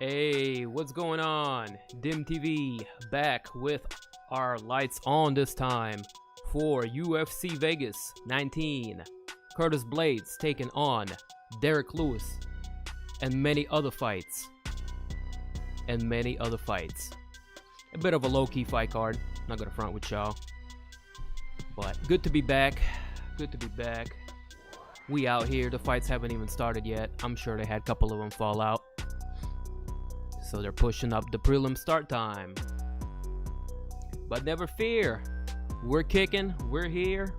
Hey, what's going on? Dim TV back with our lights on this time for UFC Vegas 19. Curtis Blaydes taking on Derrick Lewis and many other fights. A bit of a low-key fight card. Not gonna front with y'all. But good to be back. We out here. The fights haven't even started yet. I'm sure they had a couple of them fall out. So they're pushing up the prelim start time. But never fear. We're kicking. We're here.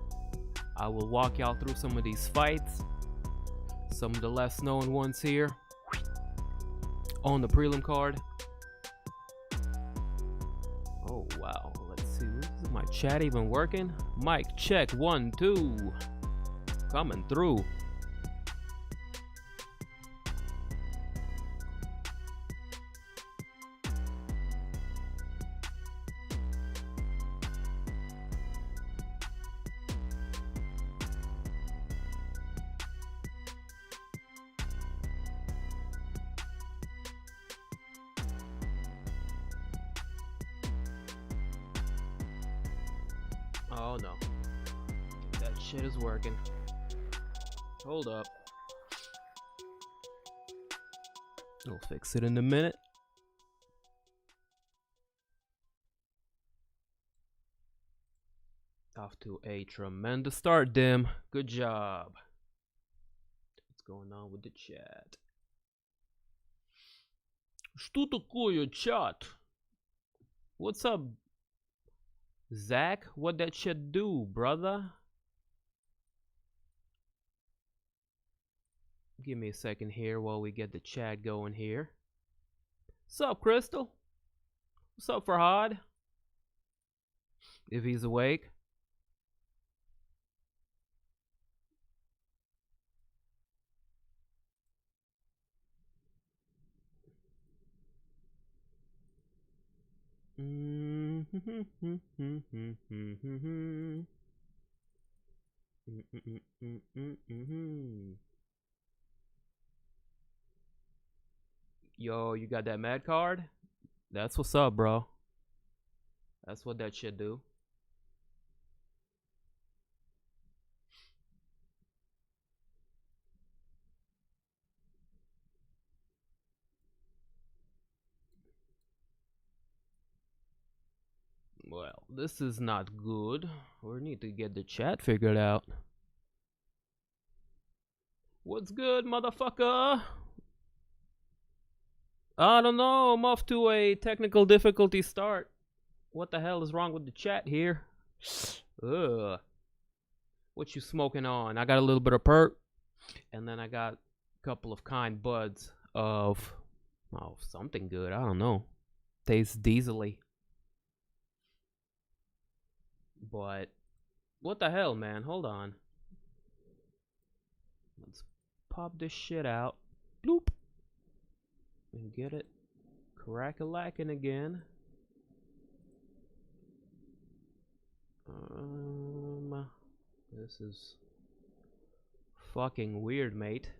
I will walk y'all through some of these fights. Some of the less known ones here on the prelim card. Oh, wow. Let's see. Is my chat even working? Mic check. 1, 2. Coming through. Oh no. That shit is working. Hold up. We'll fix it in a minute. Off to a tremendous start, Dim. Good job. What's going on with the chat? Что такое chat? What's up, Zach? What that shit do, brother? Give me a second here while we get the chat going here. What's up, Crystal? What's up, Farhad? If he's awake. Yo, you got that mad card? That's what's up, bro. That's what that shit do. Well, this is not good. We need to get the chat figured out. What's good, motherfucker? I don't know. I'm off to a technical difficulty start. What the hell is wrong with the chat here? Ugh. What you smoking on? I got a little bit of perp. And then I got a couple of kind buds of something good. I don't know. Tastes diesely. But what the hell, man? Hold on. Let's pop this shit out. Bloop. And get it crack-a-lackin' again. This is fucking weird, mate.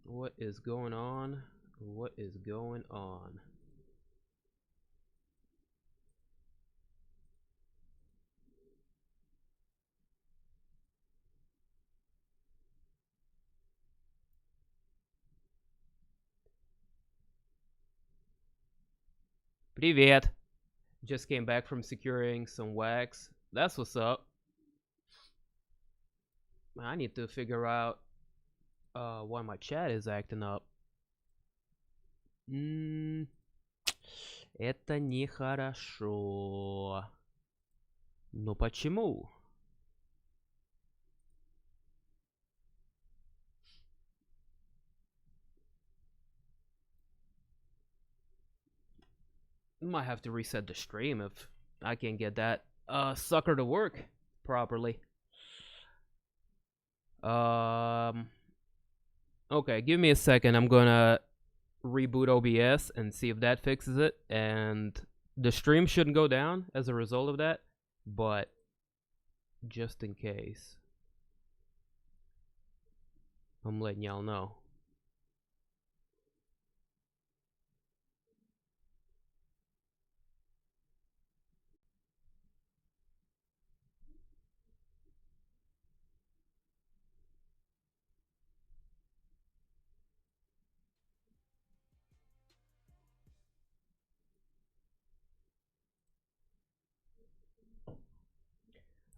What is going on? What is going on? Привет. Just came back from securing some wax. That's what's up. I need to figure out why my chat is acting up. Это нехорошо. Но почему? Might have to reset the stream if I can't get that sucker to work properly. Okay, give me a second. I'm gonna reboot OBS and see if that fixes it, and the stream shouldn't go down as a result of that, but just in case. I'm letting y'all know.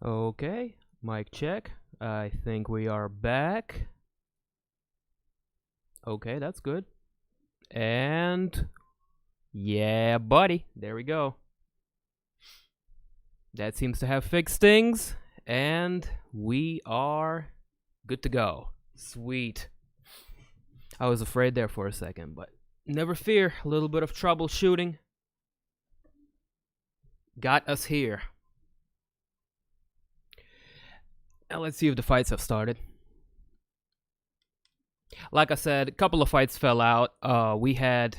Okay, mic check. I think we are back. Okay, that's good. And yeah, buddy, there we go. That seems to have fixed things, and we are good to go. Sweet. I was afraid there for a second, but never fear. A little bit of troubleshooting got us here. Now let's see if the fights have started. Like I said, a couple of fights fell out. We had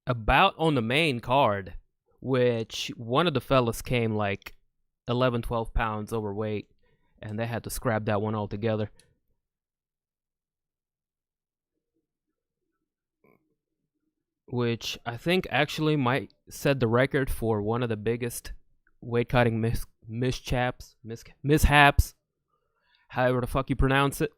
a bout on the main card, which one of the fellas came like 11, 12 pounds overweight, and they had to scrap that one altogether. Which I think actually might set the record for one of the biggest weight cutting mishaps, however the fuck you pronounce it.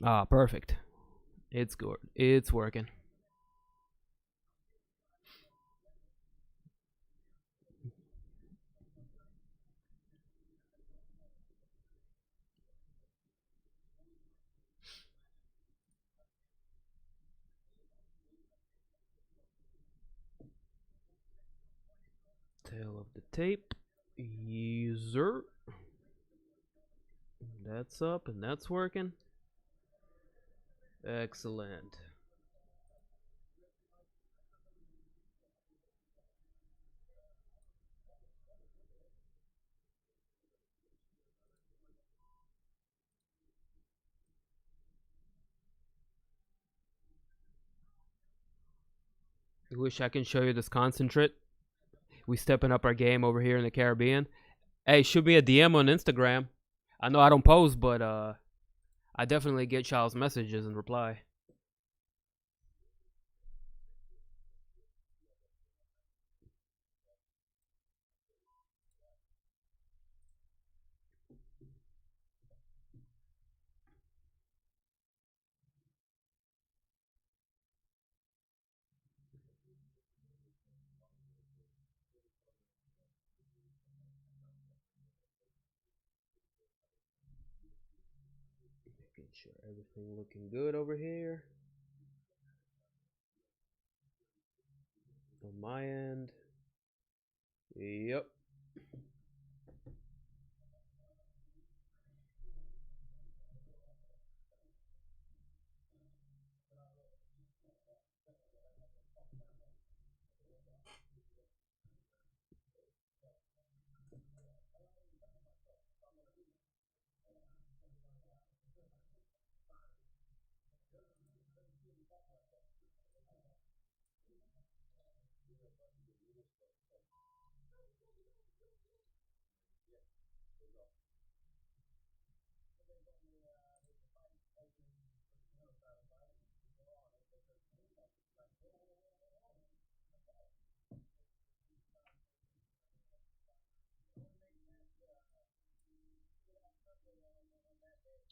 Ah, perfect. It's good. It's working. Tail of the tape. User. That's up and that's working. Excellent. I wish I can show you this concentrate. We stepping up our game over here in the Caribbean. Hey, shoot me a DM on Instagram. I know I don't post, but I definitely get y'all's messages and reply. Making sure everything looking good over here. On my end. Yep.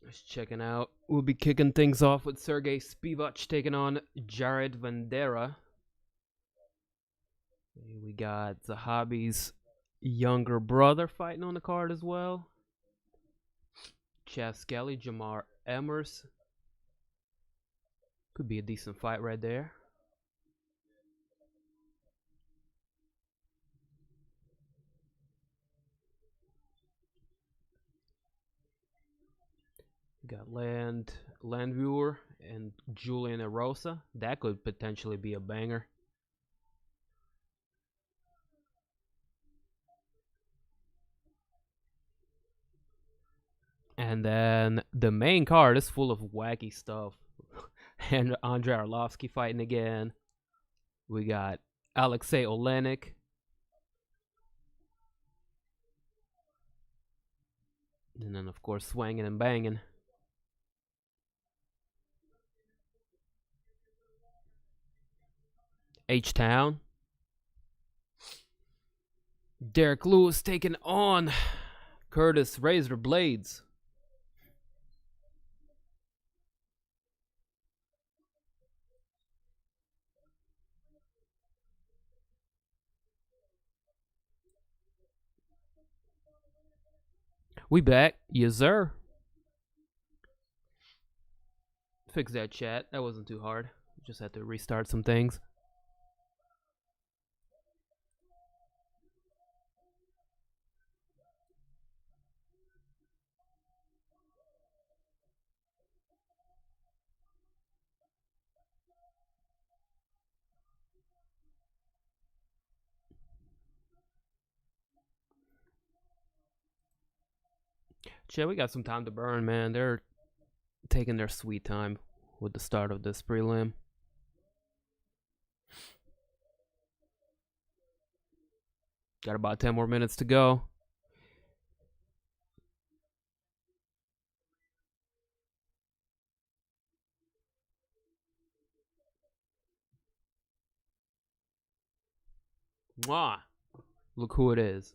Just checking out. We'll be kicking things off with Sergey Spivak taking on Jared Vandeira. We got Zahabi's younger brother fighting on the card as well. Chas Skelly, Jamar Emmers. Could be a decent fight right there. Got Landwehr and Julian Erosa. That could potentially be a banger. And then the main card is full of wacky stuff. And Andrei Arlovski fighting again. We got Aleksei Oleinik. And then, of course, swinging and banging. H-Town. Derrick Lewis taking on Curtis Razor Blaydes. We back. Yes, sir. Fix that chat. That wasn't too hard. Just had to restart some things. Chat, we got some time to burn, man. They're taking their sweet time with the start of this prelim. Got about 10 more minutes to go. Mwah! Look who it is.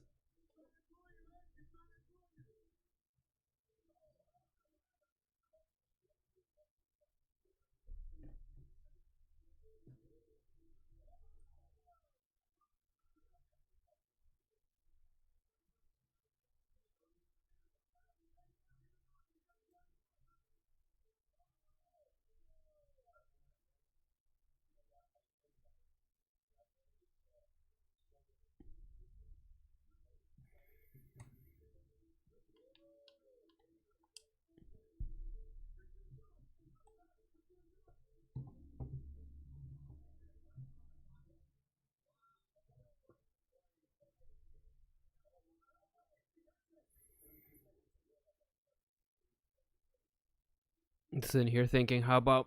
Sitting here thinking how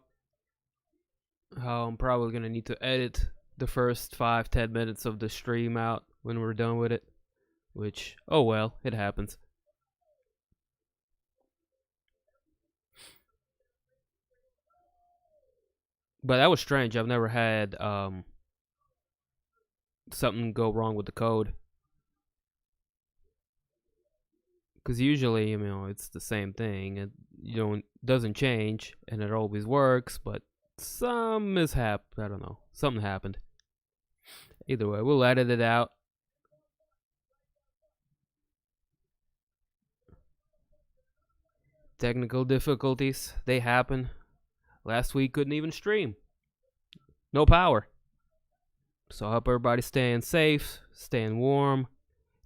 I'm probably gonna need to edit the first 5-10 minutes of the stream out when we're done with it, which, oh well, it happens. But that was strange. I've never had something go wrong with the code, because usually, you know, it's the same thing. It doesn't change, and it always works. But some mishap, I don't know, something happened. Either way, we'll edit it out. Technical difficulties, they happen. Last week couldn't even stream. No power. So I hope everybody's staying safe, staying warm.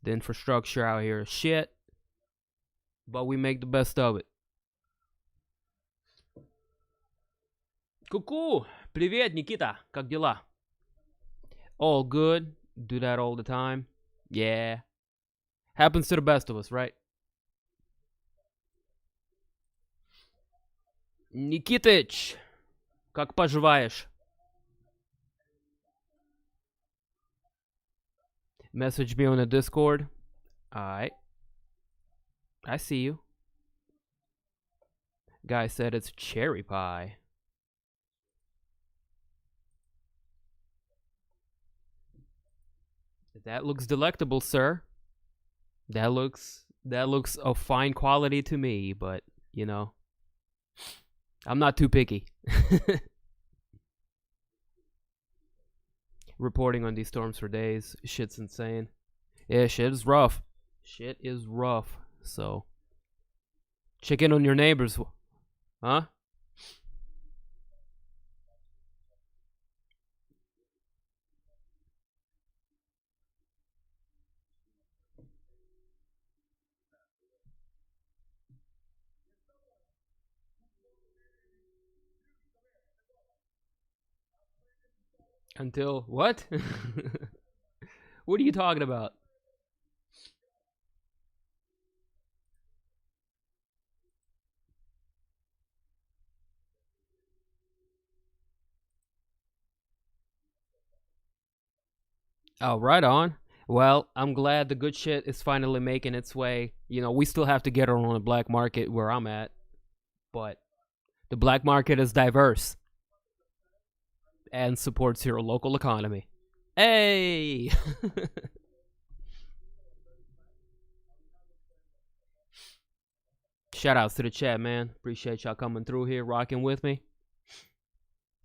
The infrastructure out here is shit, but we make the best of it. Ку-ку! Привет, Никита! Как дела? All good. Do that all the time. Yeah. Happens to the best of us, right? Никитыч! Как поживаешь? Message me on the Discord. Alright. I see you. Guy said it's cherry pie. That looks delectable, sir. That looks of fine quality to me, but, you know, I'm not too picky. Reporting on these storms for days. Shit's insane. Yeah, shit is rough. Shit is rough. So, check in on your neighbors. Huh? Until what? What are you talking about? Oh, right on. Well, I'm glad the good shit is finally making its way. You know, we still have to get it on the black market where I'm at, but the black market is diverse and supports your local economy. Hey! Shout outs to the chat, man. Appreciate y'all coming through here, rocking with me.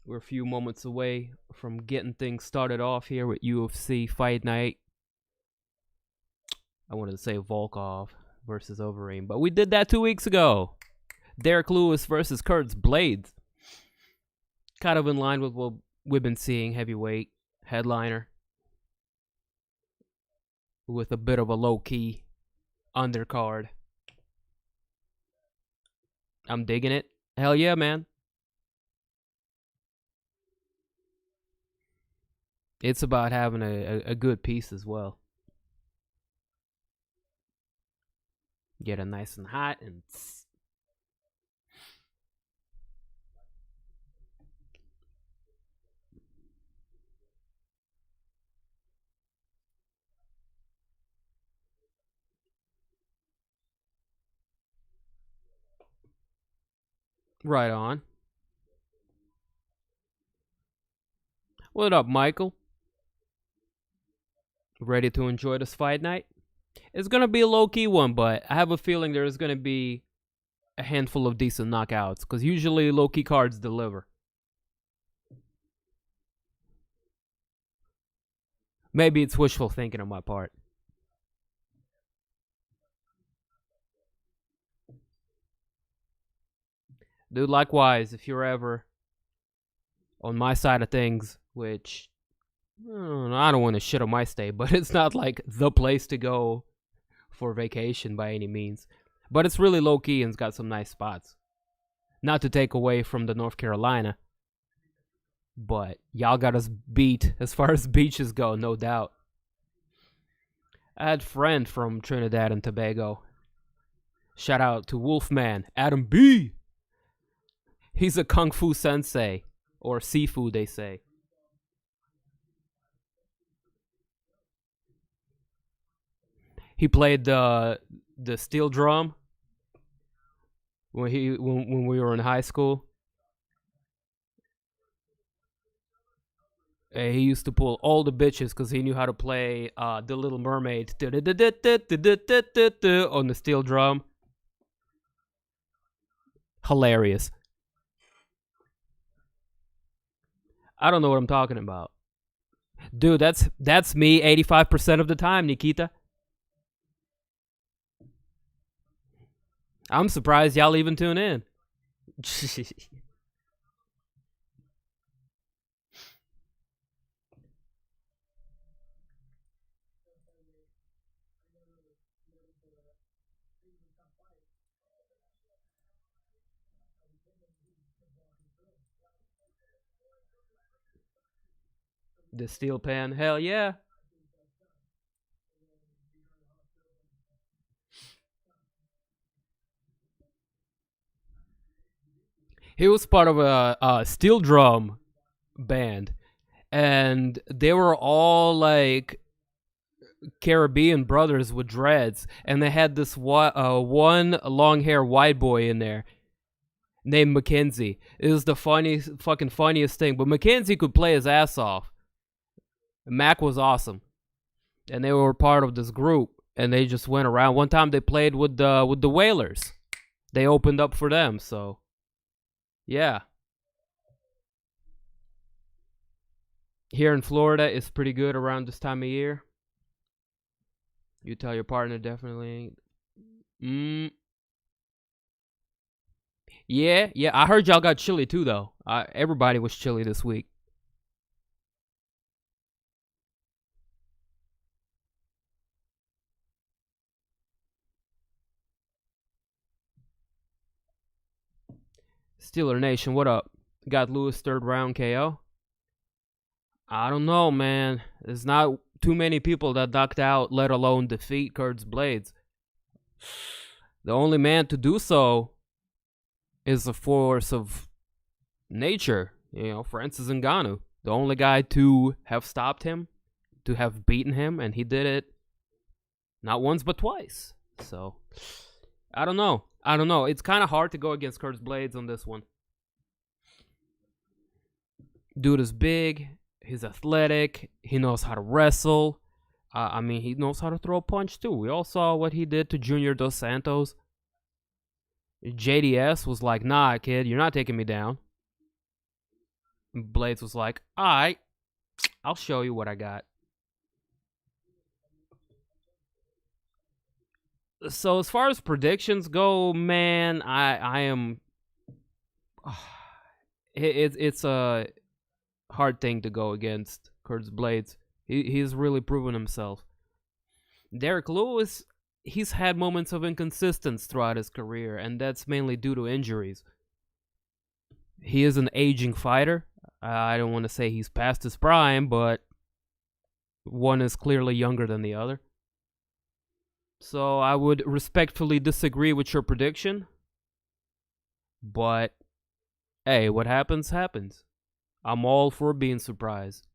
We're a few moments away from getting things started off here with UFC Fight Night. I wanted to say Volkov versus Overeem, but we did that 2 weeks ago. Derrick Lewis versus Kurt's Blaydes. Kind of in line with what we've been seeing, heavyweight headliner with a bit of a low-key undercard. I'm digging it. Hell yeah, man. It's about having a good piece as well. Get it nice and hot and right on. What up, Michael? Ready to enjoy this fight night? It's going to be a low-key one, but I have a feeling there's going to be a handful of decent knockouts, because usually low-key cards deliver. Maybe it's wishful thinking on my part. Dude, likewise, if you're ever on my side of things, which I don't want to shit on my state, but it's not like the place to go for vacation by any means. But it's really low-key and it's got some nice spots. Not to take away from the North Carolina, but y'all got us beat as far as beaches go, no doubt. I had a friend from Trinidad and Tobago. Shout out to Wolfman, Adam B. He's a kung fu sensei, or seafood, they say. He played the steel drum when we were in high school. He used to pull all the bitches because he knew how to play The Little Mermaid on the steel drum. Hilarious. I don't know what I'm talking about. Dude, that's me 85% of the time, Nikita. I'm surprised y'all even tune in. The steel pan, hell yeah. He was part of a steel drum band, and they were all like Caribbean brothers with dreads, and they had this one long hair white boy in there named Mackenzie. It was the funniest thing, but Mackenzie could play his ass off. Mac was awesome, and they were part of this group, and they just went around. One time they played with the Whalers. They opened up for them, so yeah. Here in Florida, it's pretty good around this time of year. You tell your partner definitely. Yeah. I heard y'all got chilly too, though. Everybody was chilly this week. Steeler Nation, what up? Got Lewis third round KO. I don't know, man. There's not too many people that knocked out, let alone defeat Kurt's Blaydes. The only man to do so is a force of nature, Francis Ngannou. The only guy to have stopped him, to have beaten him, and he did it not once but twice. So, I don't know. It's kind of hard to go against Kurt's Blaydes on this one. Dude is big. He's athletic. He knows how to wrestle. He knows how to throw a punch too. We all saw what he did to Junior Dos Santos. JDS was like, nah, kid, you're not taking me down. Blaydes was like, alright, I'll show you what I got. So as far as predictions go, man, I am... It's a hard thing to go against Kurt's Blaydes. He's really proven himself. Derrick Lewis, he's had moments of inconsistency throughout his career, and that's mainly due to injuries. He is an aging fighter. I don't want to say he's past his prime, but one is clearly younger than the other. So I would respectfully disagree with your prediction. But, hey, what happens, happens. I'm all for being surprised.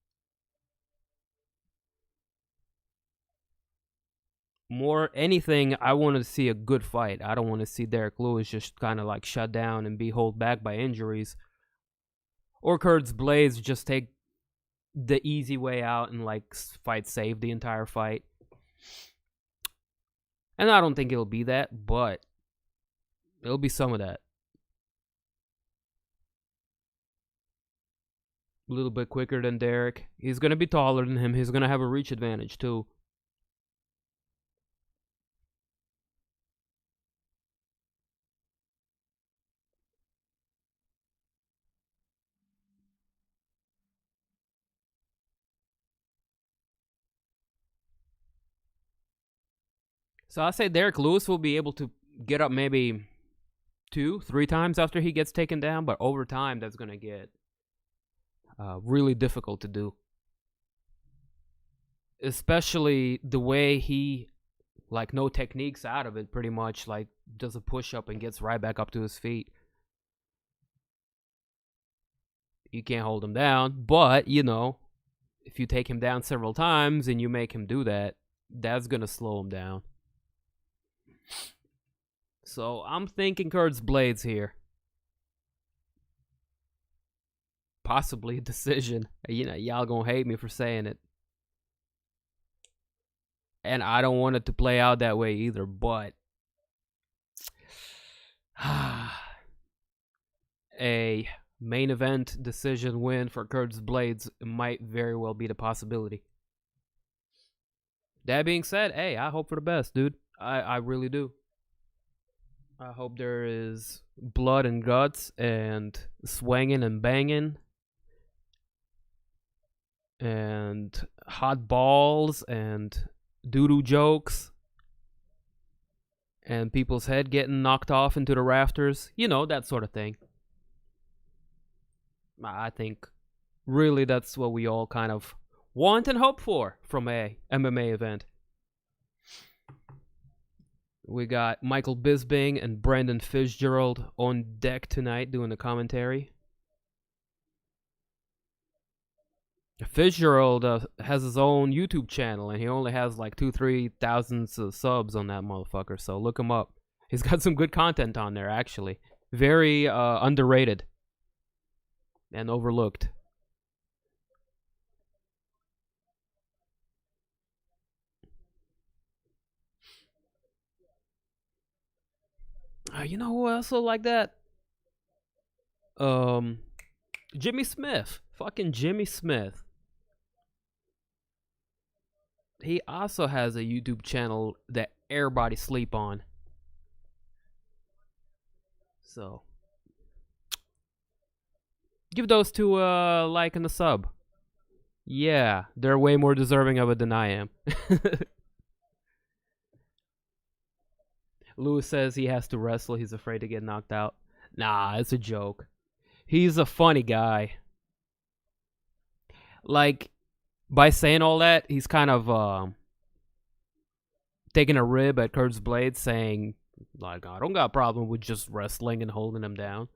More anything, I want to see a good fight. I don't want to see Derrick Lewis just kind of like shut down and be held back by injuries. Or Kurt's Blaydes just take the easy way out and like fight safe the entire fight. And I don't think it'll be that, but it'll be some of that. A little bit quicker than Darrick. He's going to be taller than him. He's going to have a reach advantage too. So I say Derrick Lewis will be able to get up maybe 2-3 times after he gets taken down, but over time that's going to get really difficult to do. Especially the way he, like, no techniques out of it, pretty much, like, does a push-up and gets right back up to his feet. You can't hold him down, but, if you take him down several times and you make him do that, that's going to slow him down. So I'm thinking Kurt's Blaydes here. Possibly a decision. Y'all gonna hate me for saying it. And I don't want it to play out that way either, but a main event decision win for Kurt's Blaydes might very well be the possibility. That being said, hey, I hope for the best, dude. I really do. I hope there is blood and guts and swanging and banging and hot balls and doo-doo jokes and people's head getting knocked off into the rafters. That sort of thing. I think really that's what we all kind of want and hope for from a MMA event. We got Michael Bisping and Brandon Fitzgerald on deck tonight doing the commentary. Fitzgerald has his own YouTube channel, and he only has like 2,000-3,000 subs on that motherfucker, so look him up. He's got some good content on there, actually. Very underrated and overlooked. You know who else like that? Jimmy Smith. Fucking Jimmy Smith. He also has a YouTube channel that everybody sleep on. So give those two a like and a sub. Yeah, they're way more deserving of it than I am. Lewis says he has to wrestle. He's afraid to get knocked out. Nah, it's a joke. He's a funny guy. Like, by saying all that, he's kind of taking a rib at Kurt's Blaydes, saying, like, I don't got a problem with just wrestling and holding him down.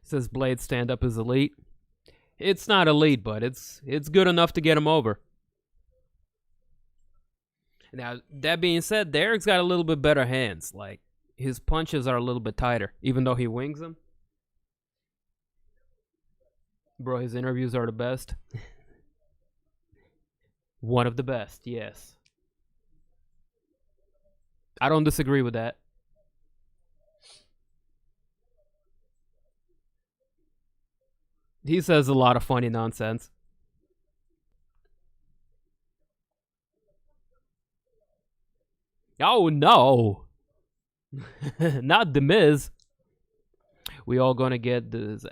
Says Blaydes stand up is elite. It's not elite, but it's good enough to get him over. Now, that being said, Derrick's got a little bit better hands. Like, his punches are a little bit tighter, even though he wings them. Bro, his interviews are the best. One of the best, yes. I don't disagree with that. He says a lot of funny nonsense. Oh no! Not the Miz. We all gonna get this.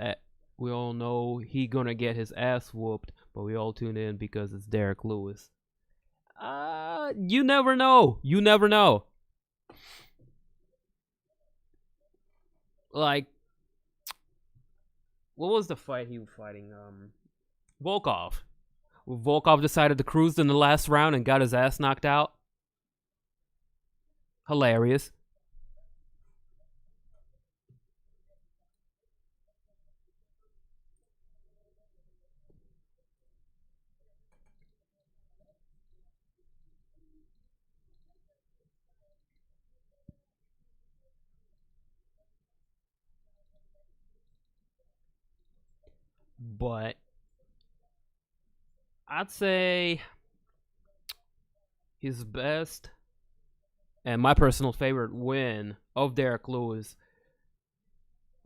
We all know he gonna get his ass whooped, but we all tune in because it's Derrick Lewis. You never know. You never know. Like, what was the fight he was fighting? Volkov. Volkov decided to cruise in the last round and got his ass knocked out. Hilarious. But I'd say his best and my personal favorite win of Derrick Lewis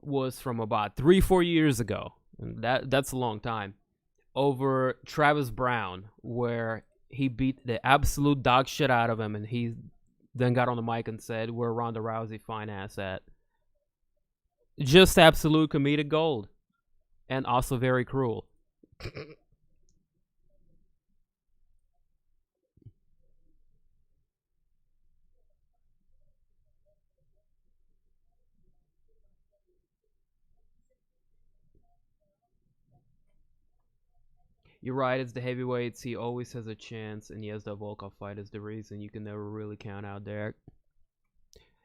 was from about 3-4 years ago. And that's a long time. Over Travis Brown, where he beat the absolute dog shit out of him, and he then got on the mic and said, "Where Ronda Rousey fine ass at." Just absolute comedic gold. And also very cruel. You're right, it's the heavyweights. He always has a chance, and yes, the Volkov fight is the reason you can never really count out Derrick.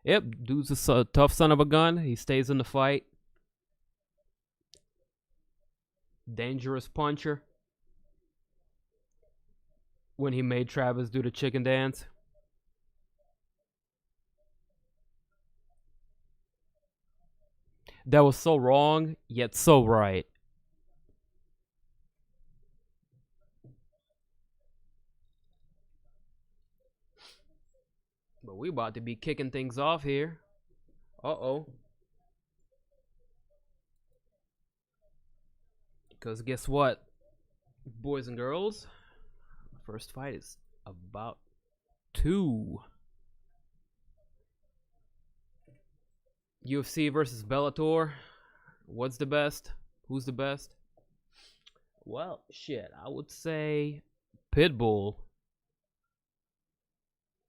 Yep, dude's a tough son of a gun. He stays in the fight. Dangerous puncher. When he made Travis do the chicken dance. That was so wrong, yet so right. But we about to be kicking things off here. Uh-oh. Because guess what? Boys and girls, first fight is about to. UFC versus Bellator. What's the best? Who's the best? Well, shit, I would say Pitbull.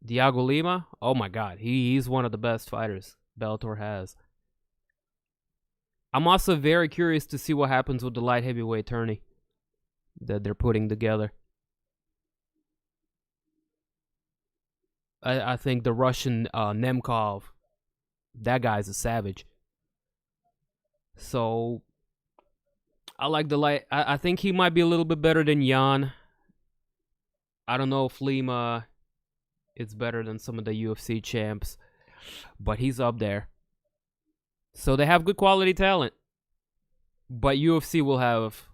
Thiago Lima. Oh my god, he's one of the best fighters Bellator has. I'm also very curious to see what happens with the light heavyweight tourney that they're putting together. I think the Russian Nemkov, that guy's a savage. So I like the light. I think he might be a little bit better than Jan. I don't know if Lima is better than some of the UFC champs, but he's up there. So they have good quality talent. But UFC will have,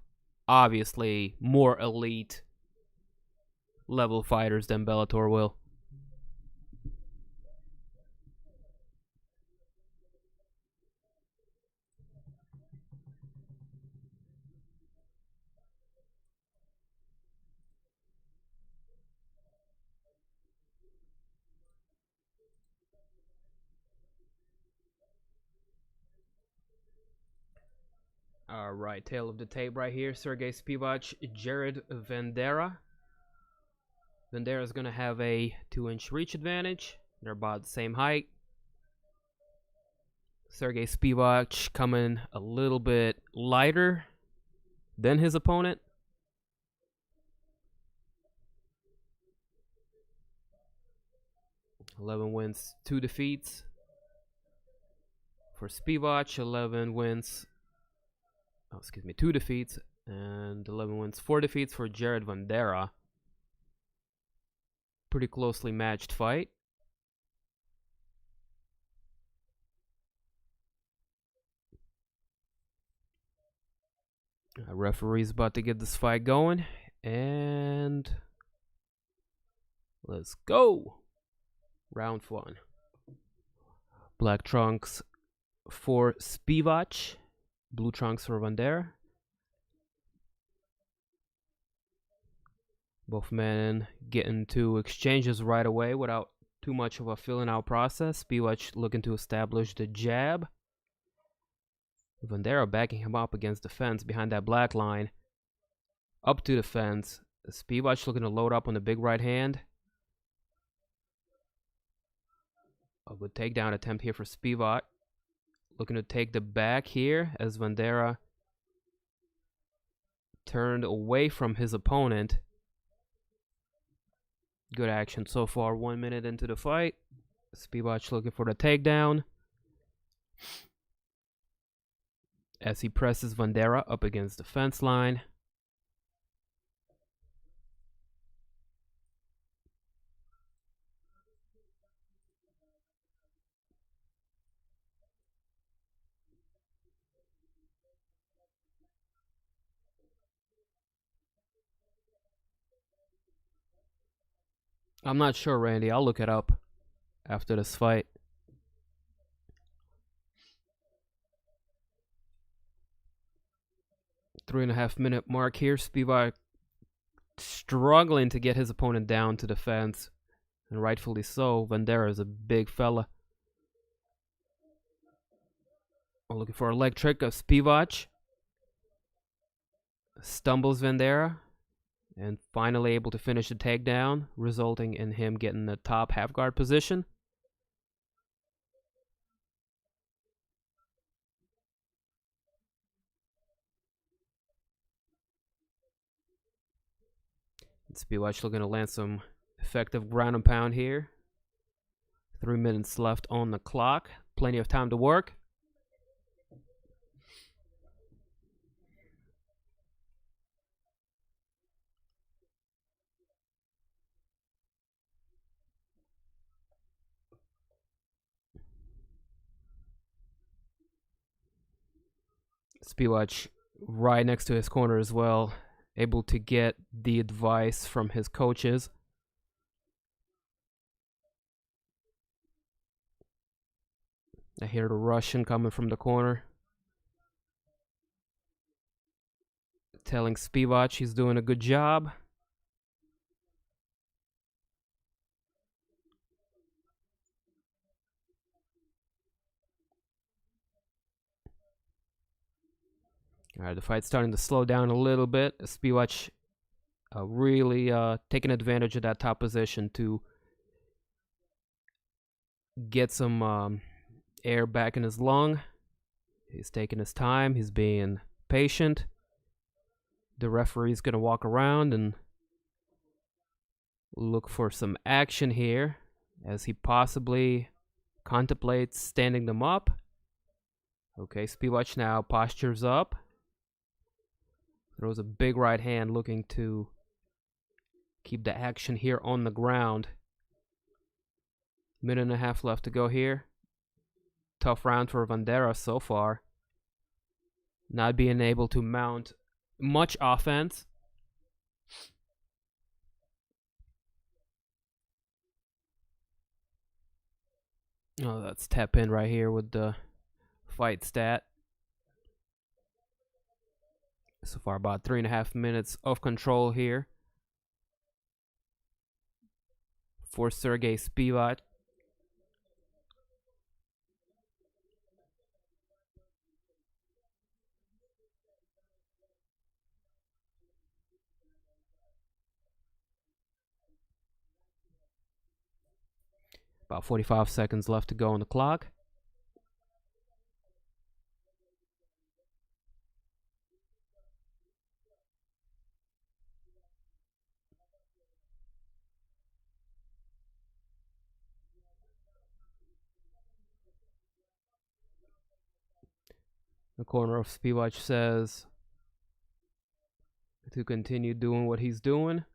obviously, more elite level fighters than Bellator will. Alright, tail of the tape right here. Sergey Spivak, Jared Vandeira. Vandeira is going to have a 2-inch reach advantage. They're about the same height. Sergey Spivak coming a little bit lighter than his opponent. $11 wins, 2 defeats. For Spivak, 11 wins, 2 defeats, and 11 wins, 4 defeats for Jared Vandeira. Pretty closely matched fight. Referee's about to get this fight going, and let's go. Round 1. Black trunks for Spivak, blue trunks for Vandeira. Both men get into exchanges right away without too much of a filling out process. Spivak looking to establish the jab. Vandeira backing him up against the fence behind that black line. Up to the fence. Spivak looking to load up on the big right hand. A good takedown attempt here for Spivak. Looking to take the back here as Vandeira turned away from his opponent. Good action so far. 1 minute into the fight. Spivak looking for the takedown as he presses Vandeira up against the fence line. I'm not sure, Randy. I'll look it up after this fight. 3.5 minute mark here. Spivak struggling to get his opponent down to the fence, and rightfully so. Vandeira is a big fella. I'm looking for a leg trick of Spivak. Stumbles Vandeira, and finally able to finish the takedown, resulting in him getting the top half guard position. Spivak looking to land some effective ground and pound here. 3 minutes left on the clock. Plenty of time to work. Spivak right next to his corner as well, able to get the advice from his coaches. I hear the Russian coming from the corner, telling Spivak he's doing a good job. Alright, the fight's starting to slow down a little bit. Spivak really taking advantage of that top position to get some air back in his lung. He's taking his time. He's being patient. The referee's going to walk around and look for some action here as he possibly contemplates standing them up. Okay, Spivak now postures up. Throws a big right hand, looking to keep the action here on the ground. 1.5 minutes left to go here. Tough round for Vandeira so far. Not being able to mount much offense. Oh, that's tap in right here with the fight stat. So far, about 3.5 minutes of control here for Sergey Spivak. About 45 seconds left to go on the clock. The corner of Spivac says to continue doing what he's doing.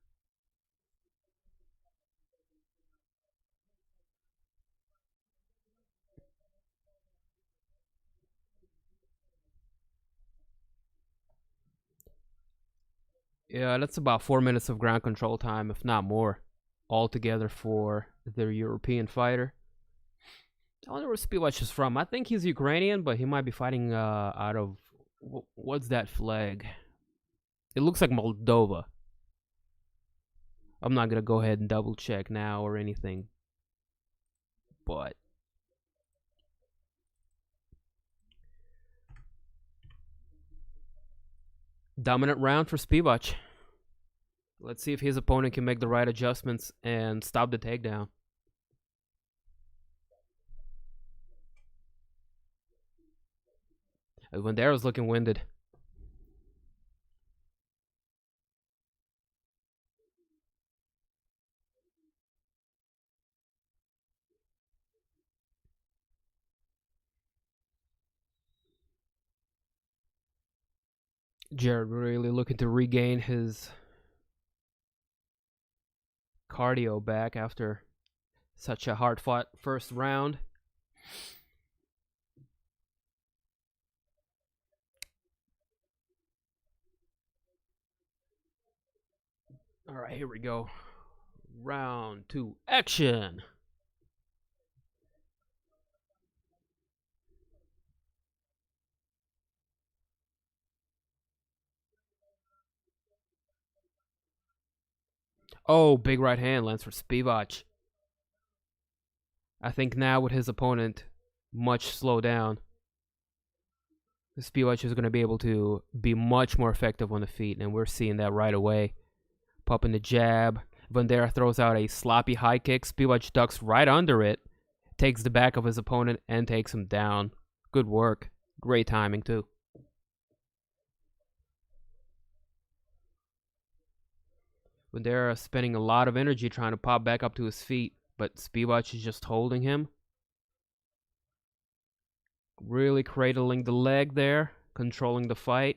Yeah, that's about 4 minutes of ground control time, if not more, altogether for the European fighter. I wonder where Spivac is from. I think he's Ukrainian, but he might be fighting out of... What's that flag? It looks like Moldova. I'm not going to go ahead and double check now or anything. But... dominant round for Spivac. Let's see if his opponent can make the right adjustments and stop the takedown. Vandero's looking winded. Jared really looking to regain his cardio back after such a hard-fought first round. All right, here we go. Round 2, action. Oh, big right hand lands for Spivac. I think now with his opponent much slowed down, Spivac is going to be able to be much more effective on the feet, and we're seeing that right away. Popping the jab. Vandeiro throws out a sloppy high kick. Spivac ducks right under it, takes the back of his opponent, and takes him down. Good work. Great timing, too. Vandeiro spending a lot of energy trying to pop back up to his feet, but Spivac is just holding him. Really cradling the leg there, controlling the fight.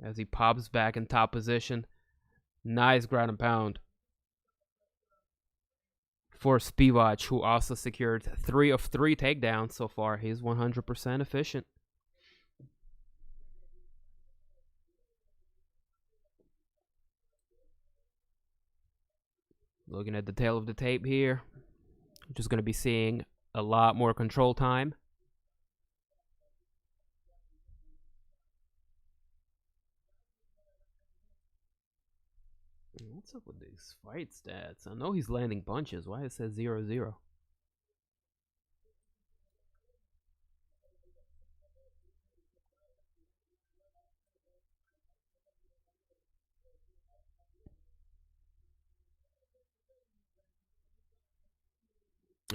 As he pops back in top position. Nice ground and pound for Spivac, who also secured 3 of 3 takedowns so far. He's 100% efficient. Looking at the tail of the tape here. We're just going to be seeing a lot more control time. What's up with these fight stats? I know he's landing punches. Why it says 0-0?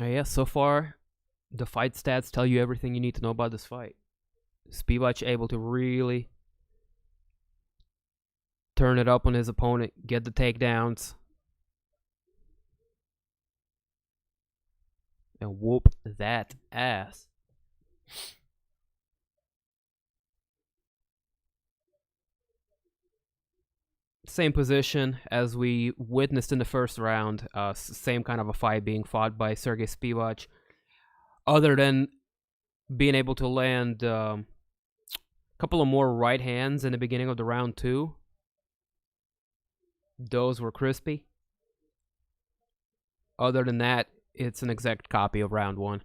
Yeah, so far, the fight stats tell you everything you need to know about this fight. Spivac able to really turn it up on his opponent, get the takedowns, and whoop that ass. Same position as we witnessed in the first round. Same kind of a fight being fought by Sergey Spivac. Other than being able to land a couple of more right hands in the beginning of the round 2. Those were crispy. Other than that, it's an exact copy of round 1.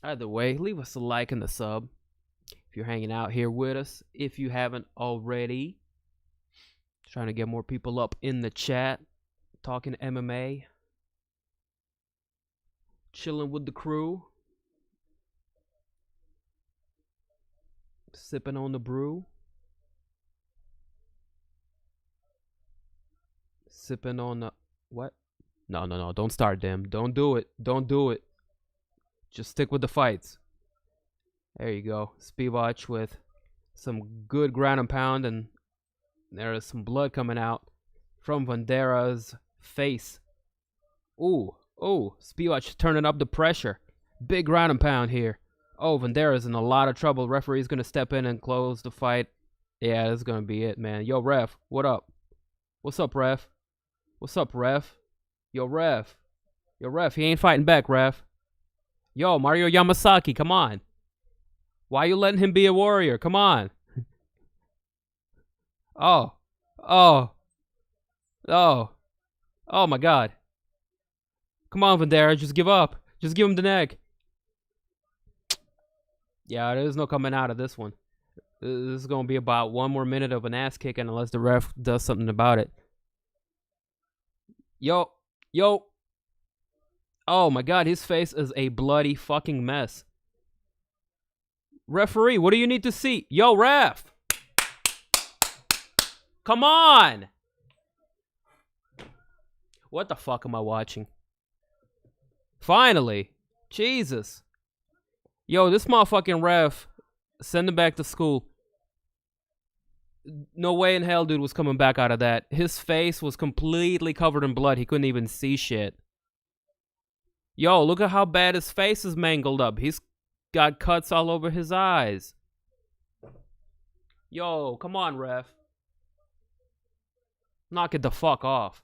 Either way, leave us a like and a sub if you're hanging out here with us. If you haven't already, trying to get more people up in the chat, talking MMA. Chilling with the crew. Sipping on the brew. Sipping on the... What? No, no, no. Don't start them. Don't do it. Don't do it. Just stick with the fights. There you go. Spivak with some good ground and pound, and there is some blood coming out from Vandeira's face. Ooh, ooh. Spivak turning up the pressure. Big ground and pound here. Oh, Vandeira's in a lot of trouble. Referee's going to step in and close the fight. Yeah, this is going to be it, man. Yo, ref, what up? What's up, ref? What's up, ref? Yo, ref. Yo, ref, he ain't fighting back, ref. Yo, Mario Yamasaki, come on. Why you letting him be a warrior? Come on. Oh. Oh. Oh. Oh, my God. Come on, Vandeira, just give up. Just give him the neck. Yeah, there's no coming out of this one. This is going to be about 1 more minute of an ass kicking unless the ref does something about it. Yo. Yo. Oh, my God. His face is a bloody fucking mess. Referee, what do you need to see? Yo, ref. Come on. What the fuck am I watching? Finally. Jesus. Yo, this motherfucking ref, send him back to school. No way in hell dude was coming back out of that. His face was completely covered in blood. He couldn't even see shit. Yo, look at how bad his face is mangled up. He's got cuts all over his eyes. Yo, come on, ref. Knock it the fuck off.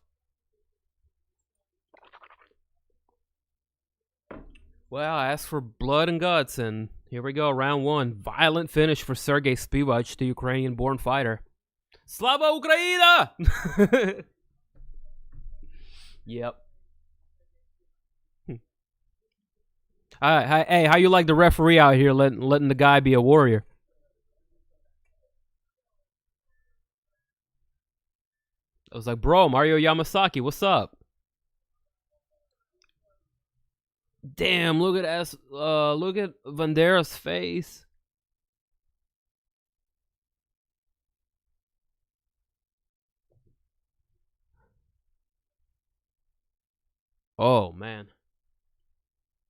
Well, I asked for blood and guts, and here we go, round 1. Violent finish for Sergey Spivak, the Ukrainian-born fighter. Slava Ukraina! Yep. Hey, how you like the referee out here letting the guy be a warrior? I was like, bro, Mario Yamasaki, what's up? Damn, look at Vandeira's face. Oh, man.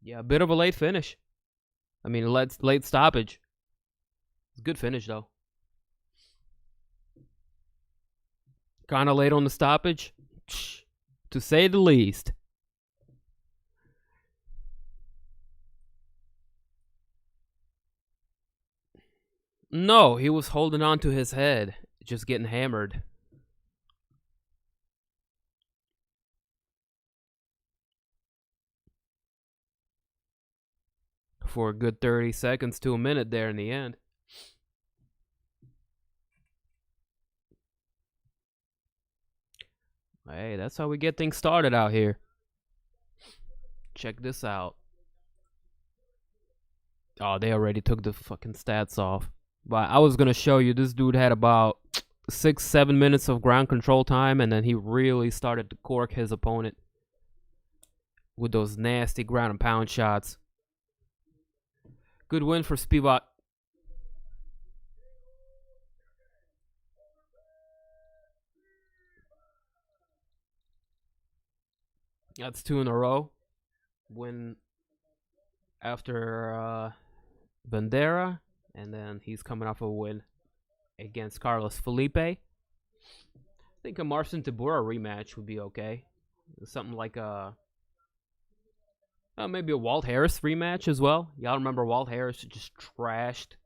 Yeah, a bit of a late finish. I mean, late stoppage. It's a good finish, though. Kind of late on the stoppage, to say the least. No, he was holding on to his head, just getting hammered. For a good 30 seconds to a minute there in the end. Hey, that's how we get things started out here. Check this out. Oh, they already took the fucking stats off. But I was going to show you, this dude had about 6-7 minutes of ground control time, and then he really started to cork his opponent with those nasty ground and pound shots. Good win for Spivak. That's 2 in a row. Win after Vandeira, and then he's coming off a win against Carlos Felipe. I think a Marcin Tybura rematch would be okay. Something like maybe a Walt Harris rematch as well. Y'all remember Walt Harris just trashed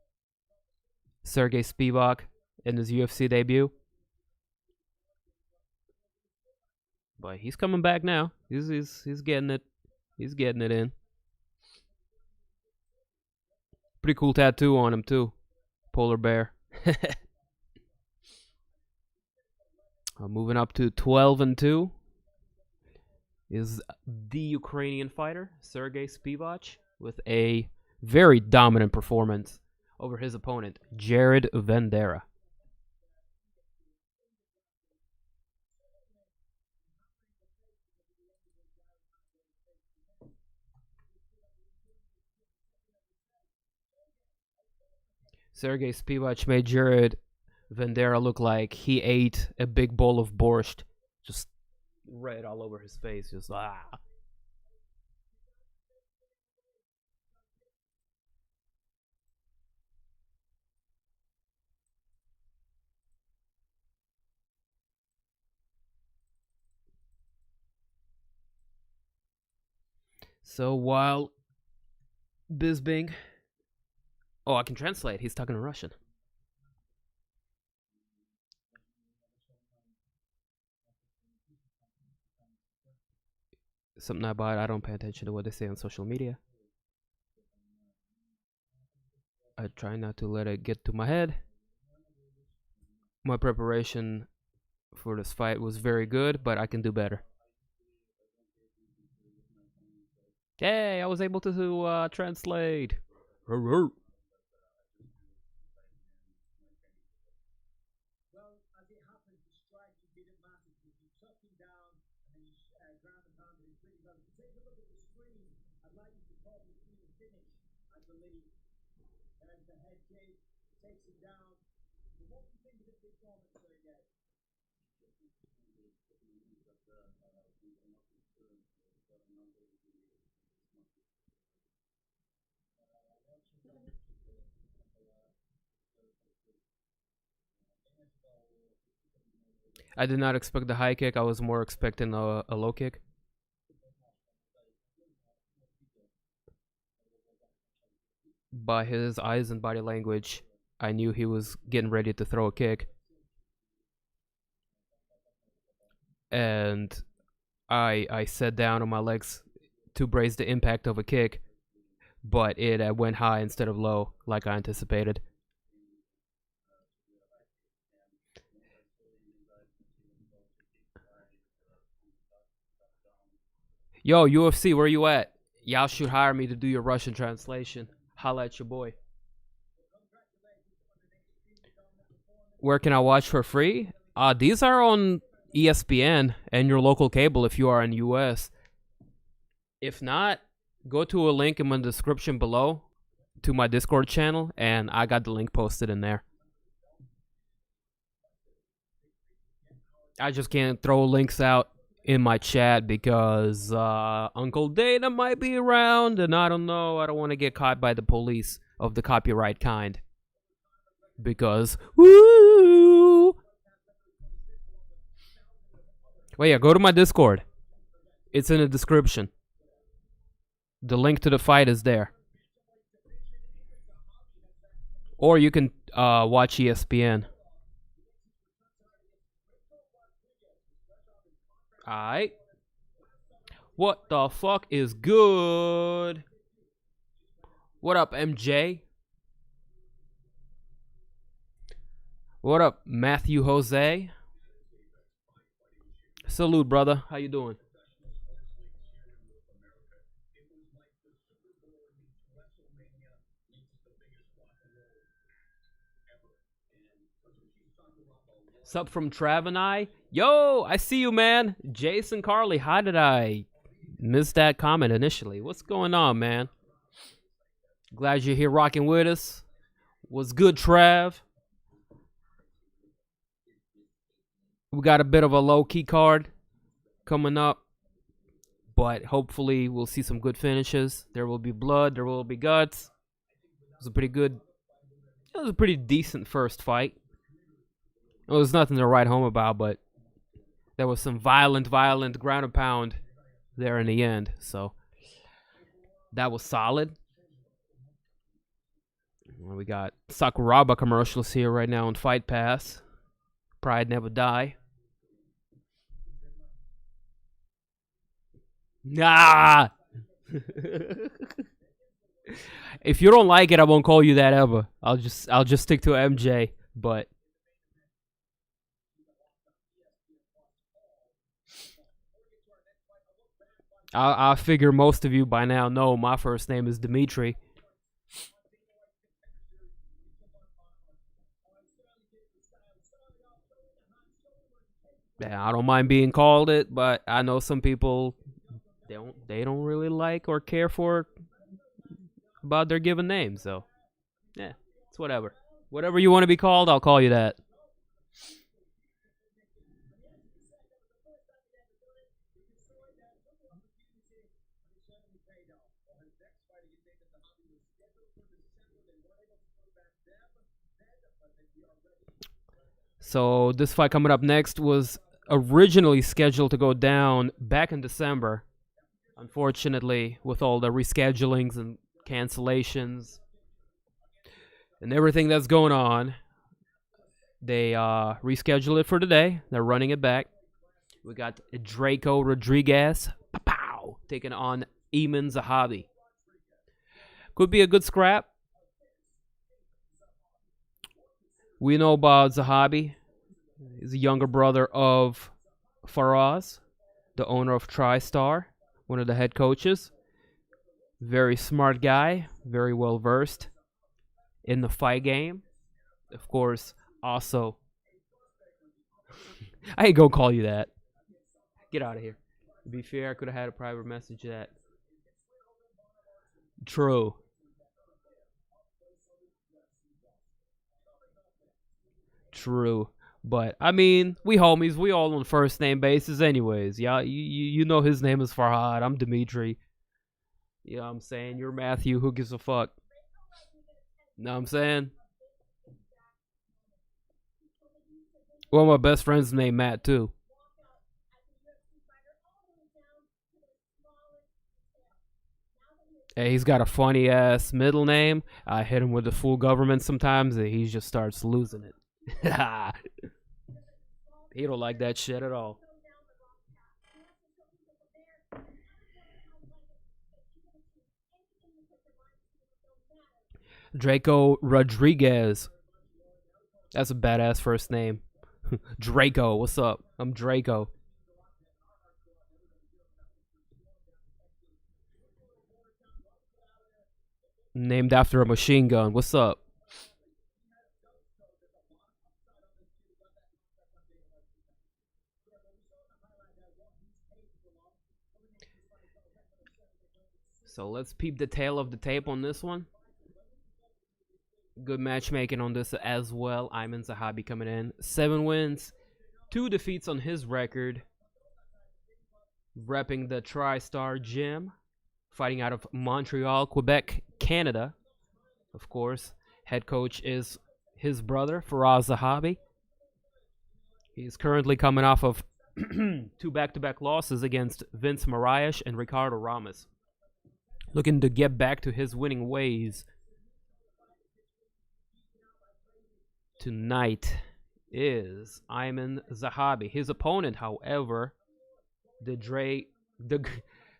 Sergey Spivak in his UFC debut? But he's coming back now. He's getting it. He's getting it in. Pretty cool tattoo on him too. Polar bear. Moving up to 12-2 is the Ukrainian fighter Sergey Spivak with a very dominant performance over his opponent Jared Vandeira. Sergey Spivak made Jared Vendera look like he ate a big bowl of borscht. Just red all over his face. Just So while Bisbing... Oh, I can translate. He's talking in Russian. Something about I don't pay attention to what they say on social media. I try not to let it get to my head. My preparation for this fight was very good, but I can do better. Hey, I was able to translate. I did not expect the high kick. I was more expecting a low kick. By his eyes and body language, I knew he was getting ready to throw a kick. And I sat down on my legs to brace the impact of a kick, but it went high instead of low, like I anticipated. Yo, UFC, where you at? Y'all should hire me to do your Russian translation. Holla at your boy. Where can I watch for free? These are on ESPN and your local cable if you are in US. If not, go to a link in my description below to my Discord channel, and I got the link posted in there. I just can't throw links out in my chat because Uncle Dana might be around, and I don't know. I don't want to get caught by the police of the copyright kind. Because, woo! Well, yeah, go to my Discord. It's in the description. The link to the fight is there. Or you can watch ESPN. Alright. What the fuck is good? What up, MJ? What up, Matthew Jose? Salute, brother. How you doing? Sup from Trav and I? Yo, I see you, man. Jason Carley, how did I miss that comment initially? What's going on, man? Glad you're here rocking with us. What's good, Trav? We got a bit of a low-key card coming up, but hopefully we'll see some good finishes. There will be blood. There will be guts. It was a pretty good... It was a pretty decent first fight. It was nothing to write home about, but there was some violent ground and pound there in the end. So that was solid. We got Sakuraba commercials here right now on Fight Pass. Pride Never Die. Nah! If you don't like it, I won't call you that ever. I'll just stick to MJ, but I figure most of you by now know my first name is Dimitri. Yeah, I don't mind being called it, but I know some people they don't really like or care for about their given name, so yeah, it's whatever. Whatever you want to be called, I'll call you that. So this fight coming up next was originally scheduled to go down back in December. Unfortunately, with all the reschedulings and cancellations and everything that's going on, they rescheduled it for today. They're running it back. We got Drako Rodriguez taking on Aiemann Zahabi. Could be a good scrap. We know about Zahabi. He's a younger brother of Faraz, the owner of TriStar, one of the head coaches. Very smart guy, very well versed in the fight game. Of course, also, I ain't gonna call you that. Get out of here. To be fair, I could have had a private message that. True. True. But, I mean, we homies. We all on first name basis anyways. Yeah, you know his name is Farhad. I'm Dimitri. You know what I'm saying? You're Matthew. Who gives a fuck? Know what I'm saying? One of my best friends named Matt, too. Hey, he's got a funny-ass middle name. I hit him with the full government sometimes, and he just starts losing it. He don't like that shit at all. Drako Rodriguez. That's a badass first name. Drako, what's up? I'm Drako. Named after a machine gun. What's up? So let's peep the tail of the tape on this one. Good matchmaking on this as well. Aiemann Zahabi coming in. 7 wins, 2 defeats on his record. Repping the TriStar Gym. Fighting out of Montreal, Quebec, Canada. Of course, head coach is his brother, Faraz Zahabi. He's currently coming off of 2 back-to-back losses against Vince Mariash and Ricardo Ramos. Looking to get back to his winning ways. Tonight is Aiemann Zahabi. His opponent, however, the great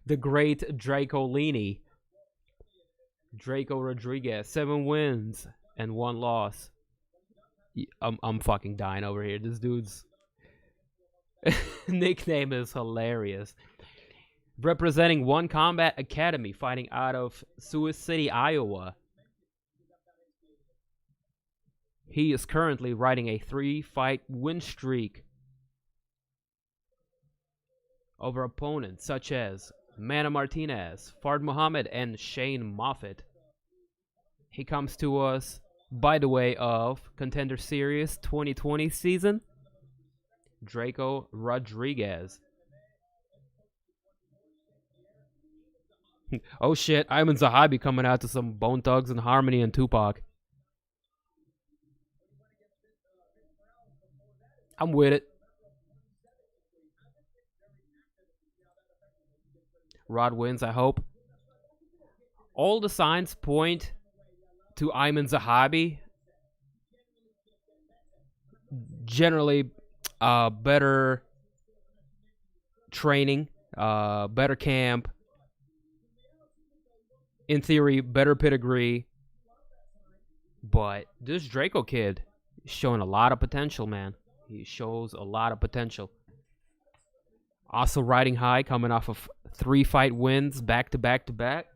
Drakolini. Drako Rodriguez, 7 wins and 1 loss. I'm fucking dying over here. This dude's nickname is hilarious. Representing One Combat Academy, fighting out of Sioux City, Iowa. He is currently riding a 3-fight win streak over opponents such as Mana Martinez, Fard Muhammad, and Shane Moffitt. He comes to us by the way of Contender Series 2020 season, Drako Rodriguez. Oh shit, Aiemann Zahabi coming out to some Bone Thugs and Harmony and Tupac. I'm with it. Rod wins, I hope. All the signs point to Aiemann Zahabi. Generally, better training, better camp. In theory, better pedigree. But this Drako kid is showing a lot of potential, man. He shows a lot of potential. Also riding high, coming off of 3-fight wins, back to back to back.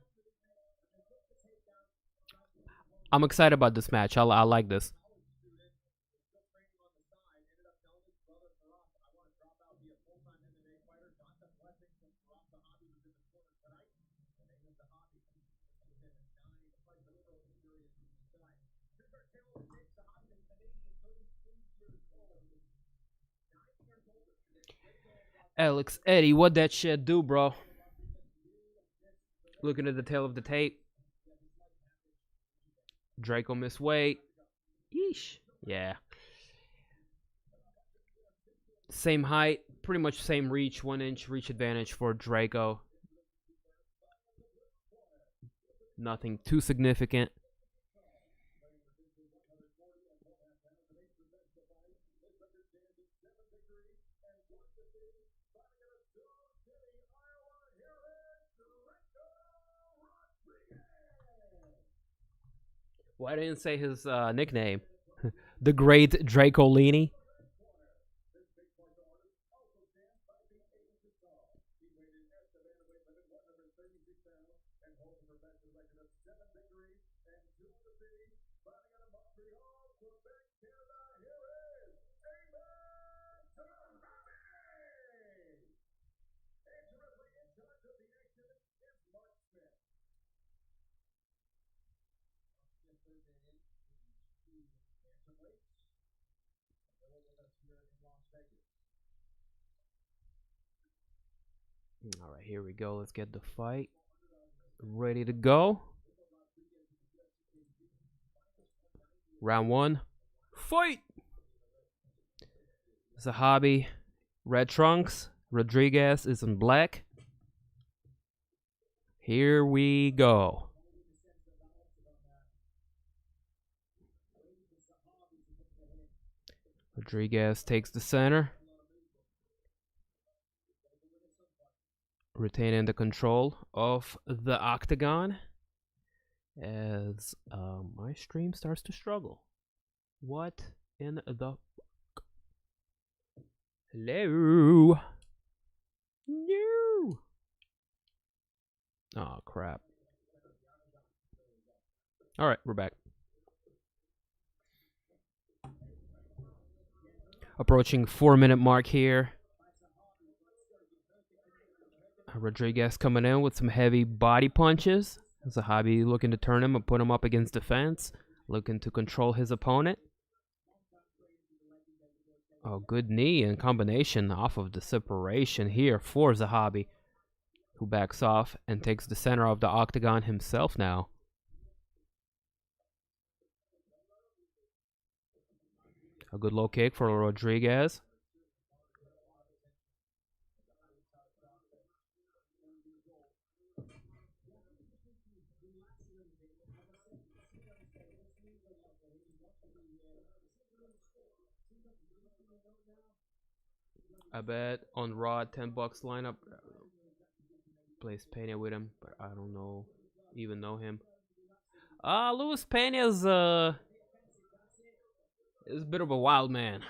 I'm excited about this match. I like this. Aleksei, what that shit do, bro? Looking at the tail of the tape. Drako missed weight. Yeesh. Yeah. Same height, pretty much same reach, 1 inch reach advantage for Drako. Nothing too significant. Why didn't say his nickname? The Great Drakolini. All right, here we go. Let's get the fight ready to go. Round 1. Fight! Zahabi, red trunks. Rodriguez is in black. Here we go. Rodriguez takes the center. Retaining the control of the octagon as my stream starts to struggle. What in the hello? No. Oh crap. All right, we're back. Approaching 4-minute mark here. Rodriguez coming in with some heavy body punches. Zahabi looking to turn him and put him up against the fence. Looking to control his opponent. Oh, good knee in combination off of the separation here for Zahabi, who backs off and takes the center of the octagon himself now. A good low kick for Rodriguez. I bet on Raw $10 lineup. Plays Pena with him, but I don't know, even know him. Luis Pena's is a bit of a wild man.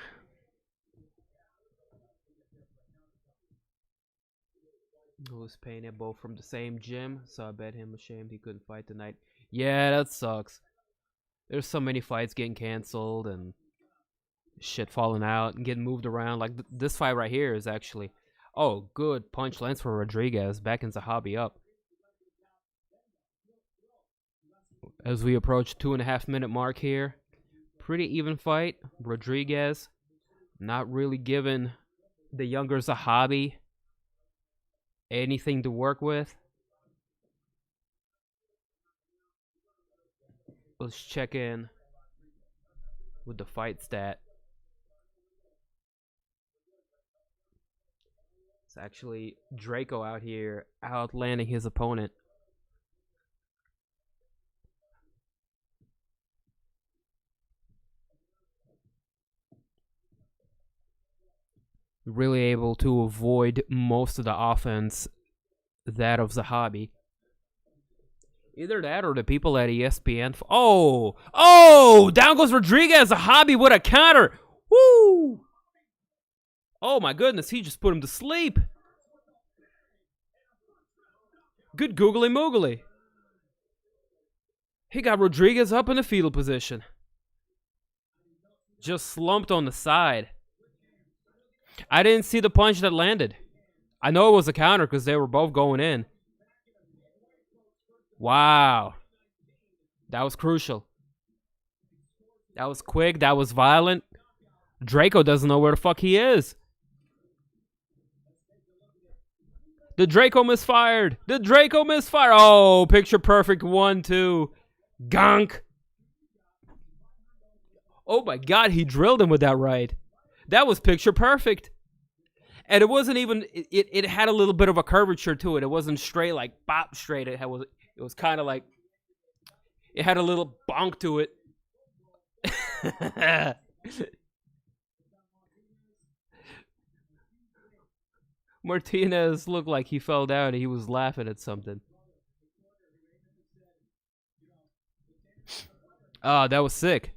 Luis Pena, both from the same gym, so I bet him ashamed he couldn't fight tonight. Yeah, that sucks. There's so many fights getting canceled and shit falling out and getting moved around. Like this fight right here is actually, oh, good punch lands for Rodriguez, backing Zahabi up. As we approach 2.5-minute mark here, pretty even fight. Rodriguez not really giving the younger Zahabi anything to work with. Let's check in with the fight stat. It's actually Drako out here outlanding his opponent. Really able to avoid most of the offense that of Zahabi. Either that or the people at ESPN. Oh! Down goes Rodriguez. Zahabi with a counter. Woo! Oh my goodness, he just put him to sleep. Good googly moogly. He got Rodriguez up in the fetal position. Just slumped on the side. I didn't see the punch that landed. I know it was a counter because they were both going in. Wow. That was crucial. That was quick. That was violent. Drako doesn't know where the fuck he is. The Drako misfired. The Drako misfired. Oh, picture perfect 1-2. Gonk. Oh my God, he drilled him with that right. That was picture perfect. And it wasn't even, it had a little bit of a curvature to it. It wasn't straight, like bop straight. It was kind of like, it had a little bonk to it. Martinez looked like he fell down and he was laughing at something. Oh, that was sick.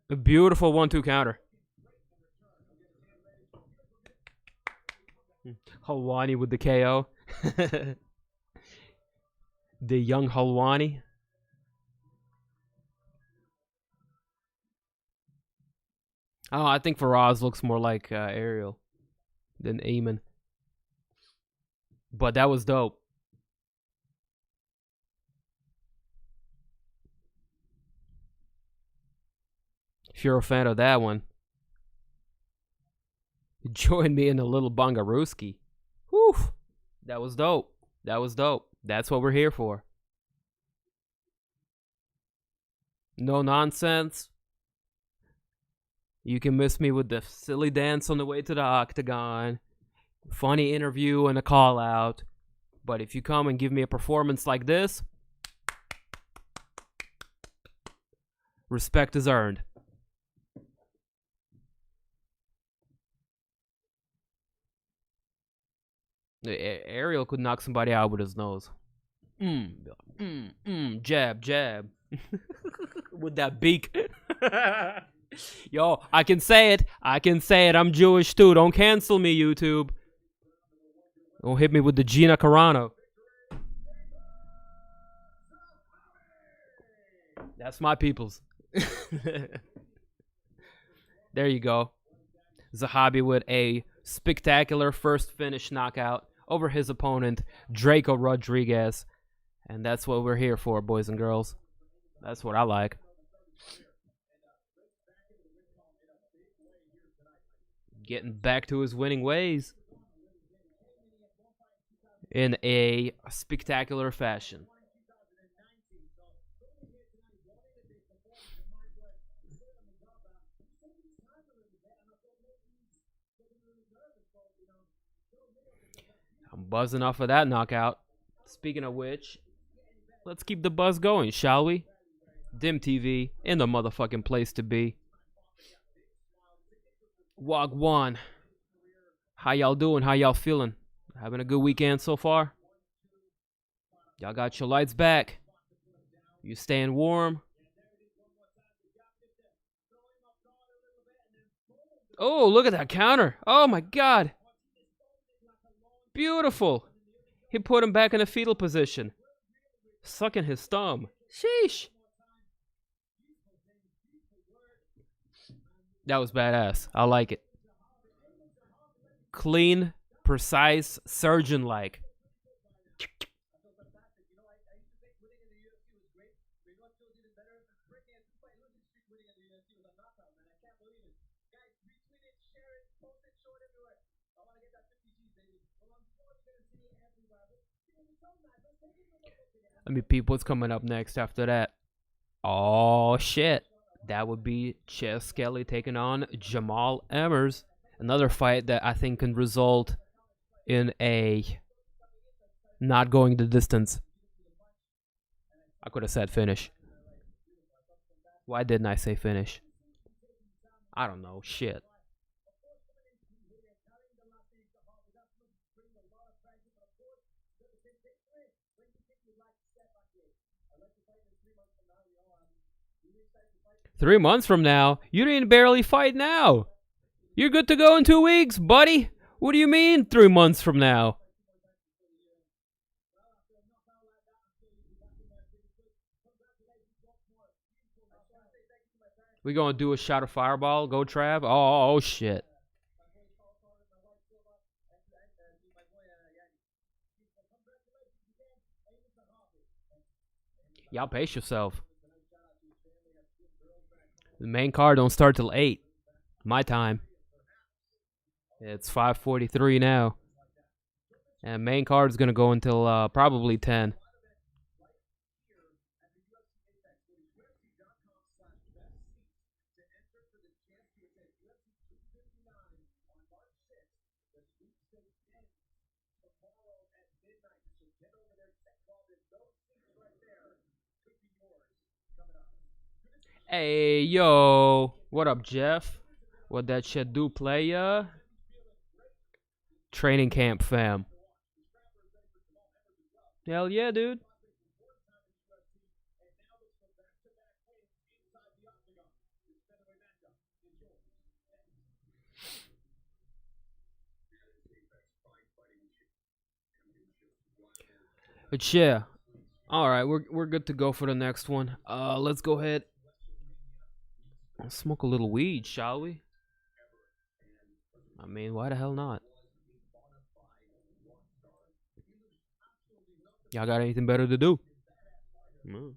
A beautiful 1-2 counter. Halwani with the KO. The young Halwani. Oh, I think Faraz looks more like Ariel than Aiemann. But that was dope. If you're a fan of that one, join me in a little Bongaruski. Whew. That was dope. That was dope. That's what we're here for. No nonsense. You can miss me with the silly dance on the way to the octagon, funny interview and a call out. But if you come and give me a performance like this, respect is earned. Ariel could knock somebody out with his nose. Jab, jab. With that beak. Yo, I can say it. I can say it. I'm Jewish too. Don't cancel me, YouTube. Don't hit me with the Gina Carano. That's my people's. There you go. Zahabi with a spectacular first finish knockout over his opponent, Drako Rodriguez. And that's what we're here for, boys and girls. That's what I like. Getting back to his winning ways in a spectacular fashion. I'm buzzing off of that knockout. Speaking of which, let's keep the buzz going, shall we? Dim TV in the motherfucking place to be. Wagwan. How y'all doing? How y'all feeling? Having a good weekend so far? Y'all got your lights back? You staying warm? Oh, look at that counter. Oh my God. Beautiful. He put him back in a fetal position. Sucking his thumb. Sheesh. That was badass. I like it. Clean, precise, surgeon-like. Let me peep what's coming up next after that. Oh, shit. That would be Chess Kelly taking on Jamal Emmers. Another fight that I think can result in a not going the distance. I could have said finish. Why didn't I say finish? I don't know. Shit. Three months from now? You didn't barely fight now. You're good to go in 2 weeks, buddy. What do you mean 3 months from now? We gonna do a shot of fireball? Go Trav? Oh shit. Y'all pace yourself. The main card don't start till 8. My time. It's 5:43 now. And main card is going to go until probably 10. Hey, yo. What up, Jeff? What that shit do, playa? Training camp, fam. Hell yeah, dude. But yeah. Alright, we're good to go for the next one. Let's go ahead. Let's smoke a little weed, shall we? I mean, why the hell not? Y'all got anything better to do? Mm.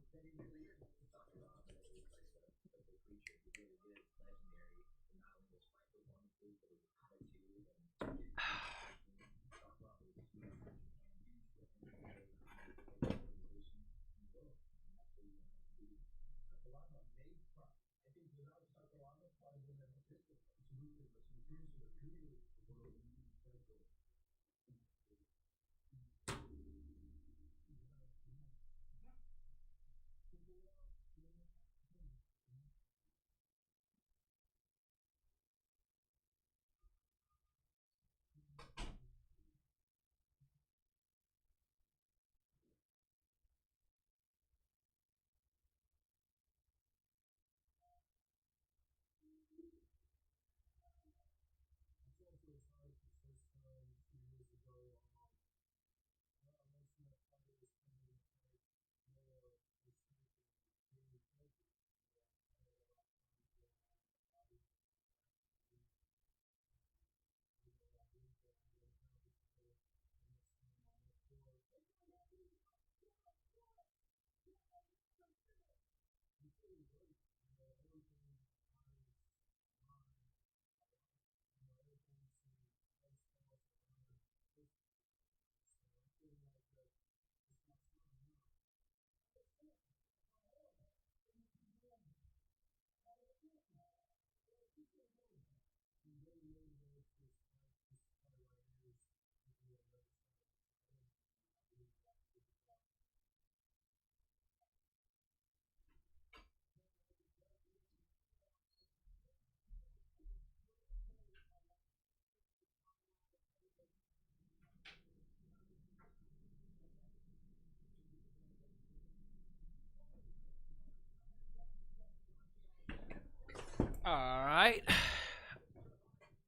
Alright.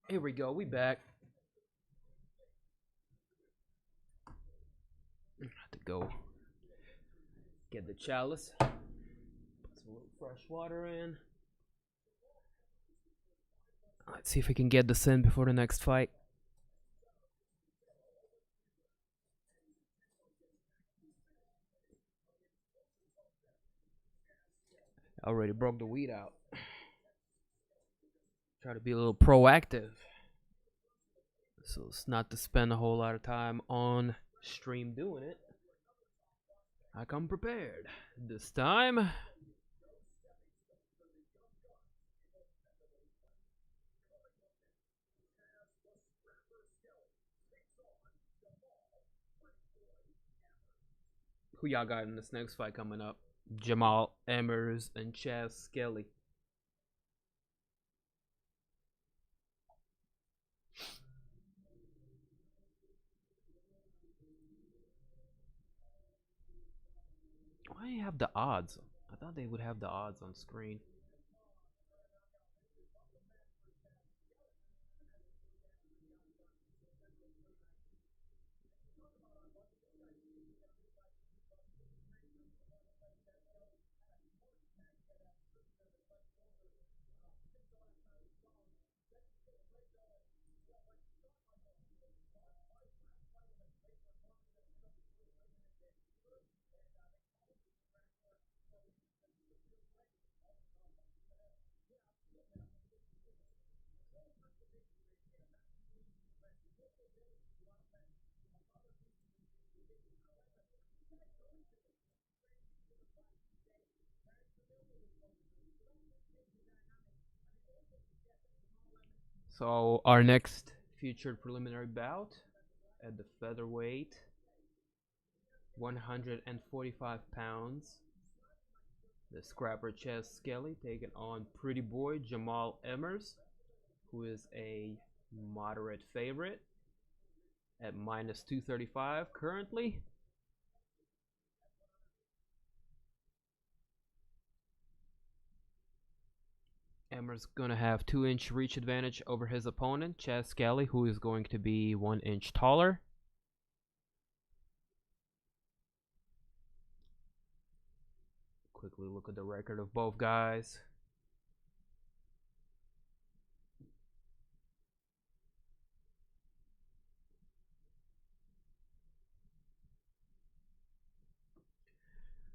Here we go. We back. Have to go get the chalice. Put some little fresh water in. Let's see if we can get this in before the next fight. I already broke the weed out. Try to be a little proactive. So it's not to spend a whole lot of time on stream doing it. I come prepared. This time. Who y'all got in this next fight coming up? Jamal Emmers and Chaz Skelly. Why do you have the odds? I thought they would have the odds on screen. So our next featured preliminary bout at the featherweight, 145 pounds. The scrapper Chess Skelly taking on pretty boy Jamal Emmers, who is a moderate favorite at minus 235 currently. Emmers gonna have 2-inch reach advantage over his opponent, Chess Skelly, who is going to be 1 inch taller. Quickly look at the record of both guys.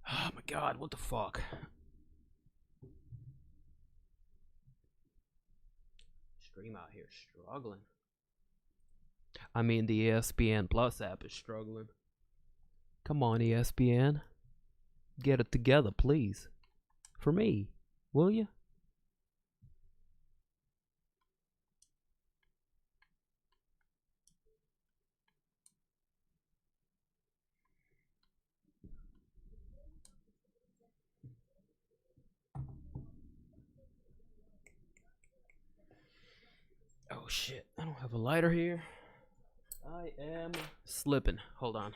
Oh my god, what the fuck? Stream out here struggling. I mean, the ESPN Plus app is struggling. Come on, ESPN. Get it together, please. For me, will you? Oh shit, I don't have a lighter here. I am slipping. Hold on.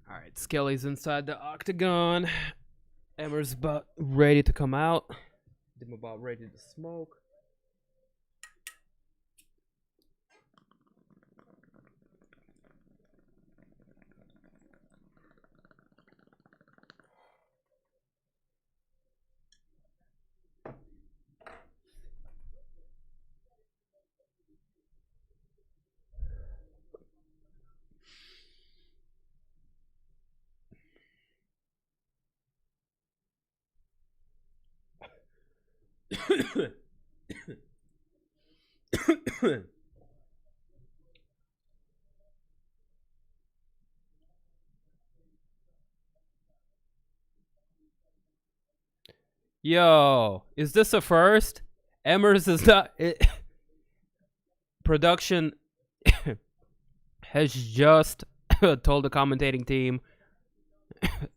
Alright, Skelly's inside the octagon. Emmers about ready to come out. I'm about ready to smoke. Yo, is this a first? Emmers is not. Production has just told the commentating team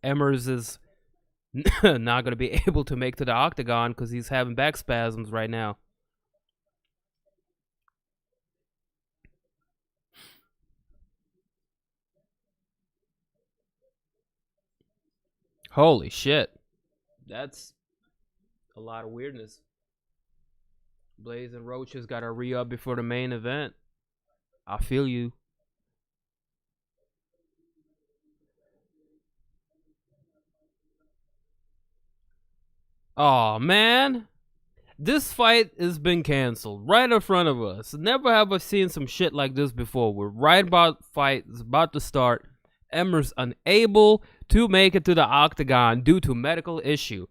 Emmers is not going to be able to make to the octagon because he's having back spasms right now. Holy shit. That's a lot of weirdness. Blaydes and Roaches got to re-up before the main event. I feel you. Oh man, this fight has been canceled right in front of us. Never have I seen some shit like this before. We're right about fight is about to start. Emmers unable to make it to the octagon due to medical issue.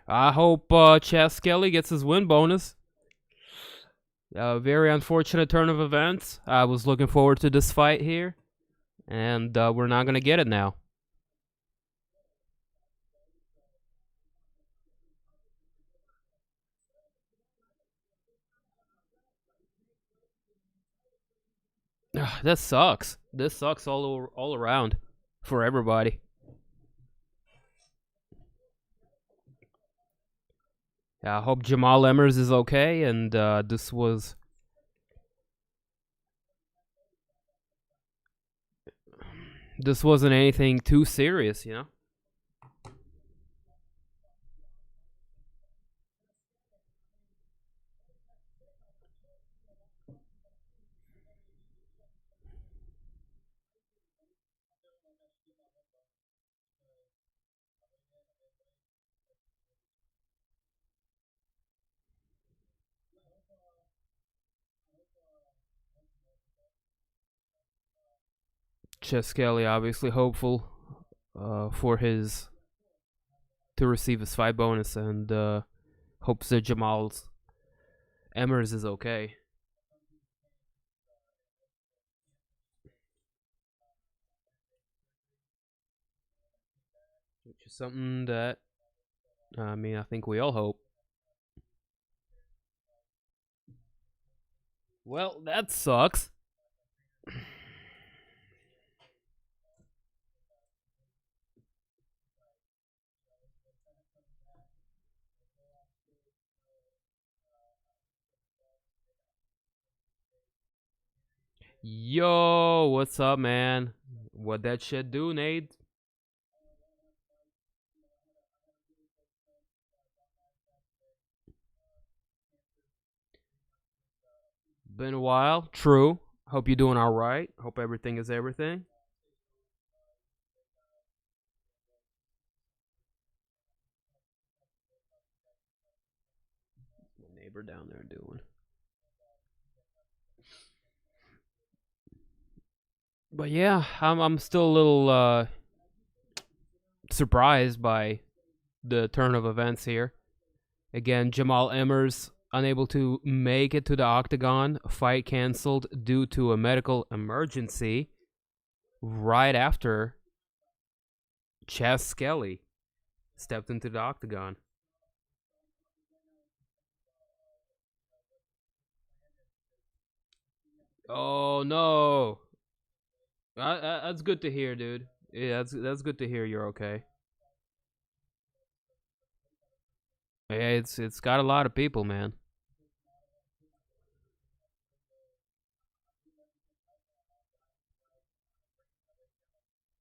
I hope Chess Skelly gets his win bonus. Very unfortunate turn of events. I was looking forward to this fight here, and we're not going to get it now. That sucks. This sucks all around for everybody. I hope Jamal Emmers is okay, and this wasn't anything too serious, you know? Kelly obviously hopeful for his to receive his fight bonus, and hopes that Jamal's Emmers is okay. Which is something that, I mean, I think we all hope. Well, that sucks. Yo, what's up, man? What that shit do, Nate? Been a while. True. Hope you're doing all right. Hope everything is everything. What's my neighbor down there doing? But yeah, I'm still a little surprised by the turn of events here. Again, Jamal Emmers unable to make it to the octagon. Fight canceled due to a medical emergency right after Chas Skelly stepped into the octagon. Oh no. That's good to hear, dude. Yeah, that's good to hear you're okay. Yeah, it's got a lot of people, man.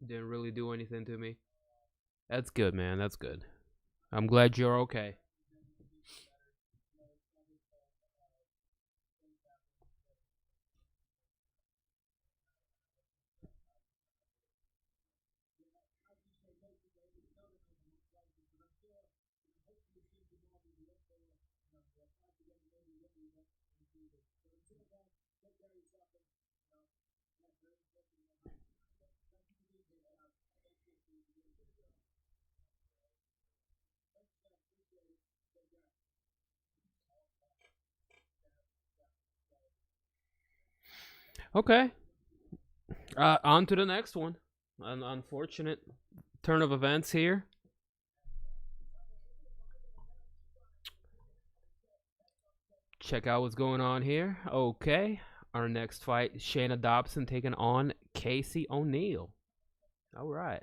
Didn't really do anything to me. That's good, man. That's good. I'm glad you're okay. Okay. On to the next one. An unfortunate turn of events here. Check out what's going on here. Okay. Our next fight, Shana Dobson taking on Casey O'Neill. All right.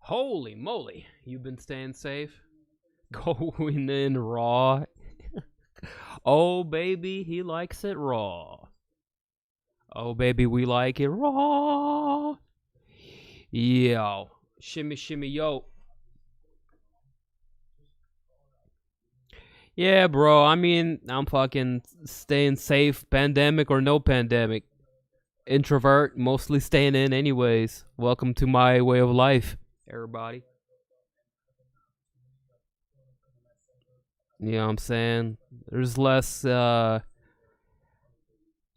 Holy moly, you've been staying safe? Going in raw. Oh, baby, he likes it raw. Oh, baby, we like it raw. Yo. Shimmy, shimmy, yo. Yeah, bro, I mean, I'm fucking staying safe, pandemic or no pandemic. Introvert, mostly staying in anyways. Welcome to my way of life, everybody. You know what I'm saying? There's less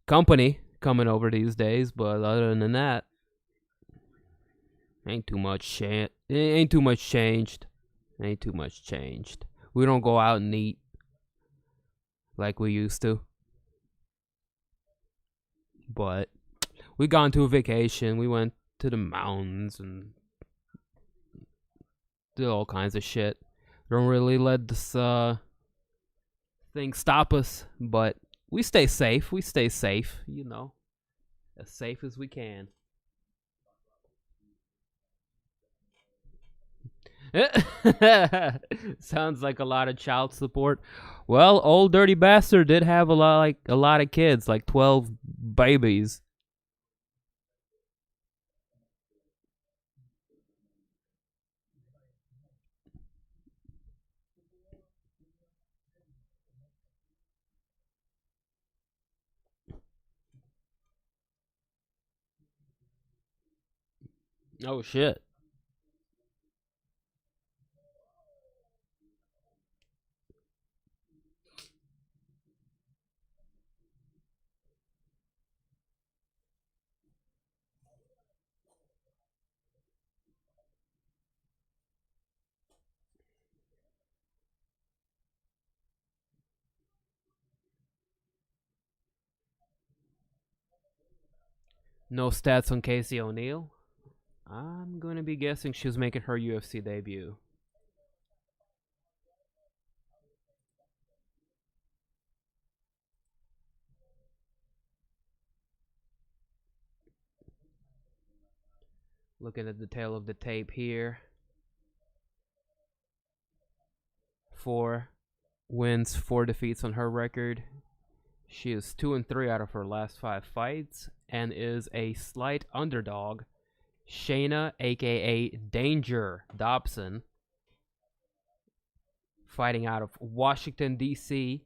company coming over these days, but other than that, ain't too much changed. Ain't too much changed. Ain't too much changed. We don't go out and eat like we used to. But we gone to a vacation. We went to the mountains and did all kinds of shit. Don't really let this thing stop us, but we stay safe. We stay safe, you know, as safe as we can. Sounds like a lot of child support. Well, old dirty bastard did have a lot of kids, like 12 babies. Oh shit. No stats on Casey O'Neill. I'm gonna be guessing she's making her UFC debut. Looking at the tail of the tape here. 4 wins, 4 defeats on her record. She is 2-3 out of her last 5 fights and is a slight underdog. Shana, aka Danger Dobson, fighting out of Washington, D.C.,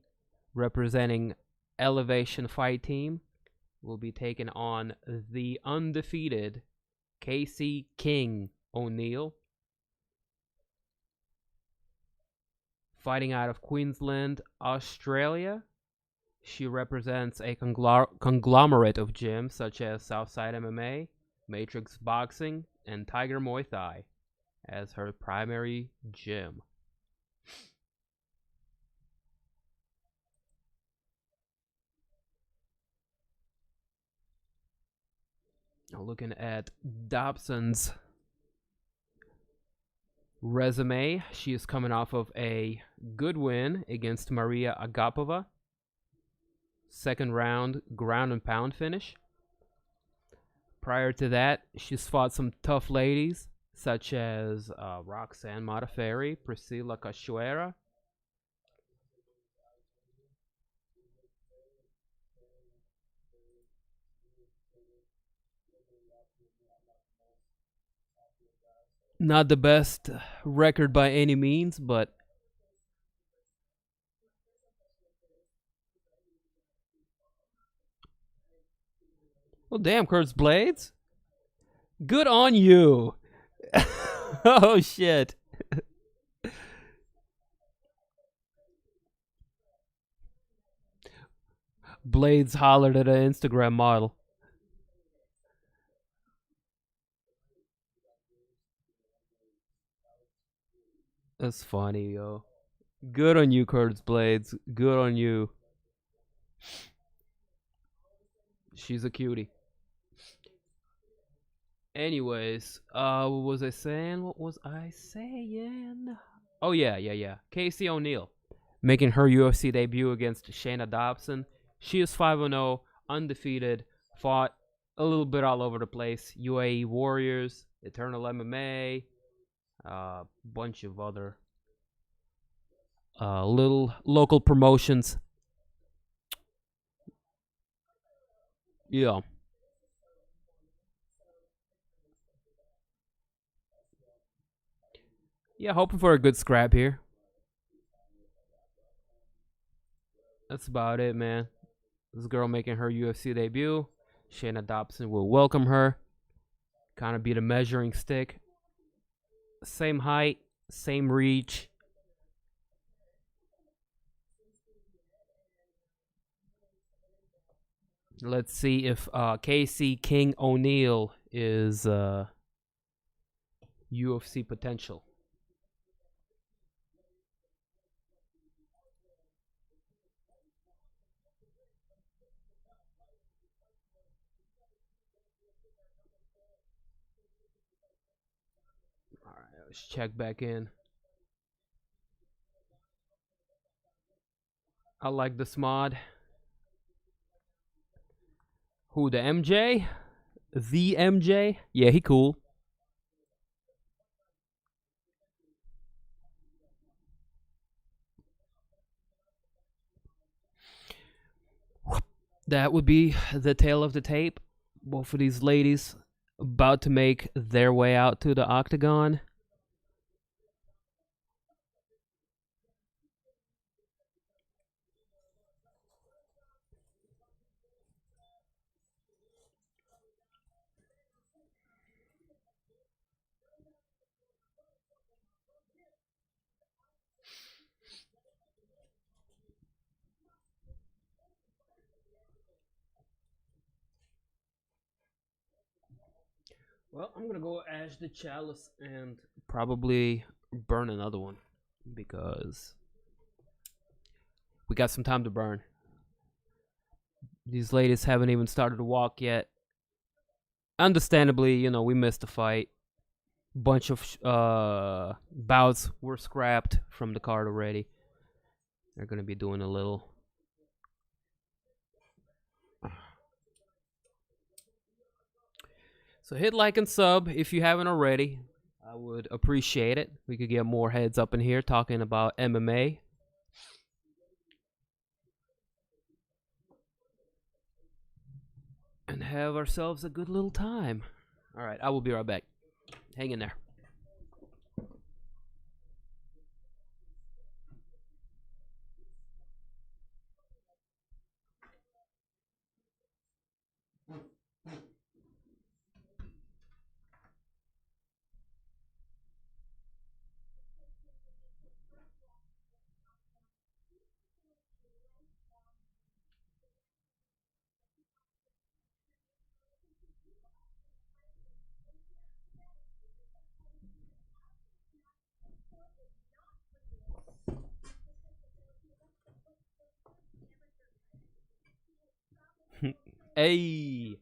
representing Elevation Fight Team, will be taking on the undefeated Casey King O'Neill, fighting out of Queensland, Australia. She represents a conglomerate of gyms such as Southside MMA, Matrix Boxing, and Tiger Muay Thai as her primary gym. Now looking at Dobson's resume, she is coming off of a good win against Maria Agapova. Second round ground and pound finish. Prior to that, she's fought some tough ladies such as Roxanne Modafferi, Priscilla Cachoeira. Not the best record by any means, but well, damn, Kurt's Blaydes. Good on you. Oh shit. Blaydes hollered at an Instagram model. That's funny, yo. Good on you, Curtis Blaydes. Good on you. She's a cutie. Anyways, what was I saying? What was I saying? Oh yeah. Casey O'Neill making her UFC debut against Shana Dobson. She is 5-0, undefeated, fought a little bit all over the place. UAE Warriors, Eternal MMA, bunch of other little local promotions. Yeah. Yeah, hoping for a good scrap here. That's about it, man. This girl making her UFC debut. Shana Dobson will welcome her. Kind of be the measuring stick. Same height, same reach. Let's see if Casey King O'Neill is UFC potential. All right, let's check back in. I like this mod. Who, the MJ? The MJ? Yeah, he cool. That would be the tail of the tape. Both of these ladies about to make their way out to the octagon. Well, I'm gonna go ash the chalice and probably burn another one because we got some time to burn. These ladies haven't even started to walk yet. Understandably, you know, we missed the fight. Bunch of bouts were scrapped from the card already. They're gonna be doing a little. So hit like and sub if you haven't already. I would appreciate it. We could get more heads up in here talking about MMA. And have ourselves a good little time. All right, I will be right back. Hang in there. Hey.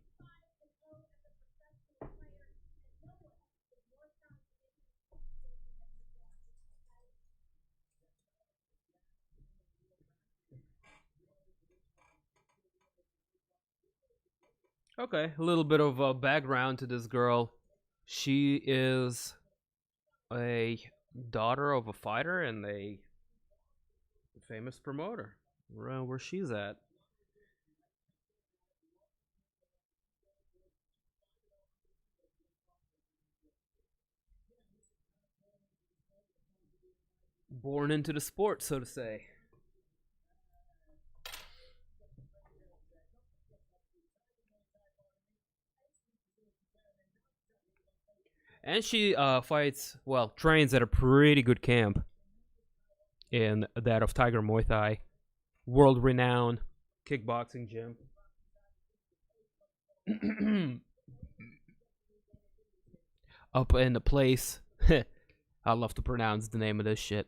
Okay, a little bit of background to this girl. She is a daughter of a fighter and a famous promoter. Where she's at. Born into the sport, so to say. And she fights, well, trains at a pretty good camp in that of Tiger Muay Thai, world-renowned kickboxing gym. Up in the place. I love to pronounce the name of this shit.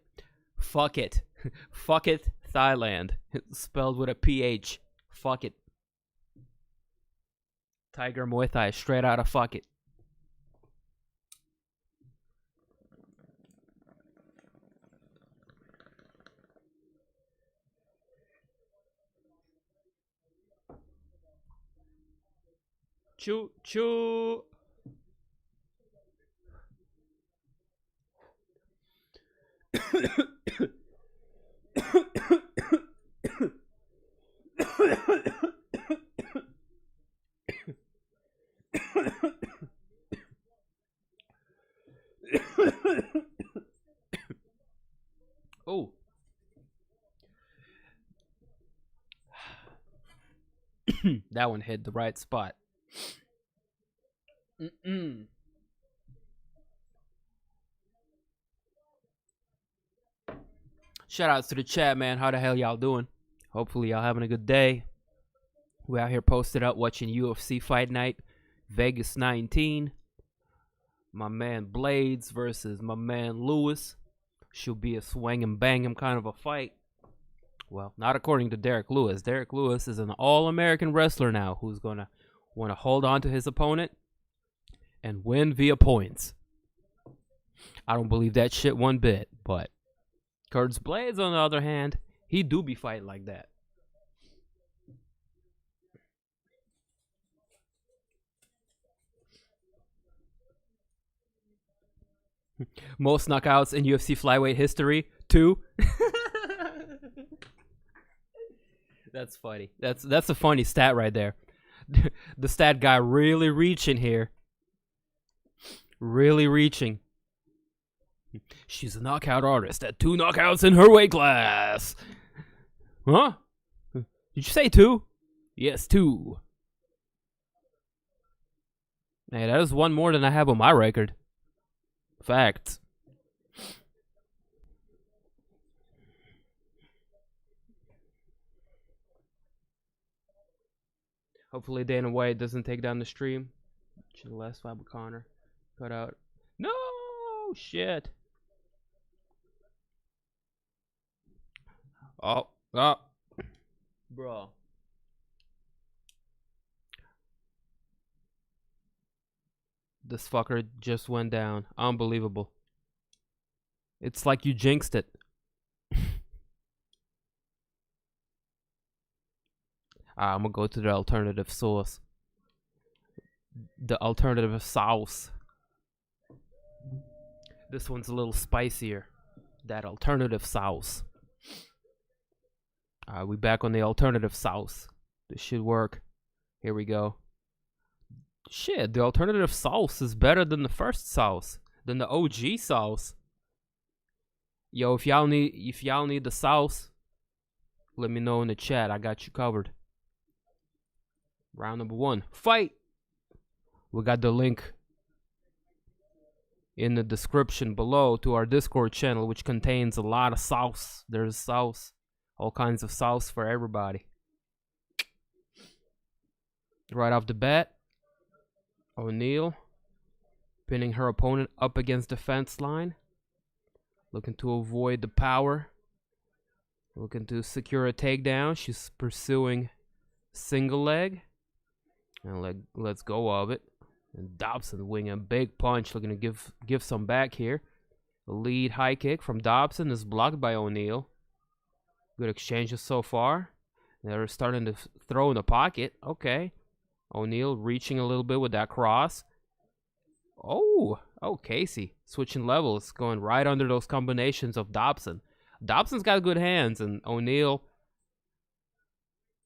Fuck it. Fuck it, Thailand. Spelled with a PH. Fuck it. Tiger Muay Thai, straight out of fuck it. Choo choo. Oh. That one hit the right spot. Shout outs to the chat, man. How the hell y'all doing? Hopefully y'all having a good day. We out here posted up watching UFC Fight Night Vegas 19. My man Blaydes versus my man Lewis. Should be a swing and bang him kind of a fight. Well, not according to Derrick Lewis. Derrick Lewis is an all-American wrestler now who's going to want to hold on to his opponent and win via points. I don't believe that shit one bit, but Curtis Blaydes, on the other hand, he do be fighting like that. Most knockouts in UFC flyweight history, 2. That's funny. That's a funny stat right there. The stat guy really reaching here. Really reaching. She's a knockout artist at 2 knockouts in her weight class. Huh? Did you say 2? Yes, 2. Hey, that is 1 more than I have on my record. Facts. Hopefully Dana White doesn't take down the stream. Watching the last fight with Connor. Cut out. No shit. Oh, bro. This fucker just went down. Unbelievable. It's like you jinxed it. I'm gonna go to the alternative sauce. The alternative sauce. This one's a little spicier. That alternative sauce. We back on the alternative sauce. This should work. Here we go. Shit, the alternative sauce is better than the first sauce, than the OG sauce. Yo, if y'all need the sauce, let me know in the chat. I got you covered. Round number 1, fight. We got the link in the description below to our Discord channel, which contains a lot of sauce. There's sauce, all kinds of sauce for everybody. Right off the bat, O'Neal pinning her opponent up against the fence line, looking to avoid the power, looking to secure a takedown. She's pursuing single leg, and let's go of it. And Dobson winging a big punch, looking to give some back here. The lead high kick from Dobson is blocked by O'Neal. Good exchanges so far. They're starting to throw in the pocket. Okay. O'Neal reaching a little bit with that cross. Oh, Casey switching levels, going right under those combinations of Dobson. Dobson's got good hands, and O'Neal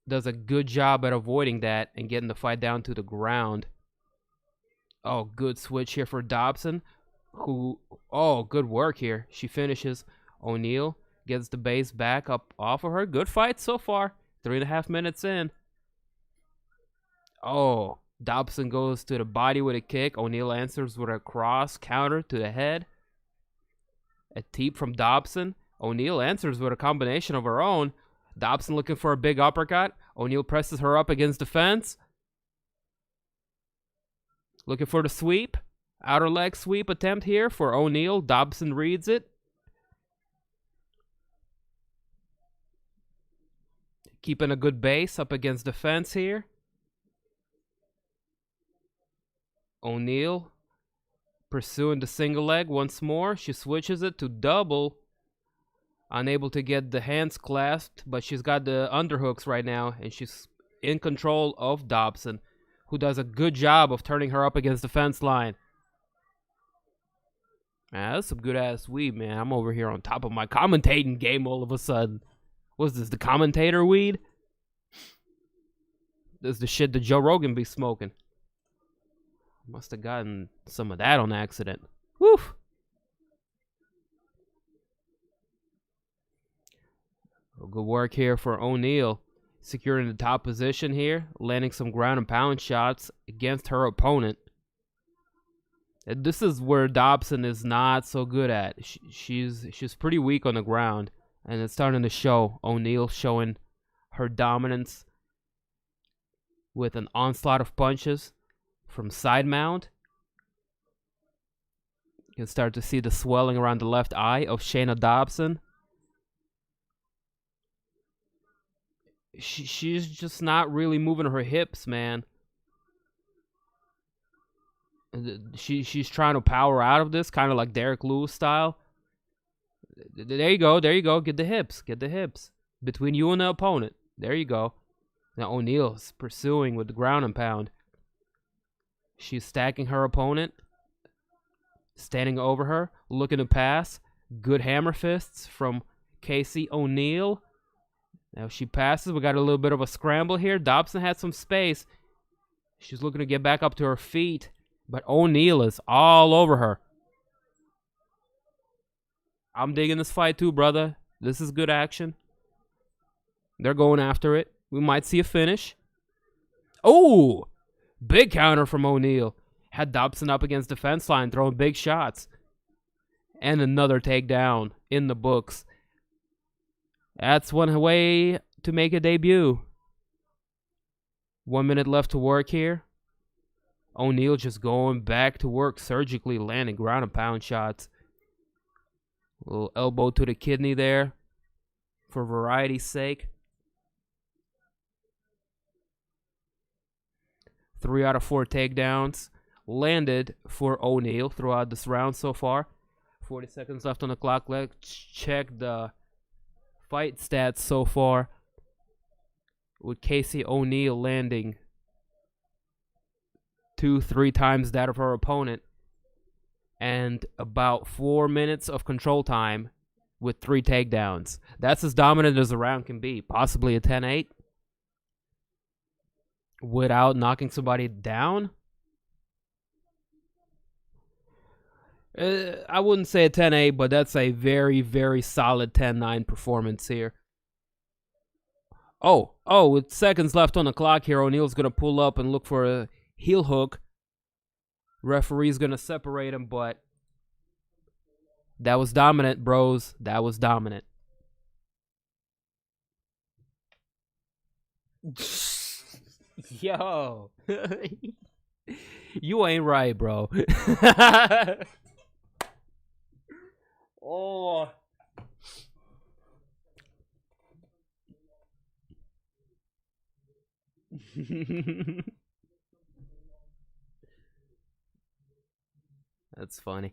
does a good job at avoiding that and getting the fight down to the ground. Oh, good switch here for Dobson. Good work here. She finishes. O'Neal gets the base back up off of her. Good fight so far. 3.5 minutes in. Oh, Dobson goes to the body with a kick. O'Neal answers with a cross counter to the head. A teep from Dobson. O'Neal answers with a combination of her own. Dobson looking for a big uppercut. O'Neal presses her up against the fence. Looking for the sweep. Outer leg sweep attempt here for O'Neal. Dobson reads it. Keeping a good base up against the fence here. O'Neal pursuing the single leg once more. She switches it to double. Unable to get the hands clasped, but she's got the underhooks right now, and she's in control of Dobson, who does a good job of turning her up against the fence line. Man, that's some good-ass weed, man. I'm over here on top of my commentating game all of a sudden. What's this, the commentator weed? This is the shit that Joe Rogan be smoking. Must have gotten some of that on accident. Woof! Good work here for O'Neal. Securing the top position here. Landing some ground and pound shots against her opponent. And this is where Dobson is not so good at. She's pretty weak on the ground. And it's starting to show. O'Neal showing her dominance with an onslaught of punches from side mount. You can start to see the swelling around the left eye of Shana Dobson. She's just not really moving her hips, man. She's trying to power out of this, kind of like Derrick Lewis style. There you go. Get the hips. Between you and the opponent. There you go. Now O'Neal's pursuing with the ground and pound. She's stacking her opponent. Standing over her. Looking to pass. Good hammer fists from Casey O'Neal. Now she passes. We got a little bit of a scramble here. Dobson had some space. She's looking to get back up to her feet. But O'Neal is all over her. I'm digging this fight too, brother. This is good action. They're going after it. We might see a finish. Oh! Big counter from O'Neal. Had Dobson up against the fence line, throwing big shots. And another takedown in the books. That's one way to make a debut. 1 minute left to work here. O'Neal just going back to work surgically, landing ground and pound shots. A little elbow to the kidney there for variety's sake. 3 out of 4 takedowns landed for O'Neal throughout this round so far. 40 seconds left on the clock. Let's check the fight stats so far, with Casey O'Neal landing 2-3 times that of her opponent, and about 4 minutes of control time with 3 takedowns. That's as dominant as a round can be. Possibly a 10-8 without knocking somebody down. I wouldn't say a 10-8, but that's a very, very solid 10-9 performance here. Oh, with seconds left on the clock here, O'Neal's going to pull up and look for a heel hook. Referee's going to separate him, but that was dominant, bros. That was dominant. Yo. You ain't right, bro. Oh. That's funny.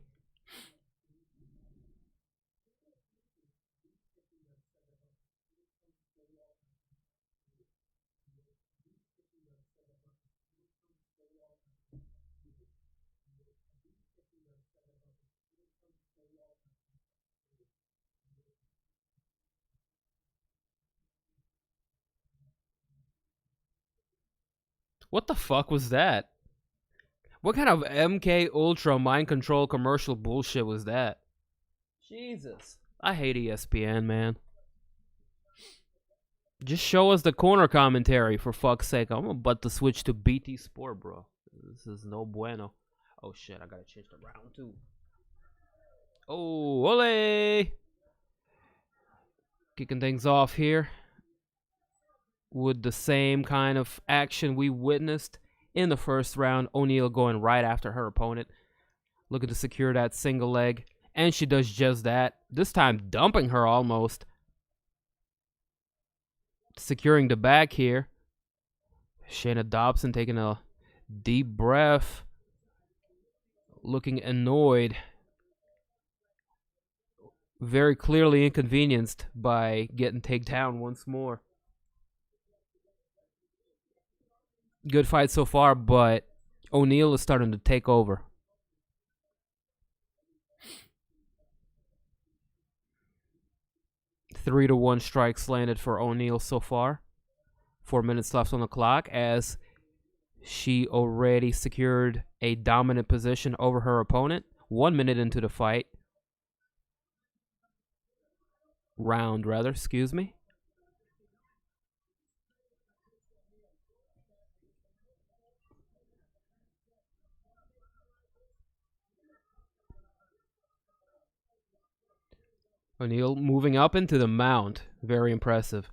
What the fuck was that? What kind of MK Ultra mind control commercial bullshit was that? Jesus. I hate ESPN, man. Just show us the corner commentary, for fuck's sake. I'm about to switch to BT Sport, bro. This is no bueno. Oh shit, I gotta change the round too. Oh, ole! Kicking things off here with the same kind of action we witnessed in the first round. O'Neal going right after her opponent, looking to secure that single leg, and she does just that, this time dumping her almost. Securing the back here. Shana Dobson taking a deep breath, looking annoyed, very clearly inconvenienced by getting taken down once more. Good fight so far, but O'Neal is starting to take over. Three to 1 strikes landed for O'Neal so far. 4 minutes left on the clock as she already secured a dominant position over her opponent. 1 minute into the fight. Round, rather, excuse me. O'Neal moving up into the mount. Very impressive.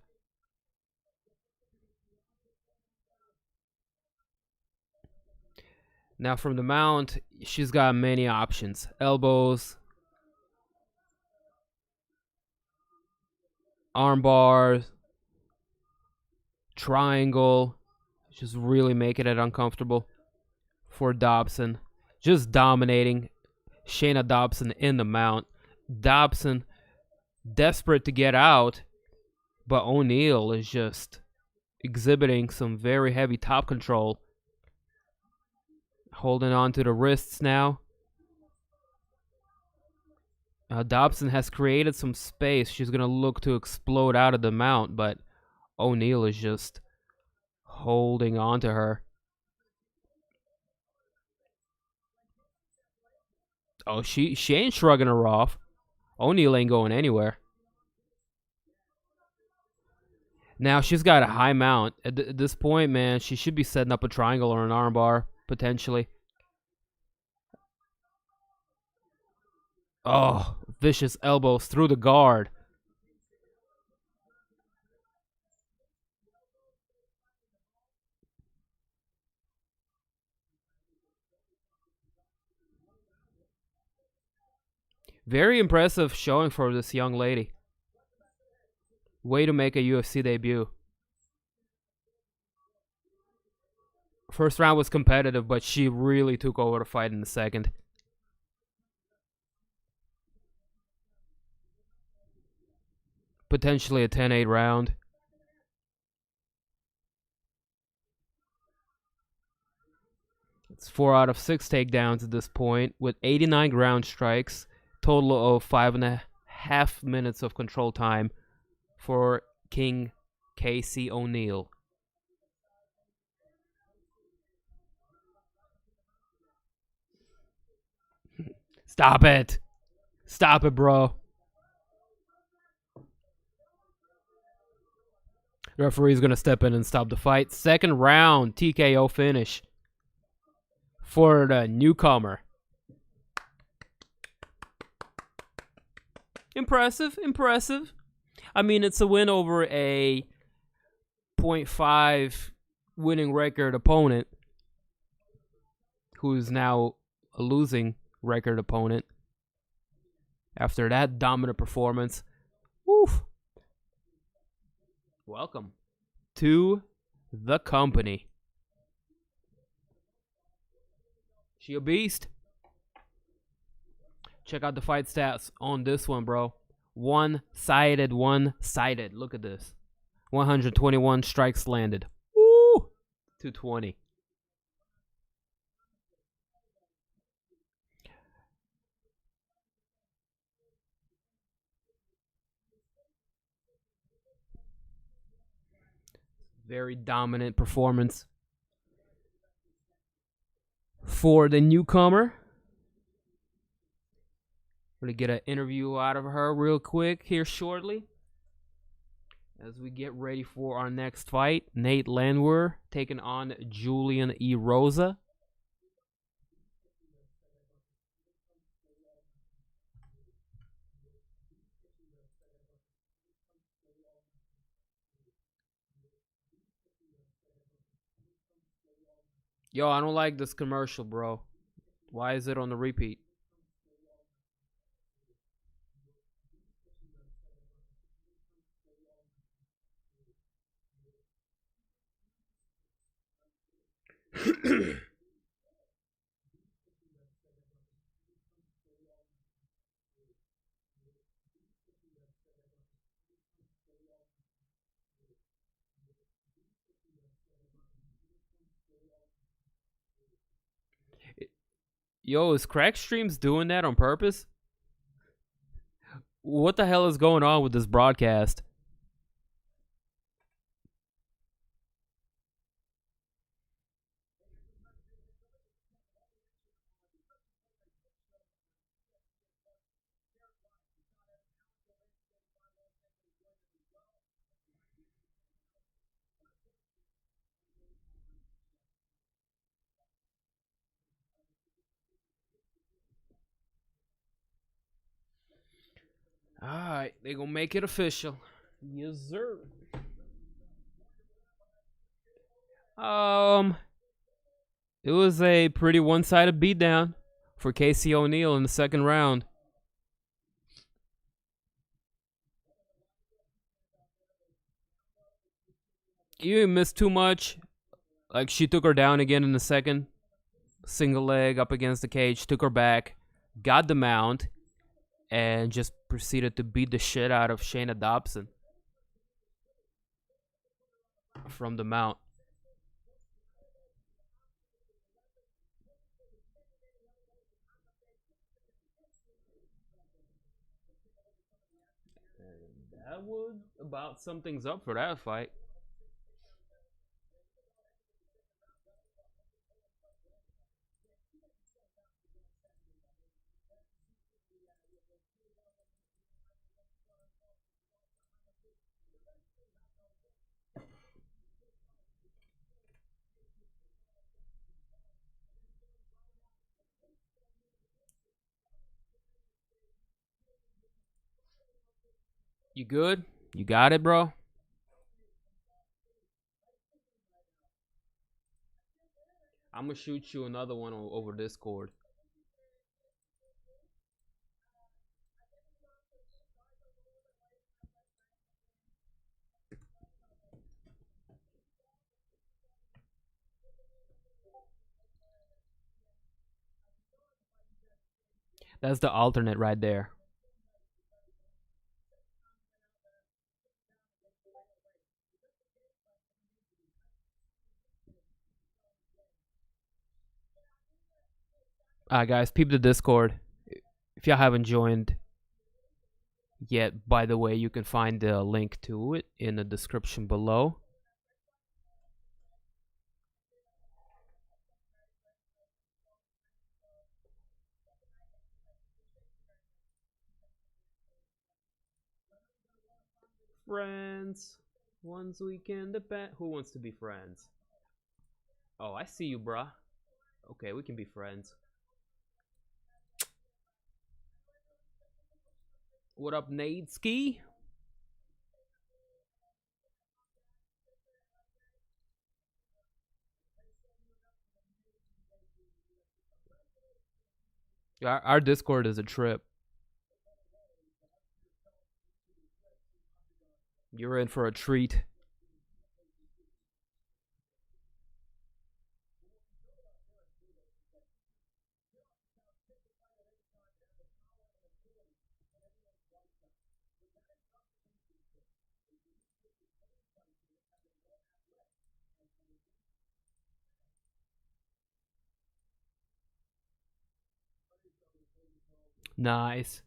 Now from the mount, she's got many options. Elbows, arm bars, triangle. Just really making it uncomfortable for Dobson. Just dominating Shana Dobson in the mount. Dobson desperate to get out, but O'Neal is just exhibiting some very heavy top control. Holding on to the wrists now. Dobson has created some space. She's going to look to explode out of the mount, but O'Neal is just holding on to her. Oh, she ain't shrugging her off. O'Neal ain't going anywhere. Now, she's got a high mount. At this point, man, she should be setting up a triangle or an armbar, potentially. Oh, vicious elbows through the guard. Very impressive showing for this young lady. Way to make a UFC debut. First round was competitive, but she really took over the fight in the second. Potentially a 10-8 round. It's 4 out of 6 takedowns at this point with 89 ground strikes. Total of 5.5 minutes of control time for King Casey O'Neill. Stop it. Stop it, bro. The referee's going to step in and stop the fight. Second round, TKO finish for the newcomer. Impressive, impressive. I mean, it's a win over a 0.5 winning record opponent who's now a losing record opponent after that dominant performance. Woof. Welcome to the company. She a beast. Check out the fight stats on this one, bro. One-sided. Look at this. 121 strikes landed. Woo! 220. Very dominant performance for the newcomer. We're going to get an interview out of her real quick here shortly as we get ready for our next fight. Nate Landwehr taking on Julian Erosa. Yo, I don't like this commercial, bro. Why is it on the repeat? Yo, is Crack Streams doing that on purpose? What the hell is going on with this broadcast? Alright, they gonna make it official. Yes, sir. It was a pretty one-sided beatdown for Casey O'Neill in the second round. You didn't miss too much. Like, she took her down again in the second. Single leg up against the cage, took her back, got the mount, and just proceeded to beat the shit out of Shana Dobson from the mount. And that would about sum things up for that fight. You good? You got it, bro? I'm gonna shoot you another one over Discord. That's the alternate right there. Guys, peep the Discord. If y'all haven't joined yet, by the way, you can find the link to it in the description below. Friends, once we can depend. Who wants to be friends? Oh, I see you, bruh. Okay, we can be friends. What up, Nadeski? Our Discord is a trip. You're in for a treat. Nice.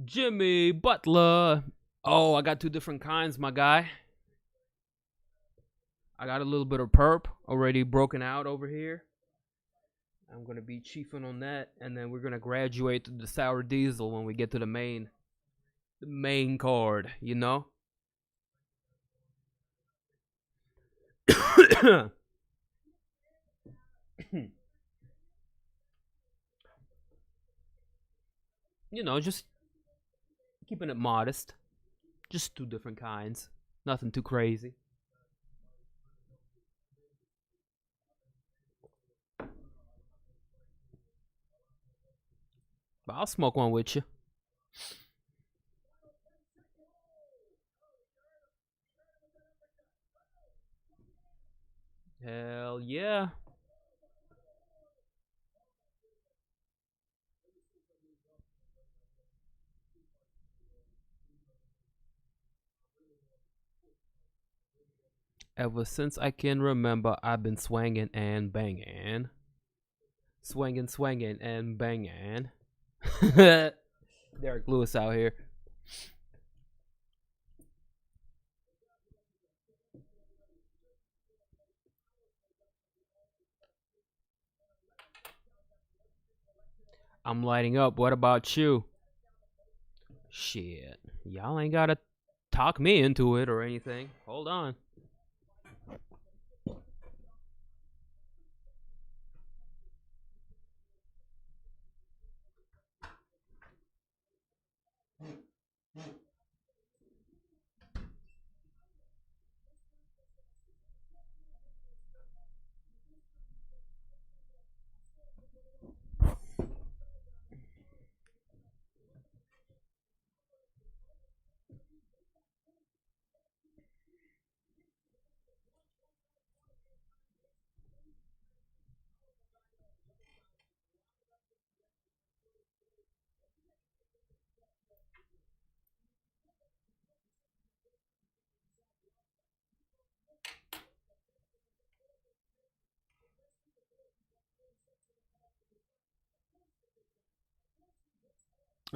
Jimmy Butler. Oh, I got two different kinds, my guy. I got a little bit of perp already broken out over here. I'm going to be chiefing on that, and then we're going to graduate to the sour diesel when we get to the main card, you know? You know, just keeping it modest. Just two different kinds. Nothing too crazy. But I'll smoke one with you. Hell yeah. Ever since I can remember, I've been swinging and banging. Swinging and banging. Derrick Lewis out here. I'm lighting up. What about you? Shit. Y'all ain't gotta talk me into it or anything. Hold on.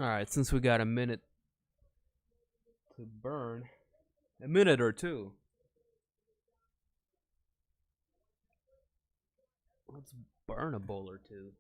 Alright, since we got a minute to burn, a minute or two, let's burn a bowl or two.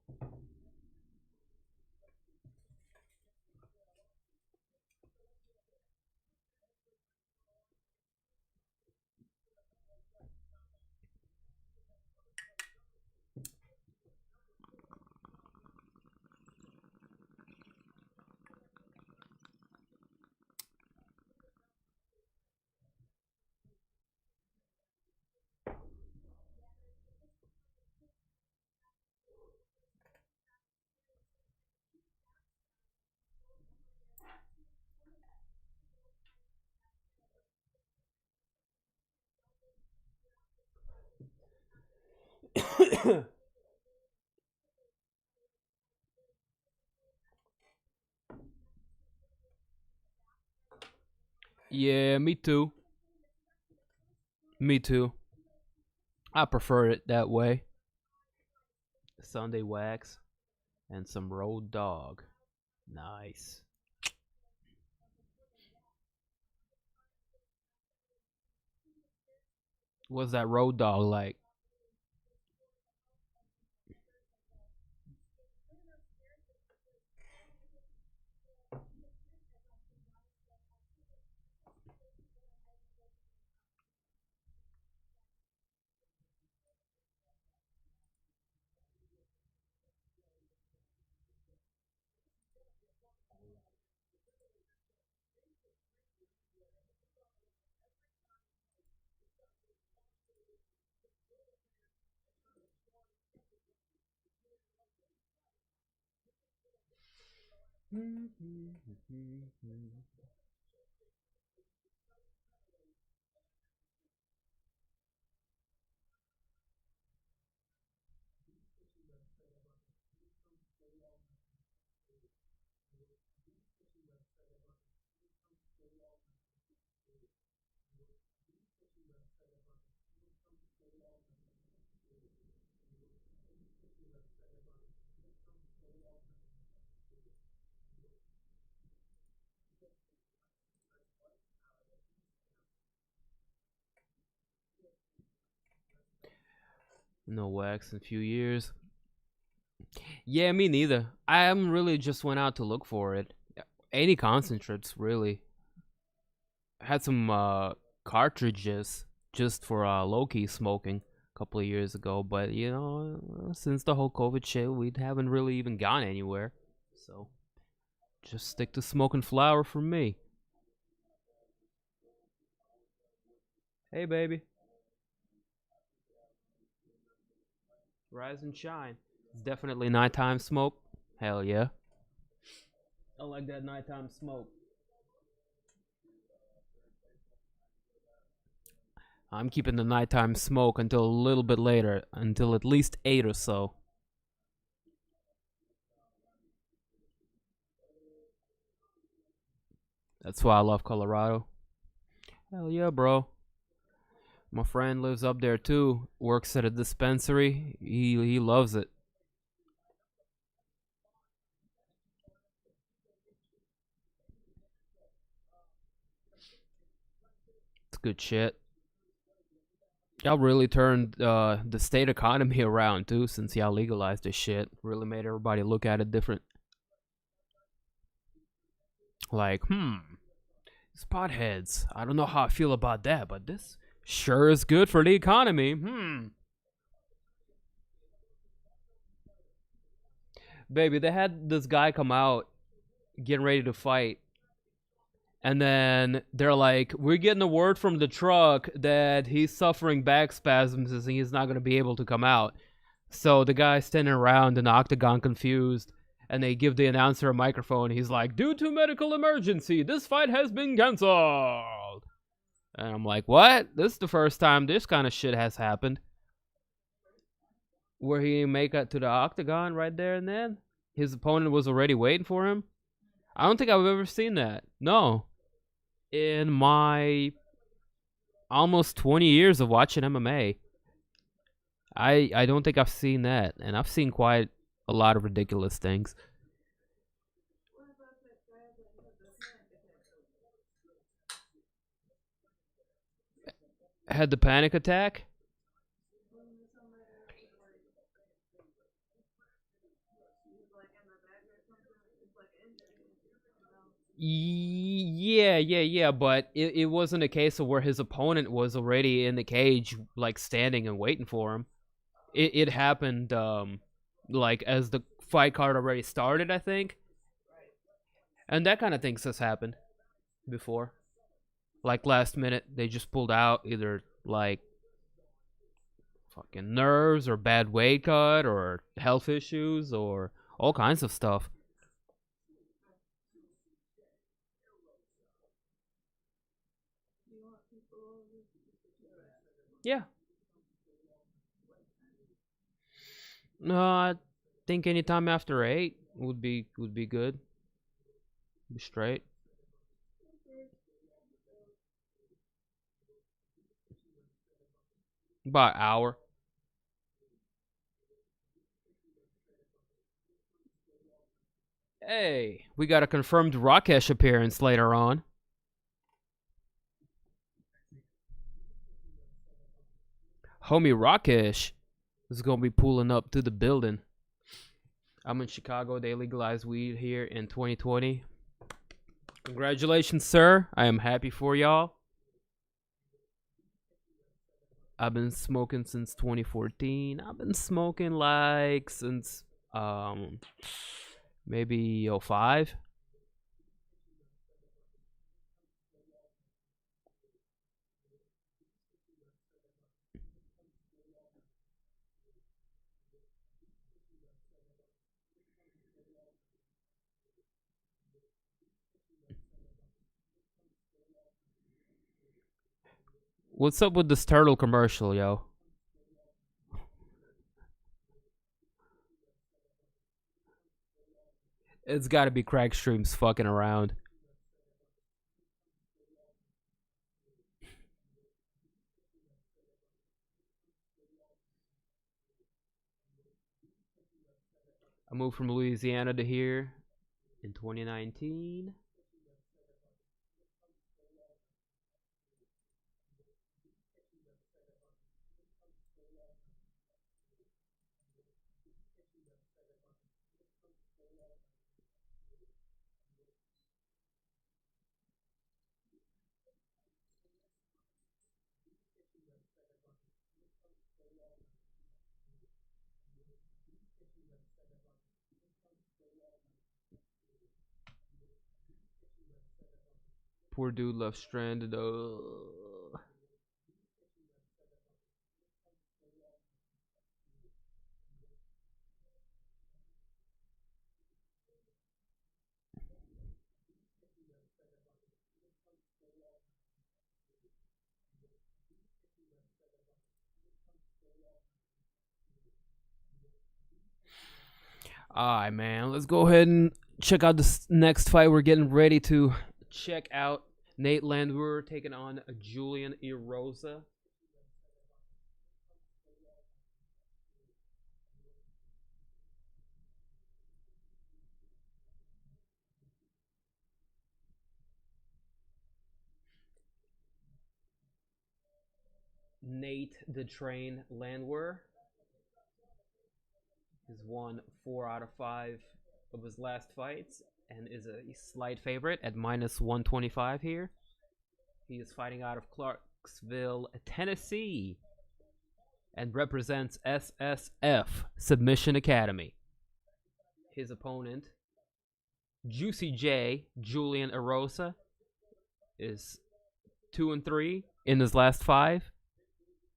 Yeah, me too. Me too. I prefer it that way. Sunday wax and some road dog. Nice. What's that road dog like? No wax in a few years. Yeah, me neither. I haven't really just went out to look for it. Any concentrates, really. I had some cartridges just for low-key smoking a couple of years ago, but you know, since the whole COVID shit, we haven't really even gone anywhere. So, just stick to smoking flower for me. Hey, baby. Rise and shine. It's definitely nighttime smoke. Hell yeah. I like that nighttime smoke. I'm keeping the nighttime smoke until a little bit later, until at least 8 or so. That's why I love Colorado. Hell yeah, bro. My friend lives up there too. Works at a dispensary. He loves it. It's good shit. Y'all really turned the state economy around too since y'all legalized this shit. Really made everybody look at it different. Like, spotheads. I don't know how I feel about that, but this sure is good for the economy. Baby, they had this guy come out getting ready to fight. And then they're like, we're getting a word from the truck that he's suffering back spasms and he's not going to be able to come out. So the guy's standing around in the octagon confused. And they give the announcer a microphone. He's like, due to medical emergency, this fight has been canceled. And I'm like, what? This is the first time this kind of shit has happened. Where he make it to the octagon right there and then. His opponent was already waiting for him. I don't think I've ever seen that. No. In my almost 20 years of watching MMA, I don't think I've seen that. And I've seen quite a lot of ridiculous things. Had the panic attack? Yeah, but it wasn't a case of where his opponent was already in the cage, like standing and waiting for him. It happened, like as the fight card already started, I think. And that kind of things has happened before. Like last minute, they just pulled out either like fucking nerves or bad weight cut or health issues or all kinds of stuff. Yeah. No, I think anytime after 8 would be good. Be straight. About an hour. Hey, we got a confirmed Rakesh appearance later on. Homie Rakesh is going to be pulling up to the building. I'm in Chicago. They legalized weed here in 2020. Congratulations, sir. I am happy for y'all. I've been smoking since 2014. I've been smoking like since maybe 05. What's up with this turtle commercial, yo? It's gotta be crack streams fucking around. I moved from Louisiana to here in 2019. Poor dude left stranded. Alright, man. Let's go ahead and check out this next fight. We're getting ready to check out Nate Landwehr taking on Julian Erosa. Nate the Train Landwehr has won 4 out of 5 of his last fights and is a slight favorite at minus 125 here. He is fighting out of Clarksville, Tennessee, and represents SSF Submission Academy. His opponent, Juicy J Julian Erosa, is 2-3 in his last 5.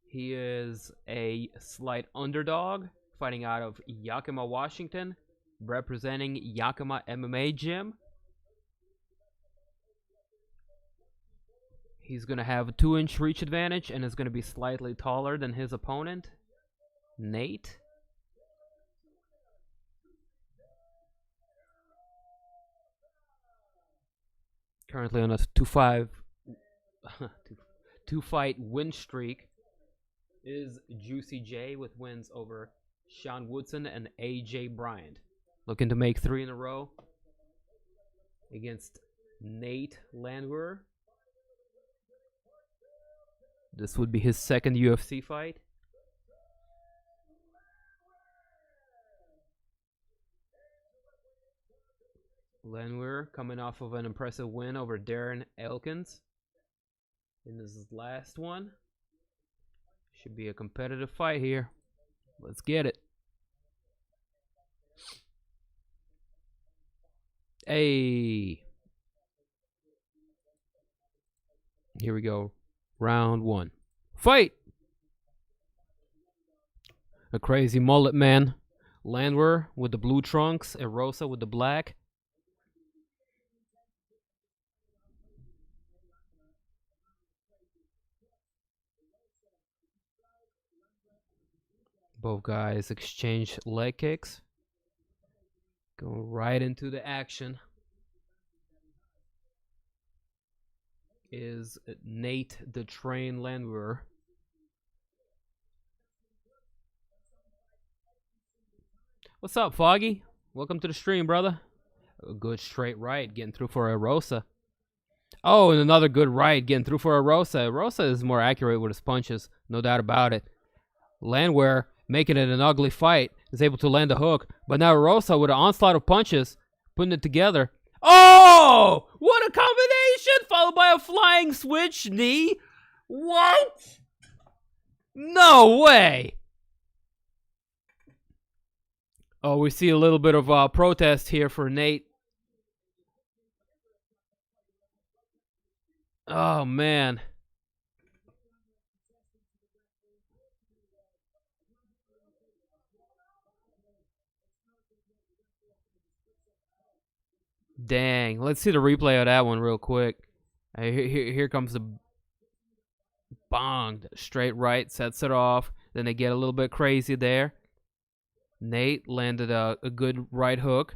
He is a slight underdog, fighting out of Yakima, Washington, representing Yakima MMA Gym. He's going to have a 2-inch reach advantage and is going to be slightly taller than his opponent, Nate. Currently on a 2-fight win streak is Juicy J with wins over Sean Woodson and AJ Bryant. Looking to make 3 in a row against Nate Landwehr. This would be his second UFC fight. Landwehr coming off of an impressive win over Darren Elkins in his last one. Should be a competitive fight here. Let's get it. Hey. Here we go. Round 1. Fight! A crazy mullet man. Landwehr with the blue trunks. Erosa with the black. Both guys exchange leg kicks. Going right into the action is Nate the Train Landwehr. What's up, Foggy? Welcome to the stream, brother. A good straight right, getting through for Erosa. Oh, and another good right, getting through for Erosa. Erosa is more accurate with his punches, no doubt about it. Landwehr, making it an ugly fight, is able to land a hook. But now Rosa, with an onslaught of punches, putting it together. Oh! What a combination! Followed by a flying switch knee. What? No way! Oh, we see a little bit of protest here for Nate. Oh, man. Dang. Let's see the replay of that one real quick. Here comes the bong. Straight right, sets it off. Then they get a little bit crazy there. Nate landed a good right hook.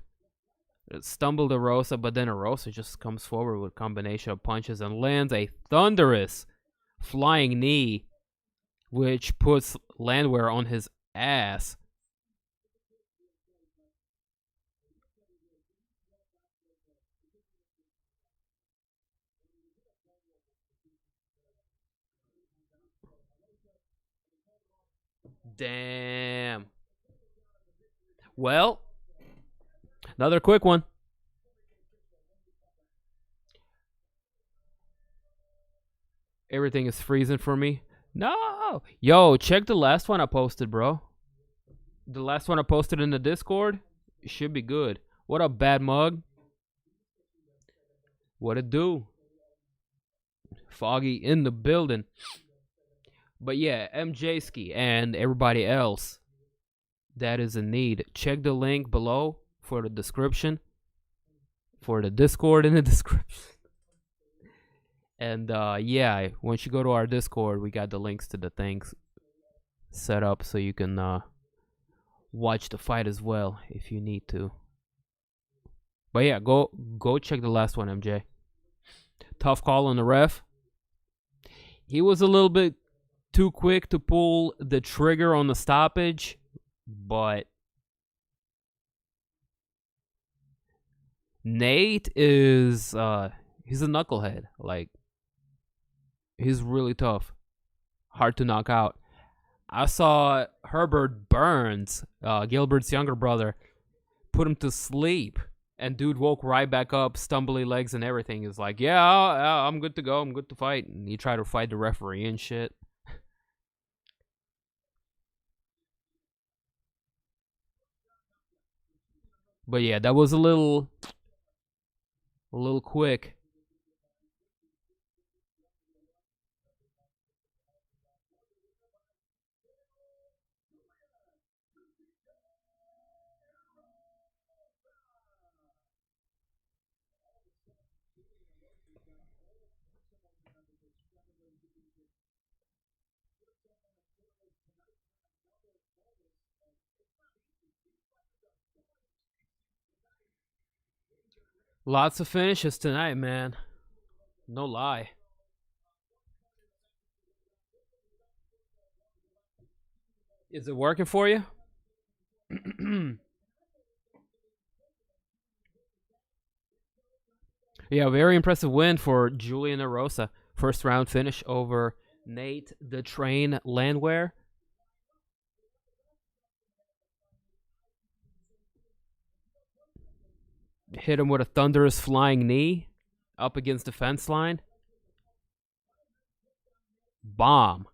It stumbled Erosa, but then Erosa just comes forward with a combination of punches and lands a thunderous flying knee, which puts Landwehr on his ass. Damn. Well, another quick one. Everything is freezing for me. No. Yo, check the last one I posted, bro. The last one I posted in the Discord. It should be good. What up, Bad Mug? What it do? Foggy in the building. But yeah, MJski and everybody else that is in need, check the link below for the description, for the Discord in the description. And yeah, once you go to our Discord, we got the links to the things set up so you can watch the fight as well if you need to. But yeah, go check the last one, MJ. Tough call on the ref. He was a little bit too quick to pull the trigger on the stoppage, but Nate is he's a knucklehead. Like, he's really tough, hard to knock out. I saw Herbert Burns, Gilbert's younger brother, put him to sleep, and dude woke right back up, stumbly legs and everything. He's like, yeah, I'm good to go, I'm good to fight. And he tried to fight the referee and shit. But yeah, that was a little quick. Lots of finishes tonight, man. No lie. Is it working for you? Yeah, very impressive win for Julian Erosa. First round finish over Nate the Train Landwehr. Hit him with a thunderous flying knee up against the fence line. Bomb.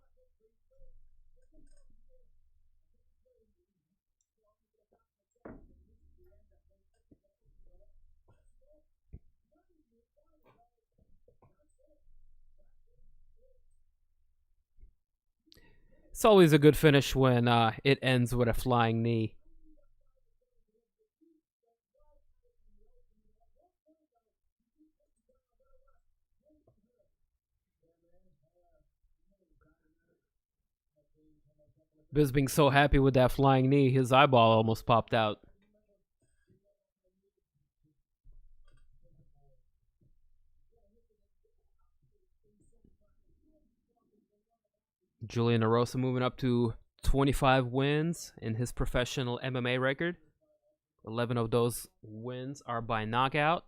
It's always a good finish when it ends with a flying knee. Biz being so happy with that flying knee, his eyeball almost popped out. Julian Erosa moving up to 25 wins in his professional MMA record. 11 of those wins are by knockout.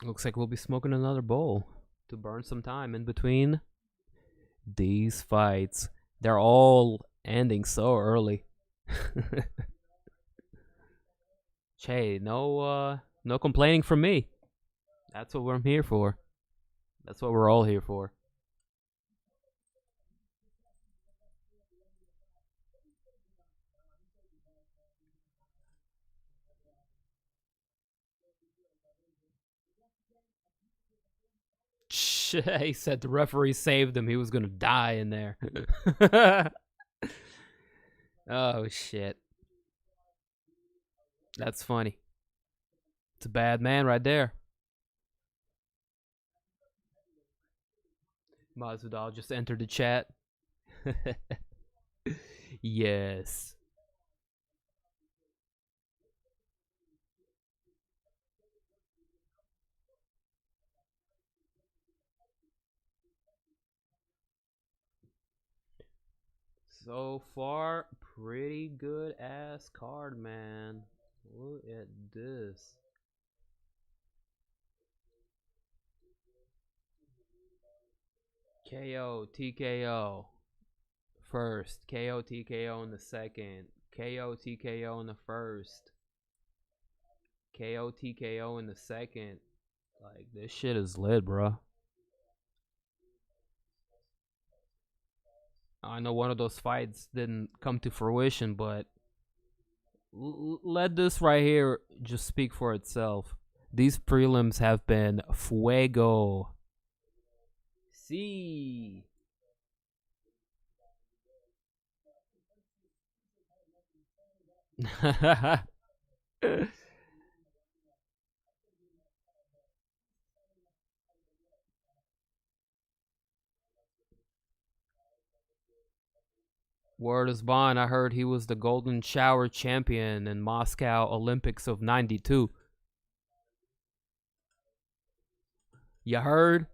Looks like we'll be smoking another bowl to burn some time in between these fights. They're all ending so early. Che, no complaining from me. That's what I'm here for. That's what we're all here for. He said the referee saved him. He was gonna die in there. Oh shit. That's funny. It's a bad man right there. Masvidal just entered the chat. Yes. So far, pretty good ass card, man. Look at this. KO, TKO. First. KO, TKO in the second. KO, TKO in the first. KO, TKO in the second. Like, this shit is lit, bro. I know one of those fights didn't come to fruition, but let this right here just speak for itself. These prelims have been fuego. See. Word is bond. I heard he was the Golden Shower champion in Moscow Olympics of '92. You heard?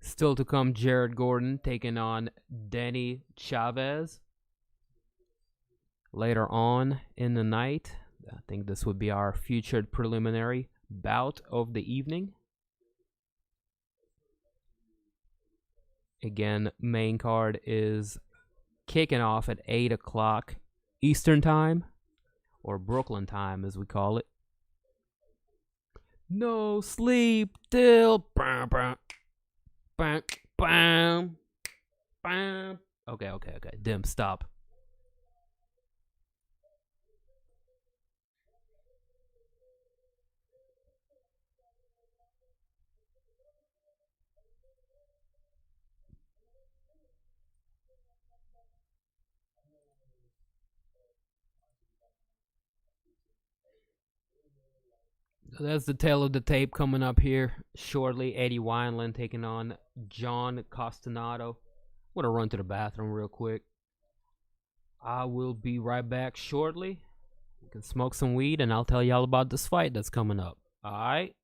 Still to come, Jared Gordon taking on Denny Chavez. Later on in the night, I think this would be our featured preliminary bout of the evening. Again, main card is kicking off at 8 o'clock Eastern Time, or Brooklyn Time as we call it. No sleep till... Bam, bam, bam. Okay. Dim, stop. That's the tail of the tape coming up here shortly. Eddie Wineland taking on John Castaneda. I'm going to run to the bathroom real quick. I will be right back shortly. We can smoke some weed and I'll tell y'all about this fight that's coming up. Alright?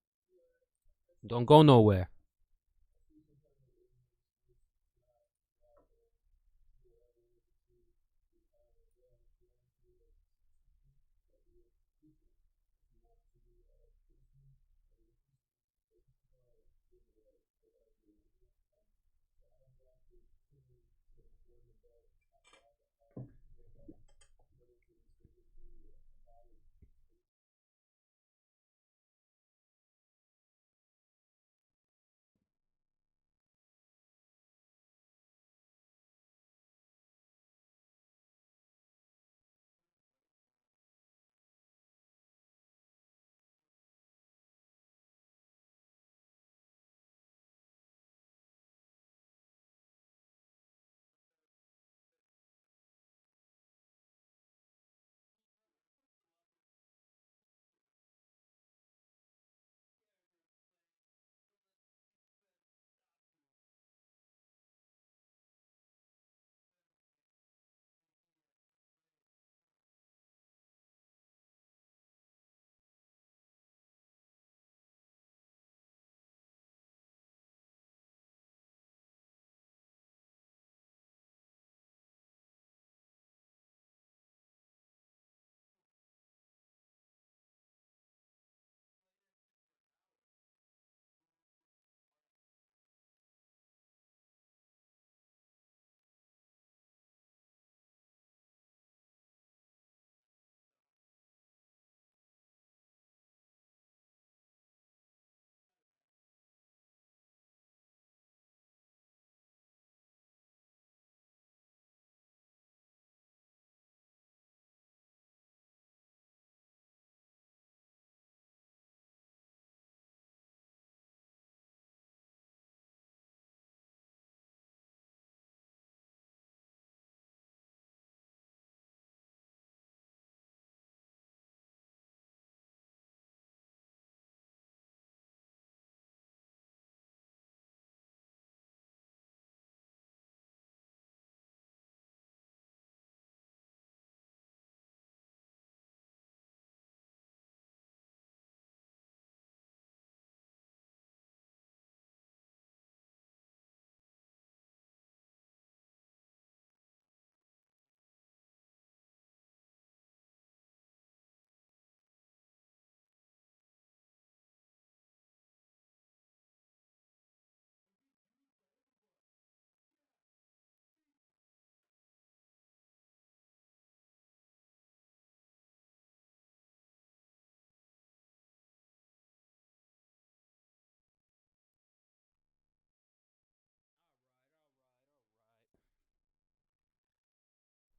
Don't go nowhere.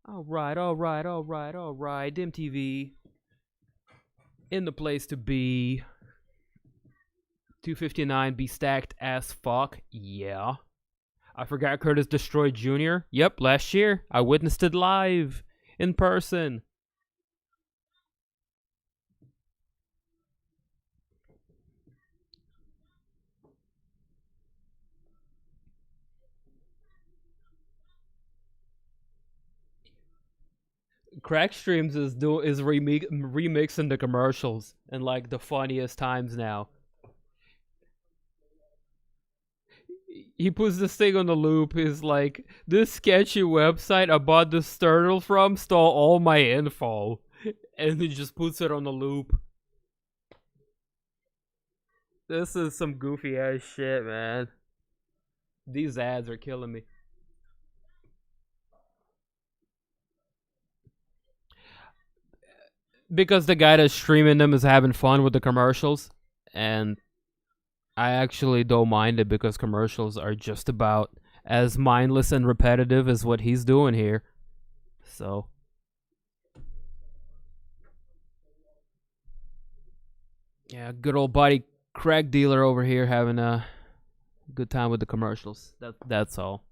Alright, alright, alright, alright. Dim TV. In the place to be. 259 be stacked as fuck. Yeah. I forgot Curtis destroyed Jr. Yep, last year. I witnessed it live. In person. Crack Streams is remixing the commercials in like the funniest times now. He puts this thing on the loop. Is like, this sketchy website I bought this turtle from stole all my info, and he just puts it on the loop. This is some goofy ass shit, man. These ads are killing me. Because the guy that's streaming them is having fun with the commercials, and I actually don't mind it because commercials are just about as mindless and repetitive as what he's doing here. So, yeah, good old buddy crack dealer over here having a good time with the commercials. That's all.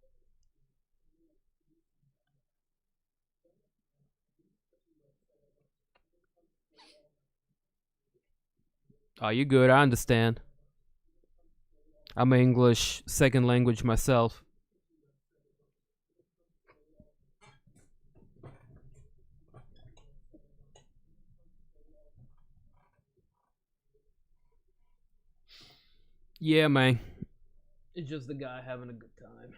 Oh, you good? I understand. I'm an English second language myself. Yeah, man. It's just the guy having a good time.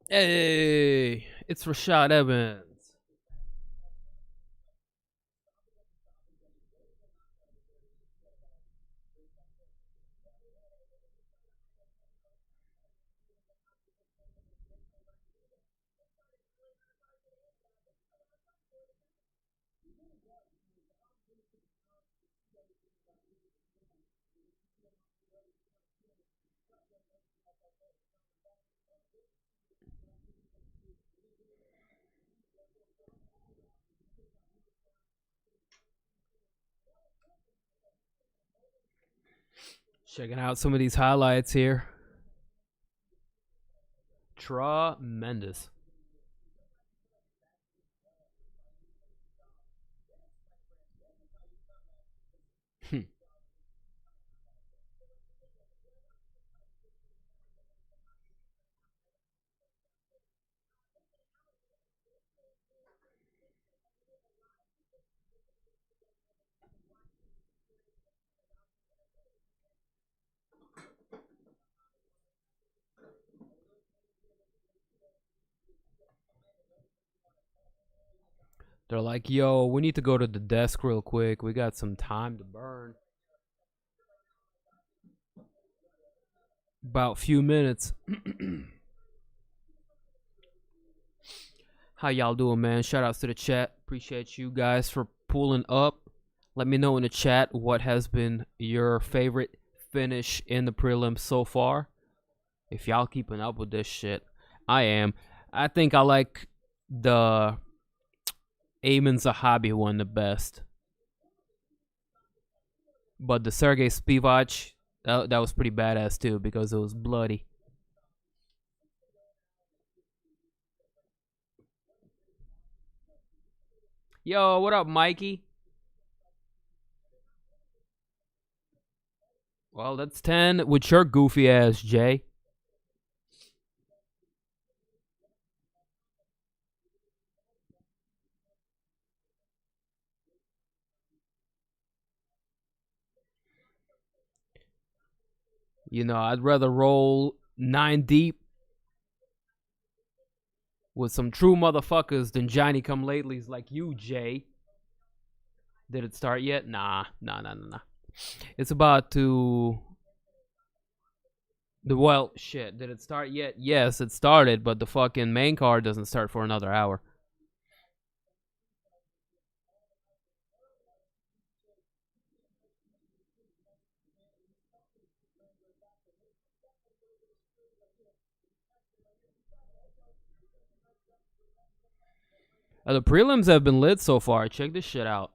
Hey, it's Rashad Evans. Checking out some of these highlights here. Tremendous. They're like, yo, we need to go to the desk real quick. We got some time to burn. About few minutes. How y'all doing, man? Shout outs to the chat. Appreciate you guys for pulling up. Let me know in the chat what has been your favorite finish in the prelims so far. If y'all keeping up with this shit, I am. I think I like the Aiemann Zahabi one the best. But the Sergey Spivak, that was pretty badass too because it was bloody. Yo, what up, Mikey? Well, that's 10 with your goofy ass, Jay. You know, I'd rather roll 9 deep with some true motherfuckers than Johnny come latelys like you, Jay. Did it start yet? Nah. It's about to... Well, shit. Did it start yet? Yes, it started, but the fucking main card doesn't start for another hour. The prelims have been lit so far. Check this shit out.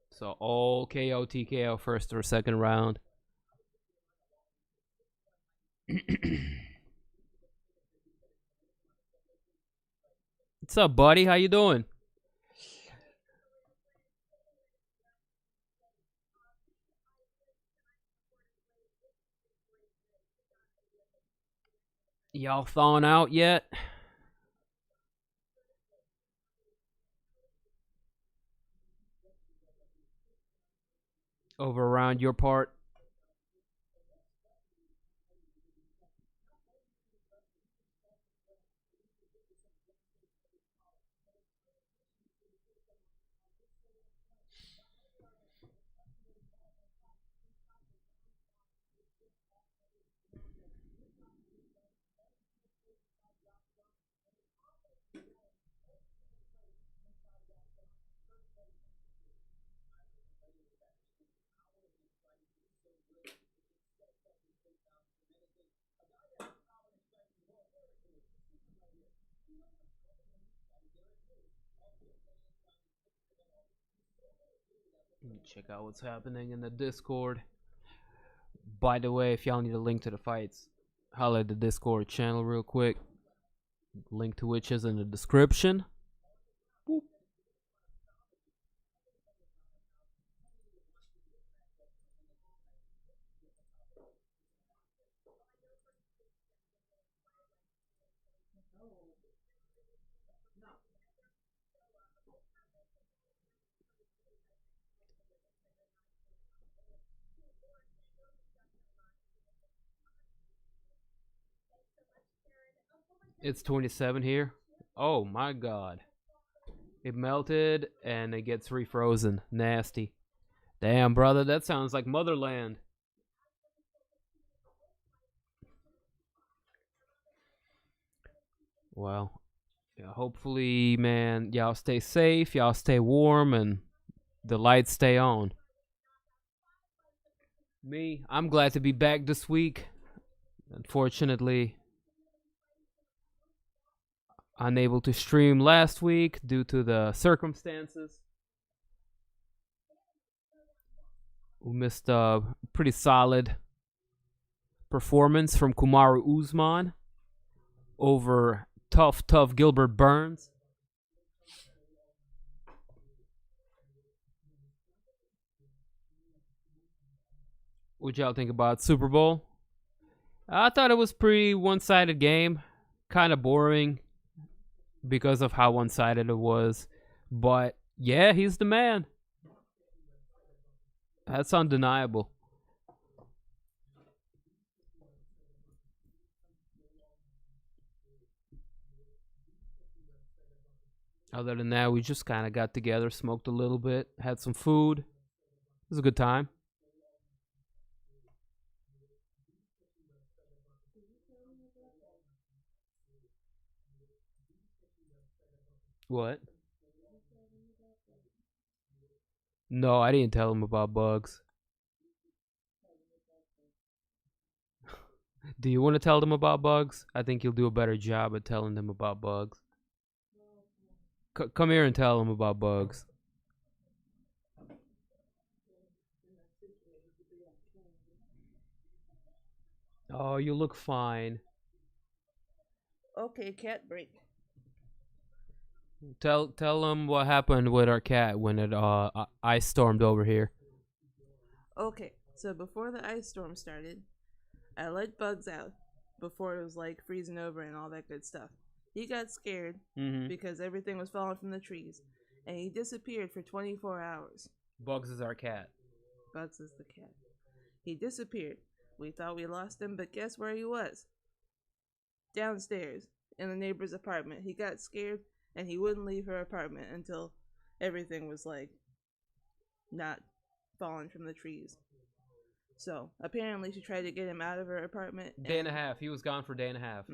So all KO, TKO first or second round. What's up, buddy? How you doing? Y'all thawing out yet? Over around your part? Check out what's happening in the Discord. By the way, if y'all need a link to the fights, holla at the Discord channel real quick. Link to which is in the description. Boop. It's 27 here. Oh my god. It melted and it gets refrozen. Nasty. Damn, brother, that sounds like motherland. Well, yeah, hopefully, man, y'all stay safe, y'all stay warm, and the lights stay on. Me, I'm glad to be back this week. Unfortunately, unable to stream last week due to the circumstances. We missed a pretty solid performance from Kamaru Usman over tough Gilbert Burns. What y'all think about Super Bowl? I thought it was pretty one-sided game, kind of boring because of how one-sided it was. But yeah, he's the man. That's undeniable. Other than that, we just kind of got together, smoked a little bit, had some food. It was a good time. What? No, I didn't tell him about bugs. Do you want to tell them about bugs? I think you'll do a better job at telling them about bugs. Come here and tell them about bugs. Oh, you look fine. Okay, cat break. Tell them what happened with our cat when it ice stormed over here. Okay, so before the ice storm started, I let Bugs out before it was like freezing over and all that good stuff. He got scared because everything was falling from the trees, and he disappeared for 24 hours. Bugs is our cat. Bugs is the cat. He disappeared. We thought we lost him, but guess where he was? Downstairs in the neighbor's apartment. He got scared and he wouldn't leave her apartment until everything was like not falling from the trees. So apparently she tried to get him out of her apartment. Day and a half. He was gone for a day and a half.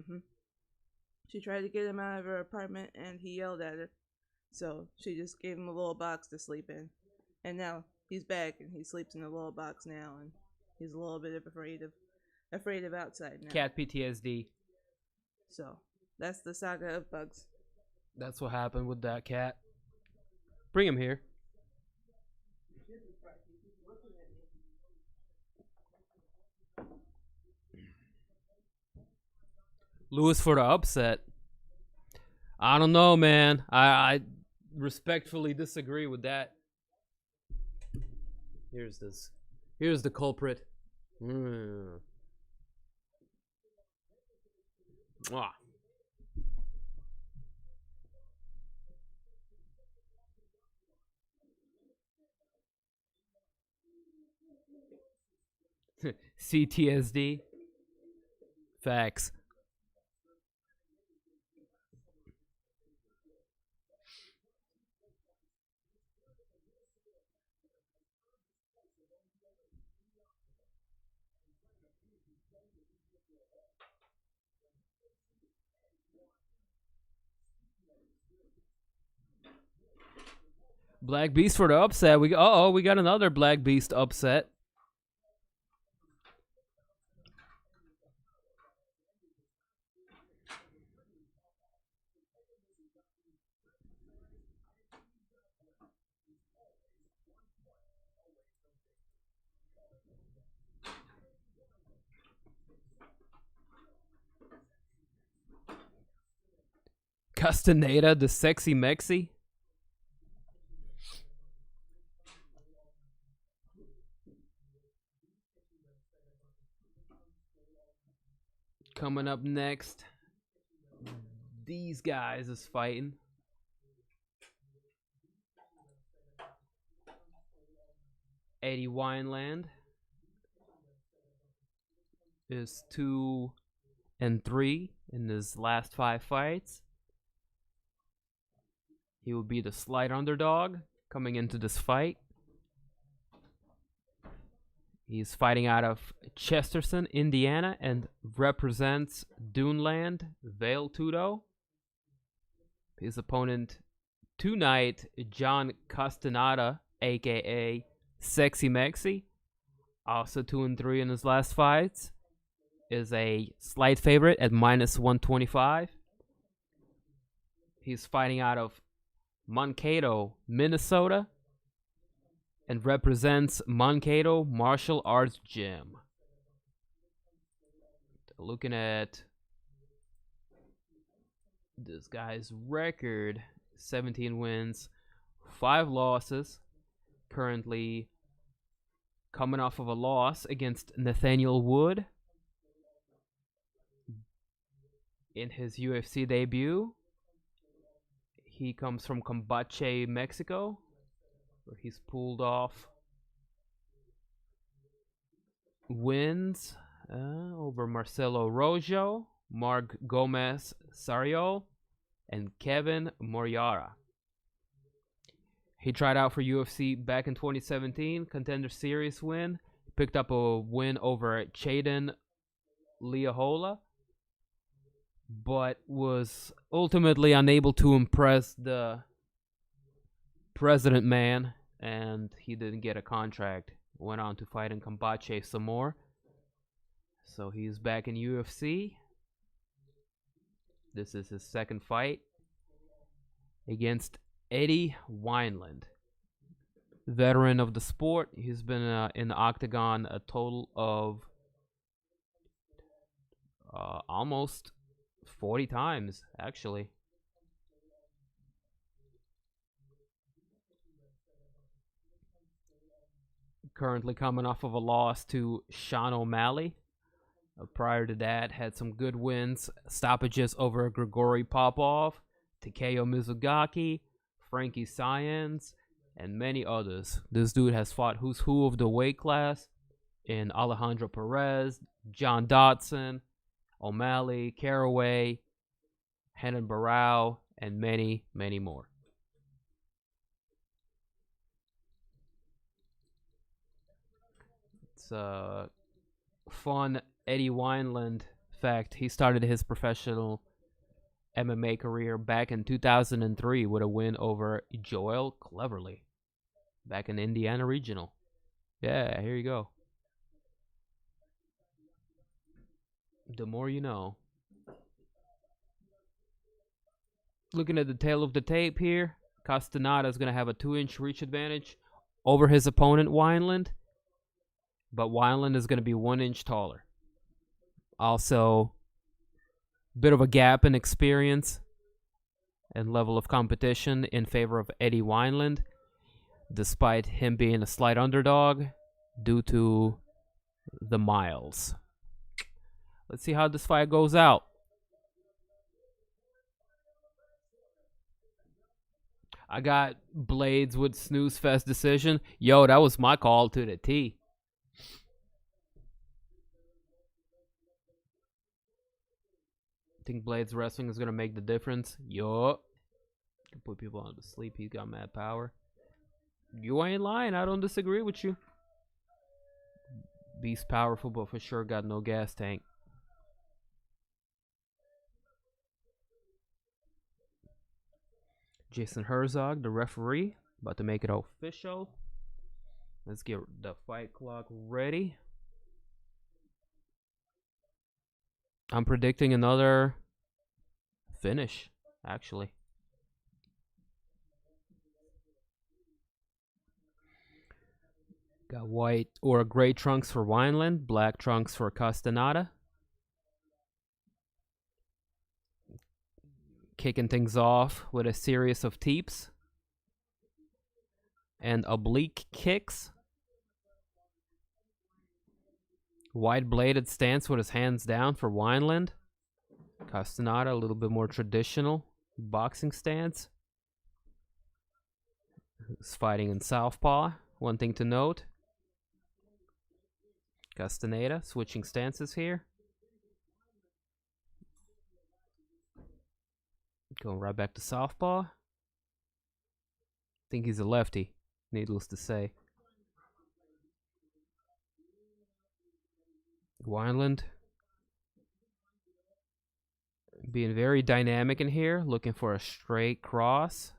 She tried to get him out of her apartment and he yelled at her. So she just gave him a little box to sleep in. And now he's back and he sleeps in a little box now, and he's a little bit afraid of outside now. Cat PTSD. So that's the saga of Bugs. That's what happened with that cat. Bring him here. Lewis for the upset. I don't know, man. I respectfully disagree with that. Here's the culprit. Mwah. CTSD. Facts. Black Beast for the upset. We got another Black Beast upset. Castaneda, the sexy Mexi. Coming up next, these guys is fighting. Eddie Wineland is 2-3 in his last 5 fights. He will be the slight underdog coming into this fight. He's fighting out of Chesterton, Indiana, and represents Duneland, Vale Tudo. His opponent tonight, John Castaneda, aka Sexy Mexi, also 2-3 in his last fights, is a slight favorite at -125. He's fighting out of Mankato, Minnesota, and represents Mankato Martial Arts Gym. Looking at this guy's record, 17 wins, 5 losses. Currently coming off of a loss against Nathaniel Wood in his UFC debut. He comes from Campeche, Mexico, where he's pulled off wins over Marcelo Rojo, Mark Gomez Sariol, and Kevin Moriara. He tried out for UFC back in 2017, Contender Series win. Picked up a win over Chaden Leahola, but was ultimately unable to impress the president man, and he didn't get a contract. Went on to fight in Campeche some more. So he's back in UFC. This is his second fight against Eddie Wineland, veteran of the sport. He's been in the octagon a total of almost 40 times, actually. currently coming off of a loss to Sean O'Malley. Prior to that, had some good wins, stoppages over Grigory Popov, Takeo Mizugaki, Frankie Saenz, and many others. This dude has fought who's who of the weight class in Alejandro Perez, John Dodson, O'Malley, Caraway, Henan Barao, and many, many more. It's a fun Eddie Wineland fact. He started his professional MMA career back in 2003 with a win over Joel Cleverly back in Indiana Regional. Yeah, here you go. The more you know. Looking at the tail of the tape here, Castaneda is going to have a 2-inch reach advantage over his opponent, Wineland. But Wineland is going to be 1 inch taller. Also, bit of a gap in experience and level of competition in favor of Eddie Wineland, despite him being a slight underdog due to the miles. Let's see how this fight goes out. I got Blaydes with snooze fest decision. Yo, that was my call to the T. Think Blaydes wrestling is gonna make the difference? Yo, can put people on to sleep. He's got mad power. You ain't lying. I don't disagree with you. Beast powerful, but for sure got no gas tank. Jason Herzog, the referee, about to make it official. Let's get the fight clock ready. I'm predicting another finish, actually. Got white or gray trunks for Wineland, black trunks for Castaneda. Kicking things off with a series of teeps and oblique kicks. Wide bladed stance with his hands down for Wineland. Castaneda, a little bit more traditional boxing stance. He's fighting in southpaw. One thing to note. Castaneda switching stances here. Going right back to southpaw. Think he's a lefty, needless to say. Wineland being very dynamic in here, looking for a straight cross,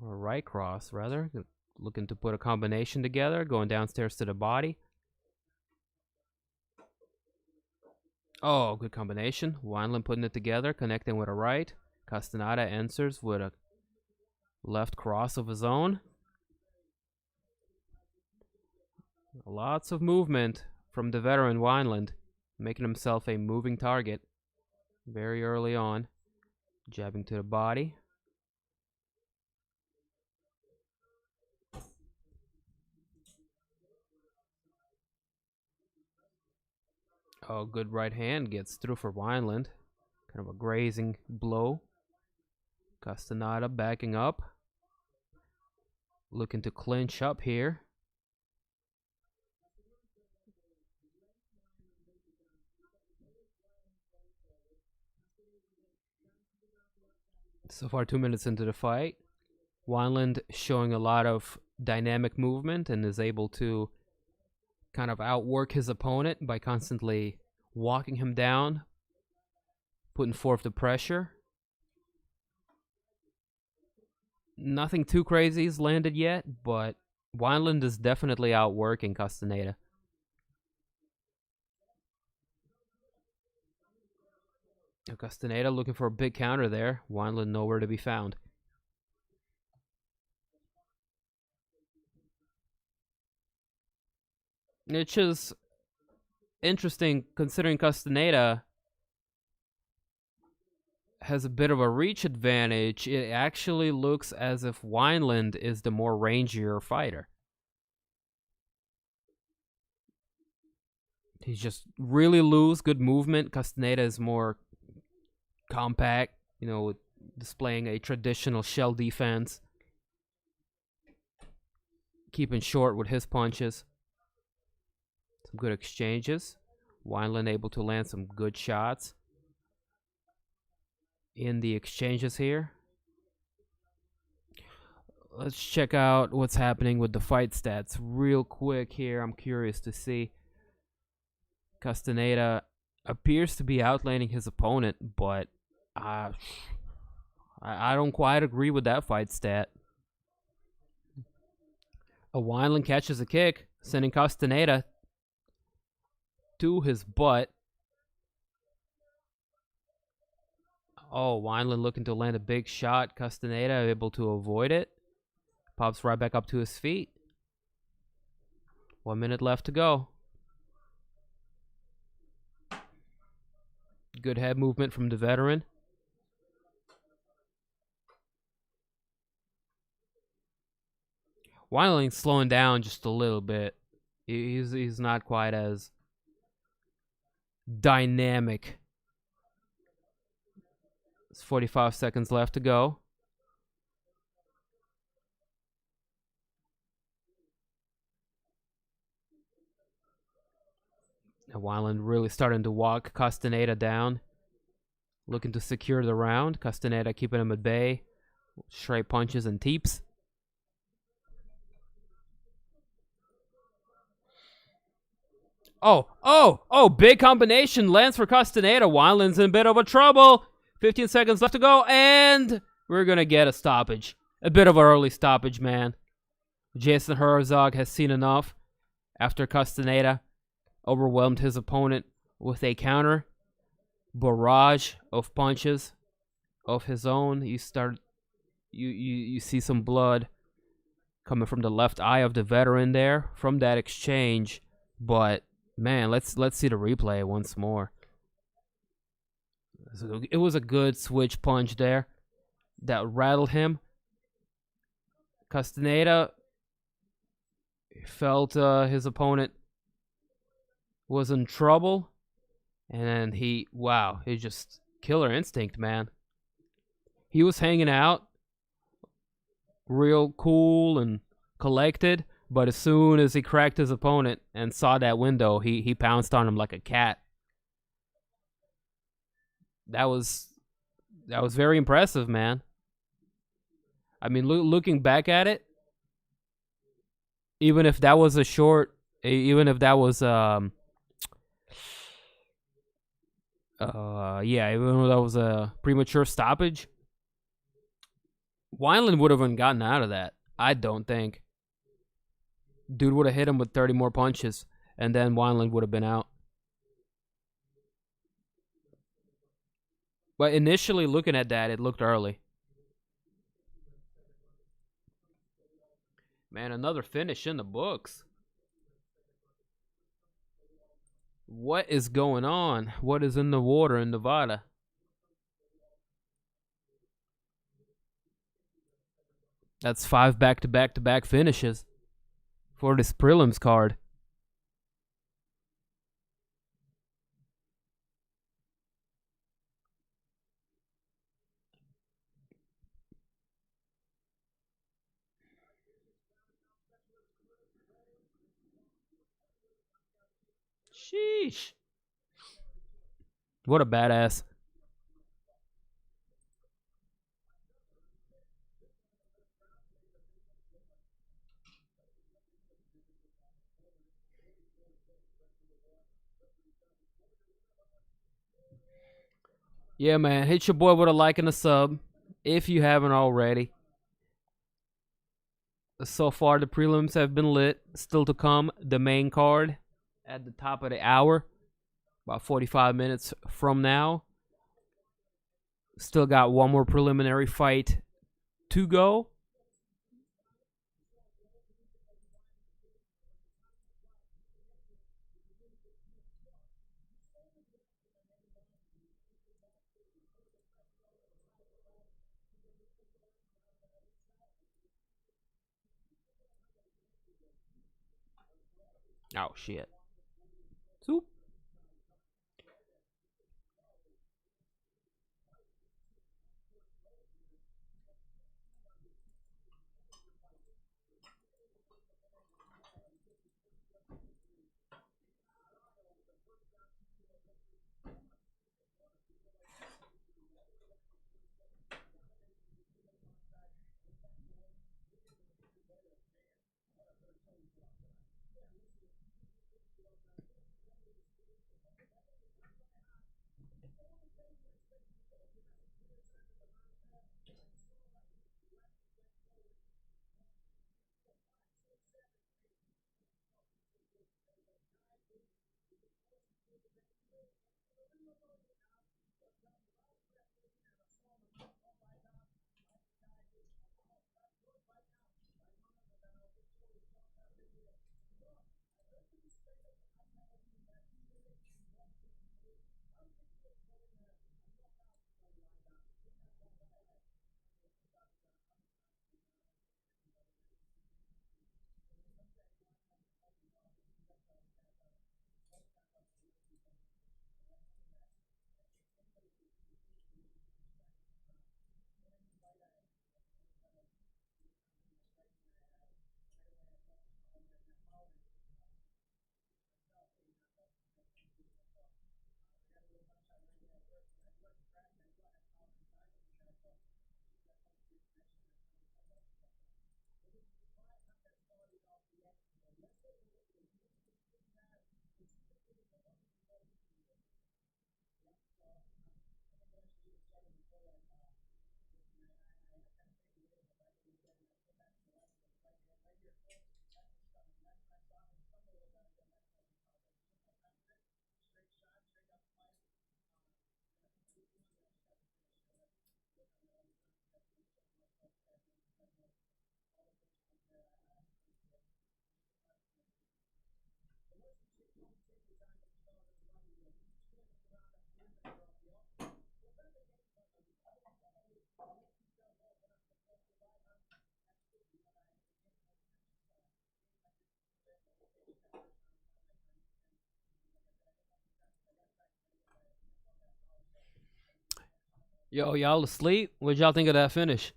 or a right cross rather, looking to put a combination together, going downstairs to the body. Oh, good combination. Wineland putting it together, connecting with a right. Castaneda answers with a left cross of his own. Lots of movement from the veteran Wineland, making himself a moving target very early on. Jabbing to the body. Oh, good right hand gets through for Wineland. Kind of a grazing blow. Castaneda backing up. Looking to clinch up here. So far, 2 minutes into the fight. Wineland showing a lot of dynamic movement and is able to kind of outwork his opponent by constantly walking him down, putting forth the pressure. Nothing too crazy has landed yet, but Wineland is definitely outworking Castaneda. Castaneda looking for a big counter there. Wineland nowhere to be found. It's just interesting considering Castaneda has a bit of a reach advantage. It actually looks as if Wineland is the more rangier fighter. He's just really loose, good movement. Castaneda is more compact, you know, displaying a traditional shell defense. Keeping short with his punches. Some good exchanges. Wineland able to land some good shots in the exchanges here. Let's check out what's happening with the fight stats real quick here. I'm curious to see. Castaneda appears to be outlaning his opponent, but I don't quite agree with that fight stat. A Wineland catches a kick, sending Castaneda to his butt. Oh, Wineland looking to land a big shot. Castaneda able to avoid it. Pops right back up to his feet. 1 minute left to go. Good head movement from the veteran. Wineland's slowing down just a little bit. He's not quite as dynamic. It's 45 seconds left to go. And Wineland really starting to walk Castaneda down. Looking to secure the round. Castaneda keeping him at bay. Straight punches and teeps. Oh, big combination lands for Castaneda. Wineland's in a bit of a trouble. 15 seconds left to go, and we're going to get a stoppage. A bit of an early stoppage, man. Jason Herzog has seen enough after Castaneda overwhelmed his opponent with a counter barrage of punches of his own. You see some blood coming from the left eye of the veteran there from that exchange, but man, let's see the replay once more. It was a good switch punch there that rattled him. Castaneda felt his opponent was in trouble, and he just killer instinct, man. He was hanging out real cool and collected, but as soon as he cracked his opponent and saw that window, he pounced on him like a cat. That was very impressive, man. I mean, looking back at it, even if that was even if that was a premature stoppage, Wineland would have gotten out of that. I don't think. Dude would have hit him with 30 more punches, and then Wineland would have been out. But initially looking at that, it looked early. Man, another finish in the books. What is going on? What is in the water in Nevada? That's 5 back-to-back-to-back finishes for this prelims card. Sheesh. What a badass. Yeah, man. Hit your boy with a like and a sub if you haven't already. So far, the prelims have been lit. Still to come, the main card at the top of the hour. About 45 minutes from now. Still got one more preliminary fight to go. Oh, shit. Soup. Yo, y'all asleep? What y'all think of that finish?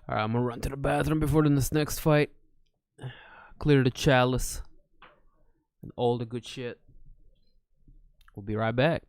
All right, I'm gonna run to the bathroom before this next fight. Clear the chalice and all the good shit. We'll be right back.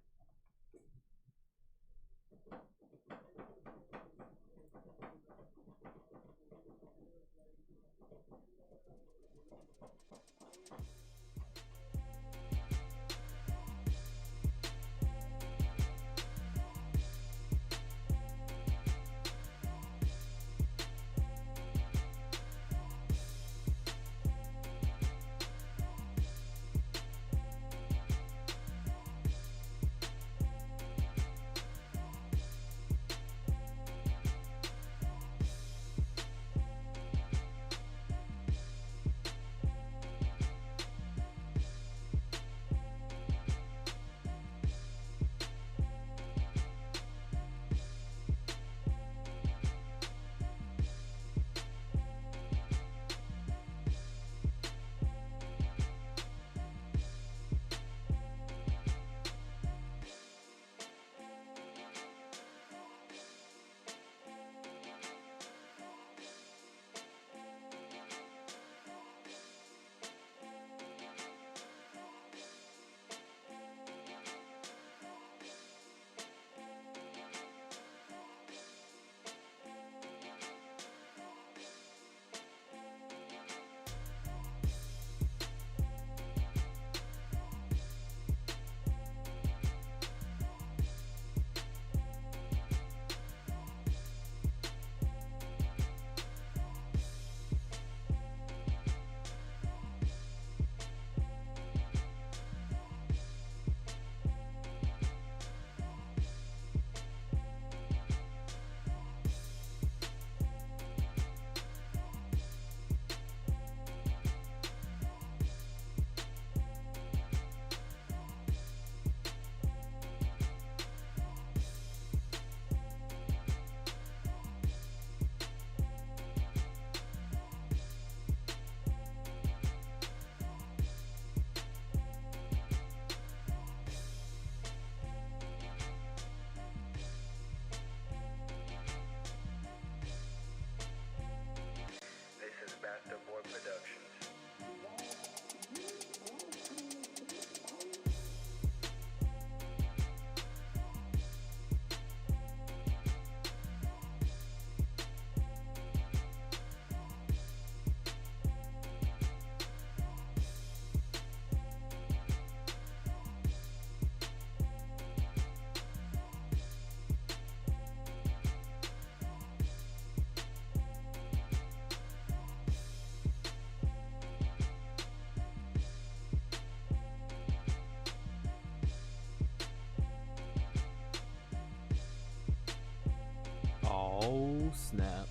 Oh snap.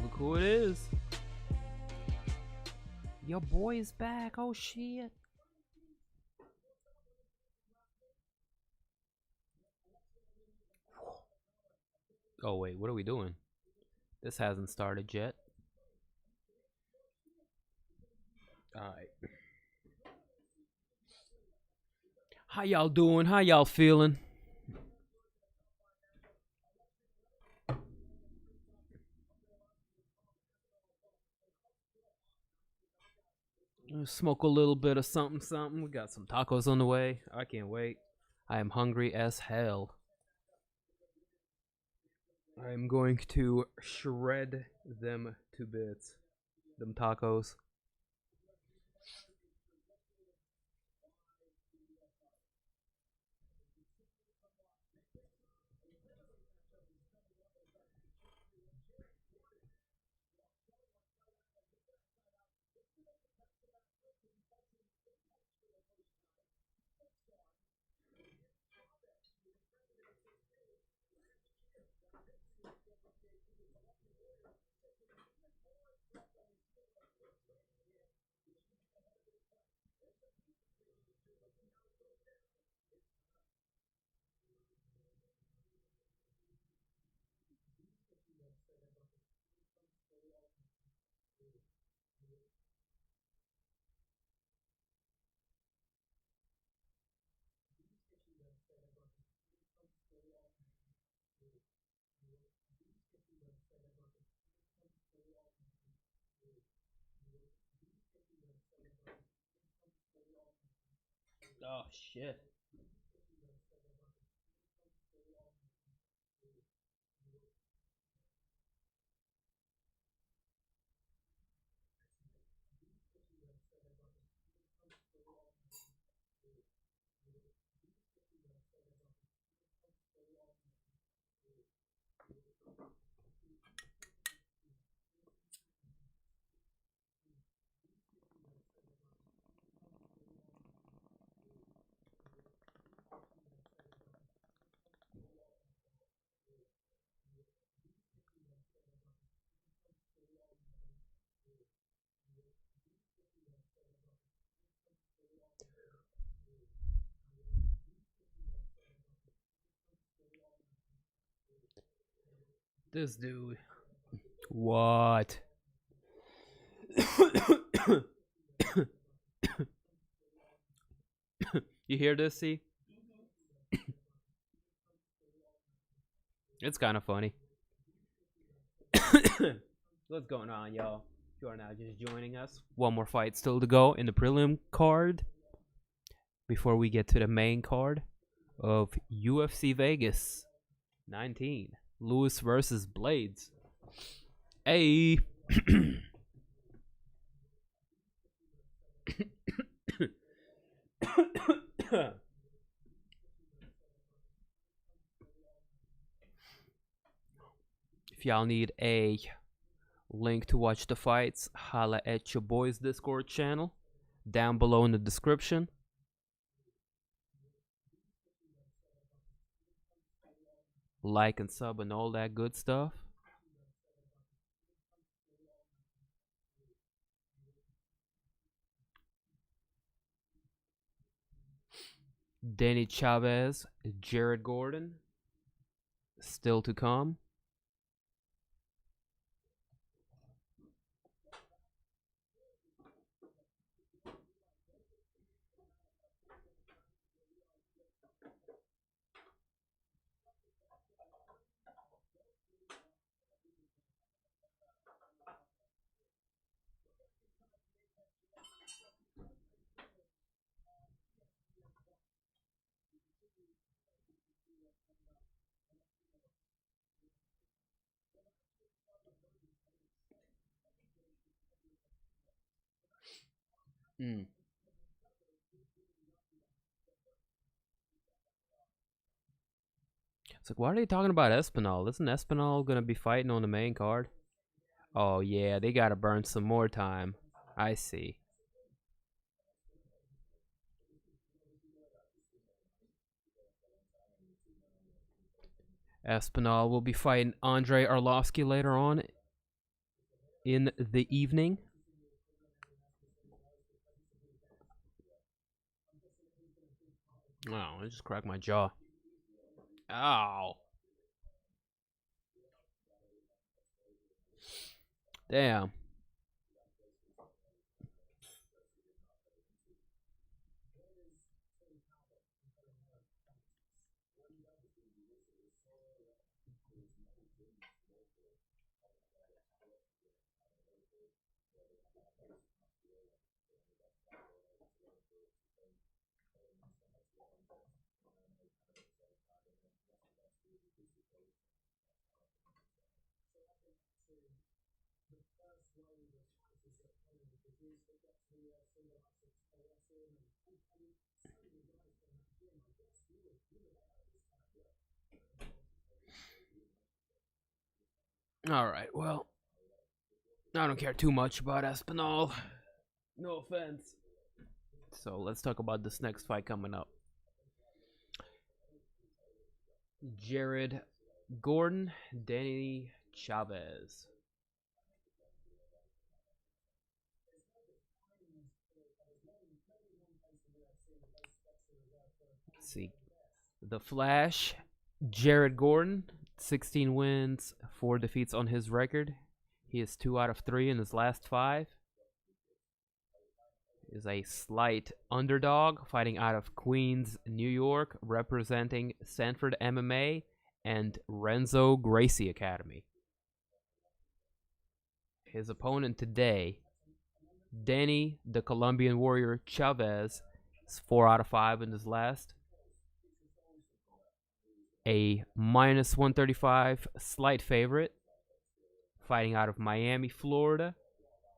Look who it is. Your boy is back. Oh shit. Oh wait, what are we doing? This hasn't started yet. Alright. How y'all doing? How y'all feeling? Smoke a little bit of something. We got some tacos on the way. I can't wait. I am hungry as hell. I'm going to shred them to bits. Them tacos. Oh shit. This dude. What? You hear this, see? It's kind of funny. What's going on, y'all? If you are now just joining us, one more fight still to go in the prelim card before we get to the main card of UFC Vegas 19. Lewis versus Blaydes. Hey. If y'all need a link to watch the fights, holla at your boys Discord channel down below in the description. Like and sub and all that good stuff. Danny Chavez, Jared Gordon, still to come. It's like, why are they talking about Aspinall? Isn't Aspinall gonna be fighting on the main card? Oh yeah, they gotta burn some more time. I see. Aspinall will be fighting Andrei Arlovski later on in the evening. Oh, I just cracked my jaw. Ow. Damn. Alright, well, I don't care too much about Aspinall. No offense. So let's talk about this next fight coming up. Jared Gordon, Danny Chavez. Let's see. The Flash, Jared Gordon, 16 wins, 4 defeats on his record. He is 2 out of 3 in his last 5. He is a slight underdog, fighting out of Queens, New York, representing Sanford MMA and Renzo Gracie Academy. His opponent today, Danny the Colombian Warrior Chavez, is 4 out of 5 in his last. A minus 135 slight favorite, fighting out of Miami, Florida.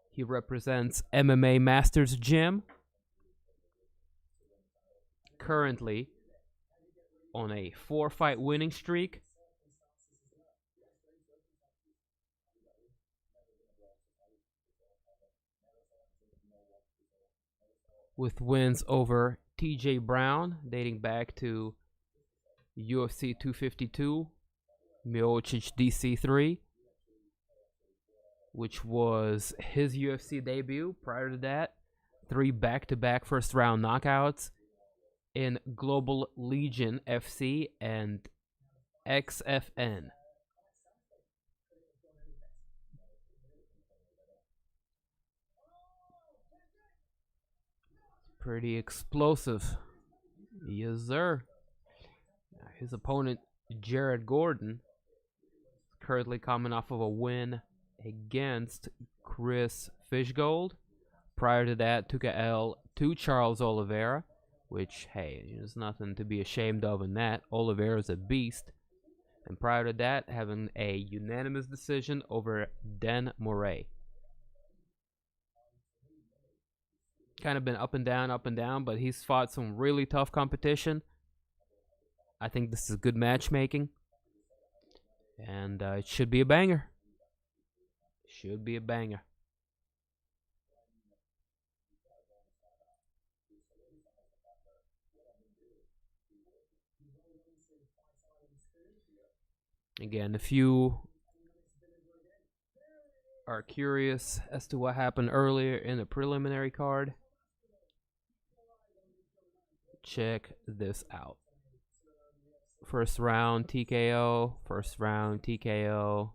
He represents MMA Masters Gym. Currently on a 4-fight winning streak. With wins over TJ Brown, dating back to UFC 252, Miocic DC3, which was his UFC debut. Prior to that, 3 back-to-back first-round knockouts in Global Legion FC and XFN. Pretty explosive. Yes, sir. His opponent, Jared Gordon, currently coming off of a win against Chris Fishgold. Prior to that, took a L to Charles Oliveira, which, hey, there's nothing to be ashamed of in that. Oliveira's a beast. And prior to that, having a unanimous decision over Dan Moray. Kind of been up and down, but he's fought some really tough competition. I think this is good matchmaking. And it should be a banger. Should be a banger. Again, if you are curious as to what happened earlier in the preliminary card, check this out. First round TKO, first round TKO,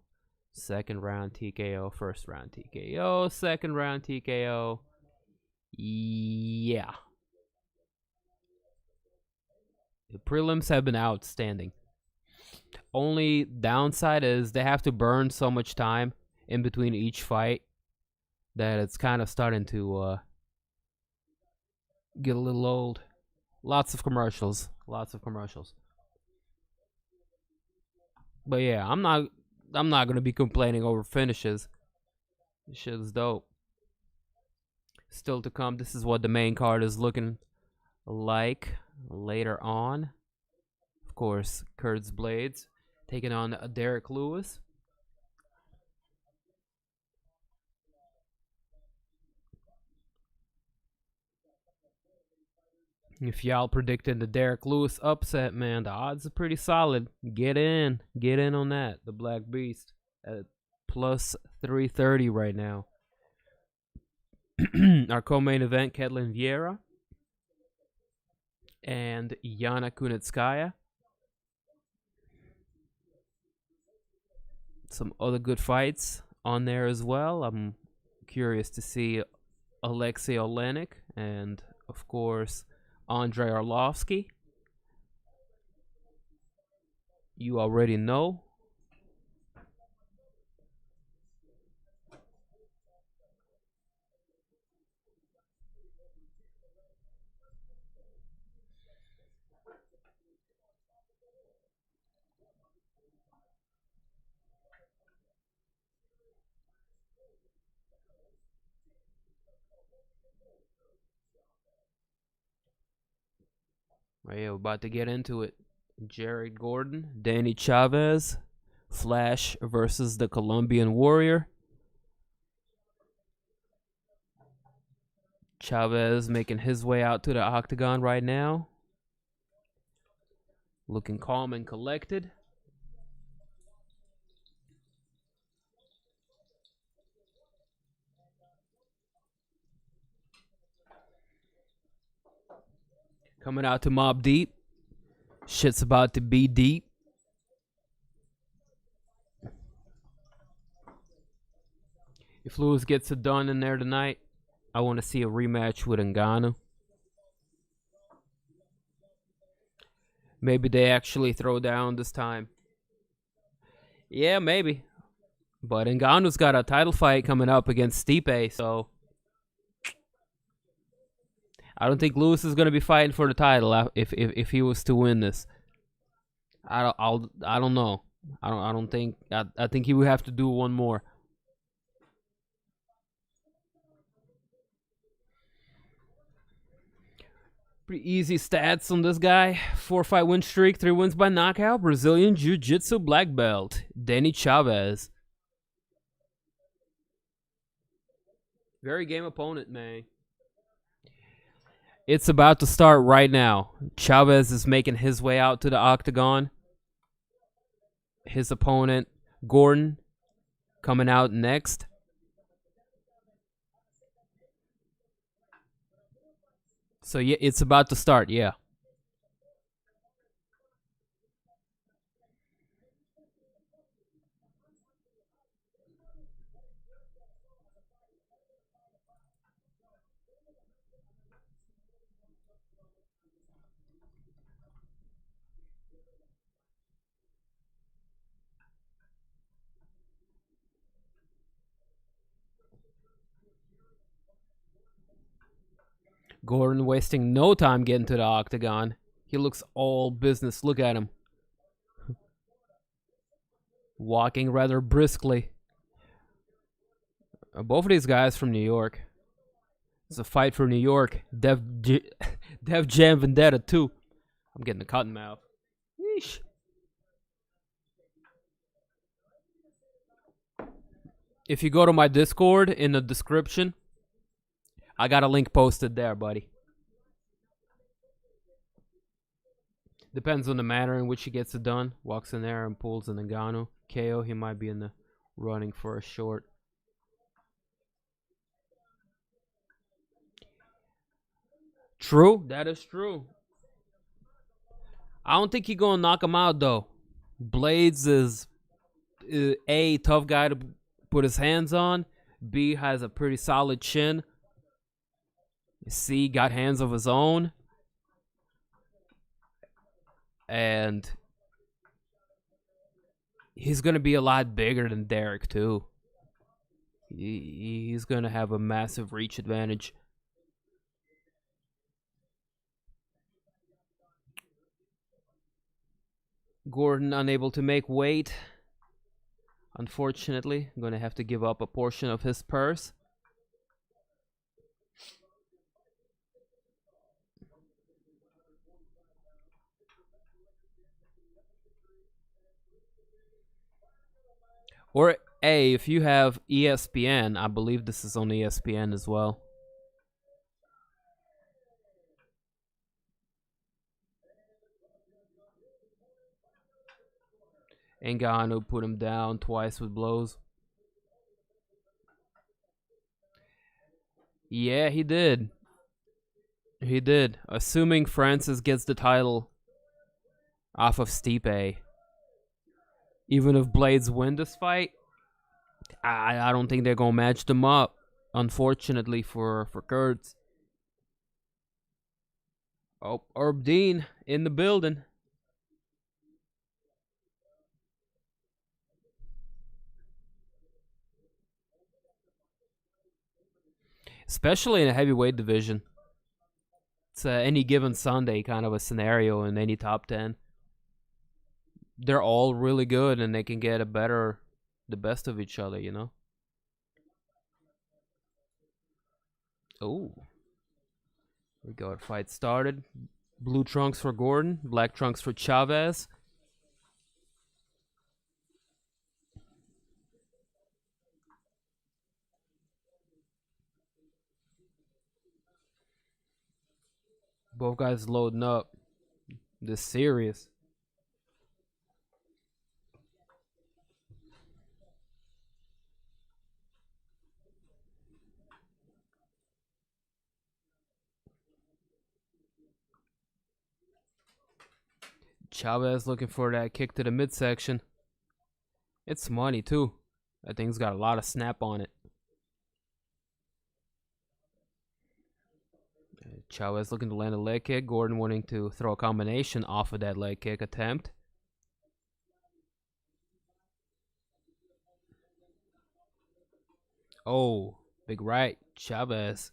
second round TKO, first round TKO, second round TKO. Yeah. The prelims have been outstanding. Only downside is they have to burn so much time in between each fight that it's kind of starting to get a little old. Lots of commercials. But yeah, I'm not gonna be complaining over finishes. This shit is dope. Still to come, this is what the main card is looking like later on. Of course, Kurt's Blaydes taking on Derrick Lewis. If y'all predicting the Derrick Lewis upset, man, the odds are pretty solid. Get in on that. The Black Beast at plus 330 right now. Our co-main event, Ketlen Vieira and Yana Kunitskaya. Some other good fights on there as well. I'm curious to see Aleksei Oleinik and, of course, Andrei Arlovski. You already know. Yeah, we're about to get into it. Jared Gordon, Danny Chavez, Flash versus the Colombian Warrior. Chavez making his way out to the octagon right now. Looking calm and collected. Coming out to Mob Deep. Shit's about to be deep. If Lewis gets it done in there tonight, I want to see a rematch with Ngannou. Maybe they actually throw down this time. Yeah, maybe. But Ngannou's got a title fight coming up against Stipe, so I don't think Lewis is going to be fighting for the title if he was to win this. I don't know. I think he would have to do one more. Pretty easy stats on this guy. 4-fight win streak, 3 wins by knockout. Brazilian Jiu-Jitsu black belt. Danny Chavez. Very game opponent, man. It's about to start right now. Chavez is making his way out to the octagon. His opponent, Gordon, coming out next. So, yeah, it's about to start, yeah. Gordon wasting no time getting to the octagon. He looks all business. Look at him. Walking rather briskly. Both of these guys from New York. It's a fight for New York. Def Jam Vendetta 2. I'm getting a cotton mouth. Yeesh. If you go to my Discord in the description, I got a link posted there, buddy. Depends on the manner in which he gets it done. Walks in there and pulls an Ngannou KO. He might be in the running for a short. True. That is true. I don't think he's going to knock him out, though. Blaydes is A, tough guy to put his hands on. B, has a pretty solid chin. C, got hands of his own. And he's going to be a lot bigger than Darrick, too. He's going to have a massive reach advantage. Gordon unable to make weight. Unfortunately, I'm going to have to give up a portion of his purse. Or A, if you have ESPN, I believe this is on ESPN as well. Ngannou put him down twice with blows. Yeah, he did. He did. Assuming Francis gets the title off of Stipe. Even if Blaydes win this fight, I don't think they're going to match them up. Unfortunately for Kurtz. Oh, Herb Dean in the building. Especially in a heavyweight division. It's any given Sunday kind of a scenario in any top 10. They're all really good and they can get the best of each other, you know? Oh. We got fight started. Blue trunks for Gordon, black trunks for Chavez. Both guys loading up. This serious. Chavez looking for that kick to the midsection. It's money too. That thing's got a lot of snap on it. Chavez looking to land a leg kick. Gordon wanting to throw a combination off of that leg kick attempt. Oh, big right. Chavez.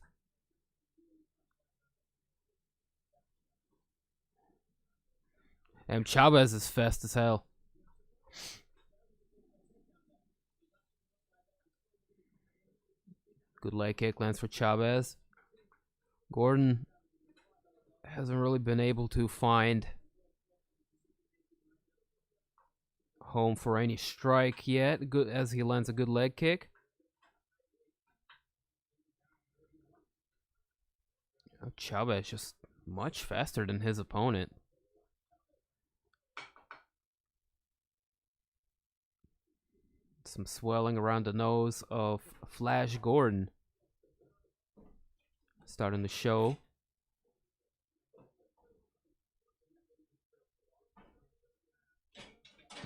And Chavez is fast as hell. Good leg kick lands for Chavez. Gordon hasn't really been able to find home for any strike yet, good as he lands a good leg kick. Chavez just much faster than his opponent. Some swelling around the nose of Flash Gordon. Starting the show.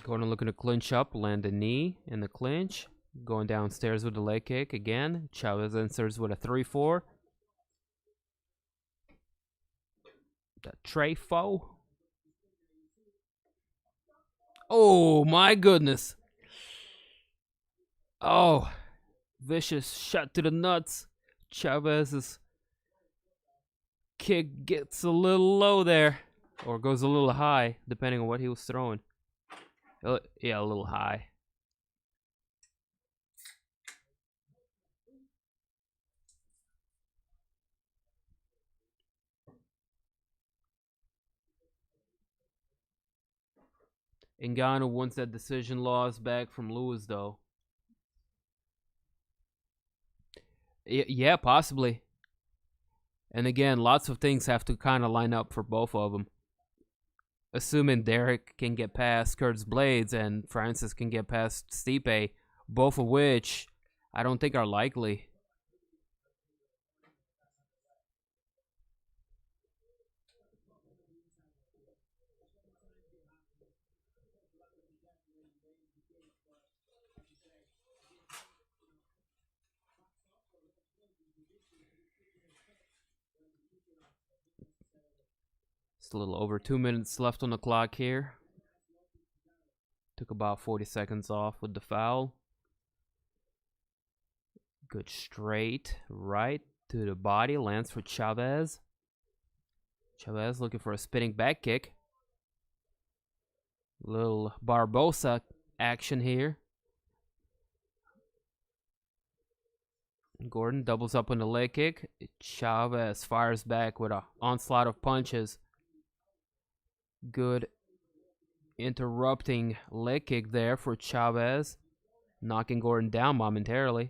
Gordon looking to clinch up, land a knee in the clinch. Going downstairs with the leg kick again. Chavez answers with a 3-4. The Trefo. Oh my goodness. Oh, vicious shot to the nuts. Chavez's kick gets a little low there, or goes a little high, depending on what he was throwing. Yeah, a little high. Ngannou wants that decision loss back from Lewis, though. Yeah, possibly. And again, lots of things have to kind of line up for both of them. Assuming Derrick can get past Curtis Blaydes and Francis can get past Stipe, both of which I don't think are likely. It's a little over 2 minutes left on the clock here. Took about 40 seconds off with the foul. Good straight right to the body. Lands for Chavez. Chavez looking for a spinning back kick. Little Barbosa action here. Gordon doubles up on the leg kick. Chavez fires back with an onslaught of punches. Good interrupting leg kick there for Chavez. Knocking Gordon down momentarily.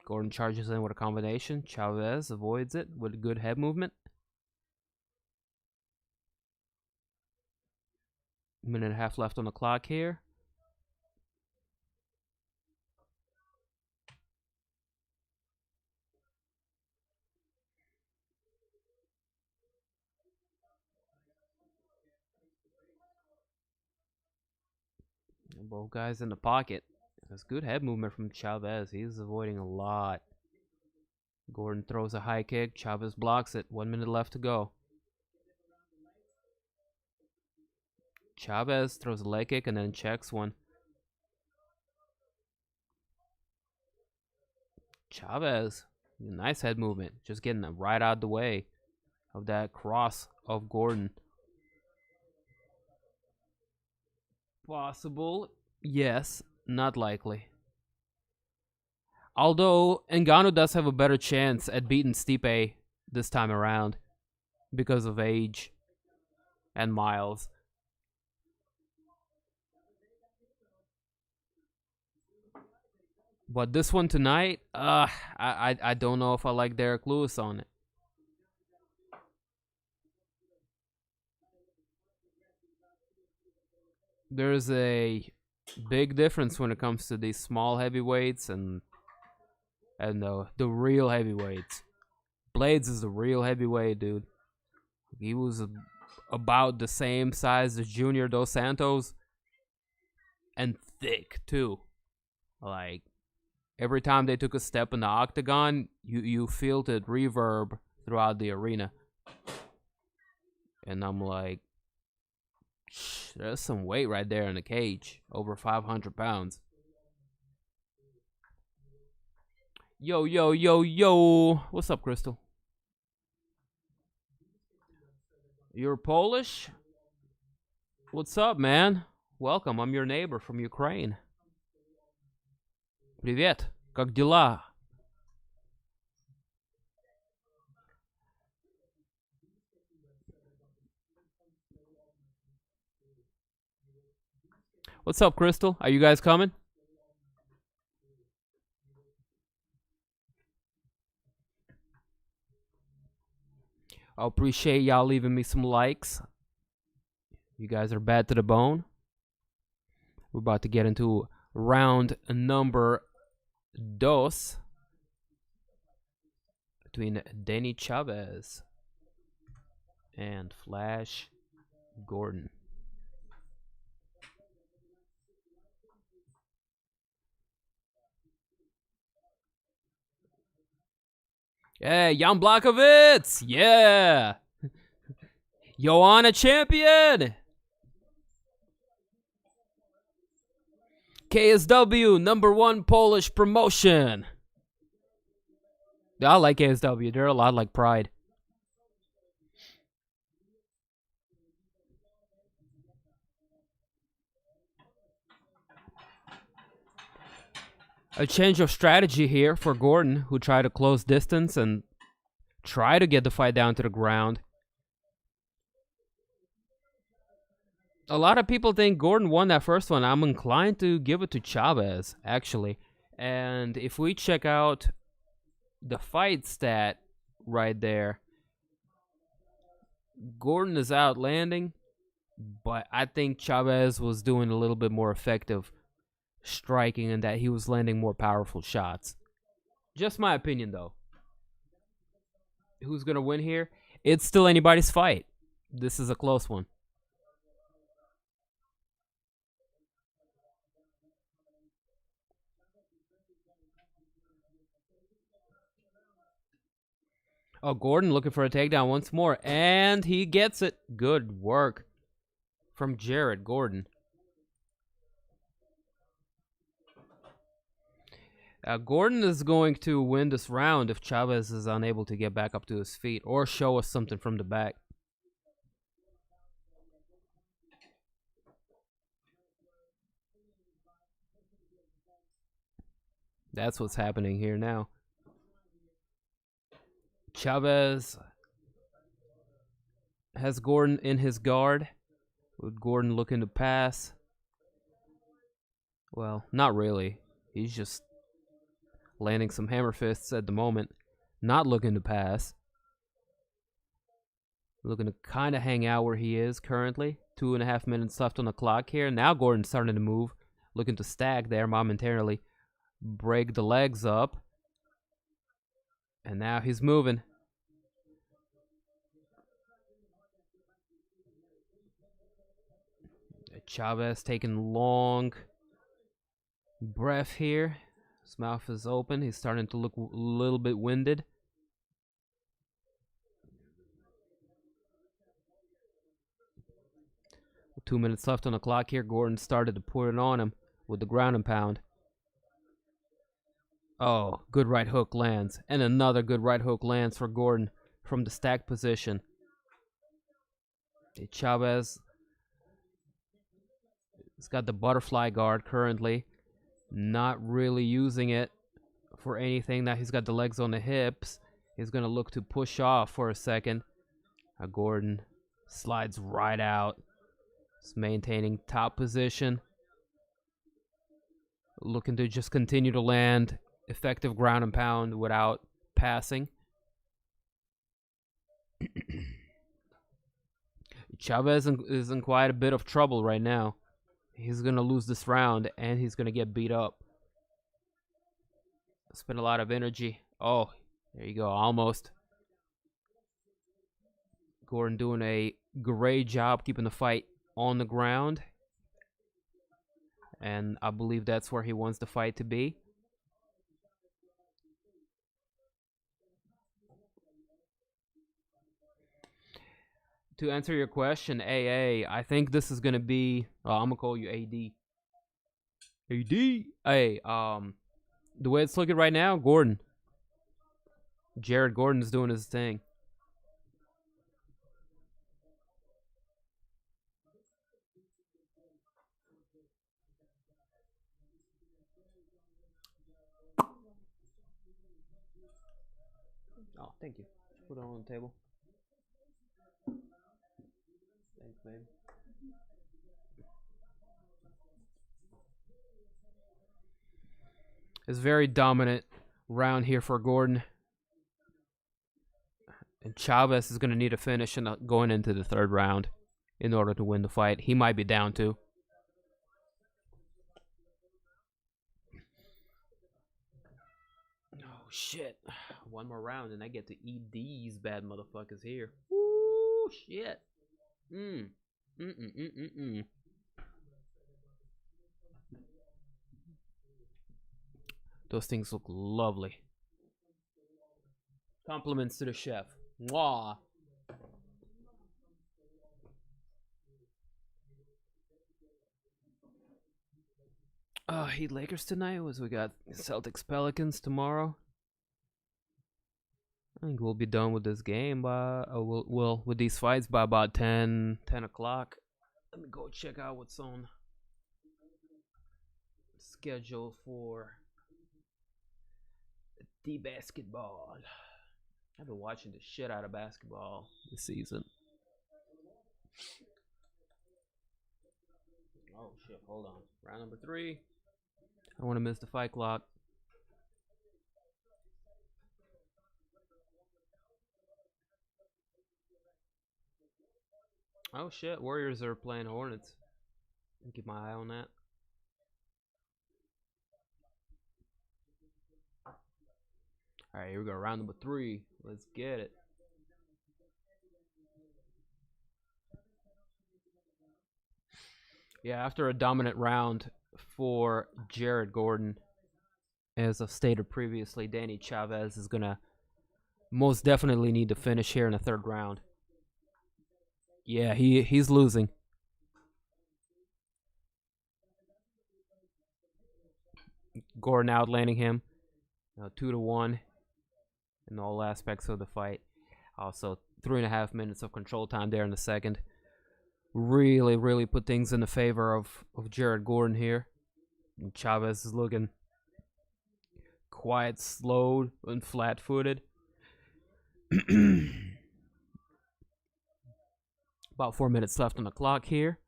Gordon charges in with a combination. Chavez avoids it with a good head movement. Minute and a half left on the clock here. Both guys in the pocket. That's good head movement from Chavez. He's avoiding a lot. Gordon throws a high kick. Chavez blocks it. 1 minute left to go. Chavez throws a leg kick and then checks one. Chavez, nice head movement. Just getting it right out the way of that cross of Gordon. Possible, yes, not likely. Although Ngannou does have a better chance at beating Stipe this time around because of age and miles. But this one tonight, I don't know if I like Derrick Lewis on it. There's a big difference when it comes to these small heavyweights and the real heavyweights. Blaydes is the real heavyweight, dude. He was about the same size as Junior Dos Santos and thick too. Like, every time they took a step in the octagon, you felt it reverb throughout the arena. And I'm like, there's some weight right there in the cage. Over 500 pounds. Yo, yo, yo, yo. What's up, Crystal? You're Polish? What's up, man? Welcome, I'm your neighbor from Ukraine. Привет, как дела? What's up, Crystal? Are you guys coming? I appreciate y'all leaving me some likes. You guys are bad to the bone. We're about to get into round number dos between Danny Chavez and Flash Gordon. Hey, Jan Blachowicz! Yeah! Joanna champion! KSW, #1 Polish promotion. I like KSW. They're a lot like Pride. A change of strategy here for Gordon, who tried to close distance and try to get the fight down to the ground. A lot of people think Gordon won that first one. I'm inclined to give it to Chavez, actually. And if we check out the fight stat right there, Gordon is outlanding, but I think Chavez was doing a little bit more effective striking and that he was landing more powerful shots. Just my opinion, though. Who's going to win here? It's still anybody's fight. This is a close one. Oh, Gordon looking for a takedown once more, and he gets it. Good work from Jared Gordon. Gordon is going to win this round if Chavez is unable to get back up to his feet or show us something from the back. That's what's happening here now. Chavez has Gordon in his guard, with Gordon looking to pass. Well, not really. He's just landing some hammer fists at the moment, not looking to pass. Looking to kind of hang out where he is currently. 2.5 minutes left on the clock here. Now Gordon's starting to move. Looking to stag there momentarily. Break the legs up. And now he's moving. Chavez taking long breath here. His mouth is open. He's starting to look a little bit winded. With 2 minutes left on the clock here. Gordon started to put it on him with the ground and pound. Oh, good right hook lands. And another good right hook lands for Gordon from the stack position. Chavez has got the butterfly guard currently. Not really using it for anything. Now he's got the legs on the hips. He's going to look to push off for a second. Gordon slides right out. He's maintaining top position. Looking to just continue to land effective ground and pound without passing. Chavez is in quite a bit of trouble right now. He's going to lose this round, and he's going to get beat up. Spend a lot of energy. Oh, there you go, almost. Gordon doing a great job keeping the fight on the ground. And I believe that's where he wants the fight to be. To answer your question, AA, I think this is going to be... I'm going to call you AD. AD? Hey, the way it's looking right now, Gordon. Jared Gordon is doing his thing. Oh, thank you. Put it on the table. Thanks, babe. It's a very dominant round here for Gordon. And Chavez is going to need a finish going into the third round in order to win the fight. He might be down too. Oh, shit. One more round and I get to eat these bad motherfuckers here. Ooh, shit. Those things look lovely. Compliments to the chef. Mwah. Heat Lakers tonight. We got Celtics Pelicans tomorrow. I think we'll be done with this game by we'll with these fights by about 10 o'clock. Let me go check out what's on schedule for the basketball. I've been watching the shit out of basketball this season. Oh shit, hold on. Round number 3. I don't want to miss the fight clock. Oh shit, Warriors are playing Hornets. I'll keep my eye on that. Alright, here we go. Round number 3. Let's get it. Yeah, after a dominant round for Jared Gordon, as I've stated previously, Danny Chavez is going to most definitely need to finish here in the third round. Yeah, he's losing. Gordon outlanding him 2-1 in all aspects of the fight. Also, 3.5 minutes of control time there in the second. Really put things in the favor of Jared Gordon here. And Chavez is looking quite slowed and flat-footed. About 4 minutes left on the clock here.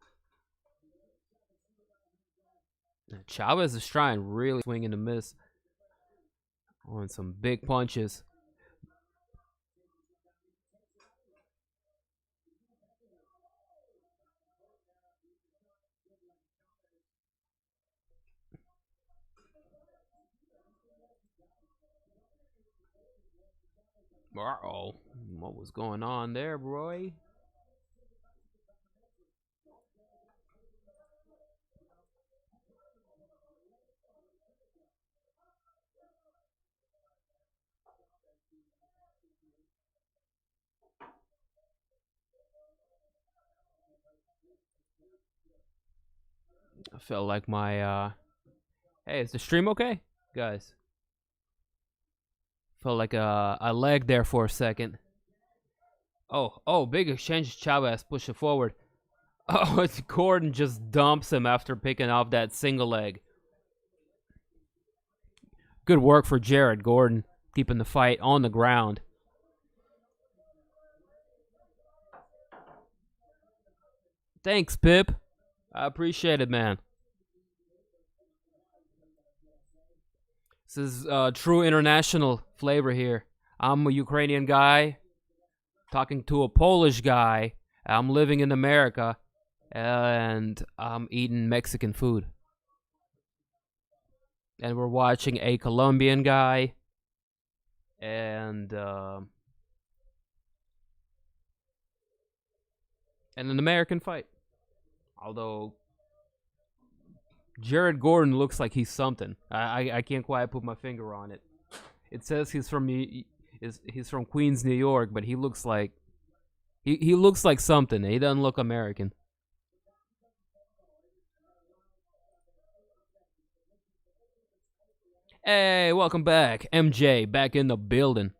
Chavez is trying really swing and a miss on some big punches. Uh-oh. What was going on there, bro? I felt like my, Hey, is the stream okay? Guys. Felt like I lagged there for a second. Oh, big exchange. Chavez push it forward. Oh, it's Gordon just dumps him after picking off that single leg. Good work for Jared Gordon, keeping the fight on the ground. Thanks, Pip. I appreciate it, man. This is true international flavor here. I'm a Ukrainian guy talking to a Polish guy. I'm living in America, and I'm eating Mexican food. And we're watching a Colombian guy and an American fight. Although Jared Gordon looks like he's something. I can't quite put my finger on it. It says he's from Queens, New York, but he looks like he looks like something. He doesn't look American. Hey, welcome back. MJ back in the building.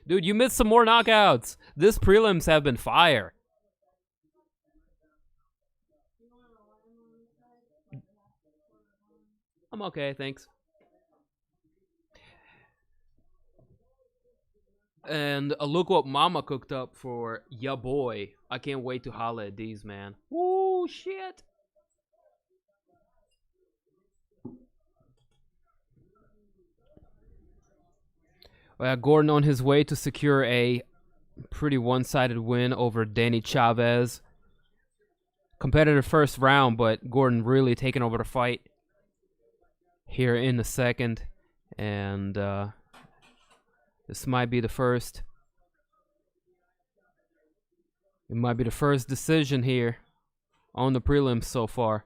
Dude, you missed some more knockouts. This prelims have been fire. I'm okay, thanks. And look what Mama cooked up for ya boy. I can't wait to holla at these, man. Woo, shit. Gordon on his way to secure a pretty one-sided win over Danny Chavez. Competitive first round, but Gordon really taking over the fight here in the second. And this might be the first. It might be the first decision here on the prelims so far.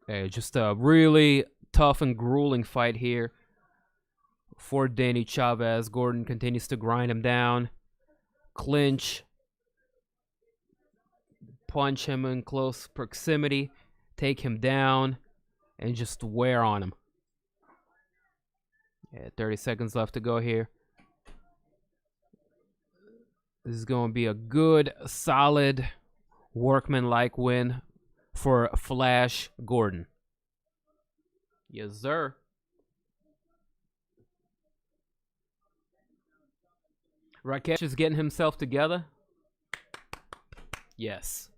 Okay, just a really tough and grueling fight here for Danny Chavez. Gordon continues to grind him down, clinch, punch him in close proximity, take him down, and just wear on him. Yeah, 30 seconds left to go here. This is going to be a good, solid, workman-like win for Flash Gordon. Yes, sir. Rakesh is getting himself together. Yes.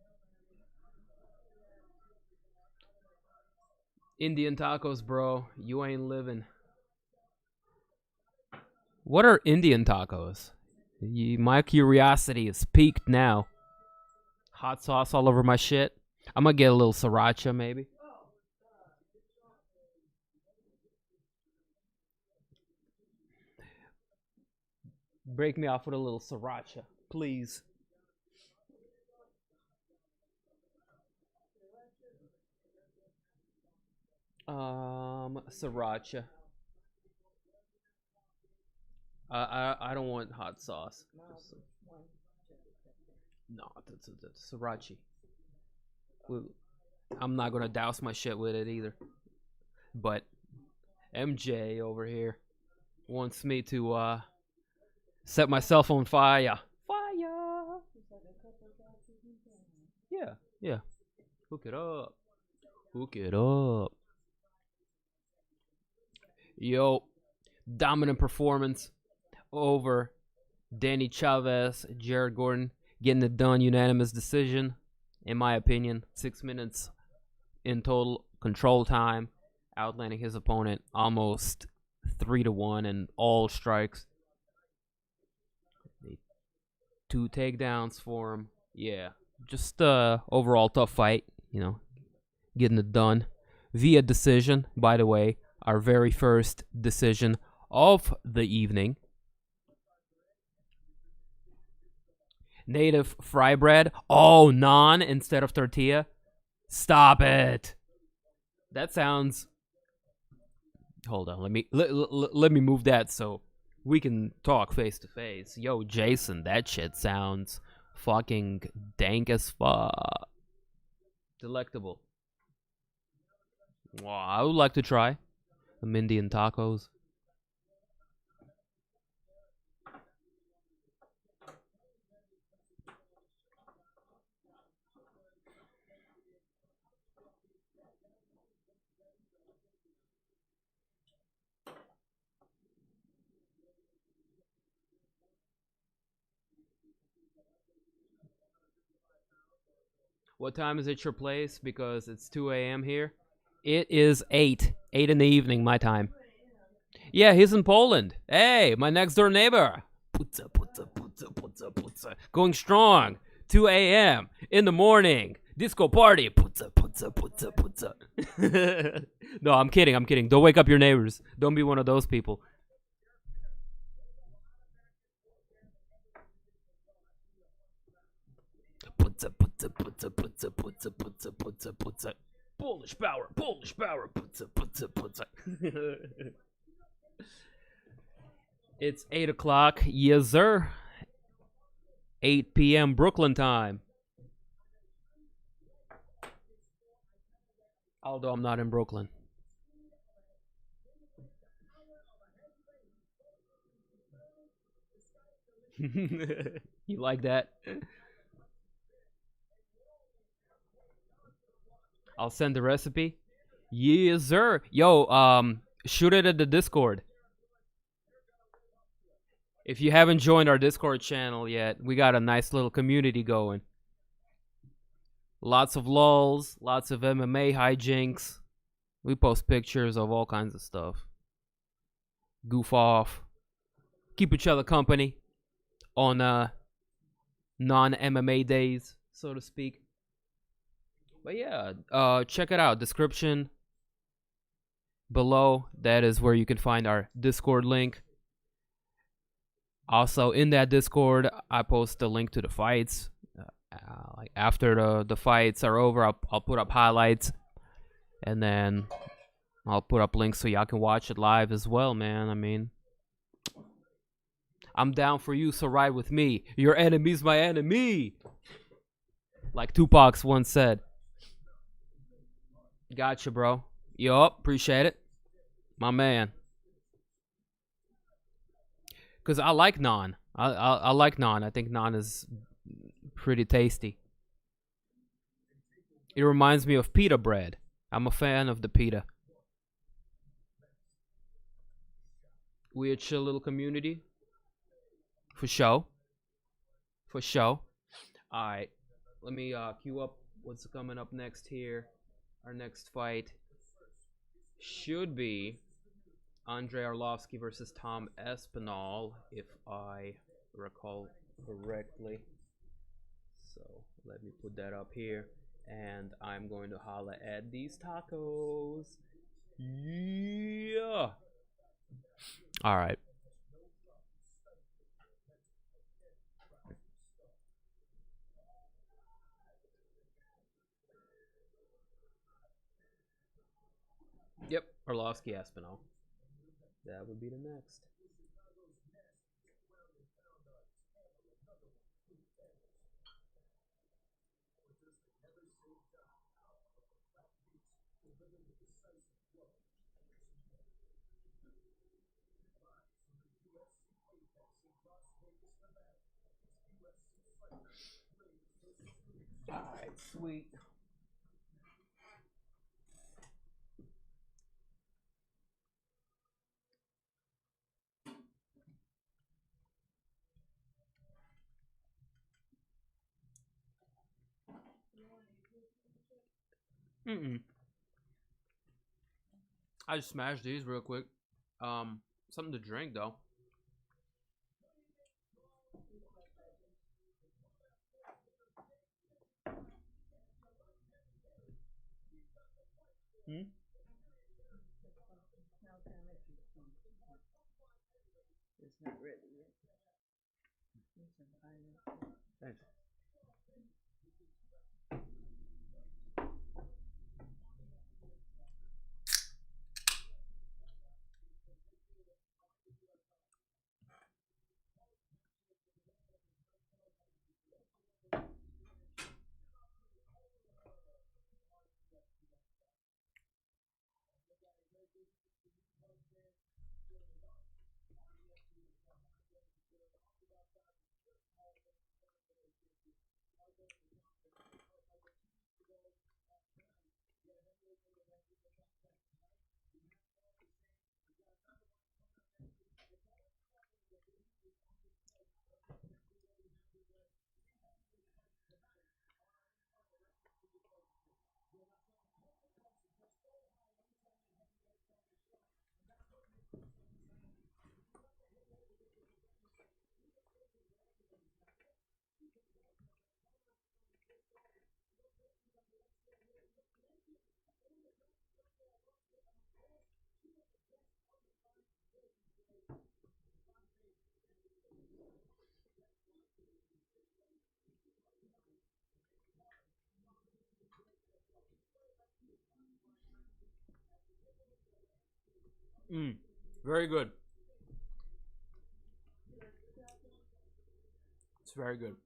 Indian tacos, bro. You ain't living. What are Indian tacos? My curiosity is piqued now. Hot sauce all over my shit. I'm gonna get a little sriracha, maybe. Break me off with a little sriracha, please. Sriracha. I don't want hot sauce. No, that's sriracha. I'm not gonna douse my shit with it either. But MJ over here wants me to set myself on fire. Fire! Yeah. Hook it up. Hook it up. Yo, dominant performance over Danny Chavez. Jared Gordon getting it done, unanimous decision, in my opinion. 6 minutes in total control time, outlanding his opponent almost 3-1 and all strikes. 2 takedowns for him. Yeah, just overall tough fight, you know, getting it done via decision. By the way, our very first decision of the evening. Native fry bread. Oh, naan instead of tortilla. Stop it. That sounds... Hold on, let me move that so we can talk face to face. Yo, Jason, that shit sounds fucking dank as fuck. Delectable. Wow, I would like to try some Indian tacos. What time is it your place? Because it's 2 a.m. here. It is 8 in the evening, my time. Yeah, he's in Poland. Hey, my next door neighbor. Putza, putza, putza, putza, putza. Going strong. 2 a.m. in the morning. Disco party. Putza, putza, putza, putza. No, I'm kidding. Don't wake up your neighbors. Don't be one of those people. Putza, putza, putza, putza, putza, putza, putza, putza. Polish power, putza, putza, putza. It's 8 o'clock, yes sir. 8 p.m. Brooklyn time. Although I'm not in Brooklyn. You like that? I'll send the recipe. Yes, sir. Yo, shoot it at the Discord. If you haven't joined our Discord channel yet, we got a nice little community going. Lots of lulls, lots of MMA hijinks. We post pictures of all kinds of stuff. Goof off. Keep each other company on non-MMA days, so to speak. But yeah, check it out. Description below. That is where you can find our Discord link. Also, in that Discord, I post the link to the fights. Like after the fights are over, I'll put up highlights, and then I'll put up links so y'all can watch it live as well, man. I mean, I'm down for you, so ride with me. Your enemy's my enemy, like Tupac's once said. Gotcha, bro. Yup, appreciate it. My man. Because I like naan. I like naan. I think naan is pretty tasty. It reminds me of pita bread. I'm a fan of the pita. We a chill little community. For show. For show. Alright. Let me queue up what's coming up next here. Our next fight should be Andrei Arlovski versus Tom Aspinall, if I recall correctly. So let me put that up here, and I'm going to holla at these tacos. Yeah. All right. Yep, Arlovski Aspinall. That would be the next. Alright, sweet. I just smashed these real quick. Something to drink though. Not ready yet. Need some pineapple. Thanks. Very good. It's very good.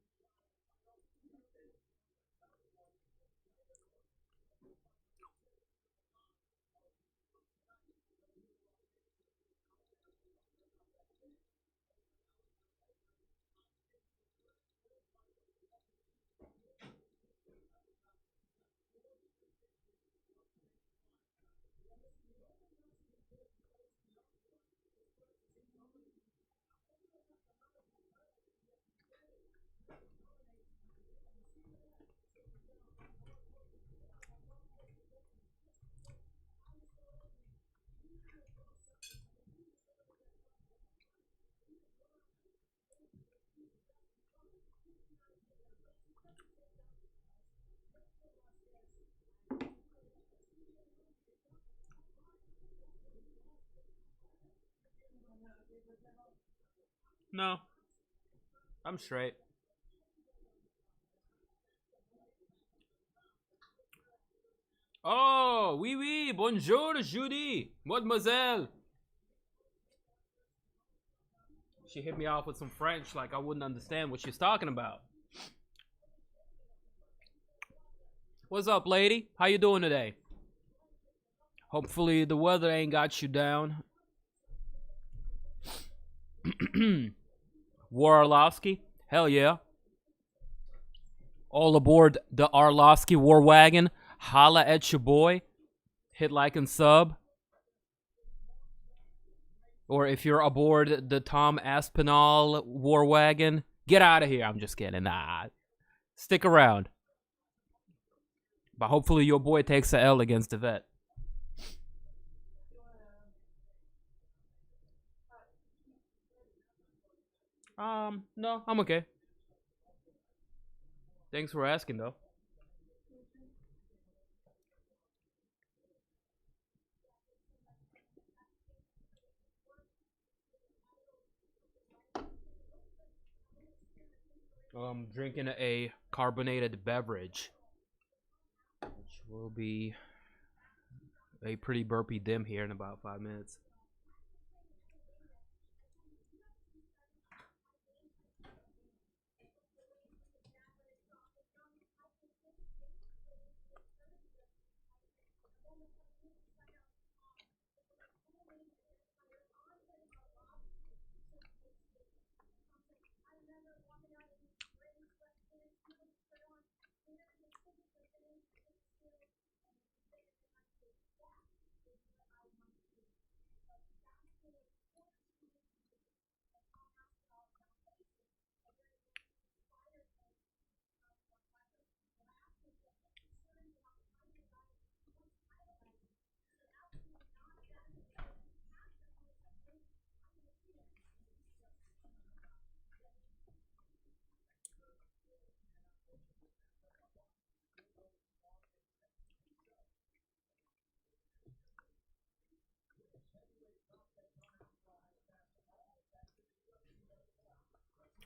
No, I'm straight. Oh, oui, oui, bonjour, Judy, mademoiselle. She hit me off with some French like I wouldn't understand what she's talking about. What's up, lady? How you doing today? Hopefully the weather ain't got you down. War Arlovski? Hell yeah. All aboard the Arlovski war wagon. Holla at your boy. Hit like and sub. Or if you're aboard the Tom Aspinall war wagon, get out of here. I'm just kidding. Nah. Stick around. But hopefully your boy takes the L against the vet. No, I'm okay. Thanks for asking, though. Drinking a carbonated beverage, which will be a pretty burpy dim here in about 5 minutes.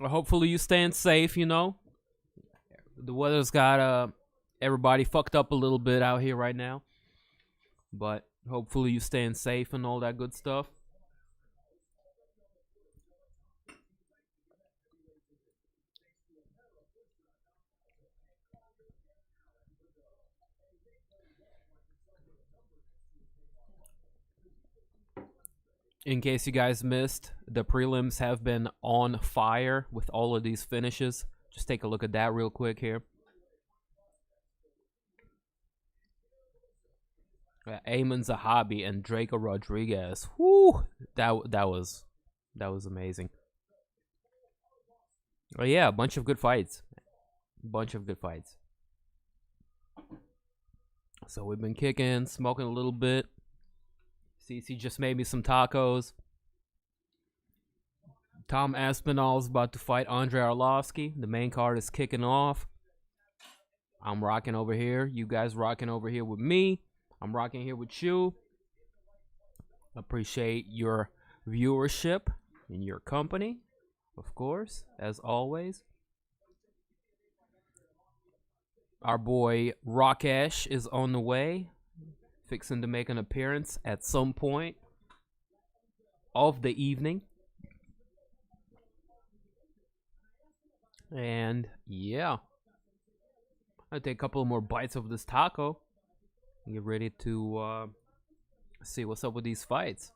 Hopefully you staying safe, you know. The weather's got everybody fucked up a little bit out here right now. But hopefully you staying safe and all that good stuff. In case you guys missed, the prelims have been on fire with all of these finishes. Just take a look at that real quick here. Aiemann Zahabi and Drako Rodriguez. Whoo! That was amazing. Oh yeah, a bunch of good fights. So we've been kicking, smoking a little bit. CC just made me some tacos. Tom Aspinall is about to fight Andrei Arlovski. The main card is kicking off. I'm rocking over here. You guys rocking over here with me. I'm rocking here with you. Appreciate your viewership and your company, of course, as always. Our boy Rakesh is on the way, fixing to make an appearance at some point of the evening. And yeah, I'll take a couple more bites of this taco and get ready to see what's up with these fights.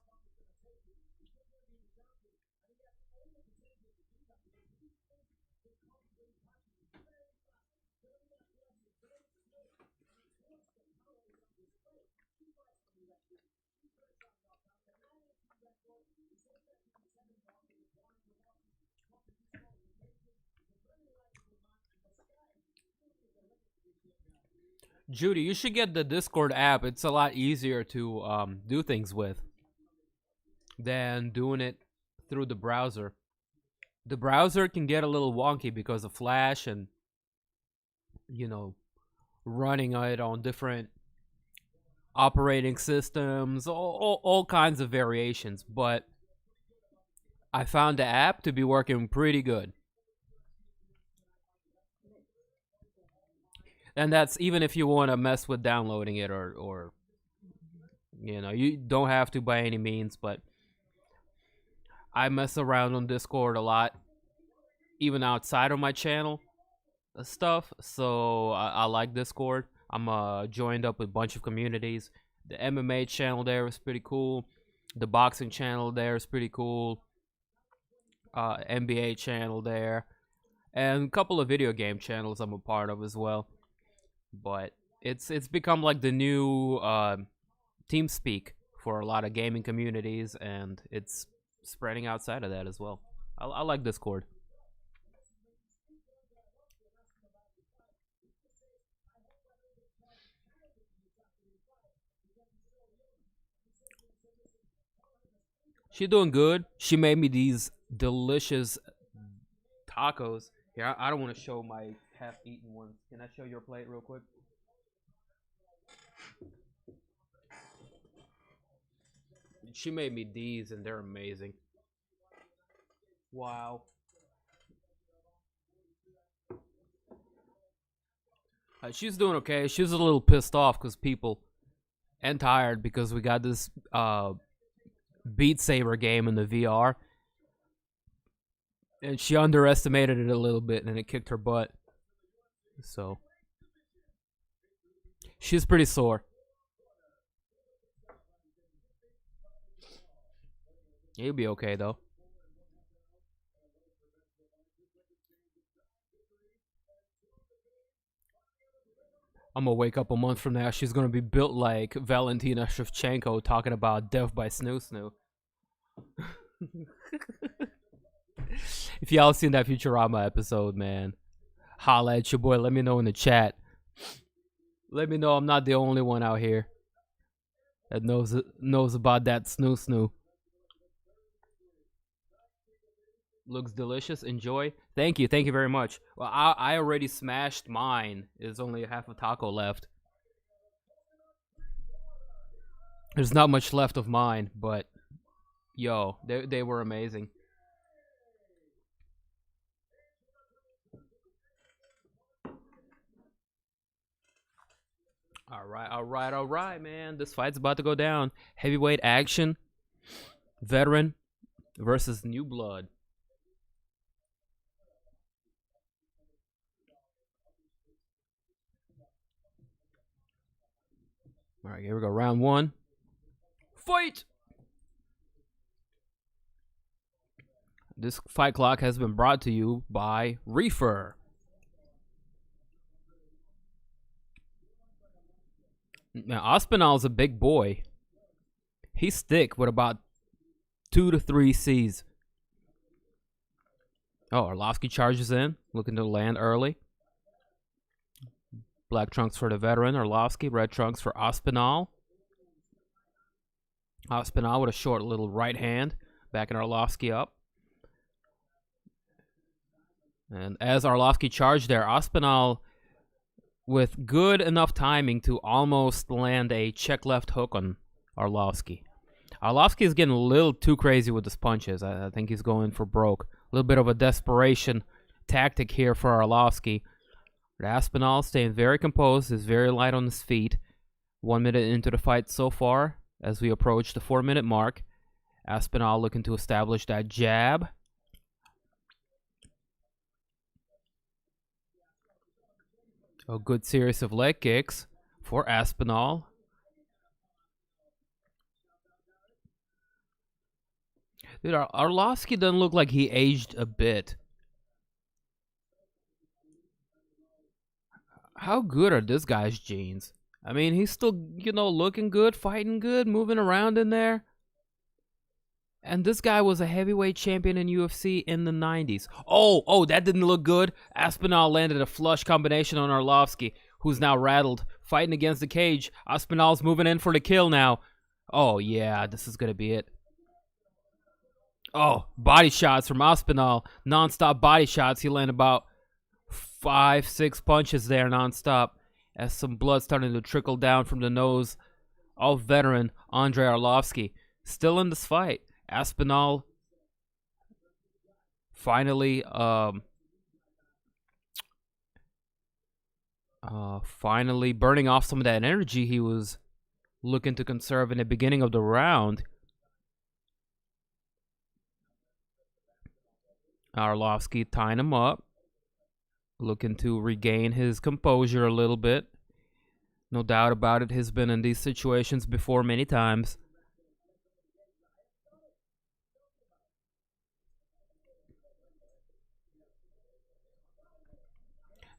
Judy, you should get the Discord app. It's a lot easier to do things with than doing it through the browser. The browser can get a little wonky because of Flash and, you know, running it on different operating systems, all kinds of variations. But I found the app to be working pretty good. And that's even if you want to mess with downloading it or you know, you don't have to by any means, but I mess around on Discord a lot, even outside of my channel stuff. So I like Discord. I'm joined up with a bunch of communities. The MMA channel there is pretty cool. The boxing channel there is pretty cool. NBA channel there. And a couple of video game channels I'm a part of as well. But it's become like the new TeamSpeak for a lot of gaming communities, and it's spreading outside of that as well. I like Discord. She doing good. She made me these delicious tacos. Here, I don't want to show my half-eaten ones. Can I show your plate real quick? She made me these, and they're amazing. Wow. She's doing okay. She was a little pissed off because people, and tired because we got this Beat Saber game in the VR. And she underestimated it a little bit, and it kicked her butt. So she's pretty sore. You'll be okay though. I'm gonna wake up a month from now. She's gonna be built like Valentina Shevchenko talking about death by snoo snoo. If y'all seen that Futurama episode, man, holla at your boy. Let me know in the chat. Let me know I'm not the only one out here that knows about that snoo snoo. Looks delicious. Enjoy. Thank you very much. Well, I already smashed mine. There's only half a taco left. There's not much left of mine, but yo, they were amazing. All right, man. This fight's about to go down. Heavyweight action. Veteran versus new blood. All right, here we go. Round one. Fight! This fight clock has been brought to you by Reefer. Now, Aspinall's a big boy. He's thick with about 2 to 3 Cs. Oh, Arlovski charges in, looking to land early. Black trunks for the veteran, Arlovski. Red trunks for Aspinall. Aspinall with a short little right hand, backing Arlovski up. And as Arlovski charged there, Aspinall with good enough timing to almost land a check left hook on Arlovski. Arlovski is getting a little too crazy with his punches. I think he's going for broke. A little bit of a desperation tactic here for Arlovski. But Aspinall staying very composed, is very light on his feet. 1 minute into the fight so far, as we approach the 4-minute mark. Aspinall looking to establish that jab. A good series of leg kicks for Aspinall. Dude, Arlovski doesn't look like he aged a bit. How good are this guy's genes? I mean, he's still, looking good, fighting good, moving around in there. And this guy was a heavyweight champion in UFC in the 90s. Oh, that didn't look good. Aspinall landed a flush combination on Arlovski, who's now rattled, fighting against the cage. Aspinall's moving in for the kill now. Oh, yeah, this is going to be it. Oh, body shots from Aspinall. Non-stop body shots. He landed about 5-6 punches there non-stop, as some blood starting to trickle down from the nose of veteran Andrei Arlovski. Still in this fight. Aspinall finally burning off some of that energy he was looking to conserve in the beginning of the round. Arlovski tying him up, looking to regain his composure a little bit. No doubt about it, he's been in these situations before many times.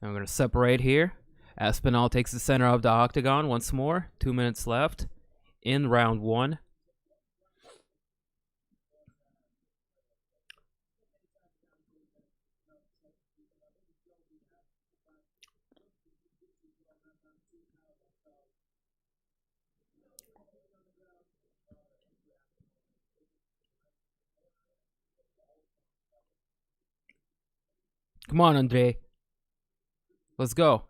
And we're going to separate here. Aspinall takes the center of the octagon once more. 2 minutes left in round one. Come on, Andrei. Let's go.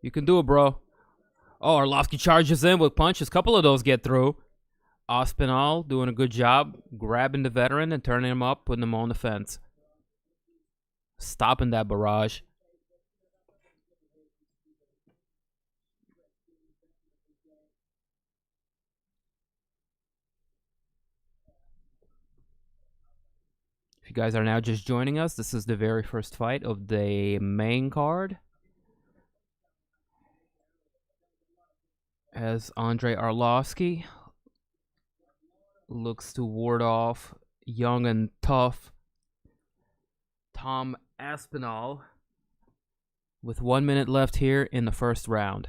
You can do it, bro. Oh, Arlovski charges in with punches. A couple of those get through. Aspinall doing a good job grabbing the veteran and turning him up, putting him on the fence. Stopping that barrage. If you guys are now just joining us, this is the very first fight of the main card. As Andrei Arlovski looks to ward off young and tough Tom Aspinall with 1 minute left here in the first round.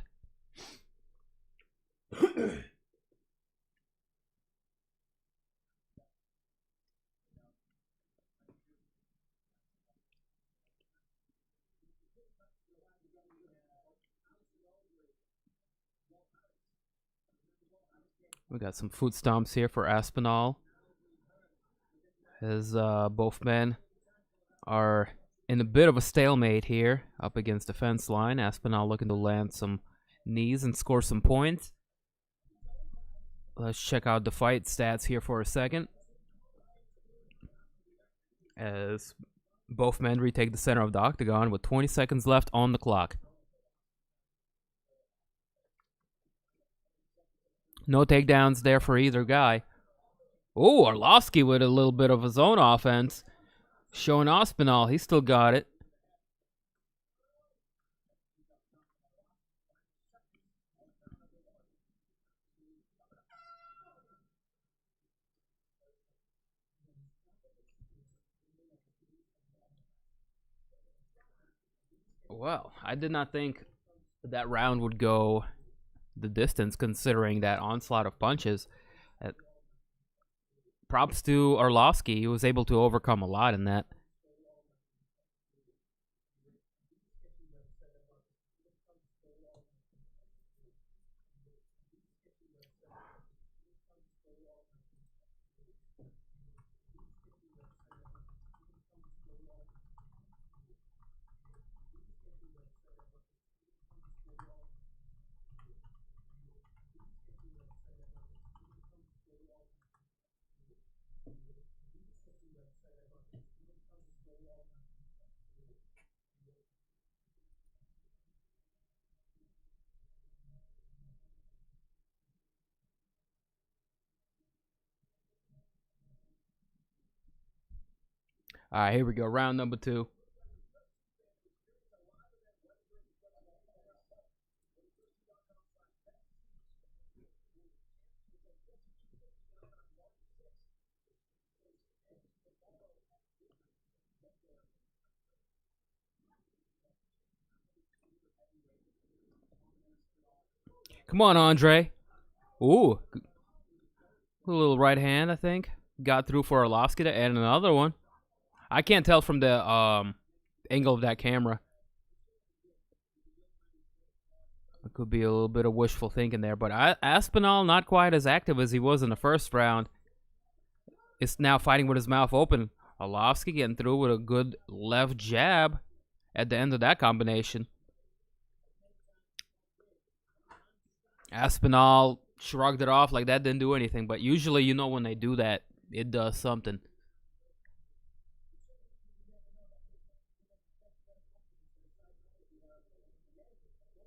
We got some foot stomps here for Aspinall, as both men are in a bit of a stalemate here up against the fence line. Aspinall looking to land some knees and score some points. Let's check out the fight stats here for a second, as both men retake the center of the octagon with 20 seconds left on the clock. No takedowns there for either guy. Oh, Arlovski with a little bit of his own offense. Showing Aspinall, he still got it. Well, I did not think that round would go the distance, considering that onslaught of punches. Props to Arlovski. He was able to overcome a lot in that. All right, here we go. Round number 2. Come on, Andrei. Ooh. A little right hand, I think. Got through for Arlovski to add another one. I can't tell from the angle of that camera. It could be a little bit of wishful thinking there. But Aspinall not quite as active as he was in the first round. Is now fighting with his mouth open. Arlovski getting through with a good left jab at the end of that combination. Aspinall shrugged it off like that didn't do anything. But usually, you know, when they do that, it does something.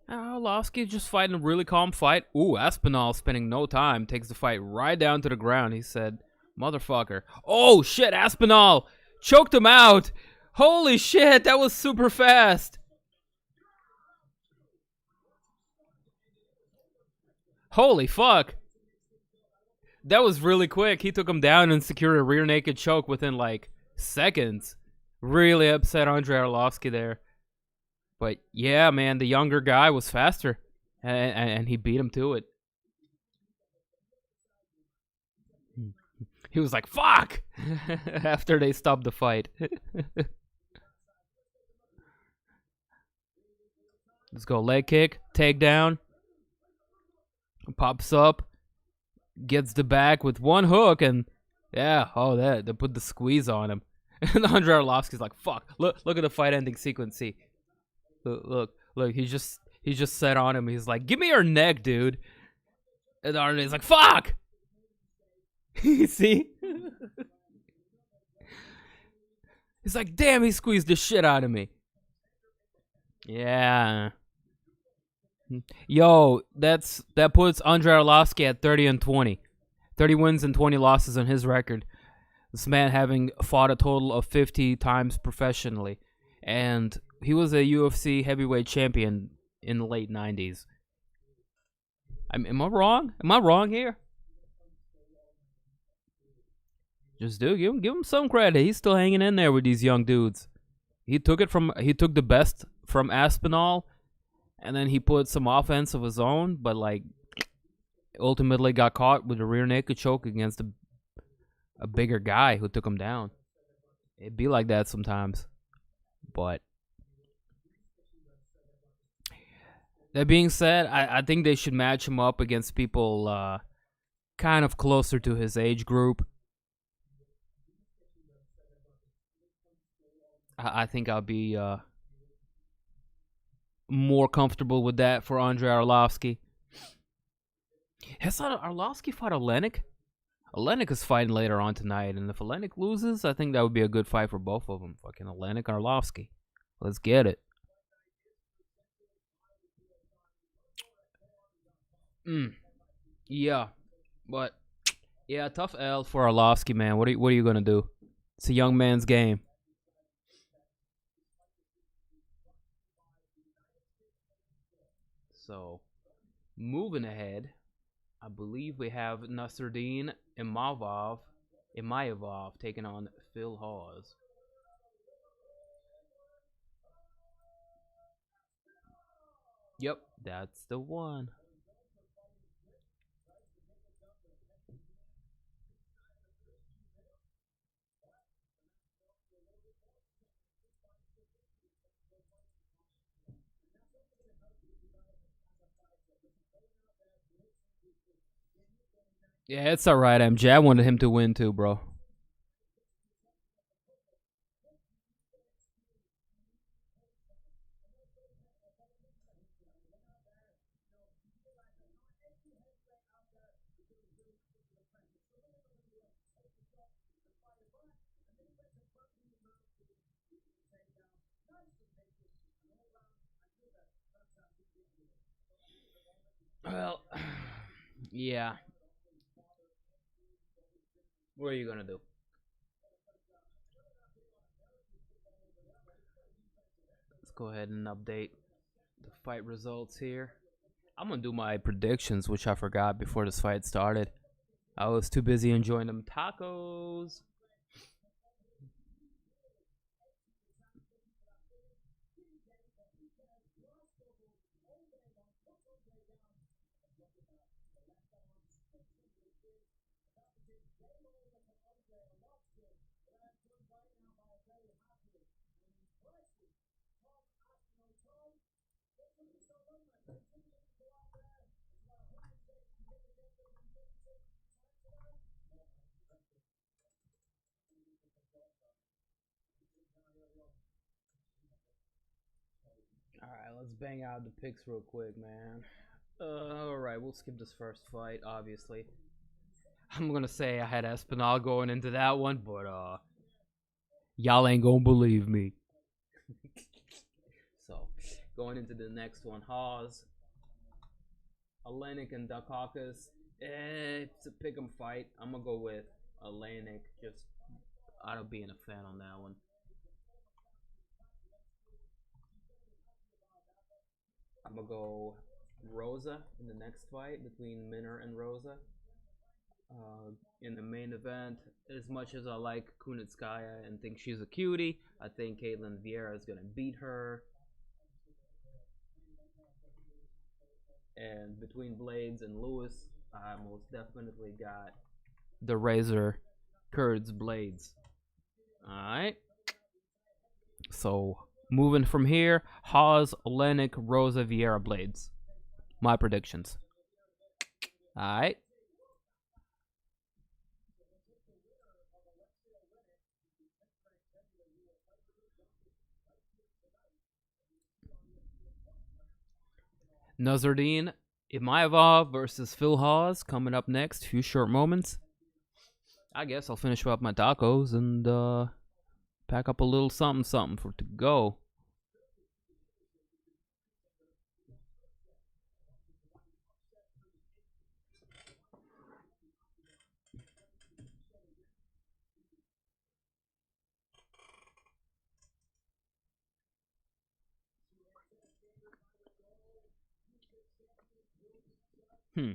Arlovski just fighting a really calm fight. Ooh, Aspinall spending no time. Takes the fight right down to the ground. He said, motherfucker. Oh, shit, Aspinall choked him out. Holy shit, that was super fast. Holy fuck. That was really quick. He took him down and secured a rear naked choke within, like, seconds. Really upset Andrei Arlovski there. But, yeah, man, the younger guy was faster. And he beat him to it. He was like, fuck! After they stopped the fight. Let's go. Leg kick. Takedown. Pops up. Gets the back with one hook. And, yeah, oh, they put the squeeze on him. And Andrei Arlovski's like, fuck. Look at the fight ending sequence. See. Look, he just set on him. He's like, give me your neck, dude. And Andrei's like, fuck! See? He's like, damn, he squeezed the shit out of me. Yeah. Yo, that puts Andrei Arlovski at 30-20. 30 wins and 20 losses on his record. This man having fought a total of 50 times professionally. And he was a UFC heavyweight champion in the late 90s. Am I wrong? Am I wrong here? Just give him some credit. He's still hanging in there with these young dudes. He took the best from Aspinall, and then he put some offense of his own, but like ultimately got caught with a rear naked choke against a bigger guy who took him down. It'd be like that sometimes. But that being said, I think they should match him up against people kind of closer to his age group. I think I'll be more comfortable with that for Andrei Arlovski. Has Arlovski fought Oleinik? Oleinik is fighting later on tonight, and if Oleinik loses, I think that would be a good fight for both of them. Fucking Oleinik, Arlovski. Let's get it. Yeah, but yeah, tough L for Arlovski, man. What are you gonna do? It's a young man's game. So, moving ahead, I believe we have Nassourdine Imavov taking on Phil Hawes. Yep, that's the one. Yeah, it's alright, MJ. I wanted him to win too, bro. Well, yeah. What are you gonna do? Let's go ahead and update the fight results here. I'm gonna do my predictions, which I forgot before this fight started. I was too busy enjoying them tacos. Alright, let's bang out the picks real quick, man. Alright, we'll skip this first fight, obviously. I'm gonna say I had Aspinall going into that one, but y'all ain't gonna believe me. So, going into the next one, Hawes, Oleinik and Daukaus. It's a pick'em fight. I'm gonna go with Oleinik, just out of being a fan on that one. I'm gonna go Rosa in the next fight between Minner and Rosa. In the main event, as much as I like Kunitskaya and think she's a cutie, I think Ketlen Vieira is gonna beat her. And between Blaydes and Lewis, I most definitely got the Razor Kurds Blaydes. Alright. So moving from here, Hawes, Oleinik, Rosa, Vieira, Blaydes. My predictions. Alright. Nassourdine Imavov versus Phil Hawes coming up next. Few short moments. I guess I'll finish up my tacos and pack up a little something for to go. Hmm.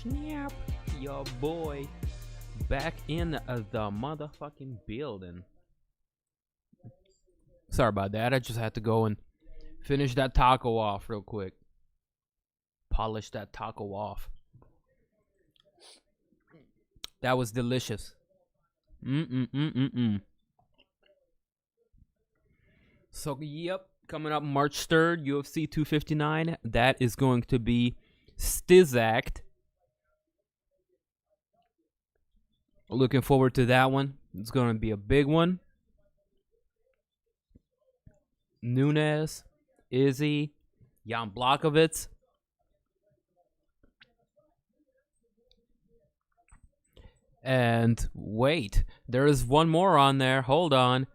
Snap, your boy, back in the motherfucking building. Sorry about that. I just had to go and finish that taco off real quick. Polish that taco off. That was delicious. So, yep, coming up March 3rd, UFC 259. That is going to be Stizact. Looking forward to that one. It's going to be a big one. Nunes, Izzy, Jan Blachowicz. And wait, there is one more on there. Hold on.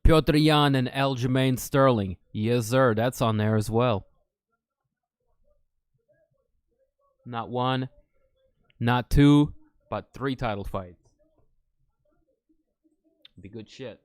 Petr Yan and Aljamain Sterling. Yes, sir. That's on there as well. Not one, not two, but 3 title fights. Be good shit.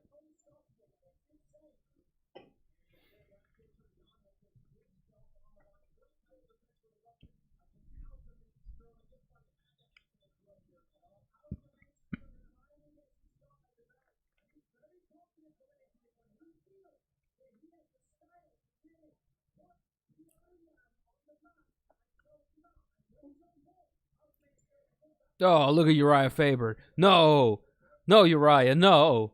Oh, look at Uriah Faber. No. No, Uriah, no.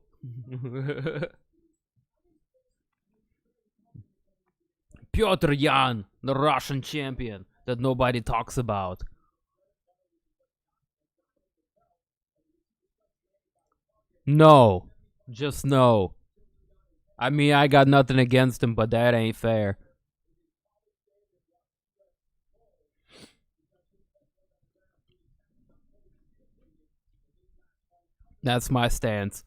Petr Yan, the Russian champion that nobody talks about. No. Just no. I mean, I got nothing against him, but that ain't fair. That's my stance.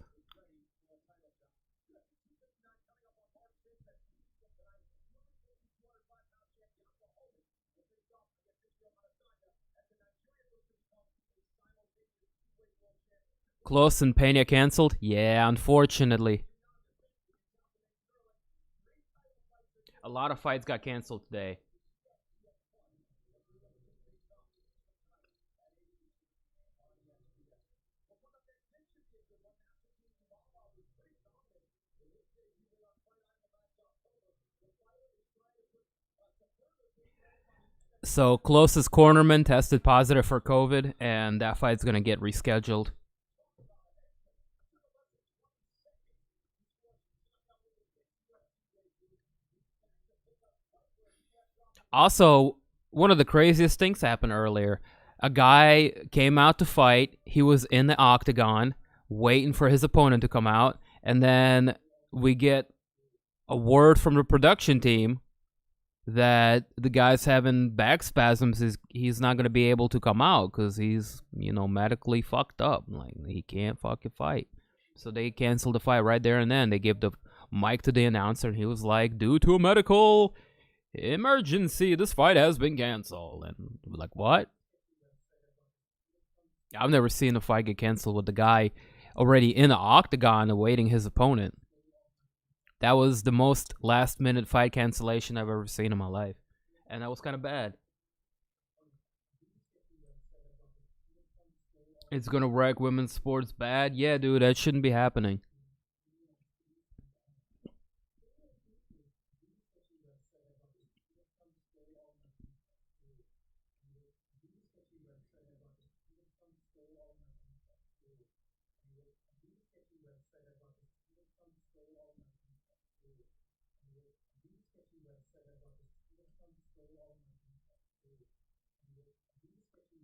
Klose and Pena canceled? Yeah, unfortunately. A lot of fights got canceled today. So Klose's cornerman tested positive for COVID, and that fight's gonna get rescheduled. Also, one of the craziest things happened earlier. A guy came out to fight. He was in the octagon, waiting for his opponent to come out, and then we get a word from the production team that the guy's having back spasms. He's not going to be able to come out because he's, medically fucked up. Like, he can't fucking fight. So they canceled the fight right there and then. They gave the mic to the announcer, and he was like, due to a medical emergency, this fight has been canceled. And we're like, what? I've never seen a fight get canceled with the guy already in the octagon awaiting his opponent. That was the most last-minute fight cancellation I've ever seen in my life. And that was kind of bad. It's going to wreck women's sports bad? Yeah, dude, that shouldn't be happening.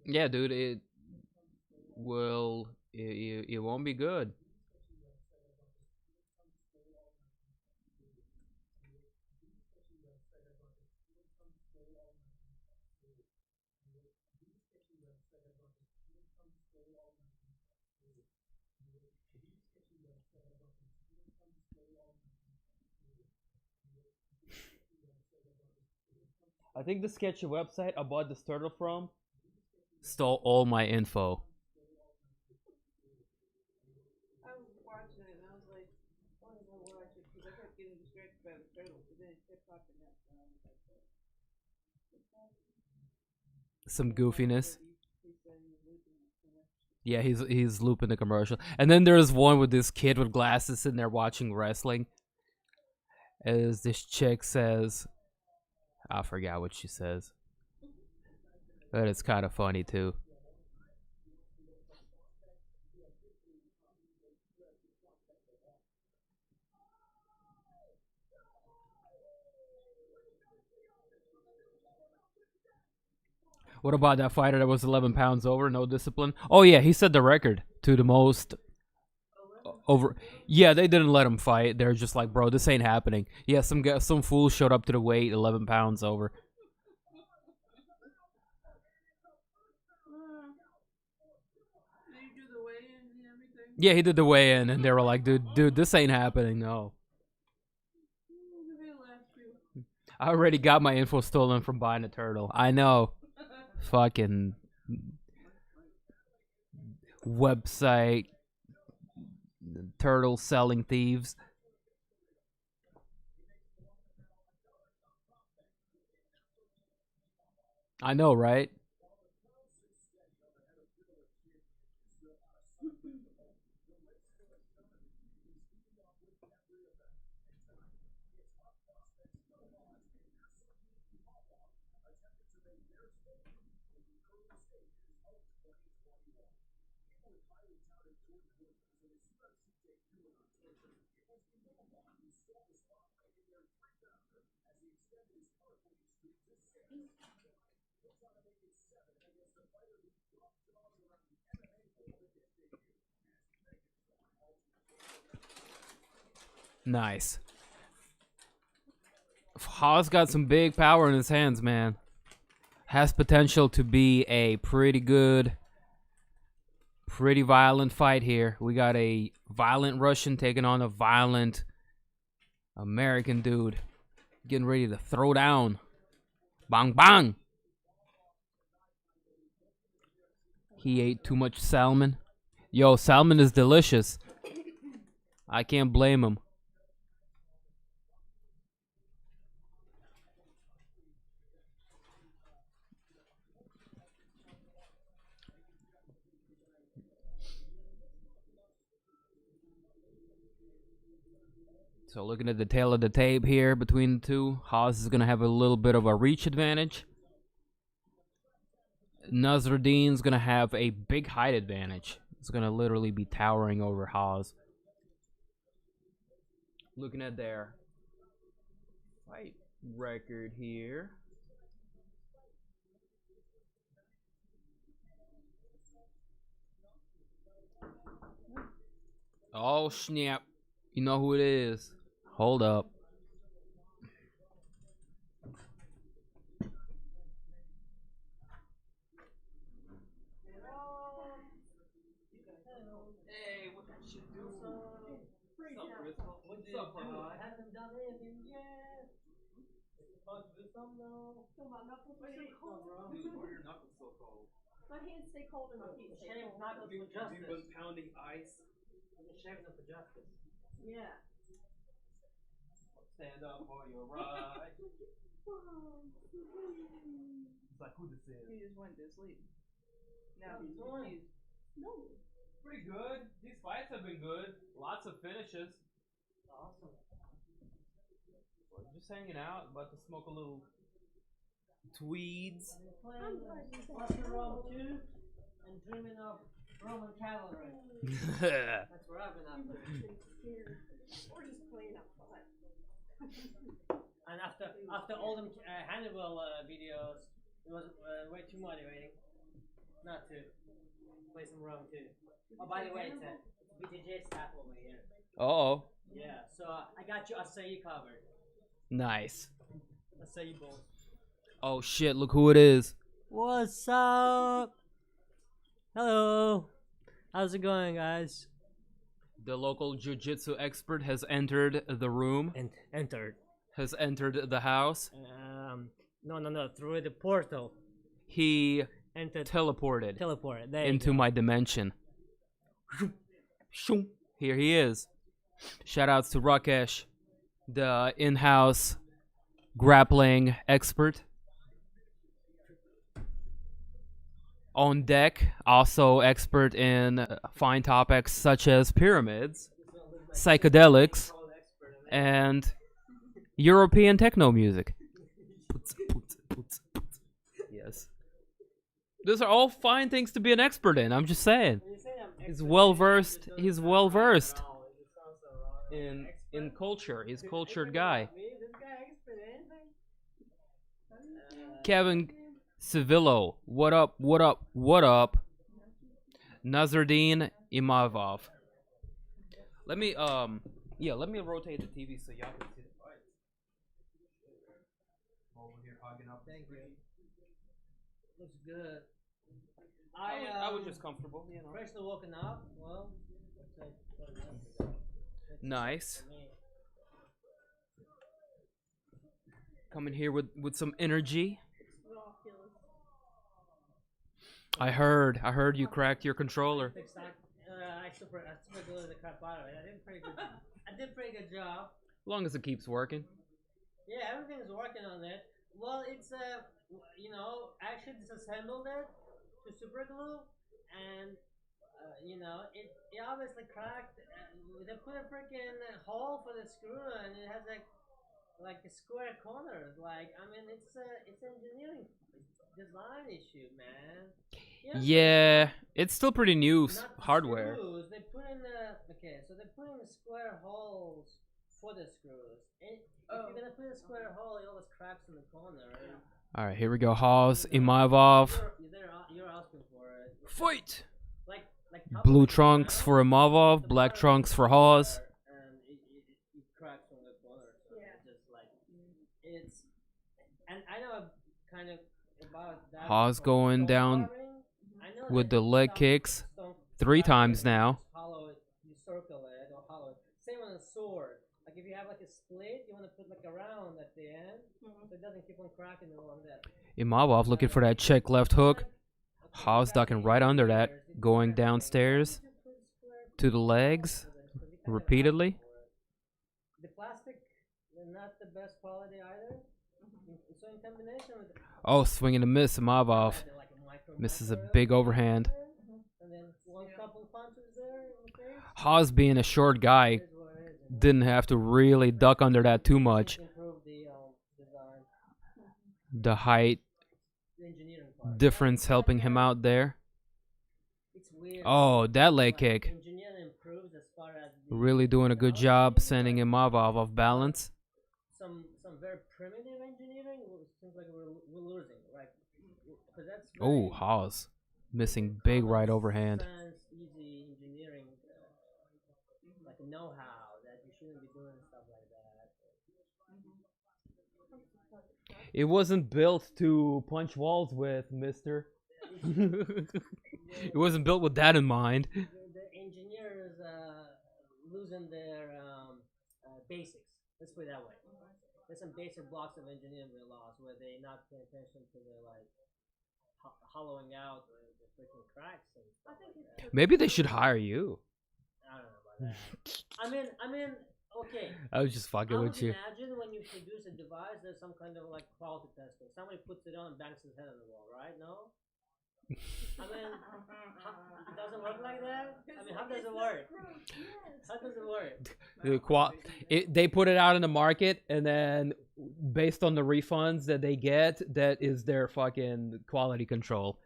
Yeah, dude, it won't be good. I think the sketchy website I bought this turtle from stole all my info. I was watching it and I was like, I don't know what I should do. I kept getting distracted by the turtle, but then it kept popping up. some goofiness. Yeah, he's looping the commercial. And then there's one with this kid with glasses sitting there watching wrestling. As this chick says, I forgot what she says. But it's kind of funny too. What about that fighter that was 11 pounds over, no discipline? Oh yeah, he set the record to the most over. Yeah, they didn't let him fight. They're just like, bro, this ain't happening. Yeah, some fool showed up to the weight 11 pounds over. Did you do the weigh-in and everything? Yeah, he did the weigh-in, and they were like, dude, this ain't happening. No. I already got my info stolen from buying a turtle. I know. Fucking website turtle selling thieves. I know, right? Nice. Hawes got some big power in his hands, man. Has potential to be a pretty good, pretty violent fight here. We got a violent Russian taking on a violent American dude. Getting ready to throw down. Bang, bang. He ate too much salmon. Yo, salmon is delicious. I can't blame him. So looking at the tail of the tape here between the two, Hawes is going to have a little bit of a reach advantage. Nassourdine's going to have a big height advantage. It's going to literally be towering over Hawes. Looking at their fight record here. Oh, snap. You know who it is. Hold up. Hey, what that shit do? What's up, bro? Haven't done anything yet. Supposed to do something though. So my knuckles are so cold. Dude, why are your knuckles so cold? My hands stay cold and my feet stay Shame's cold. not good for Have you been justice. pounding ice? Shame's not for justice. Yeah. Stand up for your right. It's like who this He is. just went to sleep. Now What's he's going on? confused. No. Pretty good. These fights have been good. Lots of finishes. Awesome. We're just hanging out, about to smoke a little tweeds. Playing Russian Rum 2 and dreaming of Roman cavalry. That's where I've been up to. Scared. Or just playing outside. And after all them Hannibal videos, it was way too motivating not to play some Rum 2. Oh, by the way, it's a BJJ staff over here. Uh-oh. Yeah, so I got you Acai covered. Nice. Acai bowl. Oh shit, look who it is. What's up? Hello. How's it going, guys? The local jiu-jitsu expert has entered the room. And entered. Has entered the house. No, through the portal. He Entered. teleported Teleport. There into my dimension. Here he is. Shout outs to Rakesh, the in-house grappling expert. On deck, also expert in fine topics such as pyramids, psychedelics, and European techno music. Yes. Those are all fine things to be an expert in. I'm just saying. He's well versed. He's well versed in culture. He's a cultured guy. Kevin Civillo, what up? What up? What up? Nassourdine Imavov. Let me rotate the TV so y'all can see the fights. Over here hogging up. Thank you. Looks good. I was just comfortable, you know. Freshly woken up. Well, nice. Coming here with some energy. I heard you cracked your controller. I super glued the crap out of it. I did a pretty good job. As long as it keeps working. Yeah, everything's working on it. Well, it's actually disassembled it to super glue, and it obviously cracked. They put a freaking hole for the screw, and it has like a square corners. It's engineering design issue, man. Yeah, it's still pretty new hardware. Screws, they put in they're putting square holes for the screws. And if you're gonna put a square hole, it always cracks in the corner. All right, here we go. Hawes, Imavov. You're asking for it. Fight. Like Blue trunks for Imavov, black trunks for Hawes. And it cracks from the corner. So it's and I know kind of about that. Hawes going down with the leg kicks 3 times now. Hollow it, you circle it or hollow it. Same on a sword. Like if you have like a split, you want to put like a round at the end, so it doesn't keep on cracking along that. Imavov looking for that check left hook. Hawes ducking right under that, going downstairs to the legs repeatedly. The plastic, not the best quality either. So in combination with Oh, swing and a miss. Imavov misses a big overhand. and then one couple punches there in the face. Hawes being a short guy didn't have to really duck under that too much. Improve the design, The height the engineering part. difference helping him out there. It's weird. Oh, that leg kick. Engineering improves as far as Really doing a good job sending Imavov off balance. some very primitive engineering. It seems like we're losing, right? Because that's Oh, Hawes missing big right overhand. Easy engineering, like know-how that you shouldn't be doing stuff like that. It wasn't built to punch walls with, mister. It wasn't built with that in mind. The engineers losing their basics. Let's put it that way. There's some basic blocks of engineering we lost where they not pay attention to the hollowing out the freaking cracks and stuff like that. Maybe they should hire you. I don't know about that. I mean, okay. I was just fucking I would with you. imagine when you produce a device, there's some kind of like quality testing. Somebody puts it on and bangs his head on the wall, right? No? I mean, it doesn't work like that? I mean, how does it work? How does it work? They put it out in the market, and then based on the refunds that they get, that is their fucking quality control.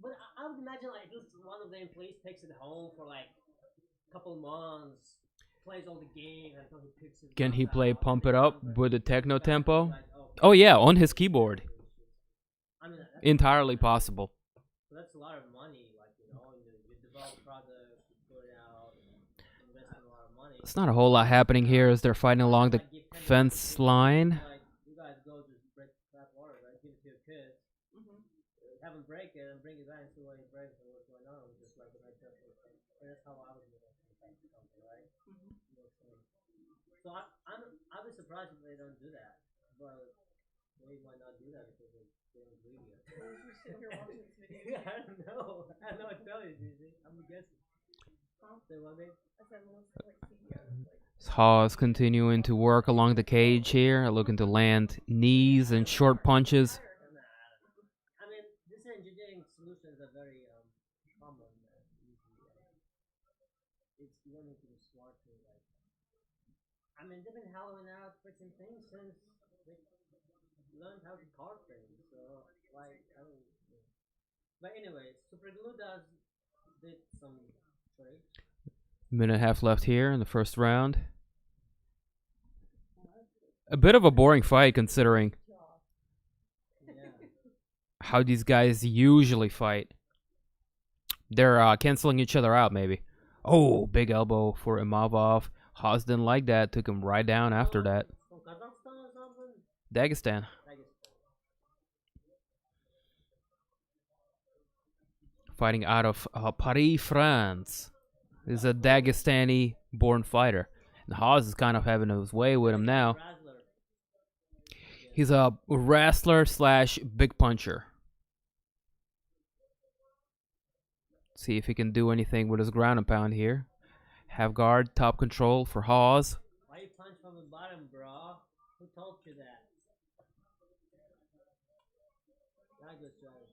But I would imagine like if one of the employees takes it home for like a couple months, plays all the games until he picks it. Can he play Pump It Up with the techno tempo? Like, okay. Oh yeah, on his keyboard. I mean, Entirely possible. that's a lot of money. Like you develop products, you put it out, and invest in a lot of money. It's not a whole lot happening here as they're fighting along the fence line. Like you guys go to break that water, right? Give it to your kids. Have them break it and bring it back and see what it breaks and what's going on. Just like the right test. That's how I was doing it, right? So I'd be surprised if they don't do that, but they might not do that because they're getting greedy. I don't know. I don't know what to tell you, Gigi. I'm guessing. Say what, babe? Hawes continuing to work along the cage here, looking to land knees and short punches. I mean, this engineering solution mean, they've been hollowing out freaking things since they learned how to carve things. So, like, I don't. Yeah. But anyways, Super Glue did some tricks. Minute and a half left here in the first round. A bit of a boring fight considering Yeah. how these guys usually fight. They're canceling each other out, maybe. Oh, big elbow for Imavov. Hawes didn't like that. Took him right down after that. From Kazakhstan or something? Dagestan. Fighting out of Paris, France. Is a Dagestani-born fighter. And Hawes is kind of having his way with him now. He's a wrestler slash big puncher. See if he can do anything with his ground and pound here. Have guard, top control for Hawes. Why you punch from the bottom, bro? Who told you that? Not good strategy.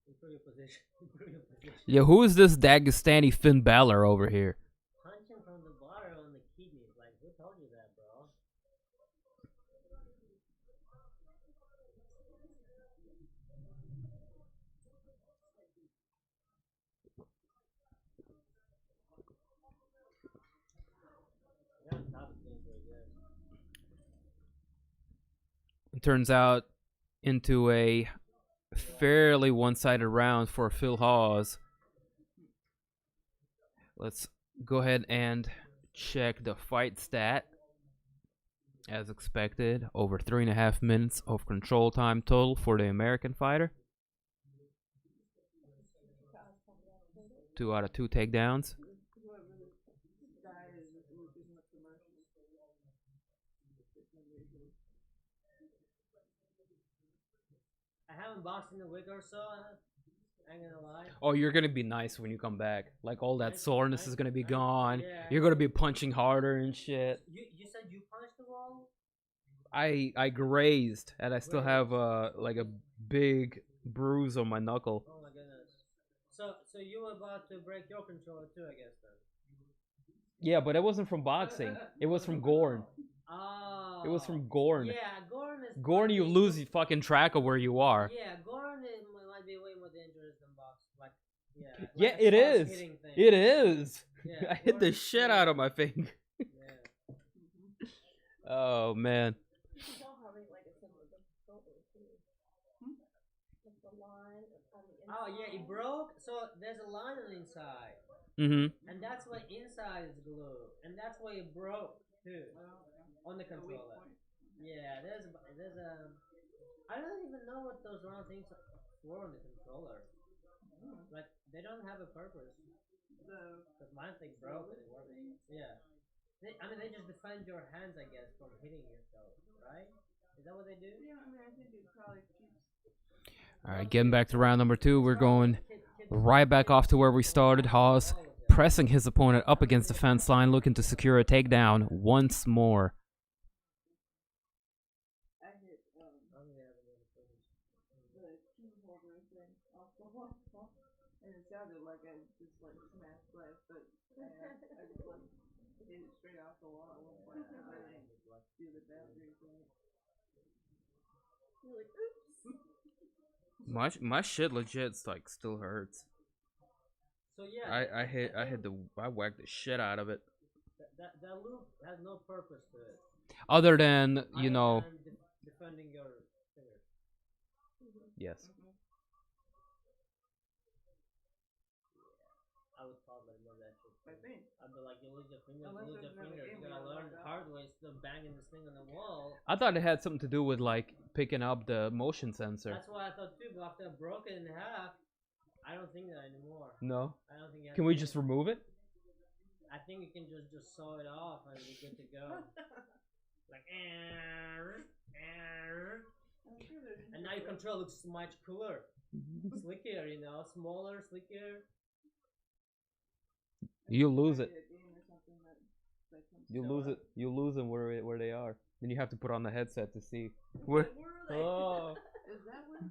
Improve your position. Improve your position. Yeah, who is this Dagestani Finn Balor over here? Punching from the bottom on the kidneys. Like, who told you that, bro? Yeah, on top of things right there. It turns out into a fairly one-sided round for Phil Hawes. Let's go ahead and check the fight stat. As expected, over 3.5 minutes of control time total for the American fighter. 2 out of 2 takedowns. I haven't boxed in a week or so. I ain't gonna lie. Oh, you're gonna be nice when you come back. Like all that soreness is gonna be gone. Yeah. You're gonna be punching harder and shit. You said you punched the wall? I grazed and I still have like a big bruise on my knuckle. Oh my goodness. So you were about to break your controller too, I guess then. Yeah, but it wasn't from boxing. It was from Gorn. Oh. It was from Gorn. Yeah, Gorn is. Gorn, you lose fucking track of where you are. Yeah, Gorn might be way more dangerous than boxing. Like, yeah. Yeah, like it is. hitting thing. It is. Yeah, I hit the Gorn's shit good. out of my finger. Yeah. Oh man. You can tell having like a similar difficulty too. Like the line on the inside. Oh yeah, it broke. So there's a line on the inside, Mm-hmm. and that's why inside is glue, and that's why it broke too on the controller. Yeah, there's a. I don't even know what those round things were on the controller. Like they don't have a purpose. Because mine thing broke and it worked. Yeah. I mean, they just defend your hands, I guess, from hitting yourself, right? Is that what they do? Yeah, I mean, I think it probably keeps. Alright, getting back to round number 2, we're going right back off to where we started. Hawes pressing his opponent up against the fence line, looking to secure a takedown once more. I hit the key holder thing off the wall, and it sounded like I just like smashed glass, but I just like hit it straight off the wall at one point. I didn't do the boundaries right. You're like, oops. My shit legit like still hurts. So yeah. I whacked the shit out of it. That loop has no purpose to it. Other than, you Other know, than defending your fingers. yes. I would probably love that shit. I think. I'd be like, you lose your fingers, Unless you lose there's your another fingers. game You gotta where learn it's the like hard way instead of banging this thing on the wall. I thought it had something to do with like picking up the motion sensor. That's what I thought too, but after I broke it in half, I don't think that anymore. No. I don't think. Can we just remove it? I think you can just saw it off and we're good to go. Like, and now your control looks much cooler, slickier. You know, smaller, slickier. You lose it. A game or something that comes You to lose us. it. You lose them where they are. Then you have to put on the headset to see. Where? Oh. Is that what?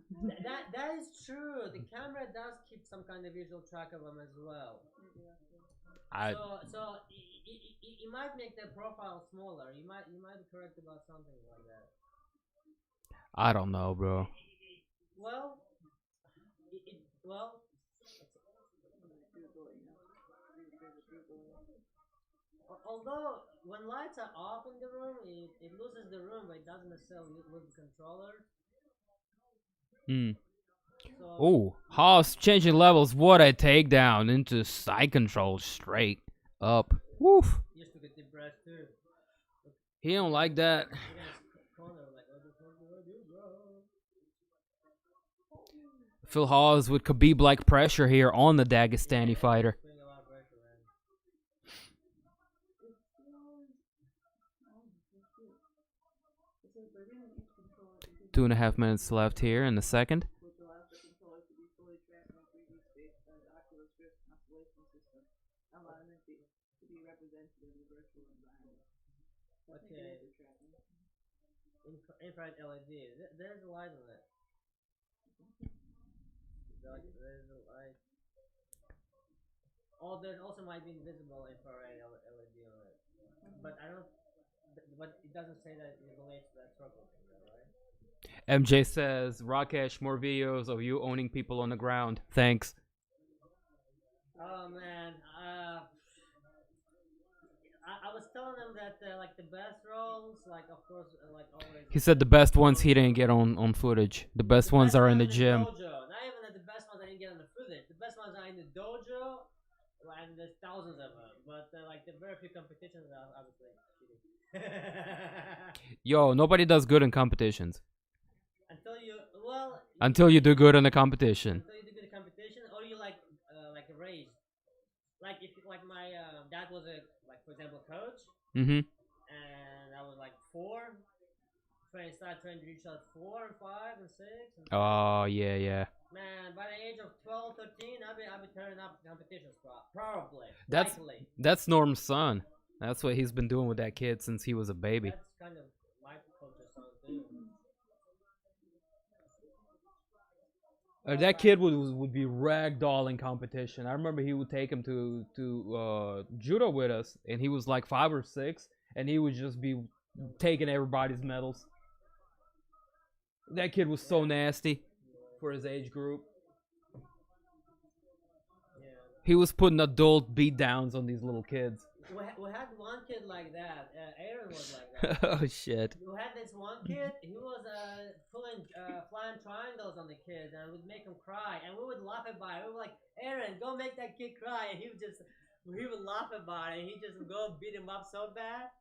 That is true. The camera does keep some kind of visual track of them as well. I So you might make the profile smaller. You might be correct about something like that. I don't know, bro. Well, well. Although when lights are off in the room, it loses the room, but it doesn't necessarily lose the controller. Hmm. So Oh, Hawes changing levels. What a takedown into side control straight up. Woof. he used to get depressed too. He don't like that. Look at his corner, like, what the fuck did I do, bro? Phil Hawes with Khabib-like pressure here on the Dagestani fighter. Putting a lot of pressure, man. 2.5 minutes left here in the second. which allows the controller to be fully tracked in 3D space by the Oculus Rift constellation system, allowing it to be represented in the virtual environment. Okay. Infrared LED. There's a light on it. There's a light. Oh, there also might be invisible infrared LED on it. But I don't. But it doesn't say that it relates to that circle thing, though, right? MJ says, Rakesh, more videos of you owning people on the ground. Thanks. Oh man, I was telling them that like the best roles, like of course, like always. He said the best ones he didn't get on footage. The best ones are in the gym. Dojo. Not even the best ones I didn't get on the footage. The best ones are in the dojo, and there's thousands of them. But like the very few competitions, I was like cheating. Yo, nobody does good in competitions. Until you do good in the competition. Until you do good competition, or you like raised. Like if like my dad was a like for example coach, Mm-hmm. and I was like 4. Started training to reach out 4 and 5 and 6. And Oh, yeah. man, by the age of 12, 13, I'll be turning up competitions probably. Likely. That's Norm's son. That's what he's been doing with that kid since he was a baby. That's kind of my coach's son too. That kid would be ragdolling competition. I remember he would take him to judo with us, and he was like 5 or 6, and he would just be taking everybody's medals. That kid was so nasty for his age group. Yeah. He was putting adult beat downs on these little kids. We had one kid like that. Aaron was like that. Oh shit. We had this one kid. He was pulling flying triangles on the kids, and would make him cry. And we would laugh about it. We were like, Aaron, go make that kid cry. And he would laugh about it. And he just would go beat him up so bad.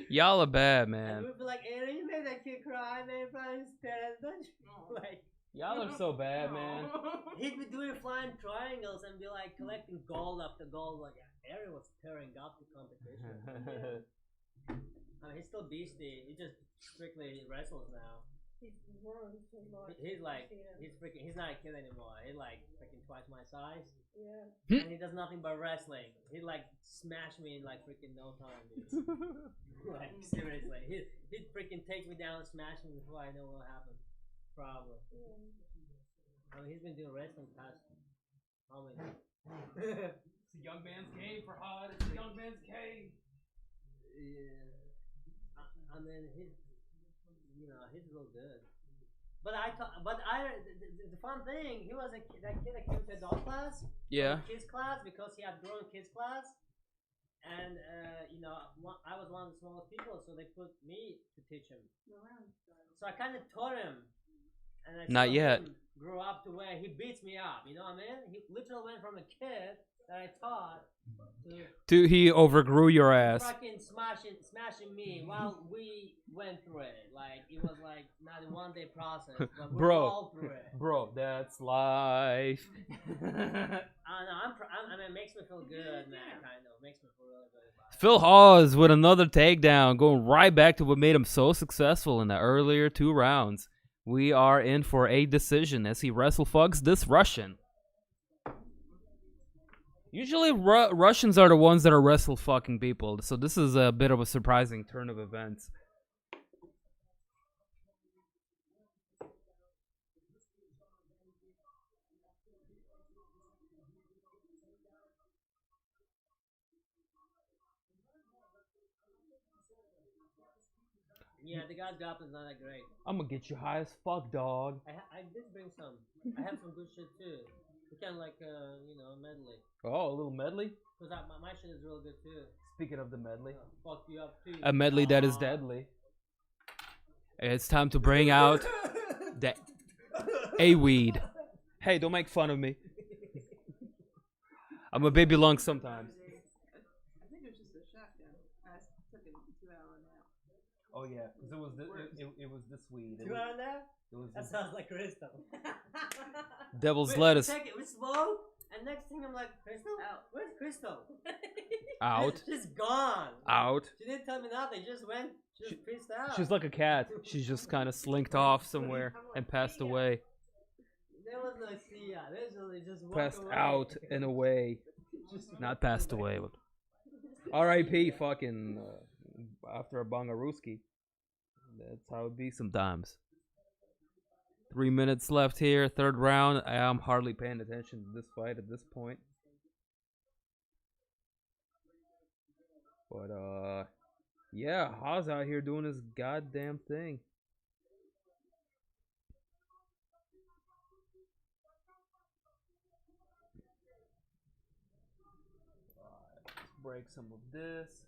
Y'all are bad, And man. we'd be like, Aaron, you made that kid cry, man, in front of his parents, don't you? Like, Y'all are so bad, man. he'd be doing flying triangles and be like collecting gold after gold. Like, Aaron was tearing up the competition. I mean, he's still beastie. He just strictly wrestles now. He's grown so much. He's like, he's not a kid anymore. He's like freaking twice my size. Yeah. And he does nothing but wrestling. He'd like smash me in like freaking no time, dude. Like, seriously. He'd freaking take me down and smash me before I know what happened. Probably. Yeah. I mean, he's been doing wrestling past how many? It's a young man's game for Hud. It's a young man's game. Yeah. I mean, he's real good. But the fun thing, he was that kid that came to adult class. Yeah. Kids class, because he had grown kids class. And, I was one of the smallest people, so they put me to teach him. So I kind of taught him. And I Not yet. Him grew up to where he beats me up, you know what I mean? He literally went from a kid that I taught to He overgrew your ass. fucking smashing me while we went through it. Like, it was like not a one-day process, but we're all through it. Bro, that's life. I mean, it makes me feel good, man, kind of. It makes me feel really good about it. Phil Hawes with another takedown, going right back to what made him so successful in the earlier 2 rounds. We are in for a decision as he wrestle fucks this Russian. Usually Russians are the ones that are wrestle fucking people, so this is a bit of a surprising turn of events. Yeah, the guy's grappling's not that great. I'm gonna get you high as fuck, dog. I did bring some. I have some good shit too. We can like you know, medley. Oh, a little medley. Cause my shit is real good too. Speaking of the medley, Fuck you up too. a medley that is deadly. It's time to bring out the A-weed. Hey, don't make fun of me. I'm a baby lung sometimes. I think it was just a shotgun. I took a 2-hour nap. Oh yeah, because it was this weed. 2 hours now? It was That sounds like crystal. devil's Wait, lettuce. Check it, we smoke, and next thing I'm like, Crystal? Out. Where's Crystal? Out. She's gone. Out. She didn't tell me nothing. Just went. She just pissed out. She's like a cat. She's just kind of slinked off somewhere and passed away. There was no see ya. Literally just walked Passed away. out and away. Not passed away, but R.I.P. fucking after a Bongaruski. That's how it be sometimes. 3 minutes left here, third round. I'm hardly paying attention to this fight at this point. But yeah, Hawes out here doing his goddamn thing. Let's break some of this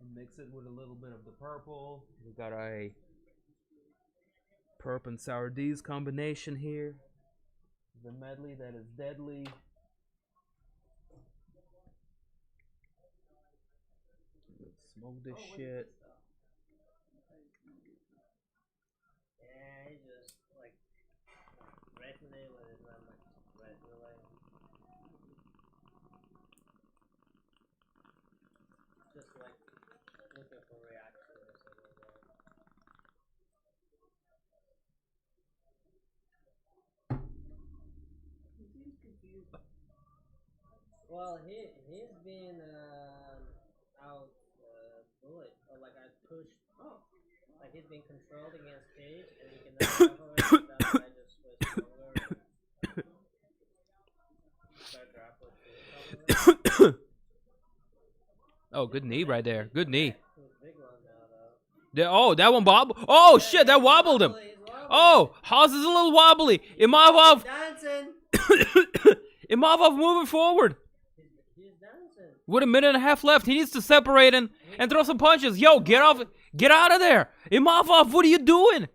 and mix it with a little bit of the purple. We got a Perp and Sour D's combination here. The medley that is deadly. Let's smoke this shit. Yeah, he just like resonate with it, not like resonate. Just like looking for reaction or something like that. He seems confused. Well, he's been out bullet, or like I pushed. Oh. Like he's been controlled against Cage, and he can now cover it. That's why I just switched over. Start Drako too. Oh, good knee right there. Good knee. Big one now, though. Oh, that one wobbled. Oh shit, that wobbled him. Oh, Hawes is a little wobbly. Imavov. Dancing. Imavov moving forward. He's dancing. With a minute and a half left, he needs to separate and throw some punches. Yo, get off, get out of there. Imavov, what are you doing?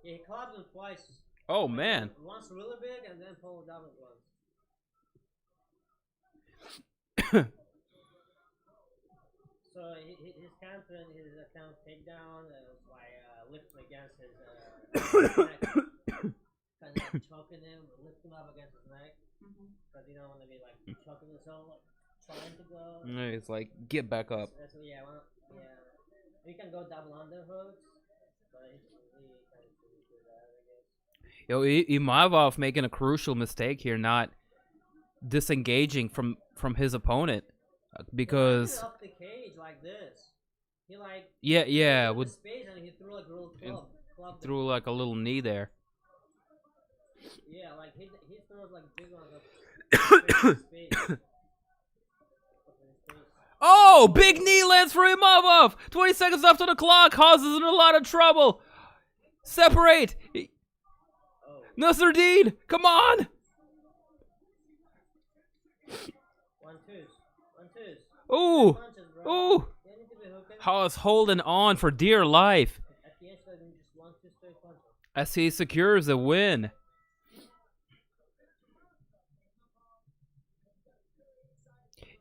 Yeah, he clubbed him twice. Oh man. Once really big and then pulled down once. So his counter and his account takedown by lifting against his neck, kind of like choking him, lifting up against his neck, because you don't want to be like choking himself, like trying to go. It's like get back up. That's what, yeah, we can go double underhooks, but he kind of do that, I guess. Yo, Imavov making a crucial mistake here, not disengaging from his opponent, because Up the cage like this. He like yeah, with with space and he threw like a little club threw like a little knee there. Yeah, like he throws like big ones up space. Oh, big knee lands for Imavov. 20 seconds left on the clock. Hawes is in a lot of trouble. Separate. Oh. Nassourdine, come on. 1-2s. Ooh, Punches, bro. ooh. They need to be hooking. Hawes holding on for dear life At the end, just 1-2 straight punches. as he secures a win.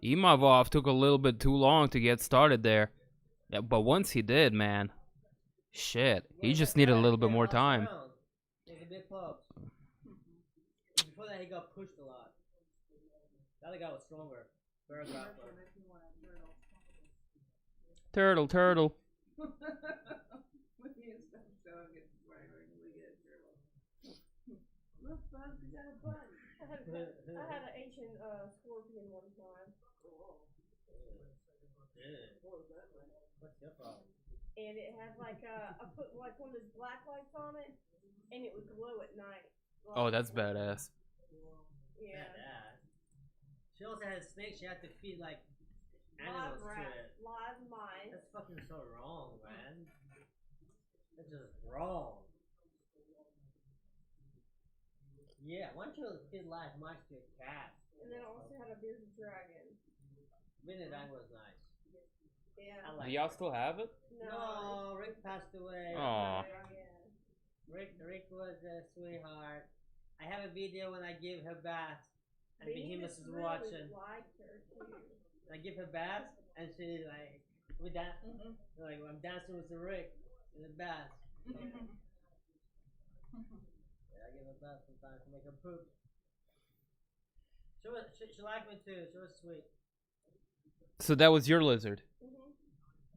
Imavov took a little bit too long to get started there. Yeah, but once he did, man, shit, he just needed a little bit more time. There's a big club. Before that, he got pushed a lot. The other guy was stronger. Very grappler. Turtle. Look, Bug, we got a bun. I had an ancient scorpion one time. What's your problem? And it had like I put like one of those black lights on it, and it would glow at night. Oh, that's badass. Yeah. She also had snakes. She had to feed like Live animals to rat, it. live mice. That's fucking so wrong, man. That's just wrong. Yeah, why don't you feed live mice to a cat? And then also had a big dragon. Wineland was nice. Yeah. I Do like y'all it. still have it? No, Rick passed away. Aw. Yeah. Rick was a sweetheart. I have a video when I give her bath, and Behemoth is really watching. liked her too. I give her bath, and she like with that, like I'm dancing with the Rick in the bath. Yeah, I give her bath sometimes to make her poop. She liked me too. She was sweet. So that was your lizard,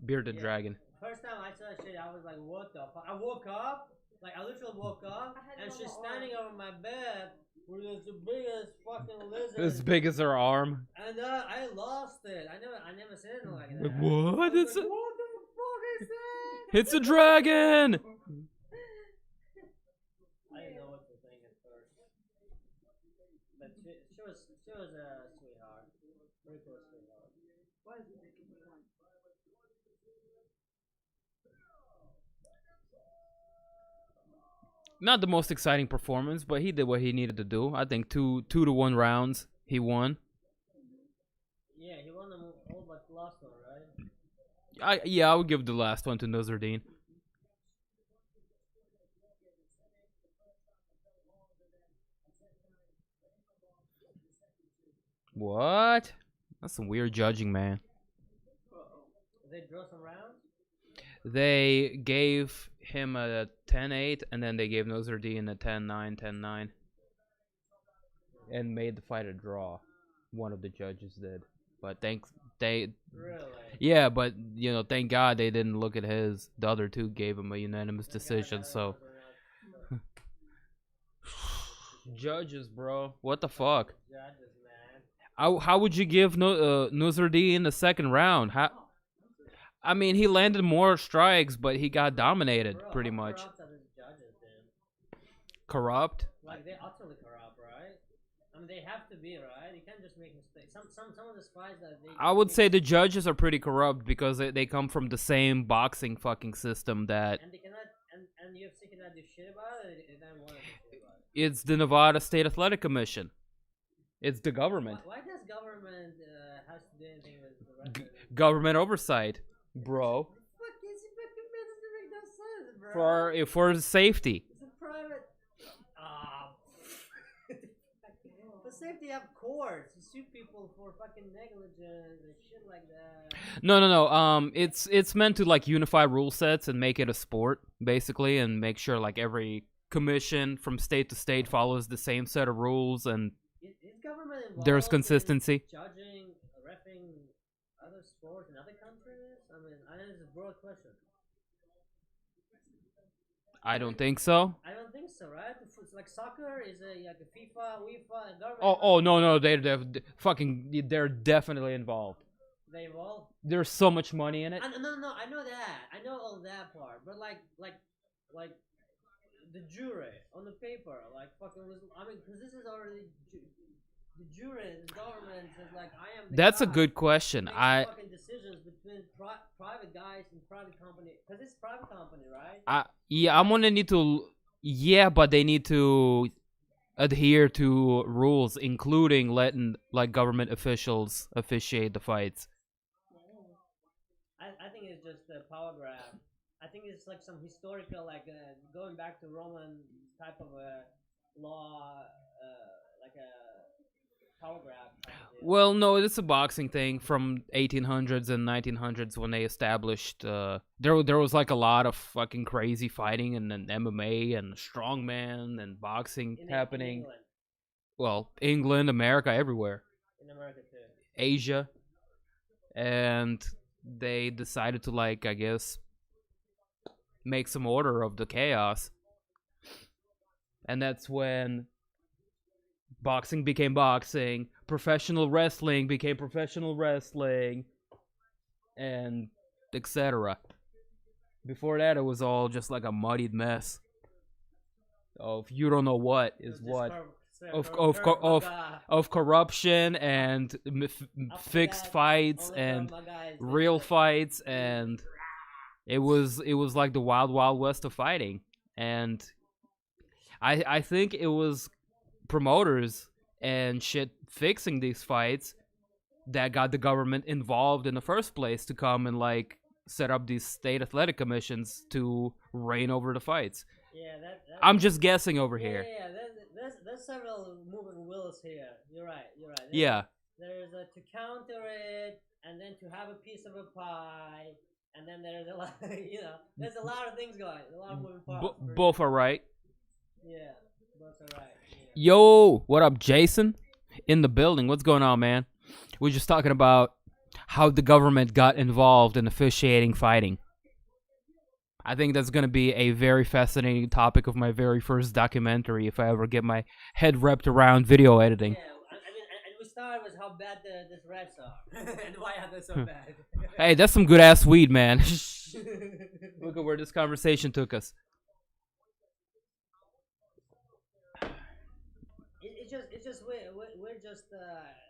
bearded Yeah. dragon. First time I saw that shit, I was like, what the fuck? I woke up, like I literally woke up, and she's standing over my bed with the biggest fucking lizard. As big as her arm. And I lost it. I never seen anything like that. Like, what? I was It's like, a, what the fuck is that? it's a dragon! I didn't know what to think at first. But she was a sweetheart. Rick was a sweetheart. Why is he making me one? Not the most exciting performance, but he did what he needed to do. I think 2-1 rounds, he won. Yeah, he won them all but the last one, right? I would give the last one to Nassourdine. What? That's some weird judging, man. They draw some rounds? They gave him a 10-8, and then they gave Nassourdine a 10-9, 10-9. And made the fight a draw. One of the judges did. But Really? yeah, but you know, thank God they didn't look at his. The other two gave him a unanimous decision, so judges, bro. What the fuck? Judges, man. How would you give Nassourdine the second round? I mean, he landed more strikes, but he got dominated Bro, pretty how much. corrupt are these judges, dude? Corrupt? Like they're utterly corrupt, right? I mean, they have to be, right? You can't just make mistakes. Some of the spies that they. I would say the judges are pretty corrupt because they come from the same boxing fucking system that And they cannot, and UFC cannot do shit about it. They don't want to do shit about it. it's the Nevada State Athletic Commission. It's the government. Why does government has to do anything with the rest of it? Government oversight, bro. Fuck is it fucking doesn't make no sense, bro. For safety. It's a private. For safety, you have courts. You sue people for fucking negligence and shit like that. No. It's meant to like unify rule sets and make it a sport basically, and make sure like every commission from state to state follows the same set of rules and Is government involved? there's in consistency. judging, reffing other sports in other countries? I mean, I know it's a broad question. I don't think so. I don't think so, right? It's like soccer is like a FIFA, UEFA, and government. Oh no, they're definitely involved. They involved. There's so much money in it. No, I know that. I know all that part. But like the jury on the paper, like fucking was. I mean, because this is already the jury, the government is like, I am. That's a good question. Makes fucking decisions between private guys and private company, because it's private company, right? I'm gonna need to. Yeah, but they need to adhere to rules, including letting like government officials officiate the fights. I think it's just a power grab. I think it's like some historical, like going back to Roman type of a law, like a power grab. Type of deal. Well, no, it's a boxing thing from 1800s and 1900s when they established. There was like a lot of fucking crazy fighting and then MMA and strongman and boxing happening. England. Well, England, America, everywhere. In America too. Asia, and they decided to like, I guess, make some order of the chaos, and that's when boxing became boxing, professional wrestling became professional wrestling, and etc. Before that, it was all just like a muddied mess of you don't know what is what. of corruption and fixed fights and real fights, and it was like the wild west of fighting. And I think it was promoters and shit fixing these fights that got the government involved in the first place to come and like set up these state athletic commissions to reign over the fights. Yeah, I'm just guessing over here. Yeah, there's several moving wheels here. You're right. There's to counter it, and then to have a piece of a pie, and then there's a lot, there's a lot of things going, a lot of moving parts. Both are right. Yeah, both are right. Yeah. Yo, what up, Jason? In the building. What's going on, man? We're just talking about how the government got involved in officiating fighting. I think that's going to be a very fascinating topic of my very first documentary if I ever get my head wrapped around video editing. Yeah, I mean, and we started with how bad these refs are, and why are they so bad? Hey, that's some good ass weed, man. Look at where this conversation took us. It's just we're just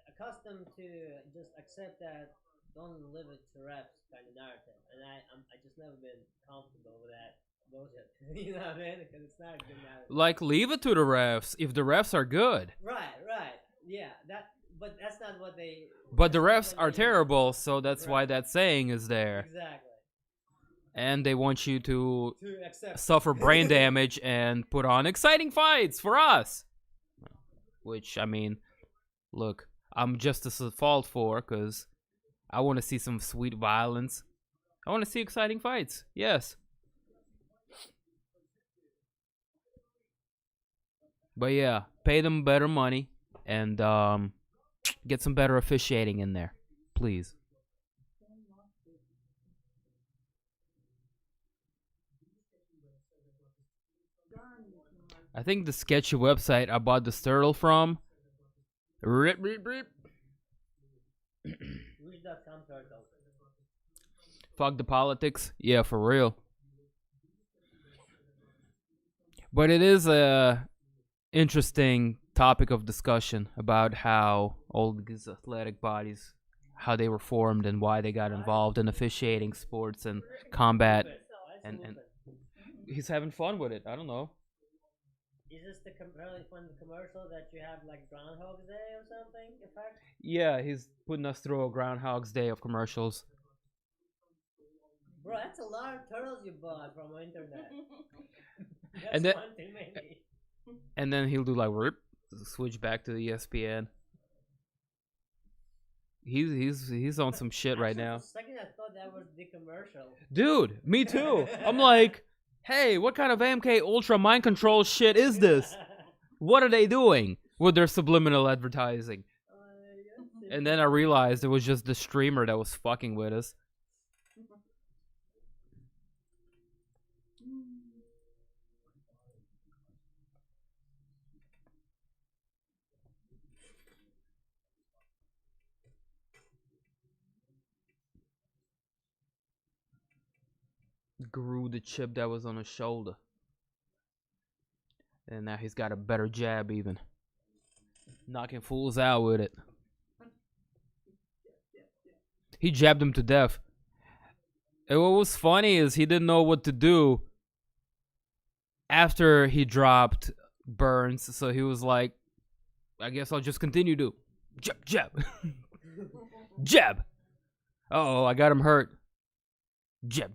accustomed to just accept that don't live it to refs kind of narrative, and I just never been comfortable with that bullshit. You know what I mean? Because it's not a good narrative. Like, leave it to the refs if the refs are good. Right. Yeah, but that's not what they. But the refs are terrible, so that's why that saying is there. Exactly. And they want you to accept suffer brain damage and put on exciting fights for us. Which, I mean, look, I'm just as at fault for, because I want to see some sweet violence. I want to see exciting fights. Yes. But yeah, pay them better money and get some better officiating in there, please. I think the sketchy website I bought the Sturtle from. Rip. Fuck the politics. Yeah, for real. But it is a interesting topic of discussion about how all these athletic bodies, how they were formed and why they got involved in officiating sports and combat. And he's having fun with it. I don't know. Is this the really fun commercial that you have like Groundhog's Day or something? In fact. Yeah, he's putting us through a Groundhog's Day of commercials. Bro, that's a lot of turtles you bought from the internet. And then he'll do like rip, switch back to the ESPN. He's on some shit right now. For a second I thought that was the commercial. Dude, me too. I'm like, hey, what kind of MK Ultra mind control shit is this? What are they doing with their subliminal advertising? And then I realized it was just the streamer that was fucking with us. Grew the chip that was on his shoulder. And now he's got a better jab even. Knocking fools out with it. He jabbed him to death. And what was funny is he didn't know what to do after he dropped Burns. So he was like, I guess I'll just continue to jab. Jab. Uh-oh, I got him hurt. Jab.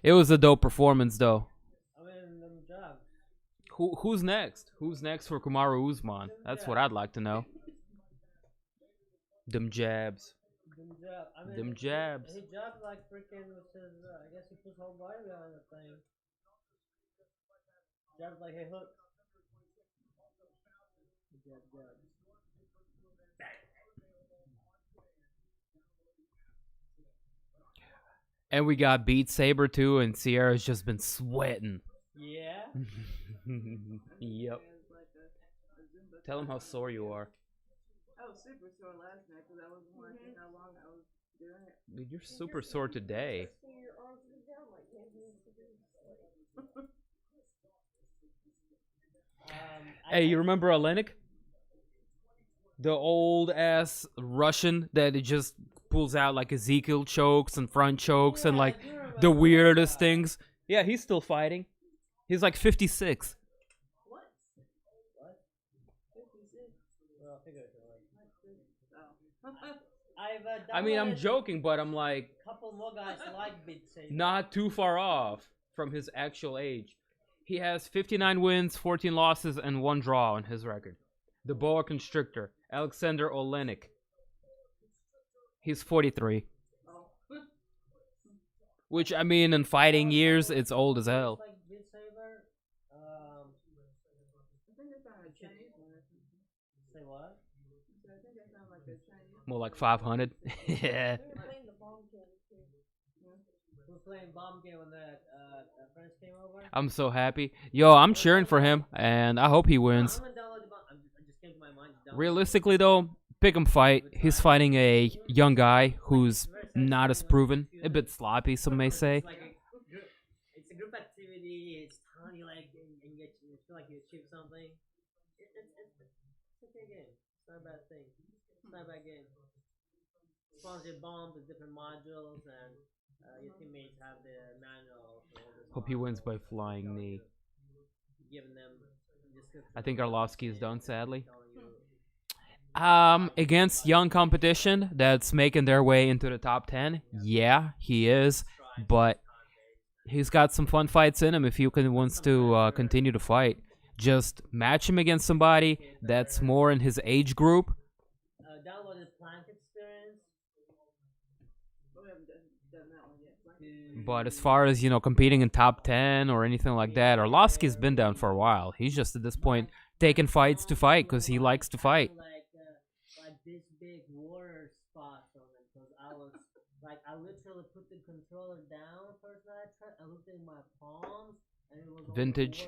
It was a dope performance, though. I mean, jab. Who's next? Who's next for Kamaru Usman? That's what I'd like to know. Them jabs. Them jabs. He jabbed like freaking with his, I guess he put his whole body behind the thing. Jabbed like a hook. Jab. And we got Beat Saber too, and Sierra's just been sweating. Yeah? Yep. Tell him how sore you are. I was super sore last night because I wasn't watching how long I was doing it. Dude, you're super sore today. Hey, you remember Oleinik? The old ass Russian that it just pulls out like Ezekiel chokes and front chokes and like the weirdest things. Yeah, he's still fighting. He's like 56. What? 56? Well, I mean, I'm joking, but I'm like couple more guys like Beat Saber. not too far off from his actual age. He has 59 wins, 14 losses, and 1 draw on his record. The boa constrictor, Alexander Oleinik. He's 43. Which, I mean, in fighting years, it's old as hell. Like Beat Saber, I think it's on a Chinese one. say what? I think that sounds like a Chinese. More like 500. Yeah. We were playing the bomb game too. We were playing bomb game when the friends came over. I'm so happy. Yo, I'm cheering for him, and I hope he wins. I'm gonna download the bomb. I just came to my mind. to download Realistically, though, pick him fight. He's fighting a young guy who's not as proven. A bit sloppy, some may say. It's like it's a group activity. It's fun. You like and you feel like you achieve something. It's okay game. It's not a bad thing. It's not a bad game. Spawns your bombs with different modules, and your teammates have the manual. For all this Hope he wins by flying knee. Giving them. I think Arlovski is done, sadly. Telling you, Against young competition that's making their way into the top 10, yeah, he is. But he's got some fun fights in him if he wants to continue to fight. Just match him against somebody that's more in his age group. downloaded Plank Experience. We haven't done that one yet. But as far as, competing in top 10 or anything like that, Arlovski's been down for a while. He's just at this point taking fights to fight because he likes to fight. Like this big water spots on it, because I literally put the controller down first night. I looked in my palms and it was all Vintage.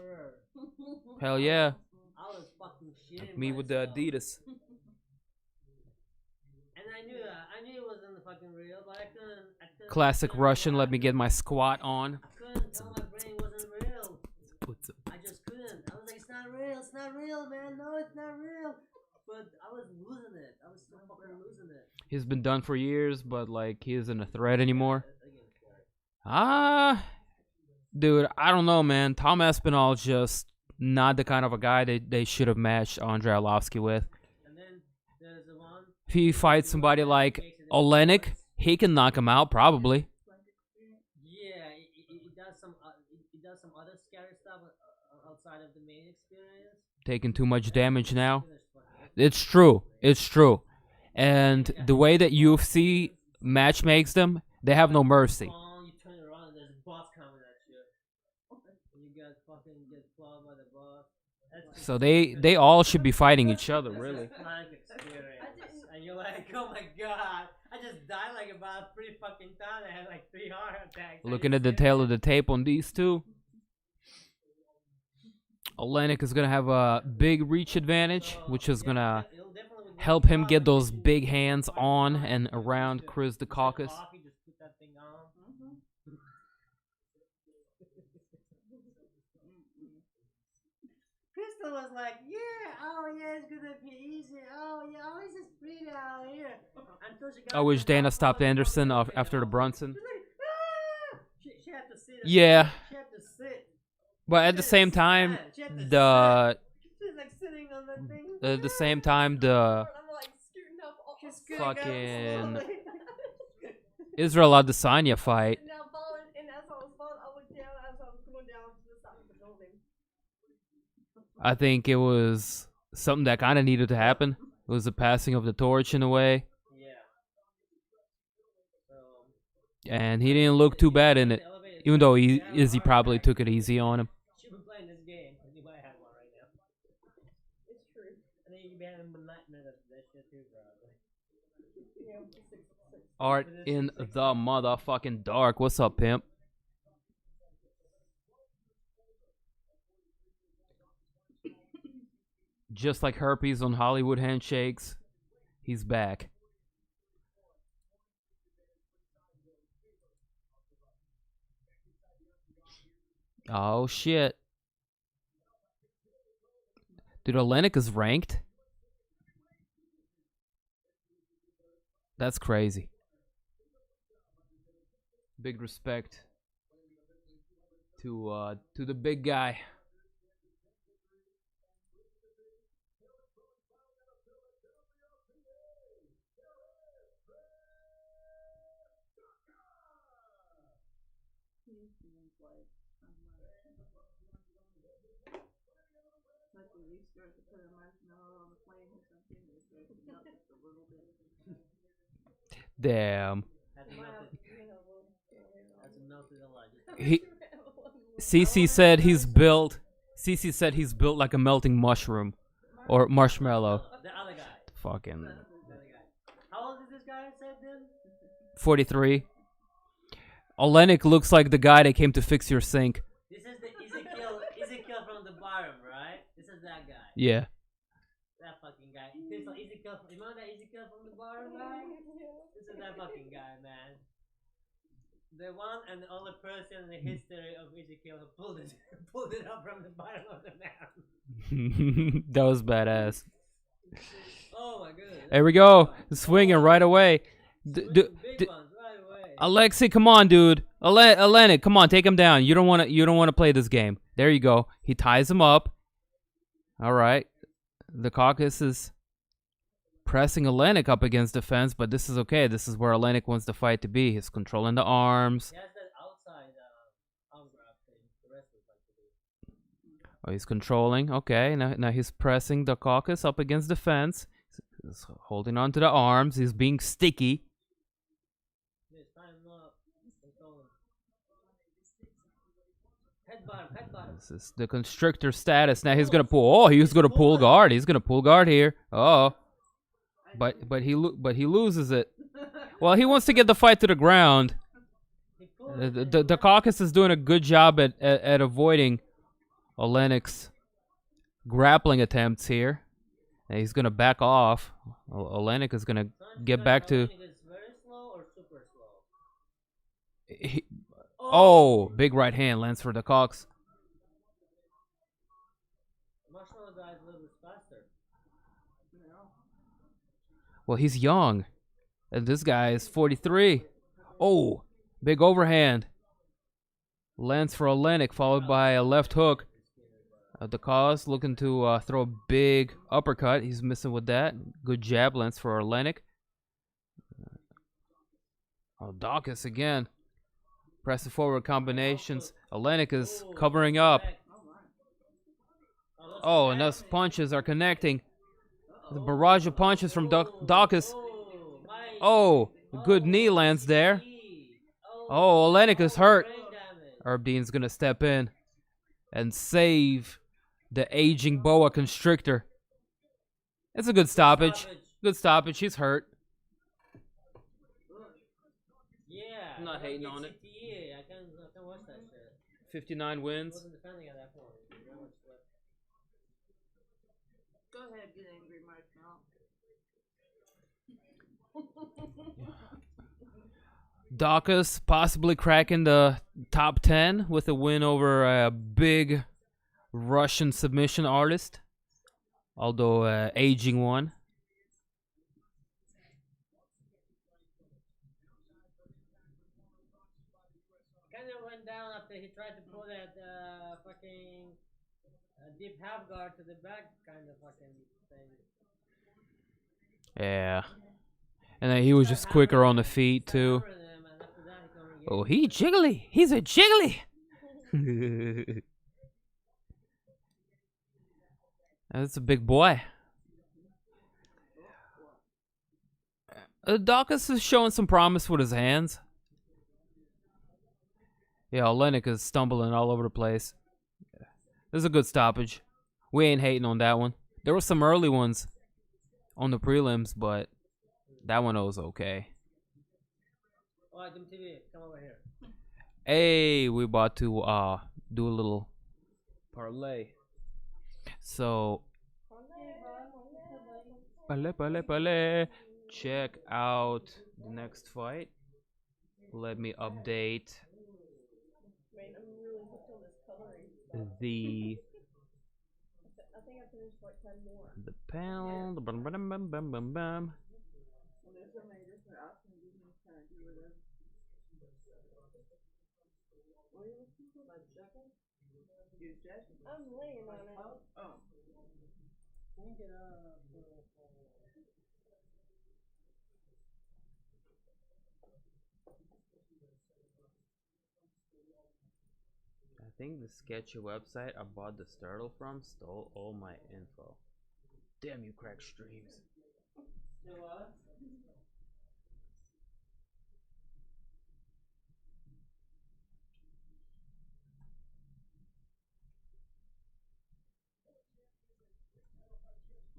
water. Hell yeah. I was fucking shitting Me with the myself. Adidas. And I knew it wasn't the fucking real, but I couldn't Classic tell Russian, my- let me get my squat on. I couldn't tell my brain it wasn't real. I just couldn't. I was like, it's not real, man. No, it's not real. But I was losing it. I was still fucking losing it. He's been done for years, but he isn't a threat anymore. Dude, I don't know, man. Tom Aspinall's just not the kind of a guy they should have matched Andrei Arlovski with. And then there's the one. If he fights somebody like Oleinik, he can knock him out, probably. Yeah, he does some other scary stuff outside of the main experience. Taking too much damage now. It's true. And the way that UFC match makes them, they have no mercy. You turn around and there's a boss coming at you. And you guys fucking get clawed by the boss. So they all should be fighting each other, really. Plank experience. And you're like, oh my god. I just died like about 3 fucking times. I had like 3 heart attacks. Looking at the tail of the tape on these two. Oleinik is going to have a big reach advantage, which is going to help him get those big hands on and around Chris Daukaus. Just put that thing on. Crystal was like, it's gonna be easy. It's just pretty out here. Until she got I wish to the Dana top stopped of Anderson the after the Brunson. She's like, she had to sit. Yeah. She had to sit. But at the same time, She had to the She's like sitting on the thing. at the same time the I'm like scooting up all She's scooting up fucking slowly. Israel Adesanya fight. And now falling, and as I was falling, I looked down as I was going down to the side of the building. I think it was something that kind of needed to happen. It was the passing of the torch in a way, Yeah. So, and he didn't look too bad in it, even though Izzy probably took it easy on him. she's been playing this game. You might have one right now. It's true. I think you've been having a nightmare of that shit too, bro. Yeah, 6. Art in the motherfucking dark. What's up, pimp? Just like herpes on Hollywood handshakes, he's back. Oh shit. Dude, Oleinik is ranked? That's crazy. Big respect to the big guy. Like when you start to put a marshmallow on the flame or something, it starts to melt just a little bit. Damn. Hasn't melted. Hasn't melted a lot. He CC said he's built. CC said he's built like a melting mushroom or marshmallow. The other guy. Fucking The other guy. How old is this guy? Said then. 43. Oleinik looks like the guy that came to fix your sink. This is the Ezekiel from the bottom, right? This is that guy. Yeah. That fucking guy. This is Ezekiel. You remember that Ezekiel from the bottom guy? This is that fucking guy, man. The one and only person in the history of Ezekiel who pulled it up from the bottom of the map. That was badass. Oh my goodness. There we go. Swinging right away. Big ones right away. Aleksei, come on, dude. Oleinik, come on, take him down. You don't want to play this game. There you go. He ties him up. All right. The Caucus is pressing Oleinik up against the fence, but this is okay. This is where Oleinik wants the fight to be. He's controlling the arms. He has that outside arm grab thing. The wrestlers like to do. Oh, he's controlling. Okay, now he's pressing the Caucus up against the fence. He's holding on to the arms. He's being sticky. Yes, tie him up. Control him. Head bottom. This is the constrictor status. Now he's gonna pull. Oh, he's gonna pull guard. He's gonna pull guard here. Oh, but he loses it. Well, he wants to get the fight to the ground. The Caucus is doing a good job at avoiding Oleinik's grappling attempts here. And he's gonna back off. Oleinik is gonna get back to. Oleinik is very slow or super slow? Oh, big right hand lands for the Cox. Marshmallow guy is a little bit faster. Well, he's young. And this guy is 43. Oh, big overhand. Lands for Oleinik, followed by a left hook. The cause looking to throw a big uppercut. He's missing with that. Good jab lands for Oleinik. Oh, Daukaus again. Pressing forward combinations. Oleinik is covering up. Oh, and those punches are connecting. The barrage of punches from Daukaus. Oh, good knee lands there. Oh, Oleinik is hurt. Dean's gonna step in and save the aging boa constrictor. It's a good stoppage. Good stoppage. He's hurt. Yeah. I'm not hating on it. I can watch that shit. 59 wins. Wasn't defending at that point. Go ahead, get angry, Marshmallow. Daukaus possibly cracking the top 10 with a win over a big Russian submission artist, although aging one. Kind of went down after he tried to pull that fucking deep half guard to the back kind of fucking thing. Yeah. And then he was just quicker on the feet too. Oh, he jiggly. He's a jiggly. That's a big boy. Daukaus is showing some promise with his hands. Yeah, Oleinik is stumbling all over the place. This is a good stoppage. We ain't hating on that one. There were some early ones on the prelims, but that one was okay. Alright, TV, come over here. Hey, we about to do a little parlay. So parlay. Check out the next fight. Let me update the there's like 10 more. The pound. Bum, bum, bum, bum, bum, bum. Well, there's so many different options. You can just kind of do whatever. What are you looking for? My checking? You're checking? I'm laying on it. Oh. Can you get I think the sketchy website I bought the turtle from stole all my info. Damn you, crack streams. the what?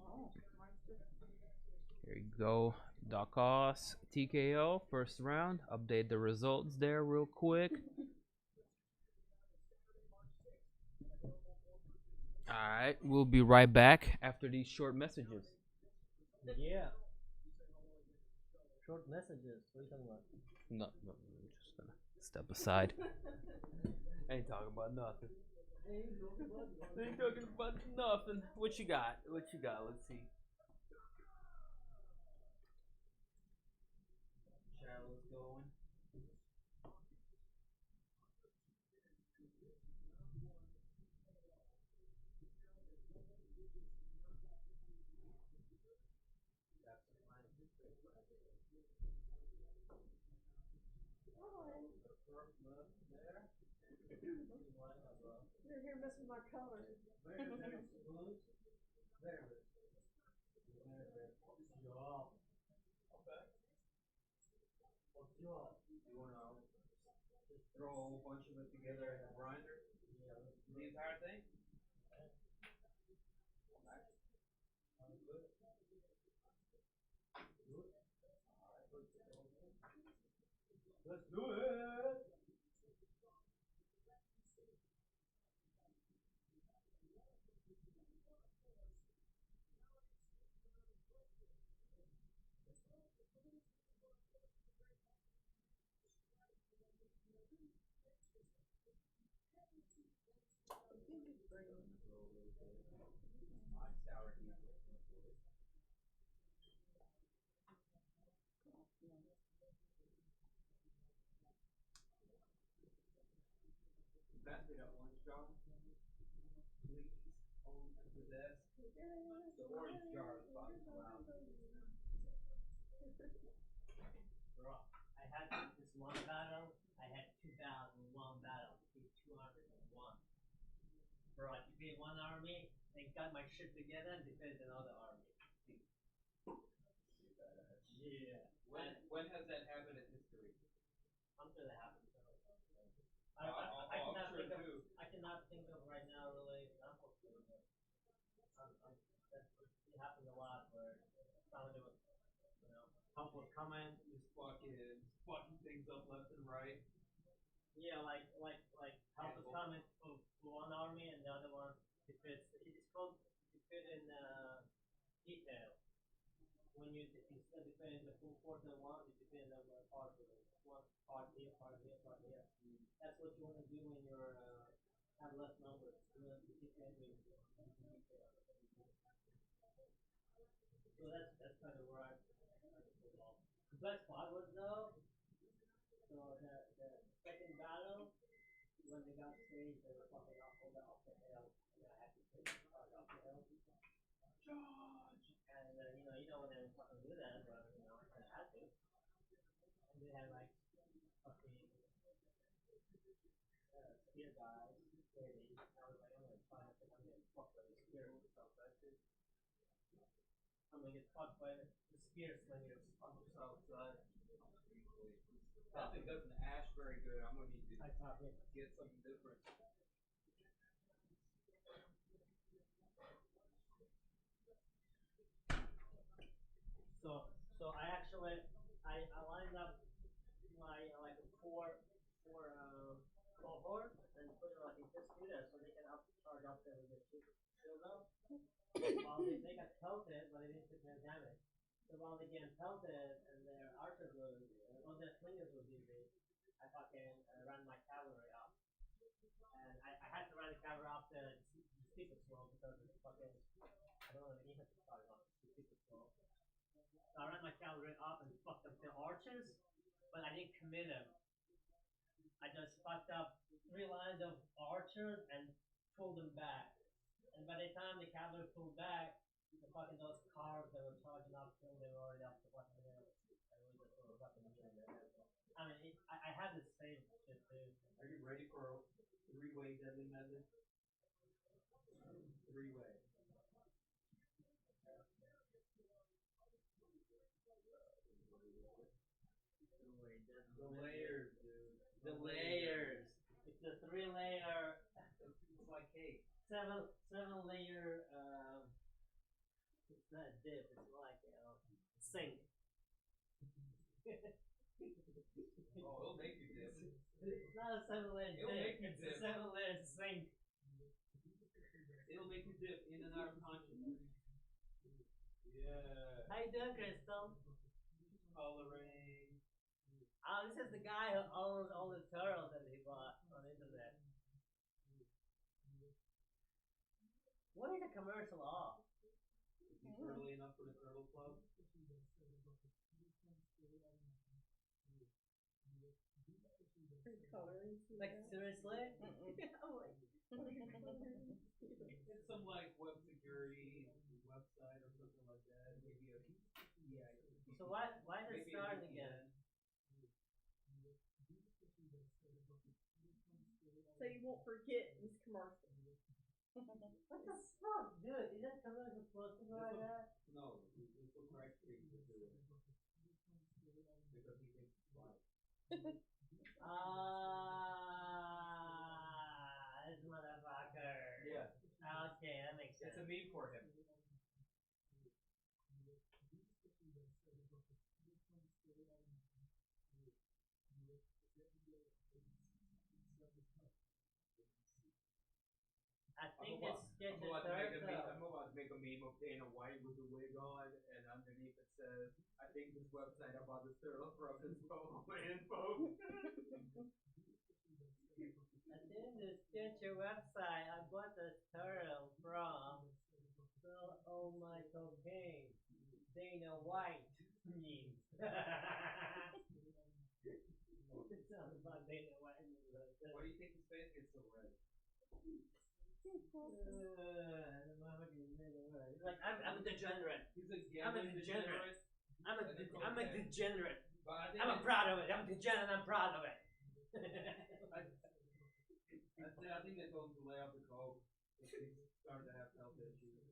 Oh, mine's just. Here you go. Daukaus TKO, first round. Update the results there real quick. Alright, we'll be right back after these short messages. Yeah. Short messages. What are you talking about? No, I'm just gonna step aside. Ain't talking about nothing. Ain't talking about nothing. What you got? What you got? Let's see. Chavez going. You're here messing with my colors. You wanna just throw a whole bunch of it together in a grinder? Yeah. The entire thing? Let's do it! Pass me that orange jar, please. On the desk. The orange jar is about to come out. Bro, I had this one battle. I had 2001 battle. I defeated 201. Bro, I defeated one army and got my shit together and defeated another army. Yeah. When has that happened in history? I'm sure that happens. I cannot think of right now really examples. It happens a lot where somebody was, help was coming. Just fucking things up left and right. Yeah, like help was coming for one army and the other one defeats. It's called defeat in detail. When you instead of defeating the full force in one, you defeat them part of it. One part here, part here, part here. That's what you want to do when you're have less numbers. You want to keep ending detail. So that's kind of where I pulled off. The best part was though, so the second battle, when they got staged, they were fucking off the hill. And I had to take the fuck off the hill. Charge! And you know when they were fucking do that, but I had to. And they had like fucking spear guys waiting. I was like, I'm gonna try it, I'm gonna get fucked by the spear myself, right? I'm gonna get fucked by the spears when you're on the south side. That thing doesn't ash very good. I'm gonna need to get something different. So I actually I lined up my like four cohort and put it like in this meter so they can charge up there with their shield up. While they got pelted, but they didn't take any damage. So while they get pelted and their archers were or their slingers were busy, I fucking ran my cavalry up. And I had to run the cavalry up the steepest slope because it's fucking don't know, you have to start off super slow. So I ran my cavalry up and fucked up the archers, but I didn't commit them. I just fucked up 3 lines of archers and pulled them back. And by the time the cavalry pulled back, the fucking those cars that were charging up, they were already up the fucking hill. And we just were fucking doing that. I mean, I had the same shit too. Are you ready for a 3-way deadly method? 3-way. The layers, dude. The layers. It's the 3-layer. It's like cake. 7-layer. It's not a dip. It's like sink. Oh, it'll make you dip. It's not a 7-layer It'll dip. make you It's dip. a 7-layer sink. It'll make you dip in and out of consciousness. Yeah. How you doing, Crystal? Coloring. Oh, this is the guy who owns all the turtles that he bought on the internet. What is a commercial off? Is he early enough for the turtle club? Coloring. Like, seriously? I'm like, It's some like web security website or something like that. Maybe a So why is it maybe a starting VPN. again? so you won't forget this commercial. What the fuck, dude? Is that commercial supposed to go like that? No, it's what Craig Street is doing. Because he thinks it's fine. This motherfucker. Yeah. Okay, that makes sense. It's a meme for him. I think I'm it's about, getting I'm about to make a meme of Dana White with the wig on, and underneath it says, I think this website I bought this turtle from is info. I think this sketchy website I bought this turtle from. So, oh my cocaine. Dana White memes. It sounds about Dana White memes. Why do you think his face gets so red? Like I'm a degenerate. He's a I'm a gambling degenerate. I'm a degenerate. But I think I'm proud of it. I'm degenerate. I'm proud of it. I think they told him to lay off the coke. He's starting to have health issues.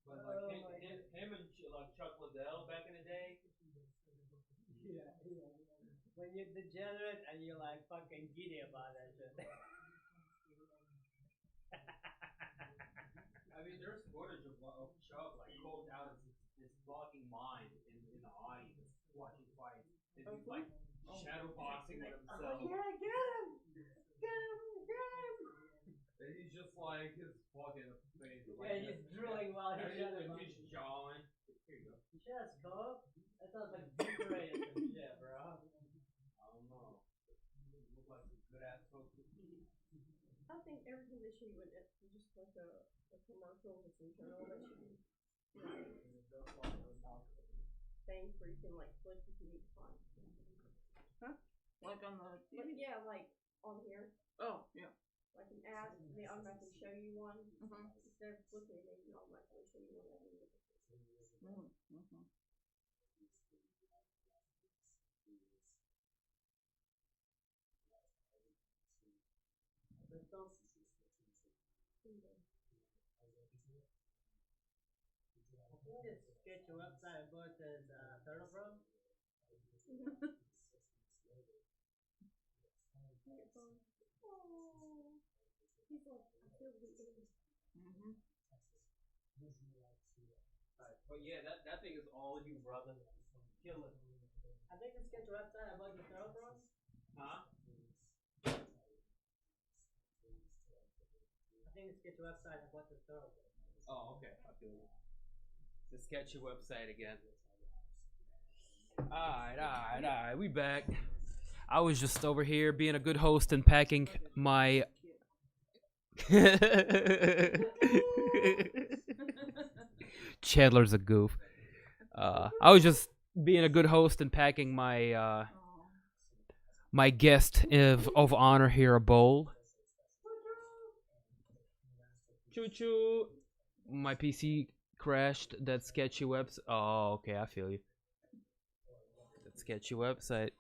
But like him and like Chuck Liddell back in the day. Yeah. When you're degenerate and you're like fucking giddy about that shit. I mean, there's footage of Chuck like coked out of his fucking mind in the audience watching fights. And he's like shadow boxing with himself. Oh yeah, get him! Get him! Get him! And he's just like his fucking face. Like Yeah, he's drooling while he's shadow and boxing. he's jawing. Here you go. You should have scope. That sounds like Gatorade or some shit, bro. I don't know. Look like some good ass folks. I think everything they show you in it, just like a commercial, just in general, they should be things where you can like click if you need to find. Huh? Like on the But TV? yeah, like on here, Oh, yeah. like an ad, they automatically show you one. Mm-hmm. Instead of clicking, they can automatically show you one every minute. Mm-hmm. I think this sketchy website about this turtle from. Oh, he's like, I feel weak. Mm-hmm. But yeah, that thing is all you, brother. Kill it. I think this sketchy website about the turtle from. Huh? I think this sketchy website about the turtle from. Oh, okay. I feel you. The sketchy website again. Alright, we back. I was just over here being a good host and packing my Chandler's a goof. I was just being a good host and packing my my guest of honor here a bowl. Choo choo. My PC crashed. That sketchy website. Oh, okay, I feel you. That sketchy website.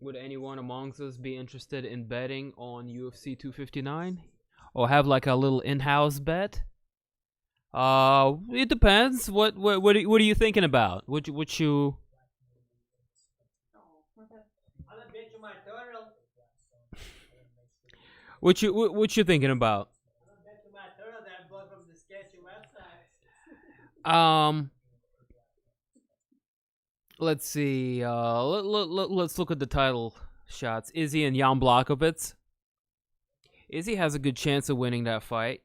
Would anyone amongst us be interested in betting on UFC 259, or have like a little in-house bet? It depends. What are you thinking about? What you? I'm a bitch of my turtle. What you thinking about? I'm a bitch of my turtle that I bought from the sketchy website. Let's see. Let's look at the title shots. Izzy and Jan Blachowicz. Izzy has a good chance of winning that fight.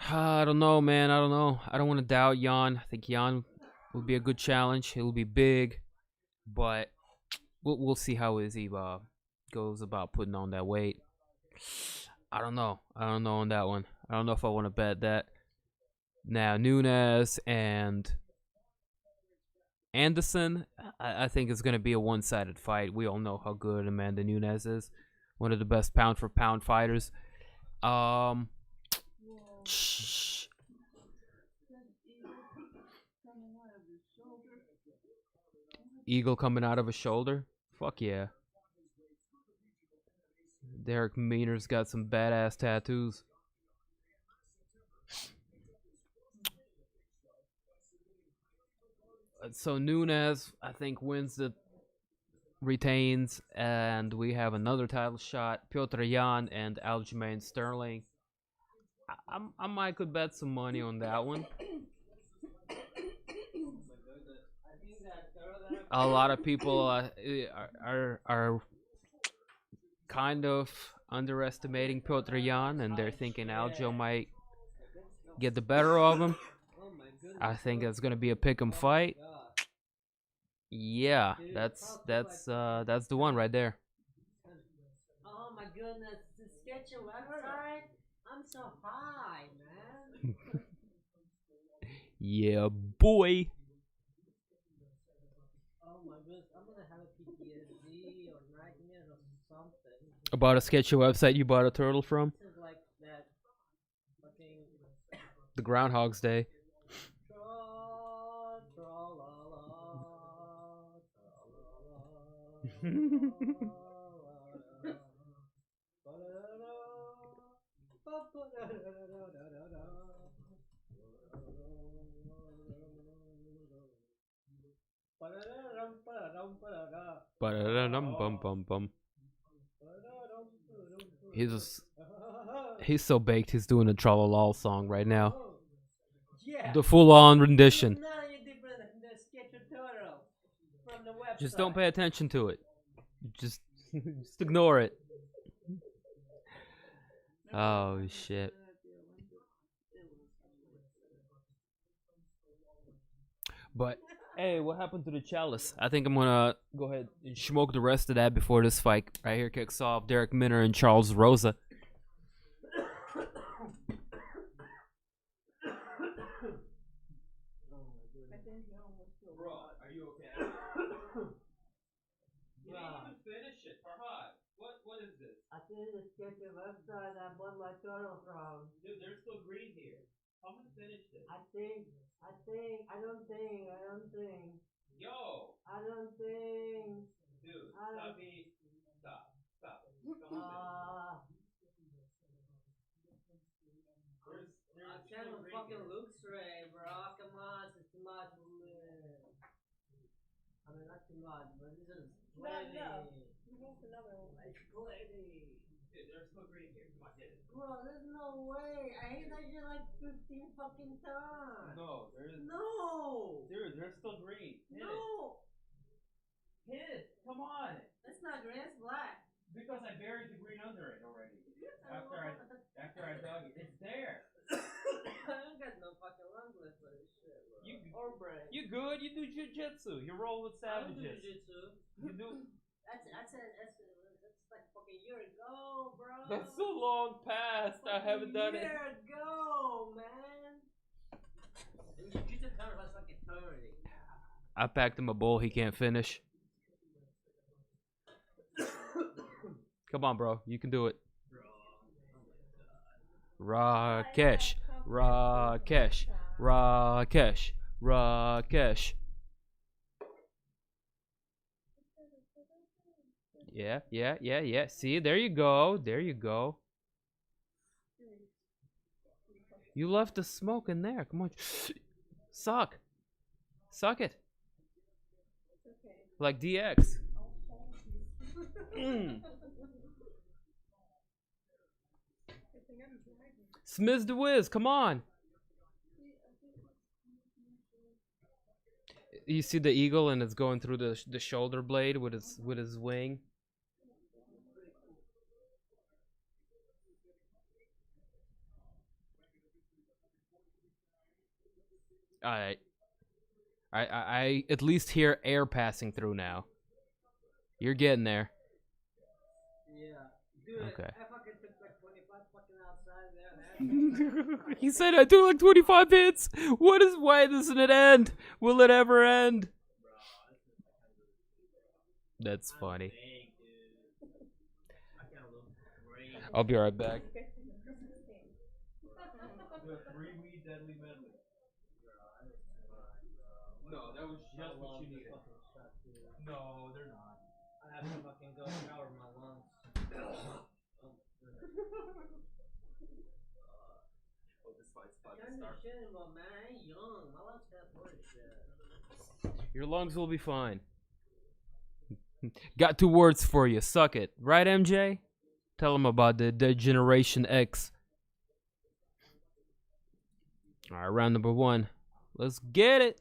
I don't know, man. I don't know. I don't want to doubt Jan. I think Jan will be a good challenge. It'll be big, but we'll see how Izzy goes about putting on that weight. I don't know. I don't know on that one. I don't know if I want to bet that. Now, Nunes and Anderson, I think it's going to be a one-sided fight. We all know how good Amanda Nunes is. One of the best pound-for-pound fighters. Eagle coming out of his shoulder? Fuck yeah. Derrick Meaner's got some badass tattoos. So Nunes, I think, retains, and we have another title shot. Petr Yan and Aljamain Sterling. I might could bet some money on that one. A lot of people are kind of underestimating Petr Yan, and they're thinking Aljo might get the better of him. I think it's gonna be a pick'em fight. Yeah, that's the one right there. Oh my goodness, the sketchy website. I'm so high, man. Yeah, boy. Oh my goodness, I'm gonna have a PTSD or nightmares or something. About a sketchy website you bought a turtle from? This is like that fucking The Groundhog's Day. He's so baked. He's doing a Tralala song right now. Yeah. The full-on rendition. Now you're different than the sketchy turtle from the website. Just don't pay attention to it. Just ignore it. Oh shit. But hey, what happened to the chalice? I think I'm gonna go ahead and smoke the rest of that before this fight right here kicks off. Darrick Minner and Charles Rosa. Bro, are you okay? You didn't even finish it, Farhad. What is this? I think the sketchy website I bought my turtle from. Dude, there's still green here. Come and finish this. I don't think. Yo! I don't think. Dude, I don't- stop. Come on. I can't fucking look straight, bro. Come on, it's too much. I mean, not too much, but this is Not plenty. enough. You want another one. It's plenty. Dude, there's still green here. Come on, hit it. Bro, there's no way. I hit that shit like 15 fucking times. No, there is. No. Dude, there's still green. Hit it. No. Hit it. Come on. It's not green, it's black. Because I buried the green under it already. After I dug it. It's there. I don't got no fucking lungs left for this shit, bro. Or brain. You good? You do jujitsu. You roll with I don't do savages. jiu-jitsu. You do. That's like fucking year ago, bro. That's so long past. I haven't done A it. year ago, man. And you took counter last like eternity. I packed him a bowl he can't finish. Come on, bro. You can do it. Rakesh. Rakesh. Rakesh. Rakesh. Yeah. See, there you go. There you go. You left the smoke in there. Come on. Suck. Suck it. Like DX. Smiz the Wiz, come on. You see the eagle and it's going through the shoulder blade with his wing. Alright. I at least hear air passing through now. You're getting there. Yeah. Dude, Okay. I fucking took like 25 fucking outside there. He said I do like 25 hits. Why doesn't it end? Will it ever end? That's funny. I'll be right back. The 3-weed deadly medley. No, that was just what you needed. No, they're not. I have to fucking go shower my lungs. This fight's about I to start. understand, but man, I ain't young. My lungs can't afford this shit. Your lungs will be fine. Got 2 words for you. Suck it. Right, MJ? Tell him about the Generation X. Alright, round number 1. Let's get it.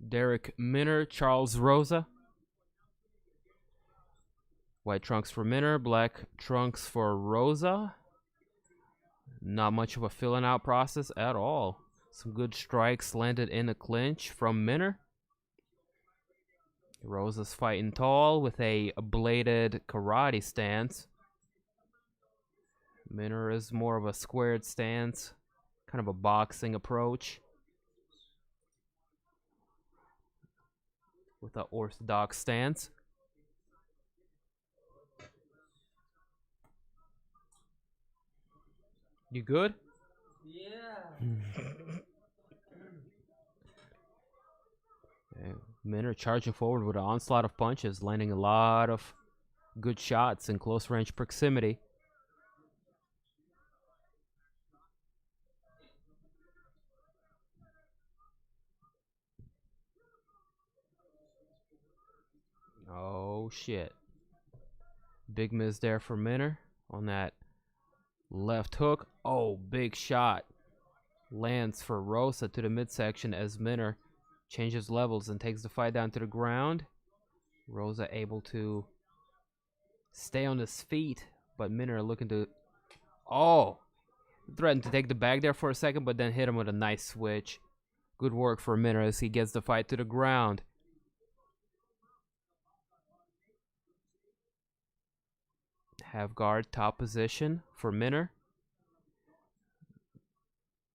Derrick Minner, Charles Rosa. White trunks for Minner, black trunks for Rosa. Not much of a filling out process at all. Some good strikes landed in a clinch from Minner. Rosa's fighting tall with a bladed karate stance. Minner is more of a squared stance, kind of a boxing approach. With an orthodox stance. You good? Yeah. Minner charging forward with an onslaught of punches, landing a lot of good shots in close range proximity. Oh shit. Big miss there for Minner on that left hook. Oh, big shot. Lands for Rosa to the midsection as Minner changes levels and takes the fight down to the ground. Rosa able to stay on his feet, but Minner looking to... Oh! Threatened to take the bag there for a second, but then hit him with a nice switch. Good work for Minner as he gets the fight to the ground. Have guard, top position for Minner.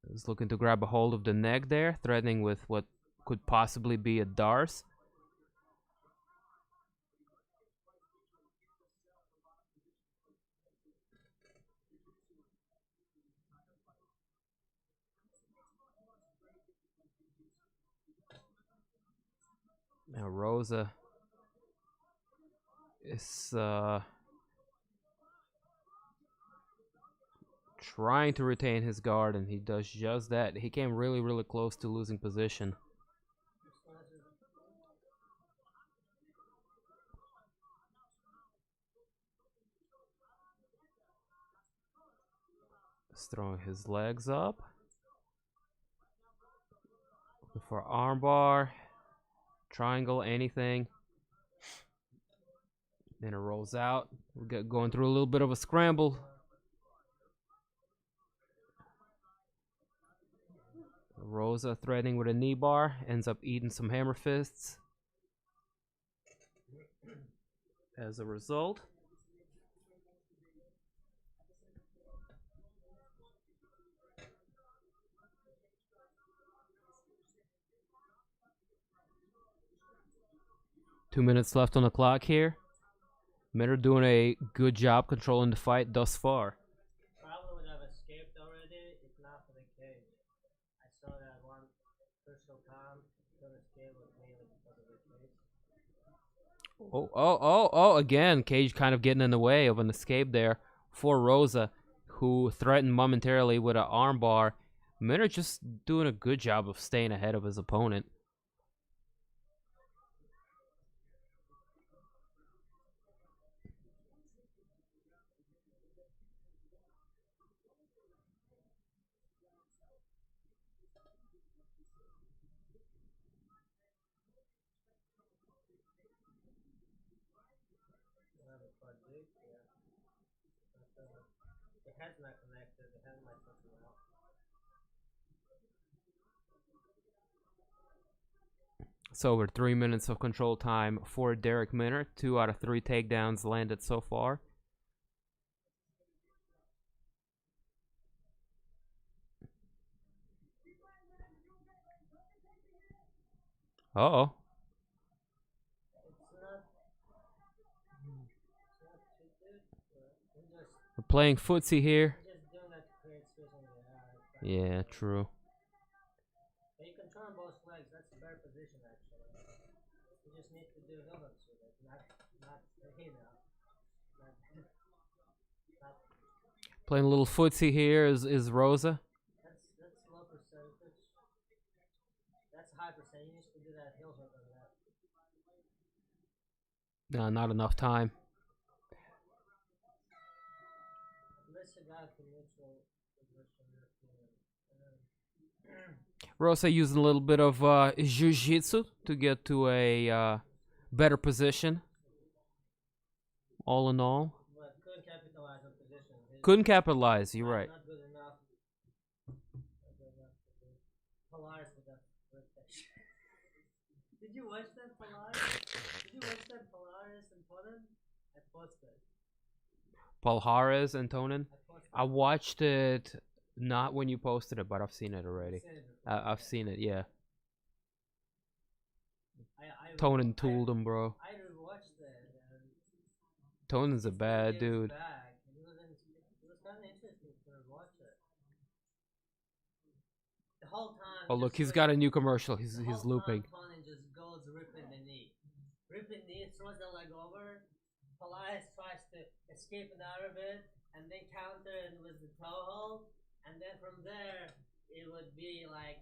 Is looking to grab a hold of the neck there, threatening with what could possibly be a Dars. Now Rosa is trying to retain his guard, and he does just that. He came really, really close to losing position. He's throwing his legs up. Looking for armbar, triangle, anything. Then it rolls out. We're going through a little bit of a scramble. Rosa threatening with a knee bar, ends up eating some hammer fists. as a result. Two minutes left on the clock here. Minner doing a good job controlling the fight thus far. Probably would have escaped already if not for the cage. I saw that one crucial time. Couldn't escape was mainly because of the cage. Oh, again, Cage kind of getting in the way of an escape there for Rosa, who threatened momentarily with an armbar. Minner just doing a good job of staying ahead of his opponent. The head's not connected. The head might something out. It's over 3 minutes of control time for Derrick Minner. 2 out of 3 takedowns landed so far. Uh-oh. We're playing footsie here. Yeah, true. But you can turn both legs. That's a better position, actually. You just need to do Wilhelm's with it, not Playing a little footsie here is Rosa. That's low percentage. That's high percentage. You need to do that heel hook on that. No, not enough time. Unless you got the neutral position. Rosa using a little bit of jiu-jitsu to get to a better position. All in all. But couldn't capitalize on position. Couldn't capitalize, you're right. Not good enough. Not good enough to do. Polaris with that. Did you watch that Polaris? Did you watch that Polaris and Tonin? I posted. Palhares and Tonin. I watched it not when you posted it, but I've seen it already. I've seen it, yeah. Tonin tooled him, bro. I rewatched it. Tonin's a bad dude. It was kind of interesting to watch it. The whole time. Oh look, he's got a new commercial. He's looping. Tonin just goes ripping the knee, throws the leg over. Polaris tries to escape out of it, and then counter it with the toe hold, and then from there it would be like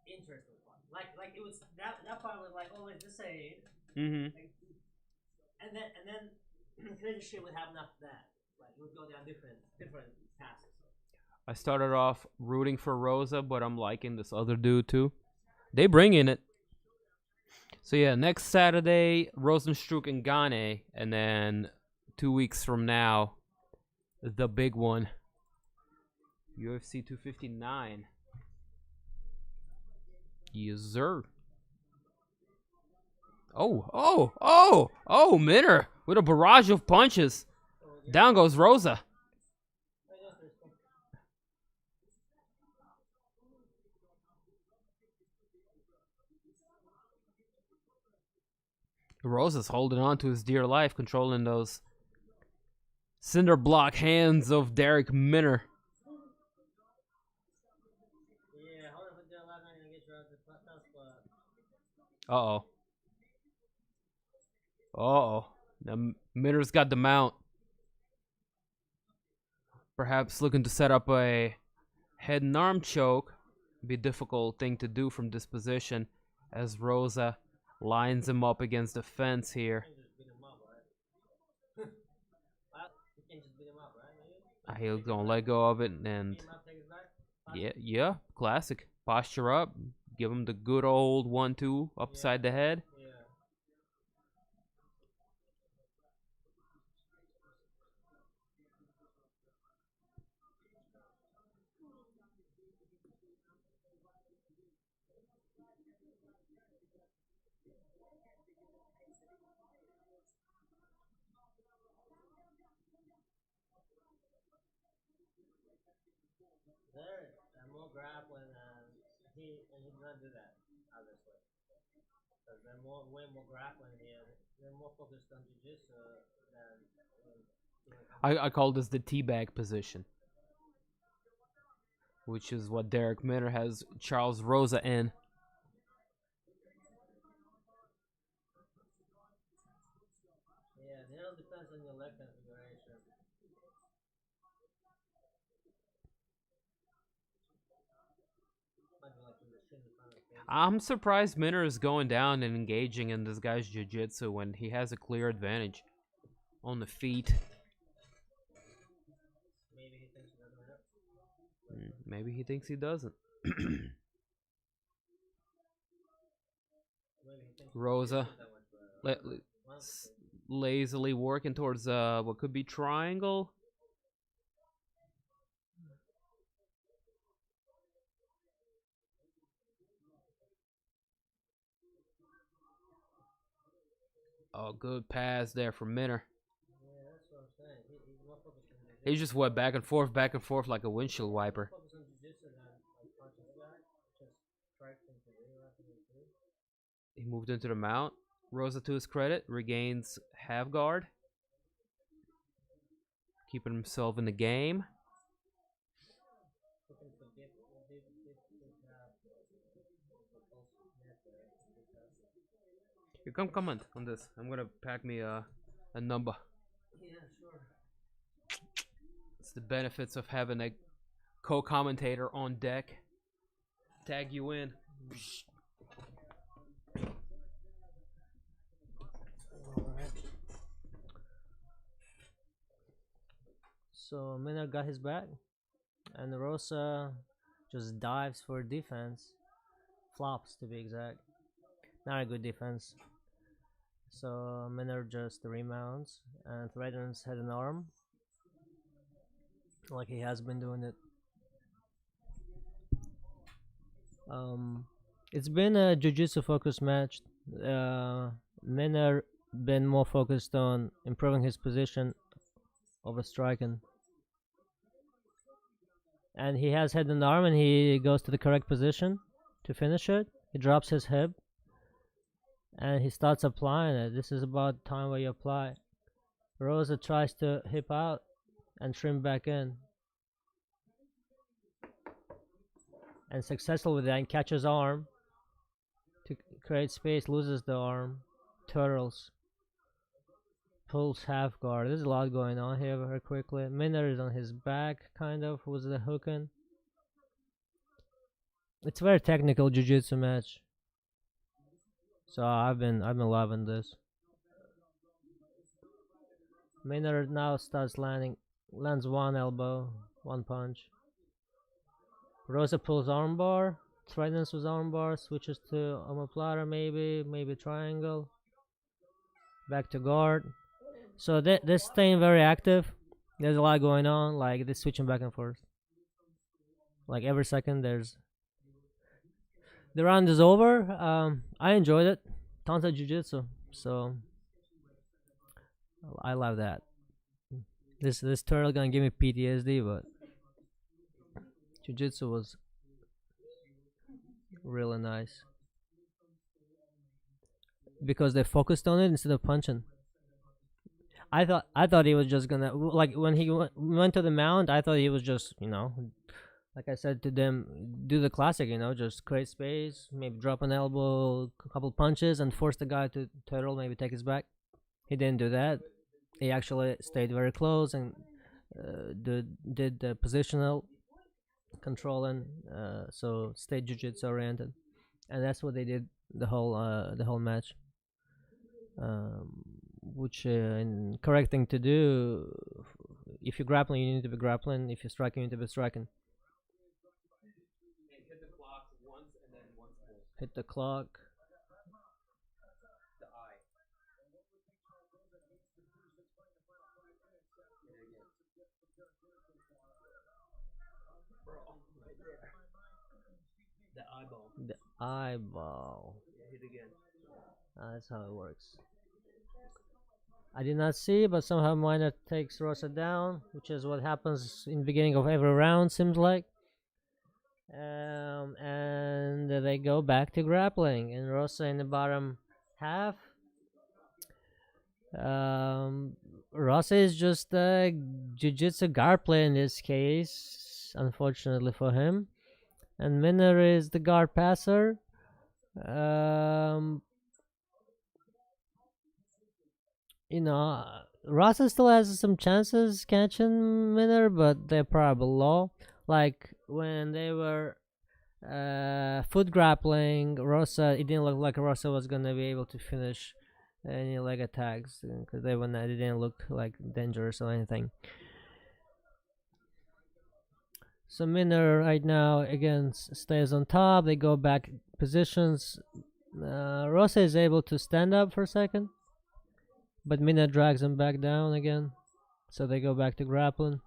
interesting part. Like it was that part was like always the same. Mm-hmm. Like, and then crazy shit would happen after that. Like it would go down different passes. I started off rooting for Rosa, but I'm liking this other dude too. They bring in it. So yeah, next Saturday, Rosenstruck and Gane, and then 2 weeks from now, the big one, UFC 259. Yes, sir. Oh, Minner with a barrage of punches. Down goes Rosa. Rosa's holding on to his dear life, controlling those cinder block hands of Derrick Minner. Yeah, hold on with the left hand and get you out the tough spot. Now Minner's got the mount. Perhaps looking to set up a head and arm choke. Be a difficult thing to do from this position as Rosa lines him up against the fence here. He's gonna let go of it and yeah, classic. Posture up, give him the good old 1-2 upside the head. There, more grappling, and he did not do that, obviously. Because they're way more grappling here. They're more focused on jiu-jitsu than doing. I call this the teabag position, which is what Derrick Minner has Charles Rosa in. Yeah, it all depends on your leg configuration. Might be like with the shin in front of the face. I'm surprised Minner is going down and engaging in this guy's jiu-jitsu when he has a clear advantage on the feet. Maybe he thinks he doesn't have. Maybe he thinks he doesn't. Maybe he thinks Rosa that much, lazily working towards what could be triangle. Oh, good pass there from Minner. Yeah, that's what I'm saying. He's more focused on jiu-jitsu. He just went back and forth like a windshield wiper. Focus on jiu-jitsu than like punching back. Just strike things to do. He moved into the mount. Rosa, to his credit, regains half guard, keeping himself in the game. You come comment on this. I'm gonna pack me a number. Yeah, sure. It's the benefits of having a co-commentator on deck. Tag you in. Alright. So Minner got his back, and Rosa just dives for defense. Flops, to be exact. Not a good defense. So Minner just remounts and threatens head and arm, like he has been doing it. It's been a jiu-jitsu focused match. Minner been more focused on improving his position over striking. And he has head and arm, and he goes to the correct position to finish it. He drops his hip and he starts applying it. This is about time where you apply. Rosa tries to hip out and trim back in, and successful with that, and catches arm to create space, loses the arm, turtles, pulls half guard. There's a lot going on here very quickly. Minner is on his back, kind of, was the hooking. It's a very technical jiu-jitsu match. So I've been loving this. Minner now starts lands one elbow, one punch. Rosa pulls armbar, threatens with armbar, switches to omoplata, maybe triangle. Back to guard. So this staying very active. There's a lot going on, like this switching back and forth. Like every second there's. The round is over. I enjoyed it. Tons of jiu-jitsu, so I love that. This turtle gonna give me PTSD, but jiu-jitsu was really nice because they focused on it instead of punching. I thought he was just gonna, like, when he went to the mount, I thought he was just, like I said to them, do the classic, just create space, maybe drop an elbow, a couple punches, and force the guy to turtle, maybe take his back. He didn't do that. He actually stayed very close and did the positional controlling, so stayed jiu-jitsu oriented, and that's what they did the whole match. Which correct thing to do. If you're grappling, you need to be grappling. If you're striking, you need to be striking. Hit the clock once and then once more. Hit the clock. The eye. Bro, right there. The eyeball. The eyeball. Yeah, hit again. That's how it works. I did not see, but somehow Minor takes Rosa down, which is what happens in the beginning of every round, seems like. And they go back to grappling, and Rosa in the bottom half. Rosa is just a jiu-jitsu guard player in this case, unfortunately for him, and Minner is the guard passer. You know, Rosa still has some chances catching Minner, but they're probably low. Like when they were foot grappling, Rosa, it didn't look like Rosa was gonna be able to finish any leg attacks because they didn't look like dangerous or anything. So Minner right now again stays on top. They go back positions. Rosa is able to stand up for a second, but Minner drags him back down again. So they go back to grappling.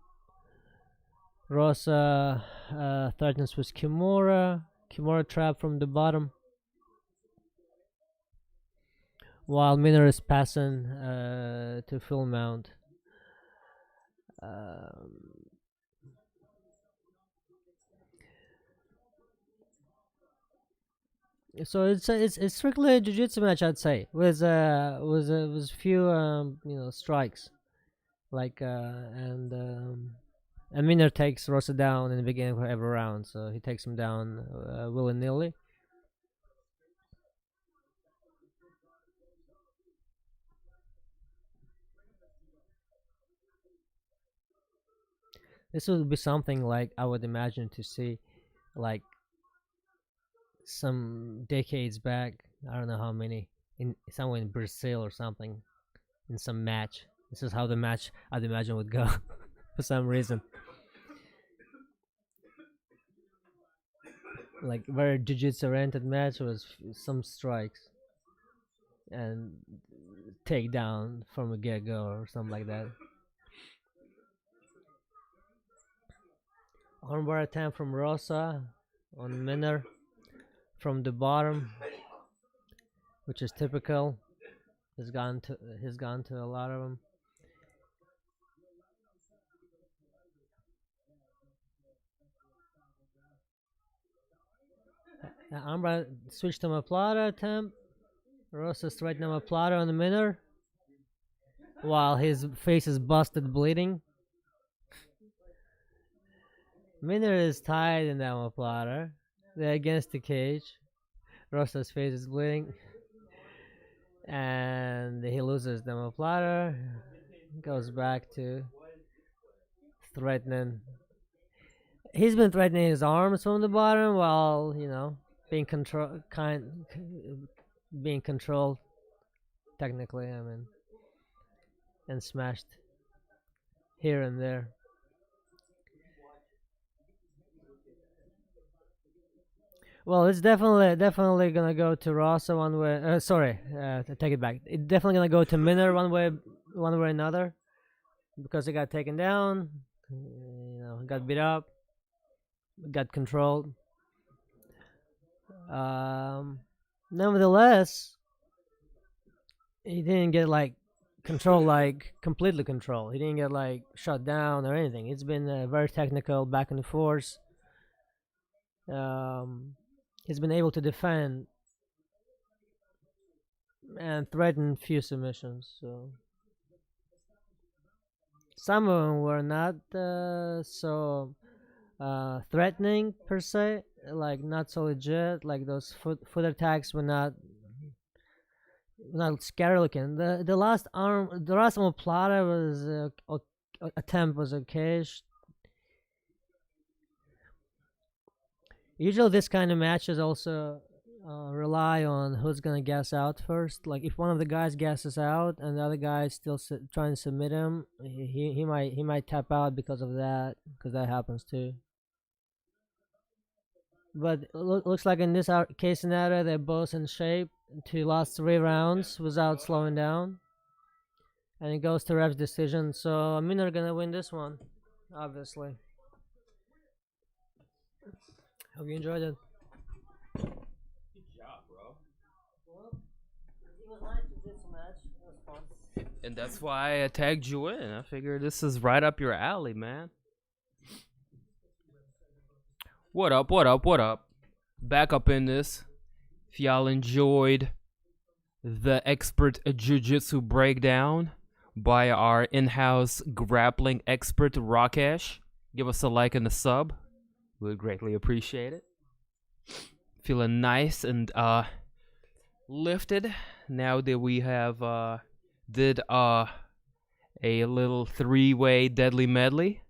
Rosa threatens with Kimura trap from the bottom, while Minner is passing to full mount. So it's strictly a jiu-jitsu match, I'd say, with few strikes, like and Minner takes Rosa down in the beginning of every round, so he takes him down willy-nilly. This would be something like I would imagine to see, like some decades back. I don't know how many, in somewhere in Brazil or something, in some match. This is how the match I'd imagine would go for some reason. Like very jiu-jitsu oriented match was some strikes and takedown from a get-go or something like that. Armbar attempt from Rosa on Minner from the bottom, which is typical. He's gone to a lot of them. Armbar switched to Maplata attempt. Rosa straight to Maplata on the Minner, while his face is busted, bleeding. Minner is tied in that Maplata. They're against the cage. Rosa's face is bleeding, and he loses the Maplata. Goes back to threatening. He's been threatening his arms from the bottom while being controlled technically, and smashed here and there. Well, it's definitely gonna go to Rosa one way. Sorry, take it back. It's definitely gonna go to Minner one way or another, because he got taken down. Got beat up, got controlled. Nevertheless, he didn't get completely controlled. He didn't get shut down or anything. It's been very technical, back and forth. He's been able to defend and threaten few submissions. So some of them were not so threatening per se, not so legit. Like those foot attacks were not scary looking. The last Maplata was attempt was okay. Usually this kind of matches also rely on who's gonna gas out first. Like if one of the guys gasses out and the other guy is still trying to submit him, he might tap out because of that, because that happens too. But looks like in this case scenario, they're both in shape to last 3 rounds without slowing down, and it goes to ref's decision. So Minner gonna win this one, obviously. Hope you enjoyed it. Good job, bro. Well, it was nice to do this match. It was fun. And that's why I tagged you in. I figured this is right up your alley, man. What up, what up, what up? Back up in this. If y'all enjoyed the expert jiu-jitsu breakdown by our in-house grappling expert, Rakesh, give us a like and a sub. We would greatly appreciate it. Feeling nice and lifted now that we have did a little 3-way deadly medley.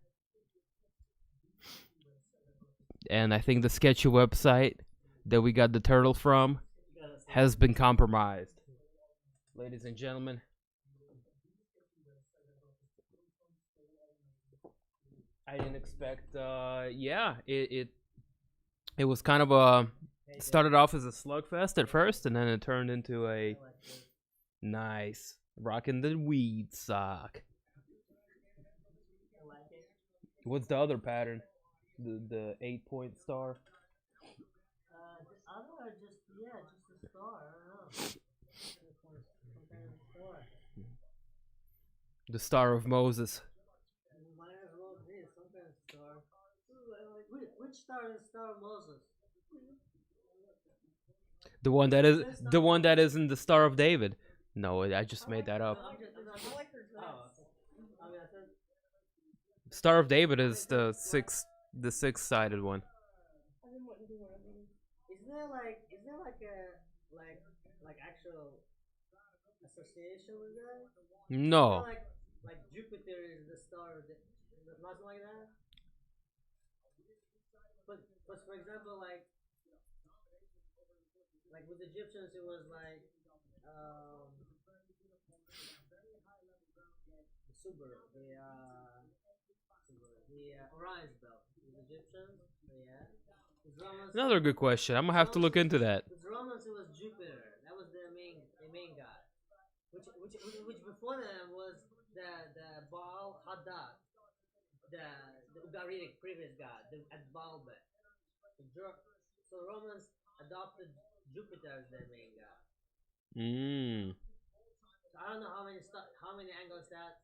And I think the sketchy website that we got the turtle from has been compromised. Ladies and gentlemen, I didn't expect, it was kind of a, started off as a slugfest at first, and then it turned into a nice, rocking the weed sock. What's the other pattern? The 8-point star? The other are just a star. I don't know. Some kind of star. The Star of Moses. Might as well be some kind of star. Which star is the Star of Moses? The one that isn't the Star of David. No, I just made that up. I like her dress. Star of David is the six-sided one. I didn't want to do one of these. Is there like actual association with that? No. Like Jupiter is the star of nothing like that? But for example, like with the Egyptians, it was like the Subaru, the Orion's belt. The Egyptians, yeah. The Romans, Another good question. I'm gonna have to look into that. the Romans, it was Jupiter. That was the main god. Which before them was the Baal Hadad, the Ugaritic previous god, at Baalbek. So Romans adopted Jupiter as their main god. So I don't know how many angles that,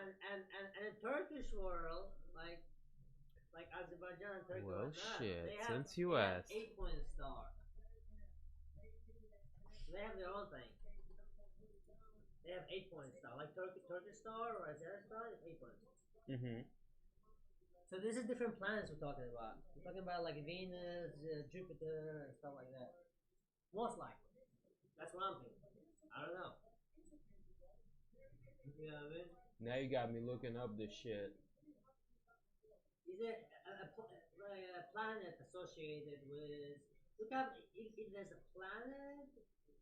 and in Turkish world, like Azerbaijan and Turkey. Well, whatnot, shit, they have, since you they have asked. 8-point star. They have their own thing. They have 8-point star, like Turkish star or Azeri star is 8 points. So this is different planets we're talking about. We're talking about like Venus, Jupiter, and stuff like that. Most likely. That's what I'm thinking. I don't know. You know what I mean? Now you got me looking up this shit. Is there a planet associated with? Look up if there's a planet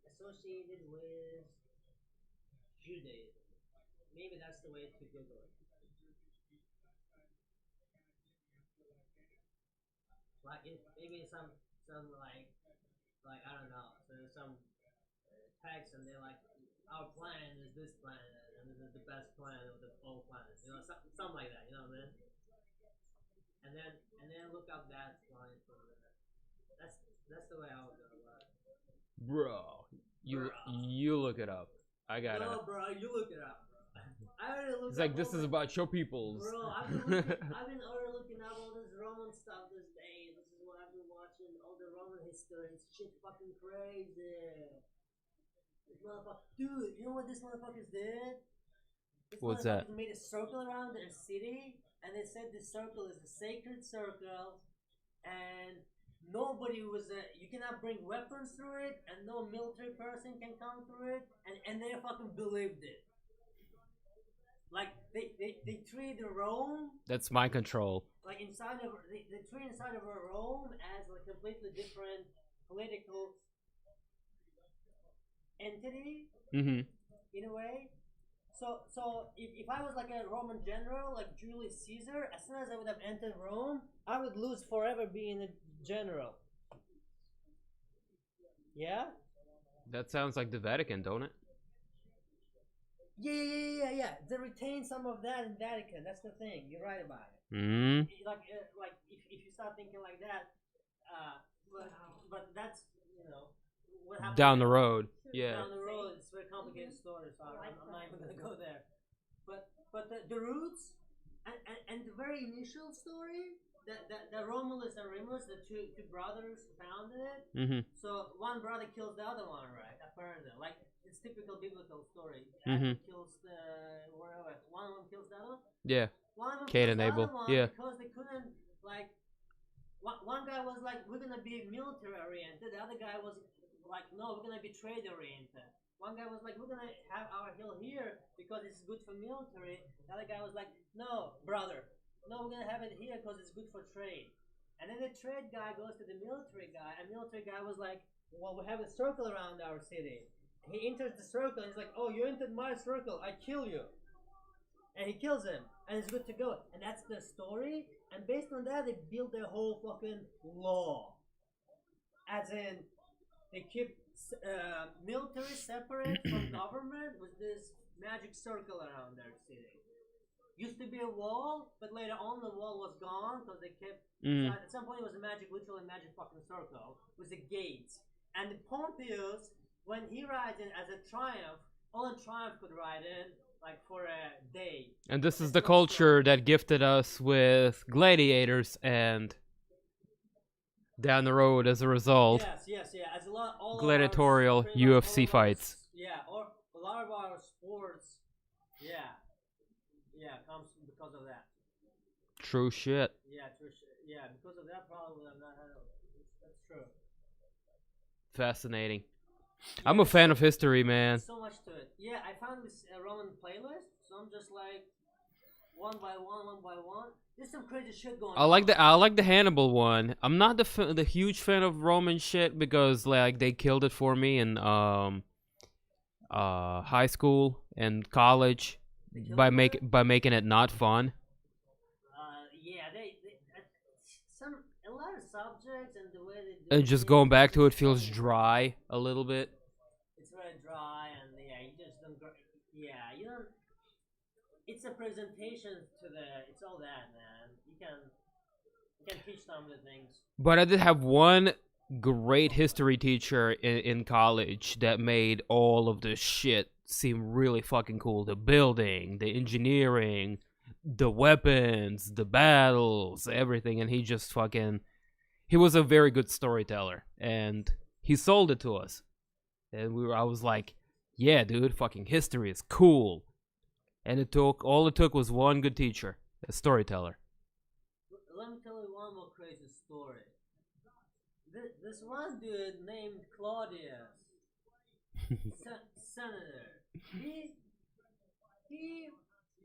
associated with Judaism. Maybe that's the way to Google it. Like maybe some like I don't know. So there's some text and they're like, our planet is this planet and this is the best planet of the whole planet. You know, something like that. You know what I mean? And then look up that planet from there. That's the way I would go about it. Bro, you look it up. I got it. No, bro, you look it up, bro. I already looked. It's like this is about your peoples. Bro, I've been already looking up all this Roman stuff this day. This is what I've been watching. All the Roman history. It's shit fucking crazy. This motherfucker, dude. You know what this motherfuckers did? What's that? Made a circle around their city, and they said this circle is a sacred circle, and nobody was you cannot bring weapons through it, and no military person can come through it, and they fucking believed it. Like they treated Rome. That's my control. Like inside of they treat inside of Rome as a completely different political entity. In a way. So if I was like a Roman general, like Julius Caesar, as soon as I would have entered Rome, I would lose forever being a general. Yeah? That sounds like the Vatican, don't it? Yeah. They retain some of that in Vatican. That's the thing. You're right about it. Like if you start thinking like that, but that's what happened down the road. So Yeah. Down the road, it's a very complicated story, so I'm not even gonna go there. But the roots and the very initial story, the Romulus and Remus, the two brothers who founded it. Mm-hmm. So one brother kills the other one, right? Apparently, like it's typical biblical story. Mhm. Adam kills the whatever. One of them kills the other. Yeah. One of them Cain kills and the Abel, other one yeah. because they couldn't like. One guy was like, we're gonna be military oriented. The other guy was like, no, we're gonna be trade oriented. One guy was like, we're gonna have our hill here because it's good for military. The other guy was like, no, brother, no, we're gonna have it here because it's good for trade. And then the trade guy goes to the military guy, and military guy was like, well, we have a circle around our city. He enters the circle, and he's like, oh, you entered my circle, I kill you. And he kills him, and it's good to go. And that's the story. And based on that, they built their whole fucking law. As in, they keep military separate from government with this magic circle around their city. Used to be a wall, but later on the wall was gone because they kept. So at some point, it was a literally magic fucking circle with the gates. And the Pompeius, when he rides in as a triumph, only triumph could ride in. Like for a day. And this is the culture that gifted us with gladiators and down the road as a result. Yes. As a lot, all gladiatorial of our, UFC fights. Or a lot of our sports, comes because of that. True shit. Because of that problem, that's true. Fascinating. I'm a fan of history, man. So much to it. Yeah, I found this Roman playlist, so I'm just like one by one. There's some crazy shit going on. I like the Hannibal one. I'm not the huge fan of Roman shit because like they killed it for me in high school and college by making it not fun. A lot of subjects and the way they do And just going back to it feels dry a little bit. It's very dry and you just don't you don't. It's a presentation to it's all that, man. You can teach some of the things. But I did have one great history teacher in college that made all of this shit seem really fucking cool. The building, the engineering, the weapons, the battles, everything. And he just he was a very good storyteller. And he sold it to us. And I was like, yeah, dude, fucking history is cool. And all it took was one good teacher, a storyteller. Let me tell you one more crazy story. This one dude named Claudius, senator, he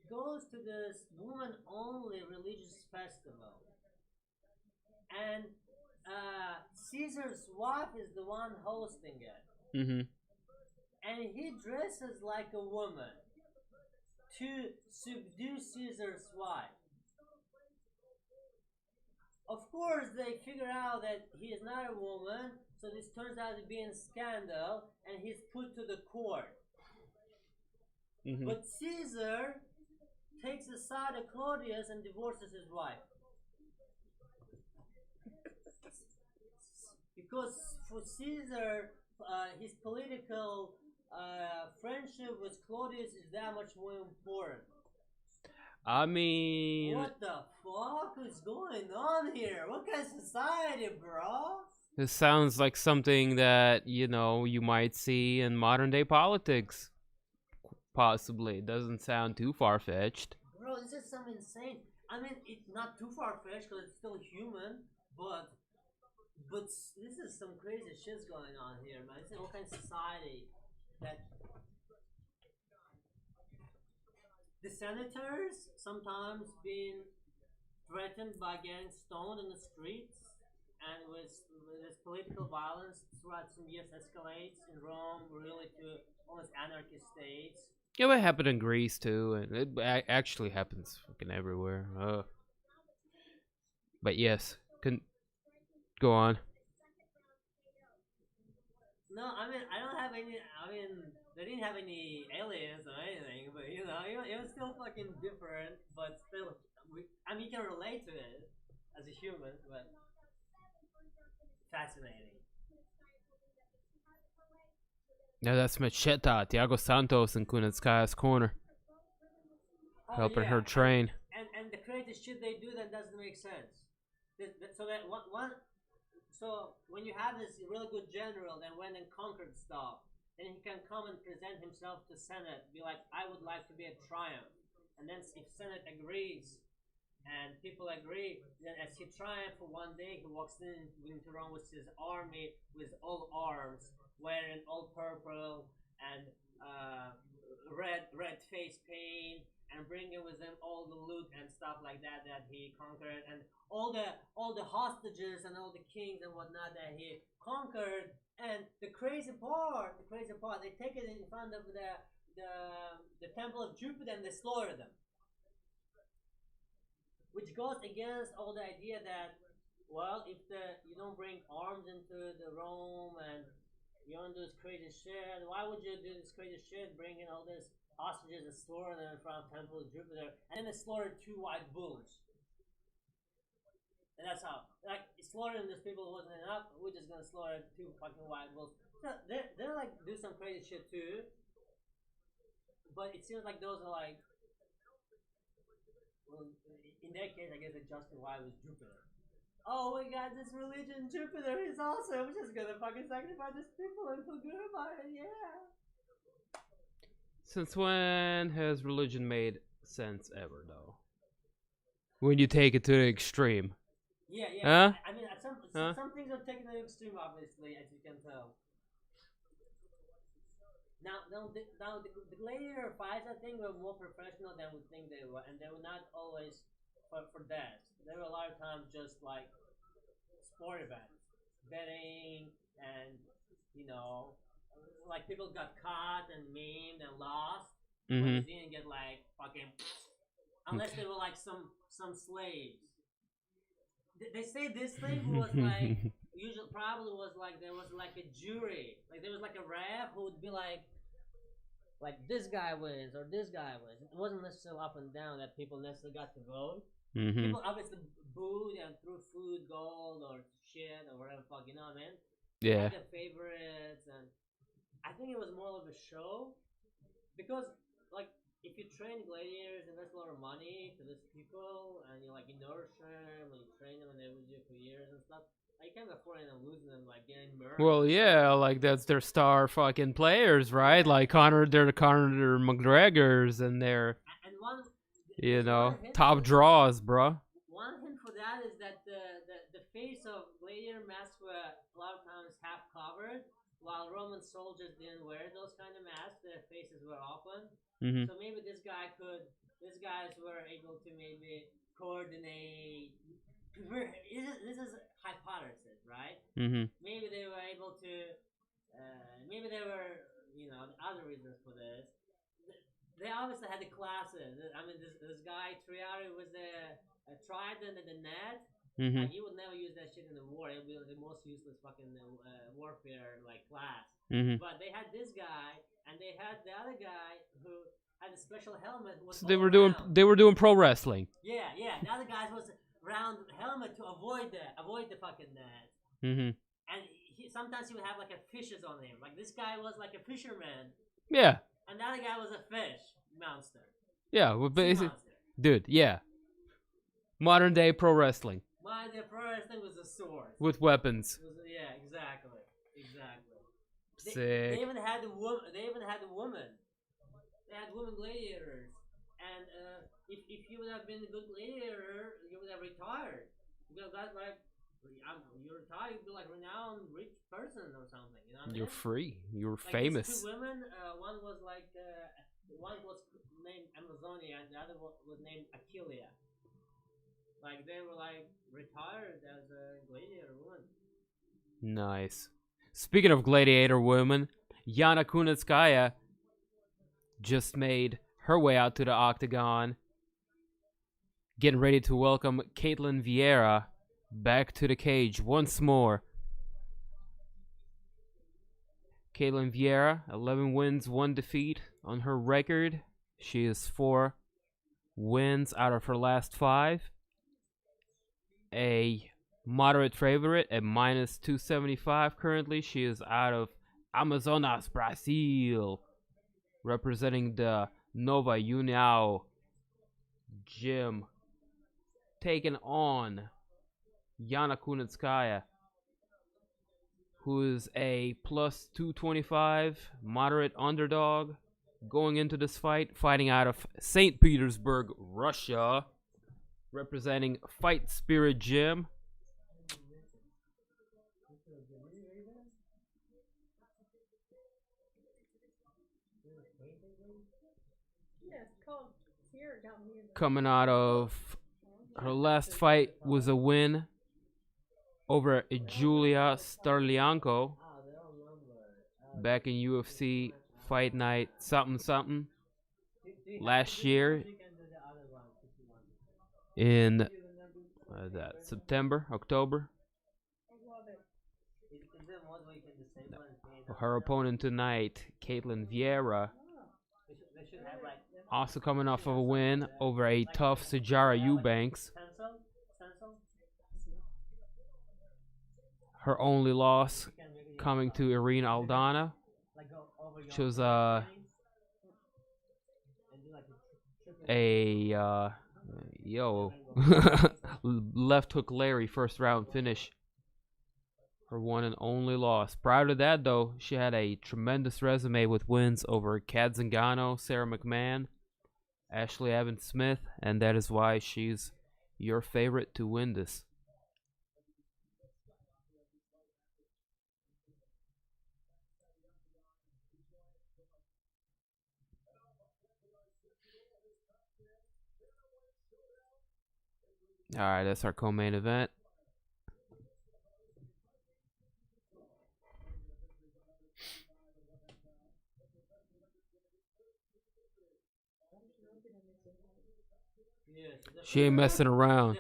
goes to this woman-only religious festival. And Caesar's wife is the one hosting it. Mm-hmm. And he dresses like a woman to subdue Caesar's wife. Of course, they figure out that he is not a woman, so this turns out to be a scandal, and he's put to the court. Mm-hmm. But Caesar takes the side of Claudius and divorces his wife. Because for Caesar, his political friendship with Claudius is that much more important. I mean, what the fuck is going on here? What kind of society, bro? This sounds like something that, you might see in modern day politics. Possibly. It doesn't sound too far-fetched. Bro, this is some insane. I mean, it's not too far-fetched because it's still human, but this is some crazy shit's going on here, man. This is what kind of society that the senators sometimes being threatened by getting stoned in the streets, and with this political violence throughout some years escalates in Rome really to almost anarchist states. Yeah, it happened in Greece too, and it actually happens fucking everywhere. But yes, go on. No, I mean, I don't have any. I mean, they didn't have any aliens or anything, but it was still fucking different. But still, you can relate to it as a human, but fascinating. Yeah, that's Macheta, Thiago Santos in Kunitskaya's corner, helping her train. And the crazy shit they do that doesn't make sense. So that so when you have this really good general that went and conquered stuff, then he can come and present himself to Senate, be like, I would like to be a triumph. And then if Senate agrees and people agree, then as he triumphed for one day, he walks into Rome with his army with all arms, wearing all purple and red face paint, and bringing with him all the loot and stuff like that he conquered, and all the hostages and all the kings and whatnot that he conquered. And the crazy part, they take it in front of the temple of Jupiter and they slaughter them, which goes against all the idea that, well, if you don't bring arms into the Rome and you don't do this crazy shit, why would you do this crazy shit, bringing all this hostages and slaughter them in front of temple of Jupiter, and then they slaughtered 2 white bulls. And that's how, like, slaughtering these people wasn't enough, we're just gonna slaughter 2 fucking white bulls. So they're like, do some crazy shit too, but it seems like those are like, well, in their case, I guess they justify with Jupiter. Oh, we got this religion, Jupiter is awesome, we're just gonna fucking sacrifice these people and feel good about it, yeah. Since when has religion made sense ever, though? When you take it to the extreme. Yeah. Huh? I mean, some things are taken to the extreme, obviously, as you can tell. Now the gladiator fights, I think, were more professional than we think they were, and they were not always for that. They were a lot of times just like sport events, betting, and like people got caught and memed and lost, but they didn't get like fucking, unless they were like some slaves. They say this thing was like usually probably was like there was like a jury, like there was like a ref who would be like this guy wins or this guy wins. It wasn't necessarily up and down that people necessarily got to vote. People obviously booed and threw food, gold, or shit, or whatever fuck, you know what I mean? Yeah. Like favorites, and I think it was more of a show, because like if you train gladiators, invest a lot of money to these people, and you nurture them, and you train them, and they with you for years and stuff. You can't afford them losing them, like getting murdered. Well, yeah, like that's their star fucking players, right? Like they're the Conor McGregors, and they're top draws, bro. One hint for that is that the face of gladiator masks were a lot of times half covered, while Roman soldiers didn't wear those kind of masks. Their faces were open. So maybe these guys were able to maybe coordinate. This is hypothesis, right? Maybe they were able to. Maybe there were other reasons for this. They obviously had the classes. I mean, this guy Triari was a trident and a net. Like, he would never use that shit in the war. It would be the most useless fucking warfare class. But they had this guy, and they had the other guy who had a special helmet. So they were doing pro wrestling. Yeah. The other guy was round helmet to avoid the fucking net. And sometimes he would have like a fishes on him. Like this guy was like a fisherman. Yeah. And the other guy was a fish monster. Yeah, well, basically, dude. Yeah. Modern day pro wrestling. Modern day pro wrestling was a sword with weapons. Yeah, exactly. Sick. They even had a woman. They had women gladiators, and if you would have been a good gladiator, you would have retired. You know, that's like, you're retired, you'd be like a renowned rich person or something. You know what I mean? You're free. You're like famous. These 2 women. One was one was named Amazonia, and the other was named Achillea. Like they were retired as a gladiator woman. Nice. Speaking of gladiator women, Yana Kunitskaya just made her way out to the octagon, getting ready to welcome Ketlen Vieira back to the cage once more. Ketlen Vieira, 11 wins, 1 defeat on her record. She is 4 wins out of her last 5. A moderate favorite at -275 currently. She is out of Amazonas, Brazil, representing the Nova União gym, taking on Yana Kunitskaya, who is a plus 225 moderate underdog going into this fight, fighting out of St. Petersburg, Russia, representing Fight Spirit Gym. Yeah, it's called here down here. Coming out of her last fight was a win over Julia Starlianko back in UFC Fight Night something last year in October. Her opponent tonight, Ketlen Vieira, also coming off of a win over a tough Sijara Eubanks. Her only loss coming to Irene Aldana, which was a left hook Larry first round finish. Her one and only loss. Prior to that, though, she had a tremendous resume with wins over Kat Zingano, Sarah McMahon, Ashley Evans Smith, and that is why she's your favorite to win this. Alright, that's our co-main event. She ain't messing around.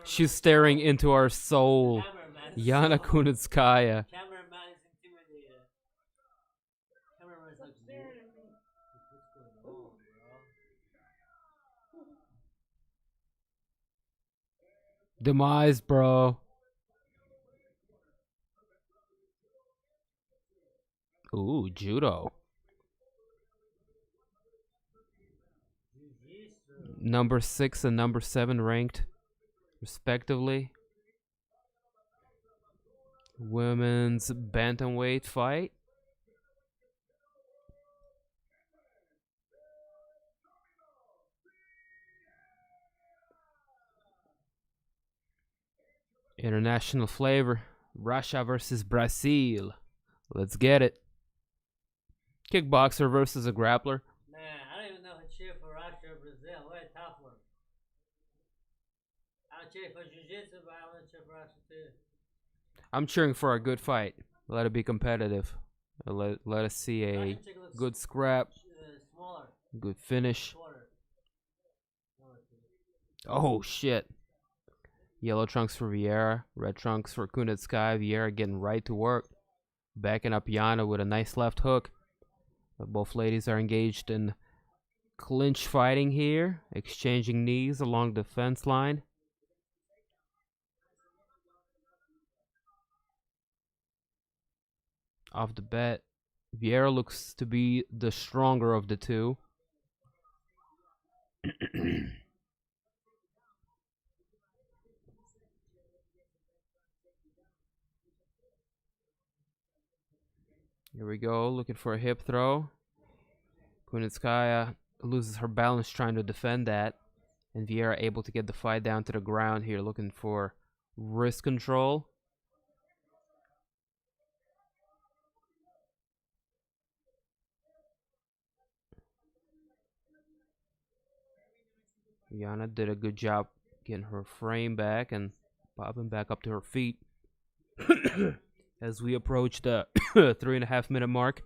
She's staring into our soul. Yana Kunitskaya. Cameraman is intimidated. Cameraman is like, what's going on, bro? Demise, bro. Ooh, judo. Number 6 and number 7 ranked, respectively. Women's bantamweight fight. International flavor. Russia versus Brazil. Let's get it. Kickboxer versus a grappler. Man, I don't even know who cheer for Russia or Brazil. What a tough one. I'll cheer for Jiu-Jitsu, but I want to cheer for Russia too. I'm cheering for a good fight. Let it be competitive. Let us see a good scrap. Smaller. Good finish. Shorter. Oh, shit. Yellow trunks for Vieira. Red trunks for Kunitskaya. Vieira getting right to work. Backing up Yana with a nice left hook. Both ladies are engaged in clinch fighting here. Exchanging knees along the fence line. Off the bat, Vieira looks to be the stronger of the two. Here we go, looking for a hip throw. Kunitskaya loses her balance trying to defend that. And Vieira able to get the fight down to the ground here, looking for wrist control. Yana did a good job getting her frame back and popping back up to her feet. As we approach the 3.5 minute mark.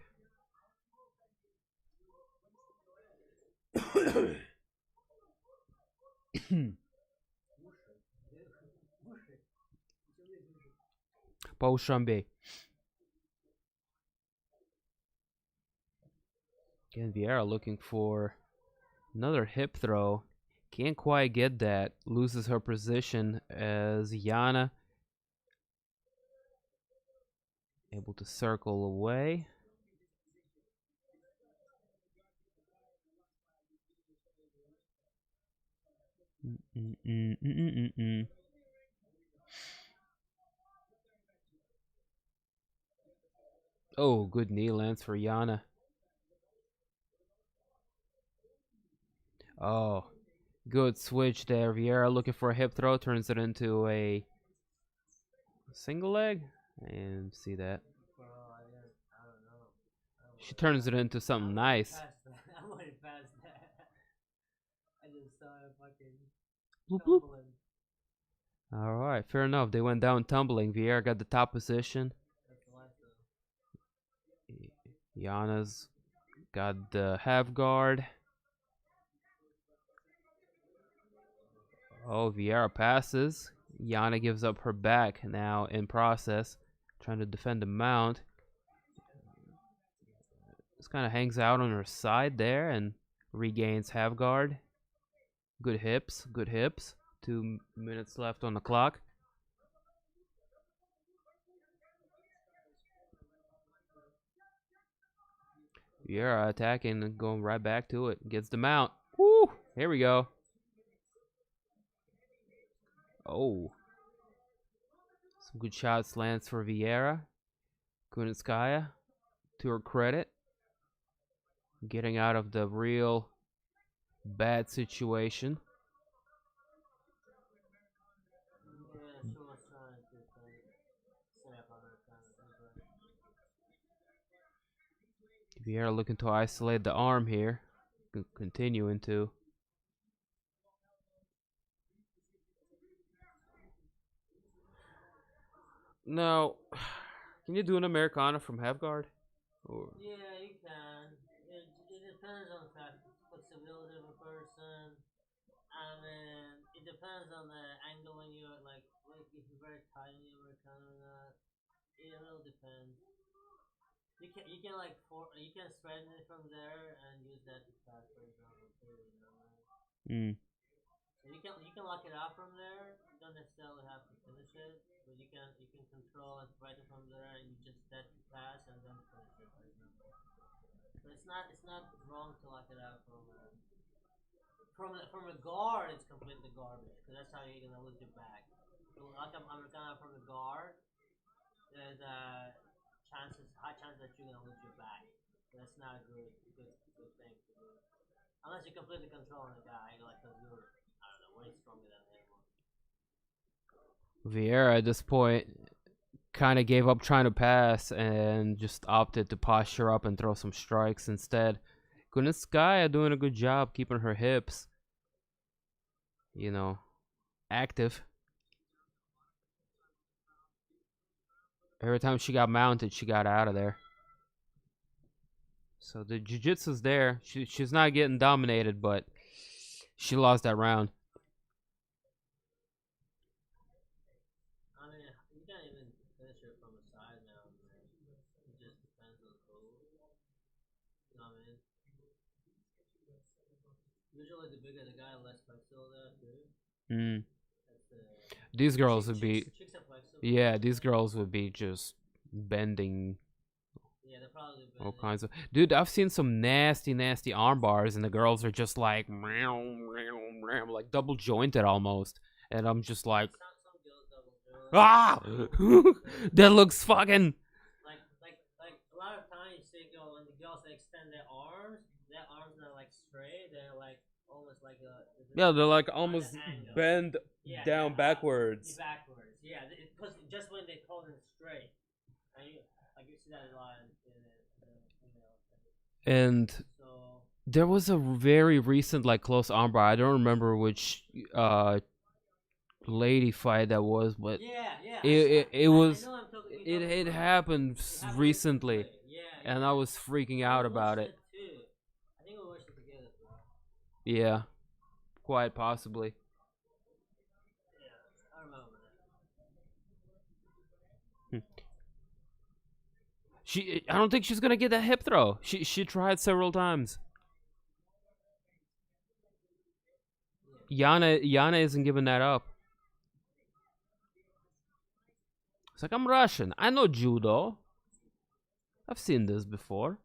Paul Shambe. Again, Vieira looking for another hip throw. Can't quite get that. Loses her position as Yana able to circle away. Oh, good knee lands for Yana. Oh, good switch there. Vieira looking for a hip throw, turns it into a single leg. And see that. Bro, I don't know. She turns it into something nice. I'm already past that. I just saw it fucking Bloop, bloop. tumbling. All right, fair enough. They went down tumbling. Vieira got the top position. That's the last though. Yana's got the half guard. Oh, Vieira passes. Yana gives up her back now in process, trying to defend the mount. Just kind of hangs out on her side there and regains half guard. Good hips, good hips. 2 minutes left on the clock. Vieira attacking and going right back to it. Gets the mount. Woo! Here we go. Oh. Some good shots lands for Vieira. Kunitskaya, to her credit, getting out of the real bad situation. Yeah, she was trying to set up on her kind of. Vieira looking to isolate the arm here. Continuing to. Now, can you do an Americana from half guard? Or Yeah, you can. It depends on the flexibility of a person. I mean, it depends on the angle when you're like if you're very tight in the Americana or not. It really depends. You can like you can straighten it from there and use that to pass, for example, too. You know. So you can lock it out from there. You don't necessarily have to finish it, but you can control and straighten from there, and you just set to pass and then finish it, for example. So it's not wrong to lock it out from a guard. It's completely garbage because that's how you're gonna lose your back. So lock up Americana from a guard. There's high chance that you're gonna lose your back. So that's not a good thing to do. Unless you're completely controlling the guy, like cause you're way stronger than anyone. Vieira at this point kind of gave up trying to pass and just opted to posture up and throw some strikes instead. Kunitskaya doing a good job keeping her hips, you know, active. Every time she got mounted, she got out of there. So the jiu-jitsu's there. She's not getting dominated, but she lost that round. I mean, you can't even finish it from the side now, man. It just depends on who. You know what I mean? Usually the bigger the guy, less flexible they are too. These girls would be, yeah, these girls would be just bending. Yeah, they're probably bending. All kinds of. Dude, I've seen some nasty arm bars, and the girls are just like double jointed almost, and I'm just like, ah, that looks fucking. Like a lot of times you see when the girls extend their arms not like straight. They're like almost like a. Yeah, they're like almost bend down backwards. Backwards, yeah. Because just when they hold it straight, and you see that a lot And so, there was a very recent like close armbar. I don't remember which lady fight that was, but it happened recently, and I was freaking out about it. I think we watched it together, bro. Yeah, quite possibly. Yeah, I remember that. I don't think she's gonna get that hip throw. She tried several times. Yana isn't giving that up. It's like, I'm Russian. I know judo. I've seen this before.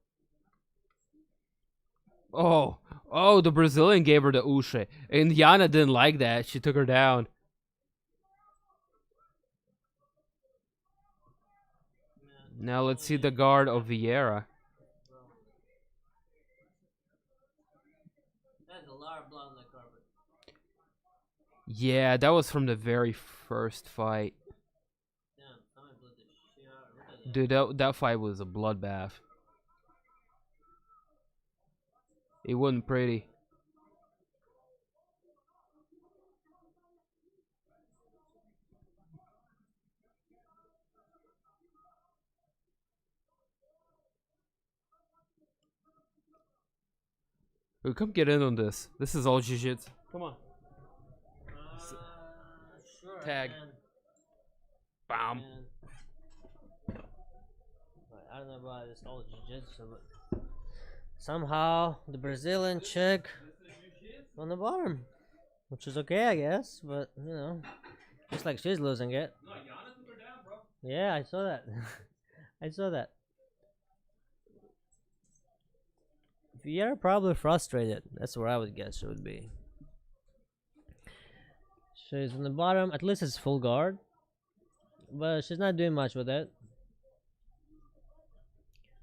Oh, oh, the Brazilian gave her the Ushe. And Yana didn't like that. She took her down. Now let's see the guard of Vieira. That's a lot of blood on the carpet. Yeah, that was from the very first fight. Damn, somebody blew the shit out. Look at Dude, that fight was a bloodbath. It wasn't pretty. Ooh, come get in on this. This is all jiu-jitsu. Come on. Sure. Tag. Man. Bam. Man. I don't know about this whole jiu-jitsu, but somehow the Brazilian chick on the bottom, which is okay, I guess. But you know, looks like she's losing it. No, Yana took her down, bro. Yeah, I saw that. I saw that. Vieira probably frustrated. That's where I would guess she would be. She's on the bottom. At least it's full guard, but she's not doing much with it.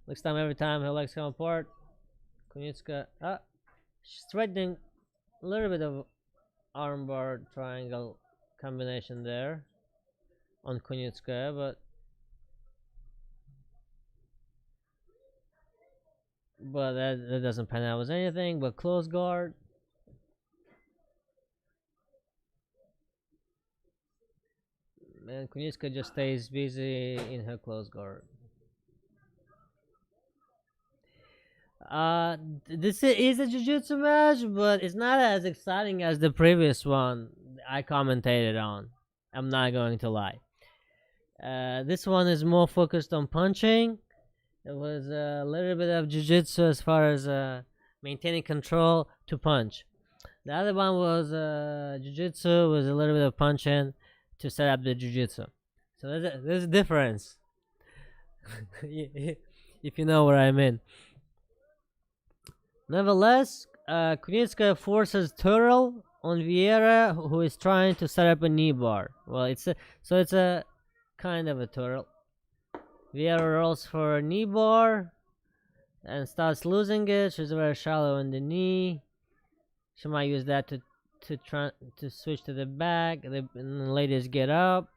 Next time, every time her legs come apart, Kunitskaya, she's threatening a little bit of armbar triangle combination there on Kunitskaya, but that doesn't pan out as anything but close guard. And Kunitskaya just stays busy in her close guard. This is a jiu-jitsu match, but it's not as exciting as the previous one I commentated on. I'm not going to lie. This one is more focused on punching. It was a little bit of jiu-jitsu as far as maintaining control to punch. The other one was jiu-jitsu with a little bit of punching to set up the jiu-jitsu. So there's a difference. If you know what I mean. Nevertheless, Kunitskaya forces Turtle on Vieira, who is trying to set up a knee bar. Well, it's a kind of a turtle. Vieira rolls for a knee bar and starts losing it. She's very shallow in the knee. She might use that to switch to the back. The ladies get up,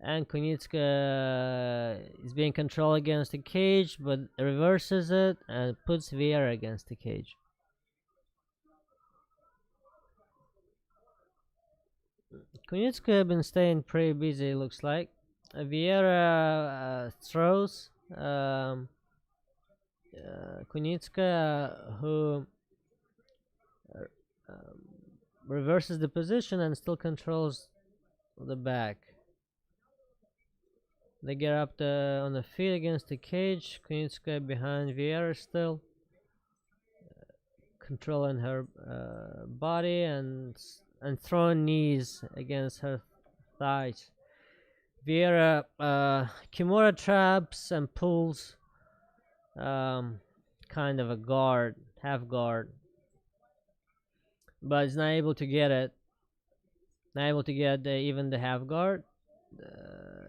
and Kunitskaya is being controlled against the cage, but reverses it and puts Vieira against the cage. Kunitskaya been staying pretty busy, looks like. Vieira throws Kunitskaya, who reverses the position and still controls the back. They get up on the feet against the cage. Kunitskaya behind Vieira still, controlling her body and throwing knees against her thighs. Vieira Kimura traps and pulls kind of a guard, half guard, but is not able to get it. Not able to get even the half guard,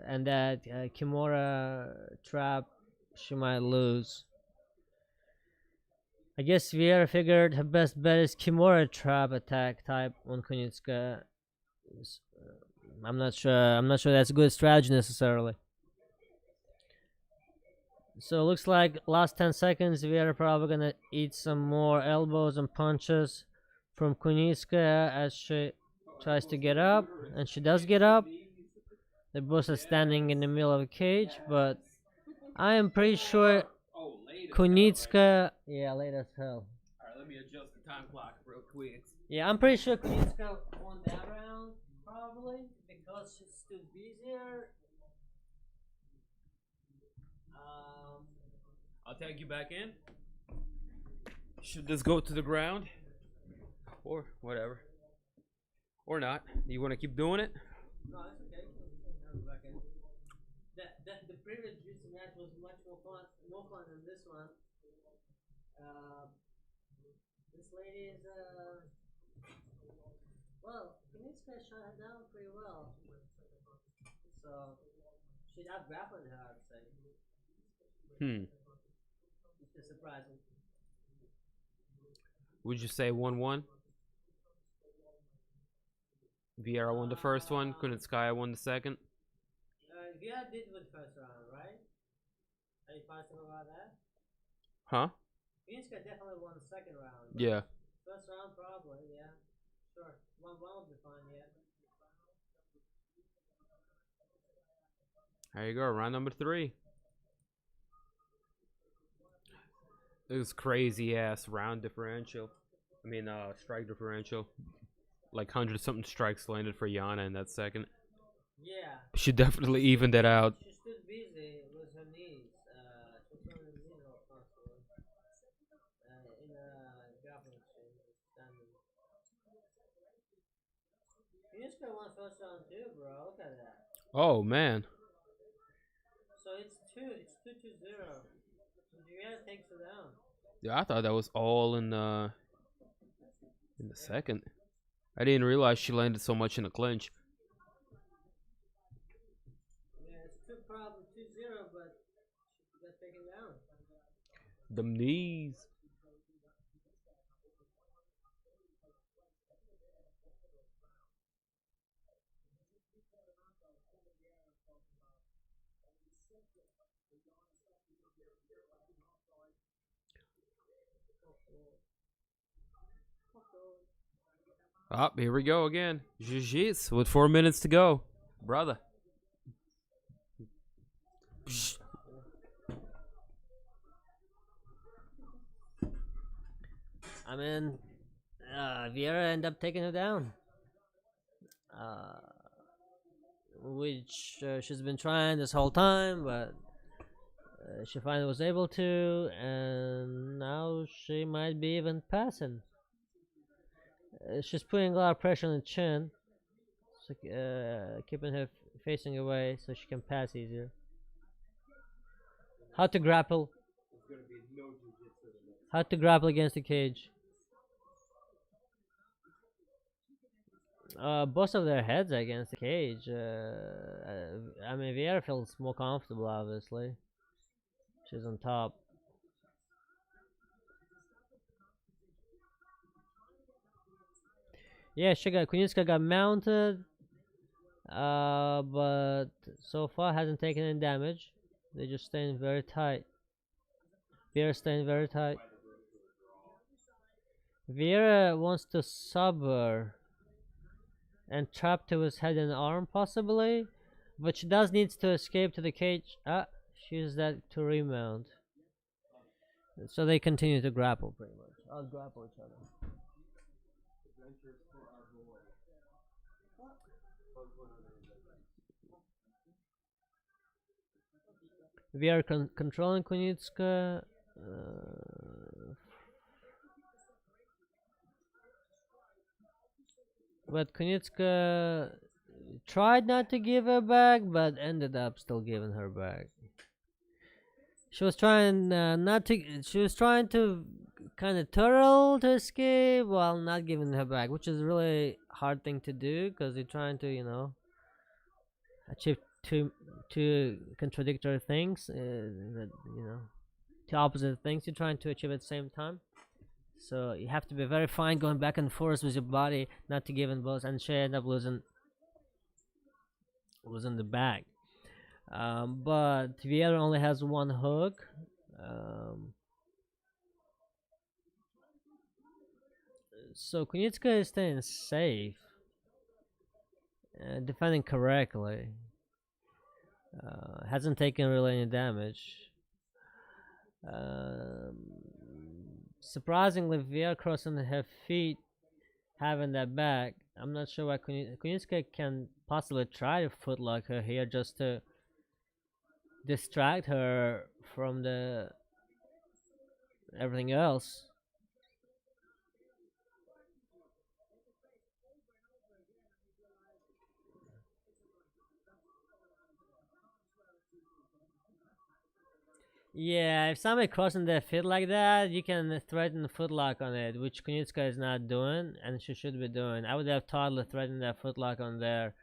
and that Kimura trap she might lose. I guess Vieira figured her best bet is Kimura trap attack type on Kunitskaya. I'm not sure that's a good strategy necessarily. So it looks like last 10 seconds Vieira probably gonna eat some more elbows and punches from Kunitskaya as she tries to get up, and she does get up. They both are standing in the middle of a cage, but I am pretty sure Kunitskaya, yeah, late as hell. Alright, let me adjust the time clock real quick. Yeah, I'm pretty sure Kunitskaya won that round, probably, because she stood busier. I'll tag you back in. Should this go to the ground? Or whatever. Or not. You want to keep doing it? No, that's okay. The previous jiu-jitsu match was much more fun than this one. This lady is well, Kunitskaya shot her down pretty well, so she'd out grappled her, I'd say. Which is surprising. Would you say 1-1? Vieira won the first one. Kunitskaya won the second. Vieira did win the first round, right? Are you positive about that? Huh? Kunitskaya definitely won the second round. Yeah. First round, probably, yeah. Sure. 1-1 would be fine, yeah. There you go. Round number 3. It was crazy ass round differential. I mean, strike differential. Like 100-something strikes landed for Yana in that second. Yeah. She definitely evened it out. She stood busy with her knees. She was throwing her knees all constantly. In a grappling exchange, standing. Kunitskaya won first round too, bro. Look at that. Oh man. So it's 2-0. Julian takes her down. Yeah, I thought that was all in the second. I didn't realize she landed so much in the clinch. Yeah, it's 2-0, but she got taken down. Them knees. Ah, here we go again. Jiu-jitsu with 4 minutes to go. Brother. I mean, Vieira ended up taking her down. Which she's been trying this whole time, but she finally was able to, and now she might be even passing. She's putting a lot of pressure on the chin, so, keeping her facing away so she can pass easier. How to grapple. How to grapple against the cage. Both of their heads against the cage. I mean, Vieira feels more comfortable, obviously. She's on top. Yeah, Kunitskaya got mounted, but so far hasn't taken any damage. They're just staying very tight. Vieira staying very tight. Vieira wants to sub her and trap to his head and arm possibly, but she does needs to escape to the cage. She uses that to remount. So they continue to grapple pretty much. I'll grapple each other. We are controlling Kunitskaya. But Kunitskaya tried not to give her back, but ended up still giving her back. She was trying She was trying to kind of turtle to escape while not giving her back, which is a really hard thing to do because you're trying to, achieve two contradictory things. Two opposite things you're trying to achieve at the same time. So you have to be very fine going back and forth with your body, not to give in both, and she ended up losing the bag. But Vieira only has one hook. So Kunitskaya is staying safe, defending correctly. Hasn't taken really any damage. Surprisingly, Vieira crossing her feet, having that back. I'm not sure why Kunitskaya can possibly try to footlock her here just to distract her from the everything else. Yeah, if somebody crossing their feet like that, you can threaten the footlock on it, which Kunitskaya is not doing, and she should be doing. I would have totally threatened that footlock on there.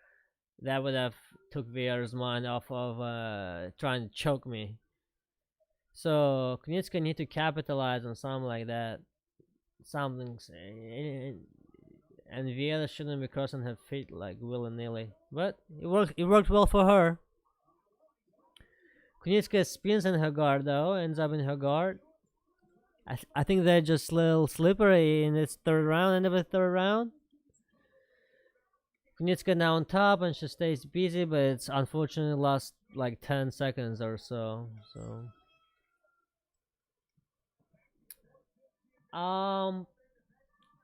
That would have took Vieira's mind off of trying to choke me. So Kunitskaya need to capitalize on something like that. Something, and Vieira shouldn't be crossing her feet like willy-nilly. But it worked. It worked well for her. Kunitskaya spins in her guard though, ends up in her guard. I think they're just a little slippery in this third round, end of the third round. Kunitskaya now on top and she stays busy, but it's unfortunately lost like 10 seconds or so.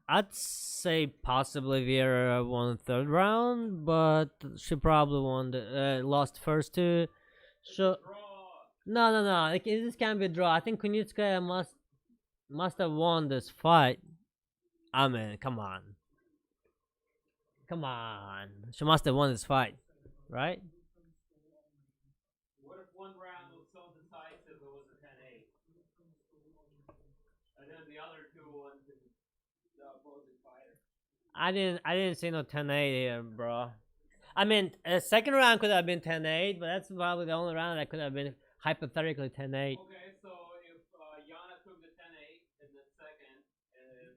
I'd say possibly Vieira won the third round, but she probably won the lost first two. So no. This can't be a draw. I think Kunitskaya must have won this fight. I mean, come on. She must have won this fight, right? What if one round was so decisive it was a 10-8? And then the other two went to the opposing fighter. I didn't see no 10-8 here, bro. I mean, a second round could have been 10-8, but that's probably the only round that could have been hypothetically 10-8. Okay, so if Yana took the 10-8 in the second, and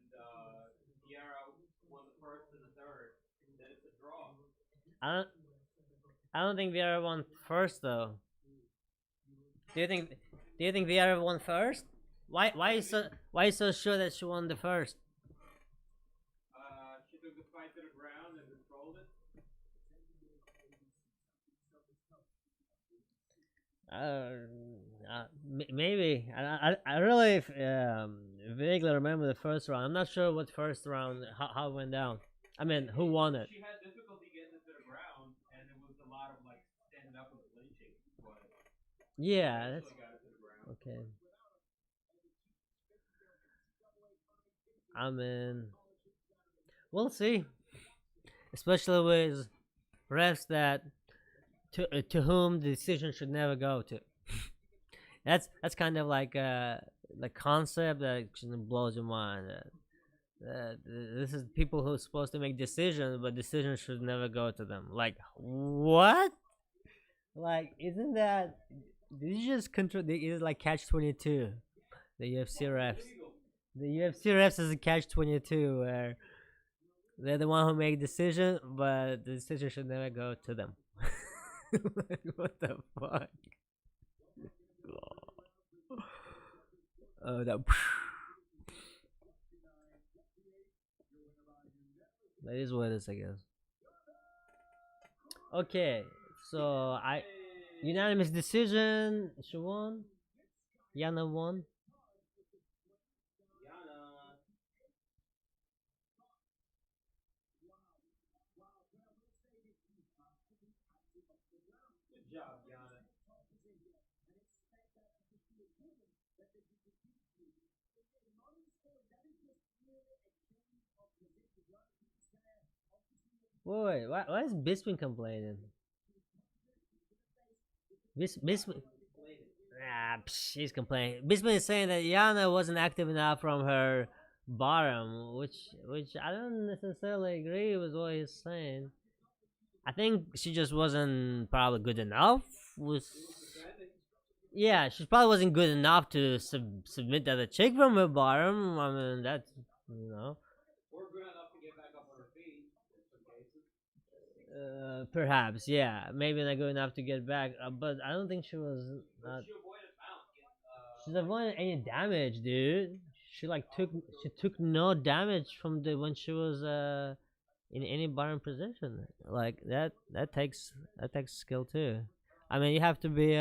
Vieira won the first and the third, then it's a draw. I don't think Vieira won first though. Do you think Vieira won first? Why you so sure that she won the first? She took the fight to the ground and controlled it. Maybe. I really vaguely remember the first round. I'm not sure what first round how it went down. I mean, who won it? She had difficulty getting it to the ground, and it was a lot of like standing up and flinching. But yeah, that's got it to the ground. okay. I mean, we'll see. Especially with refs that to whom the decision should never go to. That's kind of like the concept that blows your mind. This is people who are supposed to make decisions, but decisions should never go to them. Like what? Like isn't that? Did you just control? It's like catch-22. The UFC refs. The UFC refs is a catch-22 where they're the one who make decision, but the decision should never go to them. Like, what the fuck? Oh, that. That is what it is, I guess. Okay, so unanimous decision. She won. Yana won. Good job, Yana. Wait, why is Bisping complaining? Bisping. He's complaining. Bisping is saying that Yana wasn't active enough from her bottom, which I don't necessarily agree with what he's saying. I think she just wasn't probably good enough. Yeah, she probably wasn't good enough to submit that a chick from her bottom. I mean, that's Or good enough to get back up on her feet in some cases. Perhaps, yeah, maybe not good enough to get back, but I don't think she was. She avoided bounce. She's avoiding any damage, dude. She took no damage from when she was in any bottom position. Like that takes skill too. I mean, you have to be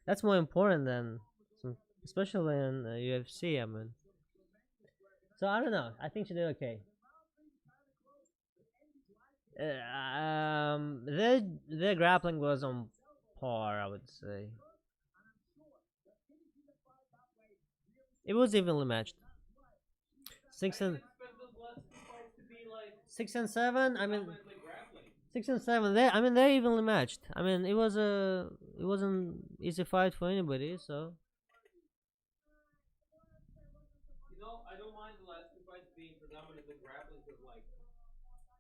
that's more important than especially in UFC. I mean, so I don't know. I think she did okay. Their grappling was on par, I would say. It was evenly matched. 6 and 7. I mean, 6 and 7. They're evenly matched. I mean, it wasn't easy fight for anybody. So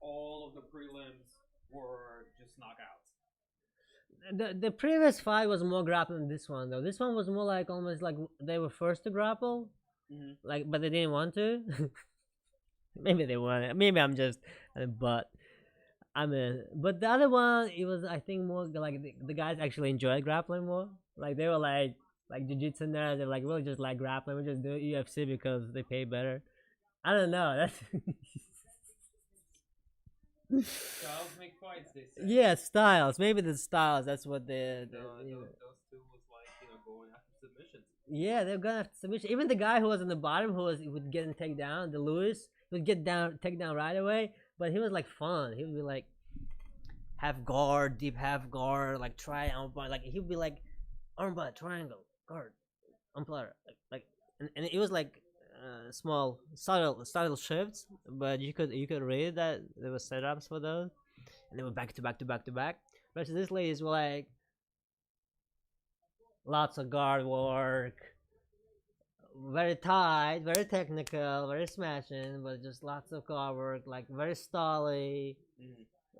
all of the prelims were just knockouts. The previous fight was more grappling than this one though. This one was more like almost like they were first to grapple, like but they didn't want to. Maybe they wanted. Maybe I'm just, but but the other one it was I think more like the guys actually enjoyed grappling more. Like they were like jiu-jitsu nerds. They're like really just like grappling. We just do UFC because they pay better. I don't know. That's. Styles make fights, they say. Yeah, styles. Maybe the styles. That's what they. Those two was like going after submissions. Yeah, they're gonna have to submission. Even the guy who was on the bottom, would get and take down the Lewis, would take down right away. But he was like fun. He would be like half guard, deep half guard, like try armbar. Like he would be like armbar, triangle, guard, umpire. And it was like small subtle shifts, but you could read that there were setups for those, and they were back to back to back to back. But this ladies were like lots of guard work, very tight, very technical, very smashing, but just lots of guard work, like very stally.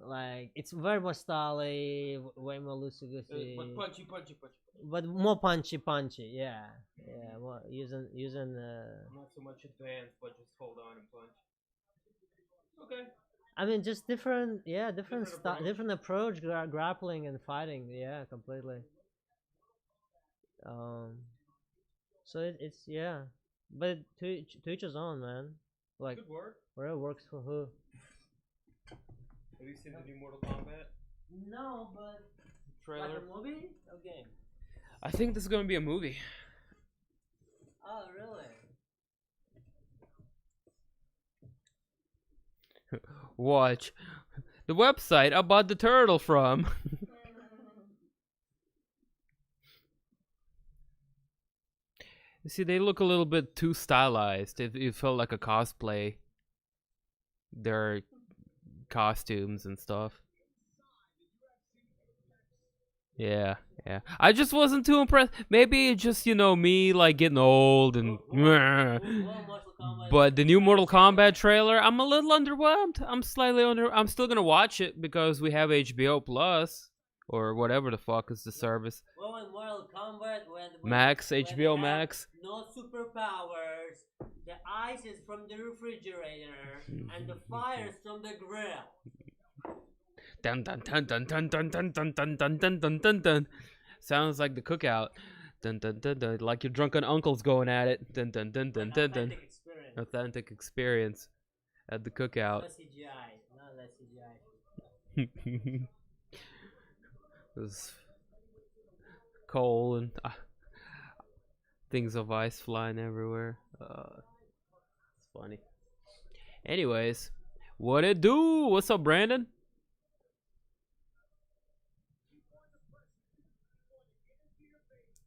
Like it's very more stally, way more loosey goosey. But punchy. But more punchy, yeah. More using. Not so much advanced, but just hold on and punch. Okay. I mean, just different approach. different approach, grappling and fighting. Yeah, completely. So it's yeah, but to each his own, man. Like Good work. whatever works for who. Have you seen the new Mortal Kombat No, but trailer? like a movie or game? I think this is gonna be a movie. Oh, really? Watch the website I bought the turtle from. You see, they look a little bit too stylized. It felt like a cosplay. Their costumes and stuff. Yeah. I just wasn't too impressed. Maybe it's just, me like getting old and but the new Mortal Kombat trailer, I'm a little underwhelmed. I'm still gonna watch it because we have HBO Plus or whatever the fuck is the service. Well, in Mortal Kombat, Max, HBO Max. No superpowers. The ice is from the refrigerator, and the fire is from the grill. Dun dun dun dun dun dun dun dun dun dun dun dun dun dun. Sounds like the cookout. Dun dun dun dun. Like your drunken uncle's going at it. Dun dun dun dun dun dun. Authentic experience at the cookout. No CGI. Not less CGI. There's coal and things of ice flying everywhere. It's funny. Anyways, what it do? What's up, Brandon?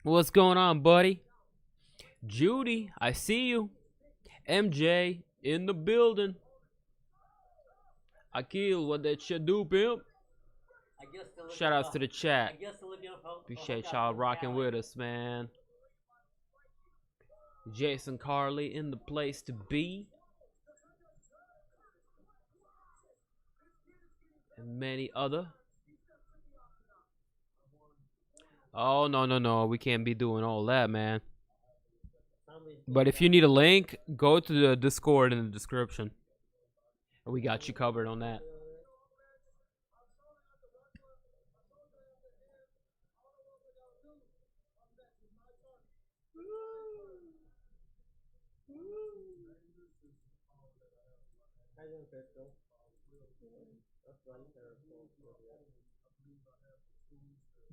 What's going on, buddy? Judy, I see you. MJ in the building. Akil, what that shit do, pimp? Shout outs to the chat. Appreciate y'all rocking with us, man. Jason Carley in the place to be. And many other. Oh, no. We can't be doing all that, man. But if you need a link, go to the Discord in the description. We got you covered on that.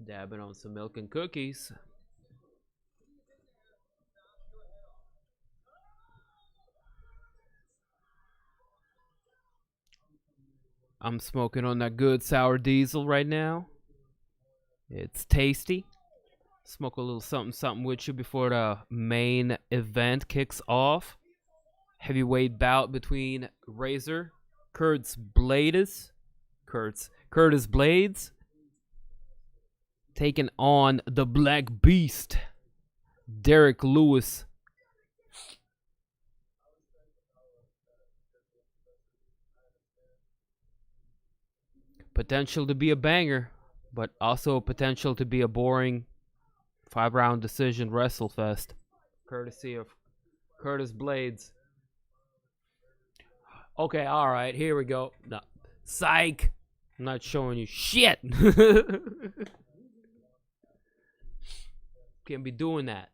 Dabbing on some milk and cookies. I'm smoking on that good sour diesel right now. It's tasty. Smoke a little something with you before the main event kicks off. Heavyweight bout between Razor, Curtis Blaydes, taking on the Black Beast, Derrick Lewis. Potential to be a banger, but also potential to be a boring 5-round decision wrestle fest, courtesy of Curtis Blaydes. Okay, all right, here we go. No, psych. I'm not showing you shit. Can't be doing that.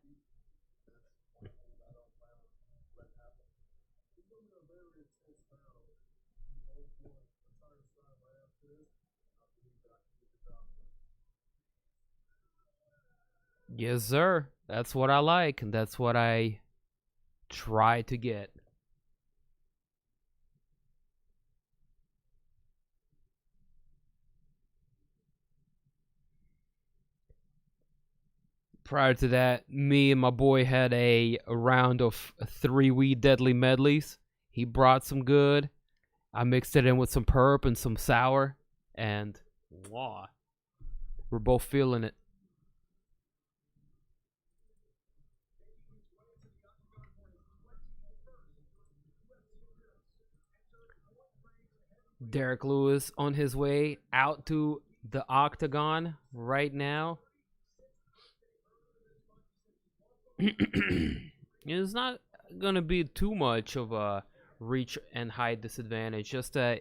Yes, sir. That's what I like, and that's what I try to get. Prior to that, me and my boy had a round of 3 wee deadly medleys. He brought some good. I mixed it in with some perp and some sour, and wow, we're both feeling it. Derrick Lewis on his way out to the octagon right now. It's not gonna be too much of a reach and height disadvantage. Just a,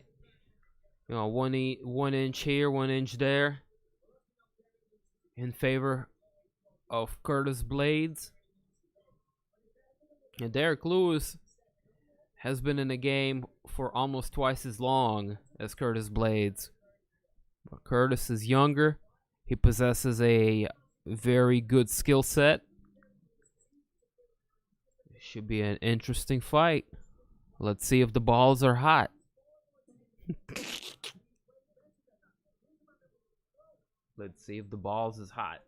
you know, 1 inch here, 1 inch there, in favor of Curtis Blaydes. And Derrick Lewis has been in the game for almost twice as long as Curtis Blaydes. But Curtis is younger. He possesses a very good skill set. Should be an interesting fight. Let's see if the balls are hot. Let's see if the balls is hot.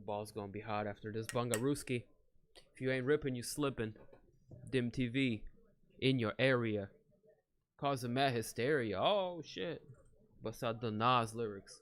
Ball's gonna be hot after this Bungaruski. If you ain't ripping, you slipping. Dim TV in your area. Causing mad hysteria. Oh shit. Beside the Nas lyrics.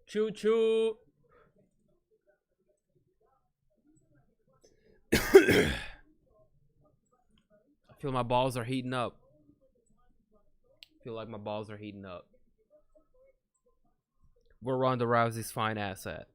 Choo choo. I feel my balls are heating up. I feel like my balls are heating up. Where Ronda Rousey's fine ass at?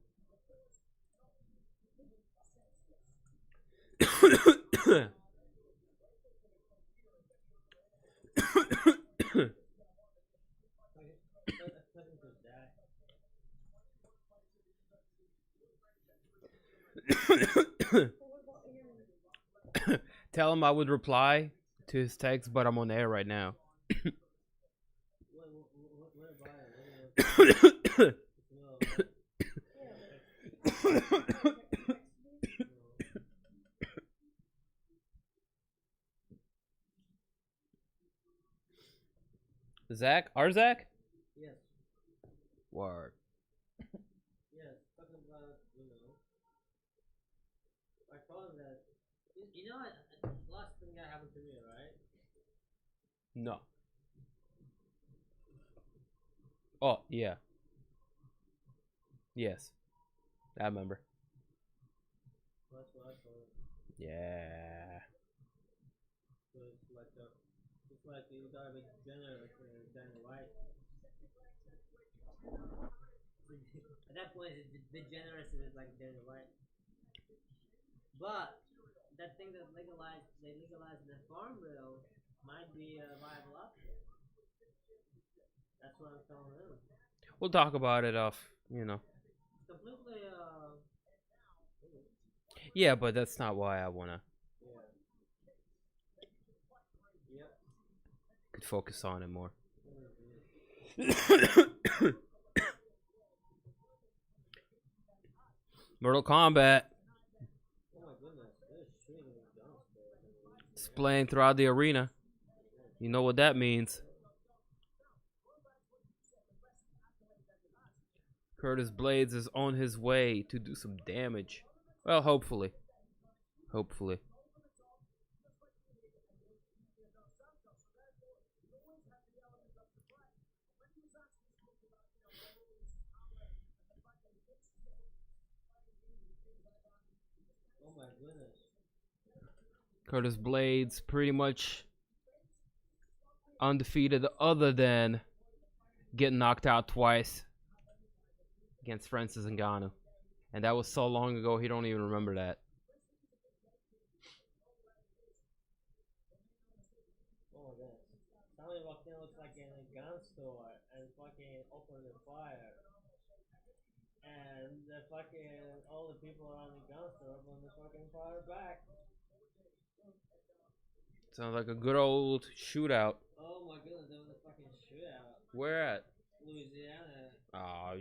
Tell him I would reply to his text, but I'm on air right now. Zach? Our Zach? Yes. Word. Yes. Talking about, I told him that, you know, last thing that happened to me, right? No. Oh, yeah. Yes. I remember. That's what I told him. Yeah. So it's like you gotta be generous with Dana White. At that point, the generous is like Dana White. But that thing that they legalized in the farm bill might be a viable option. That's what I'm telling him. We'll talk about it off, Completely, Yeah, but that's not why I wanna. Yeah. Yep. Could focus on it more. Mortal Kombat. Oh my goodness, they're shooting downstairs. It's playing throughout the arena. You know what that means. Curtis Blaydes is on his way to do some damage. Well, hopefully. Hopefully. Oh my goodness. Curtis Blaydes pretty much undefeated other than getting knocked out twice against Francis Ngannou. And that was so long ago, he don't even remember that. Oh my goodness. Somebody walked in, looks like in a gun store and fucking opened the fire. And the fucking, all the people around the gun store opened the fucking fire back. Sounds like a good old shootout. Oh my goodness, there was a fucking shootout. Where at? Louisiana. Oh,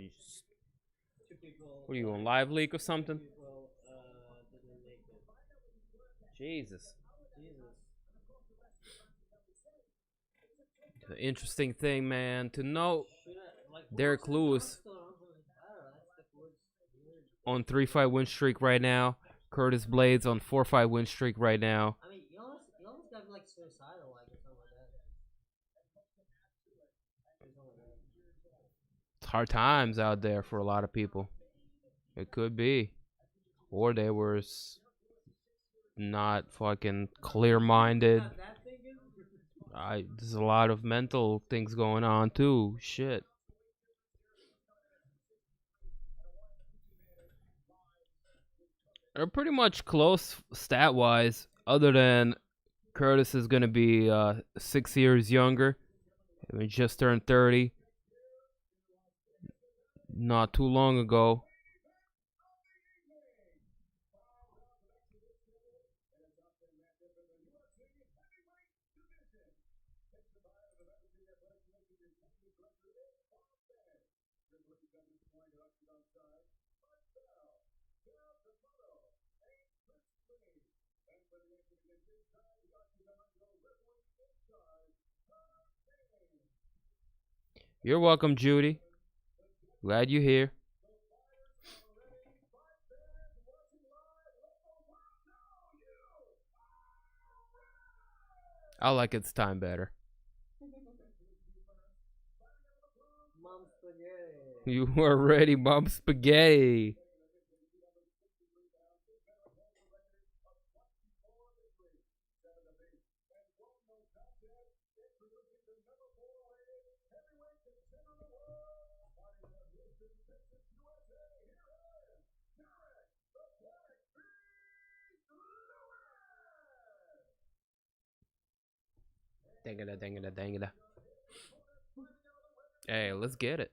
Two people. what are you on Live Leak or something? Two people didn't make it. Jesus. Jesus. The interesting thing, man, to note, Shootout, like, Derrick Lewis that's the weird on 3-fight win streak right now. Curtis Blaydes on 4-fight win streak right now. I mean, you almost got like suicidal, like, or something like that. It's hard times out there for a lot of people. It could be. Or they were not fucking clear-minded. There's a lot of mental things going on too. Shit. They're pretty much close stat-wise, other than Curtis is going to be 6 years younger. He just turned 30 not too long ago. You're welcome, Judy. Glad you're here. I like its time better. Mom spaghetti. You are ready, Mom Spaghetti. Dang it. Hey, let's get it.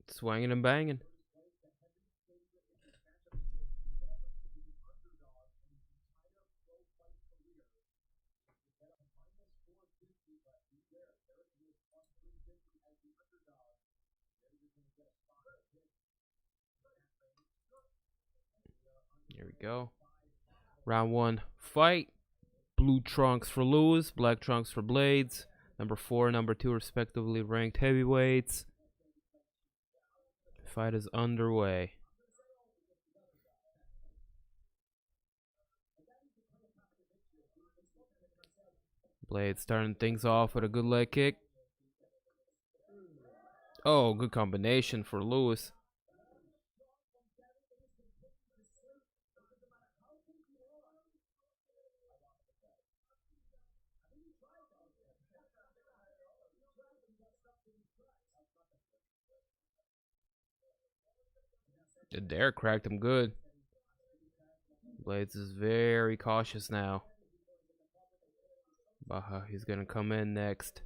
Swinging and banging. Here we go. Round one fight. Blue trunks for Lewis, black trunks for Blaydes. Number 4, number 2 respectively ranked heavyweights. Fight is underway. Blaydes starting things off with a good leg kick. Oh, good combination for Lewis. Derrick cracked him good. Blaydes is very cautious now. Baha, he's gonna come in next.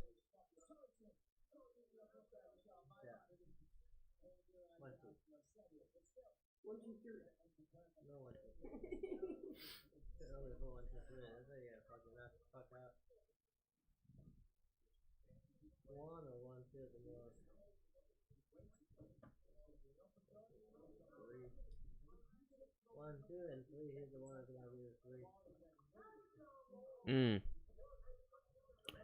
One or 1, 2 at the most. 3. 1, 2, and 3. Here's the one that's gonna be the 3.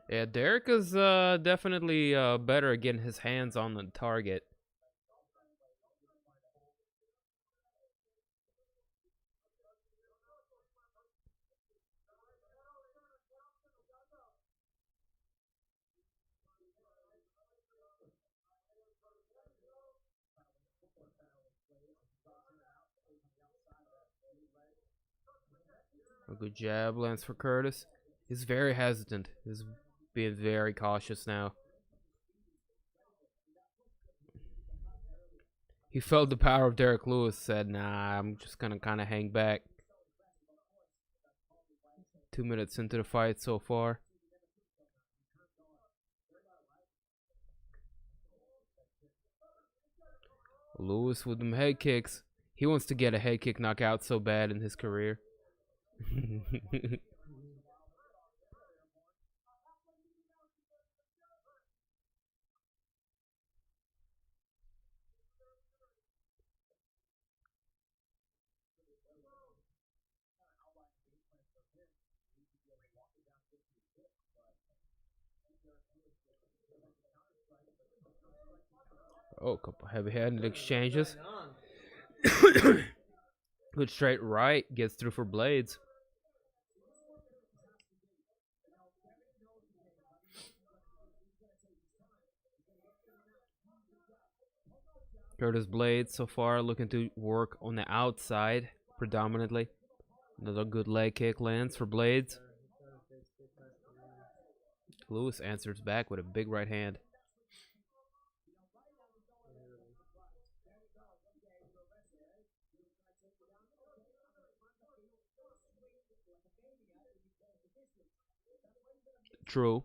Yeah, Derrick is definitely better at getting his hands on the target. A good jab lands for Curtis. He's very hesitant. He's being very cautious now. He felt the power of Derrick Lewis, said, nah, I'm just gonna kind of hang back. 2 minutes into the fight so far. Lewis with them head kicks. He wants to get a head kick knockout so bad in his career. Oh, a couple heavy-handed exchanges. Good straight right, gets through for Blaydes. Curtis Blaydes so far looking to work on the outside predominantly. Another good leg kick lands for Blaydes. Lewis answers back with a big right hand. True.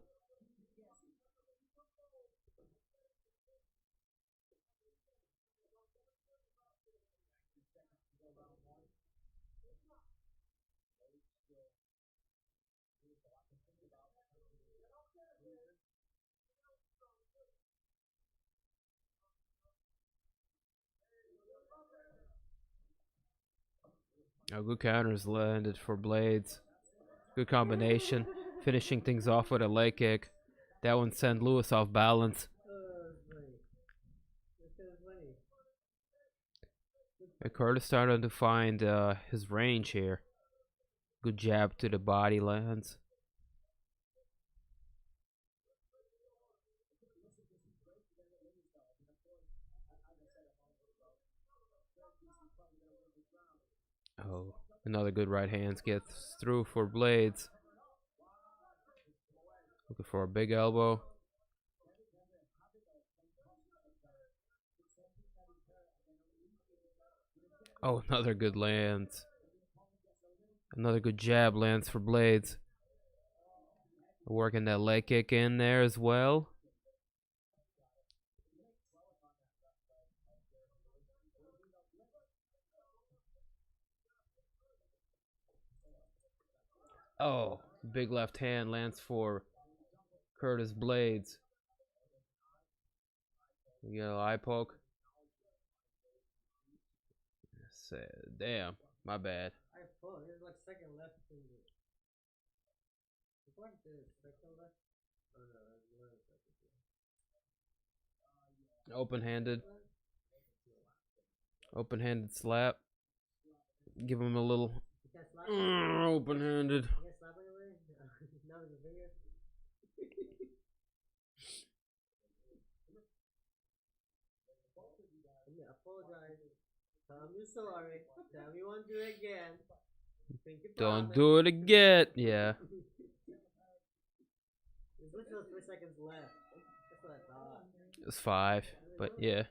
Good counters landed for Blaydes. Good combination. Finishing things off with a leg kick. That one sent Lewis off balance. Curtis starting to find his range here. Good jab to the body lands. Oh, another good right hand gets through for Blaydes. Looking for a big elbow. Oh, another good lands. Another good jab lands for Blaydes. Working that leg kick in there as well. Oh, big left hand lands for Curtis Blaydes. You got an eye poke. Damn, my bad. I pulled. There's like second left in the. It's like the second left. Oh no, that's one second. Open-handed. Open-handed slap. Give him a little. Open-handed. You can't slap anyway? Not with your finger? I apologize. Tell me sorry. Tell me you won't do it again. Don't do it again. Yeah. There's literally 3 seconds left. That's what I thought. It's 5, but yeah.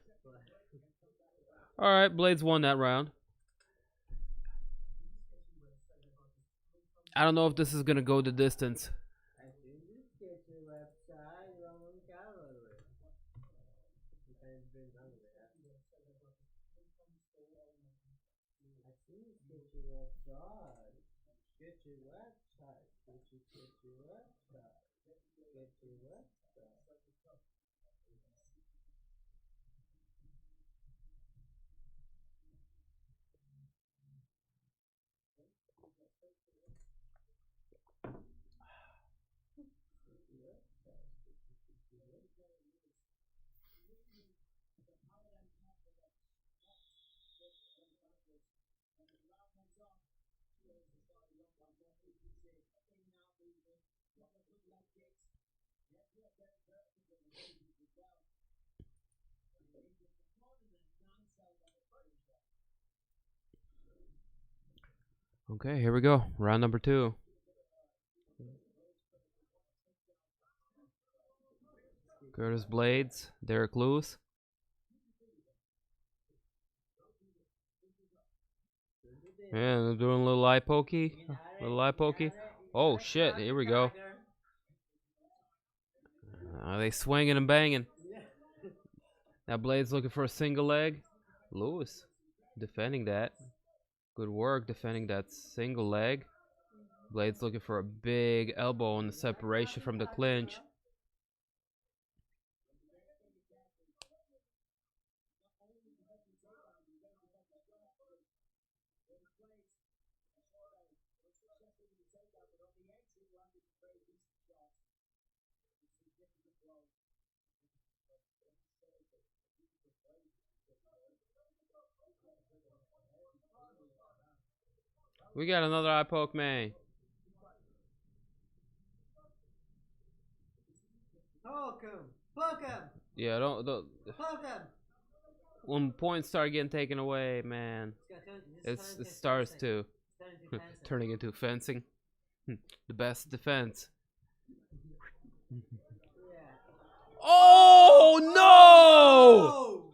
Alright, Blaydes won that round. I don't know if this is gonna go the distance. I think this gets your website on gallery. Depends been hungry. I think this gets your website. Get your website. Get your website. Get your website. Okay, here we go. Round number 2. Curtis Blaydes, Derrick Lewis. Yeah, they're doing a little eye pokey. Little eye pokey. Oh shit, here we go. Are they swinging and banging? Now Blaydes looking for a single leg. Lewis defending that. Good work defending that single leg. Blaydes looking for a big elbow on the separation from the clinch. We got another eye poke, man. Poke him! Poke him! Yeah, don't. Poke him! When points start getting taken away, man, it starts to turning into fencing. The best defense. Oh no!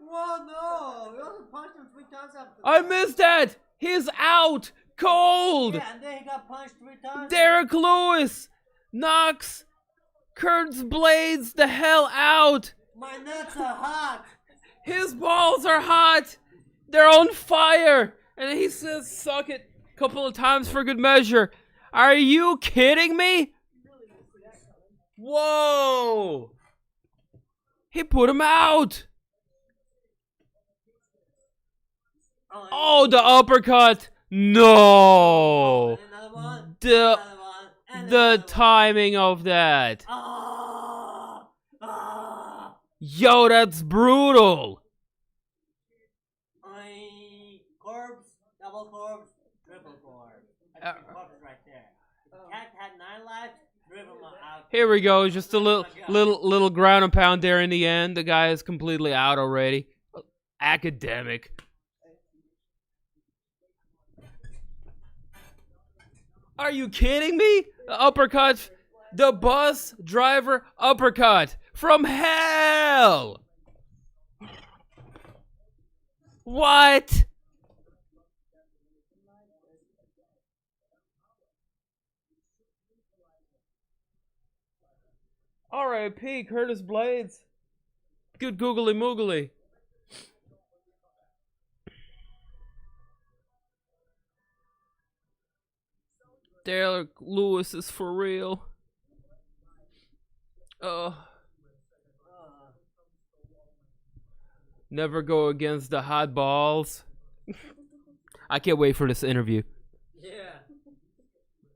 Whoa, no! You also punched him 3 times after I that. missed that. He's out cold. Yeah, and then he got punched 3 times. Derrick Lewis knocks Curtis Blaydes the hell out. My nuts are hot. His balls are hot. They're on fire. And he says, suck it a couple of times for good measure. Are you kidding me? Whoa. He put him out. Oh, the uppercut. No. Another one. The Another one. And the another one. timing of that. Ah! Ah! Yo, that's brutal. Corpse, double corpse, triple corpse. That's 3 corpses right there. If the cat had 9 lives, 3 of them are out. Here we go. Just a little ground and pound there in the end. The guy is completely out already. Academic. Are you kidding me? The uppercut. The bus driver uppercut from hell. What? R.I.P. Curtis Blaydes. Good googly moogly. Derrick Lewis is for real. Never go against the hot balls. I can't wait for this interview. Yeah.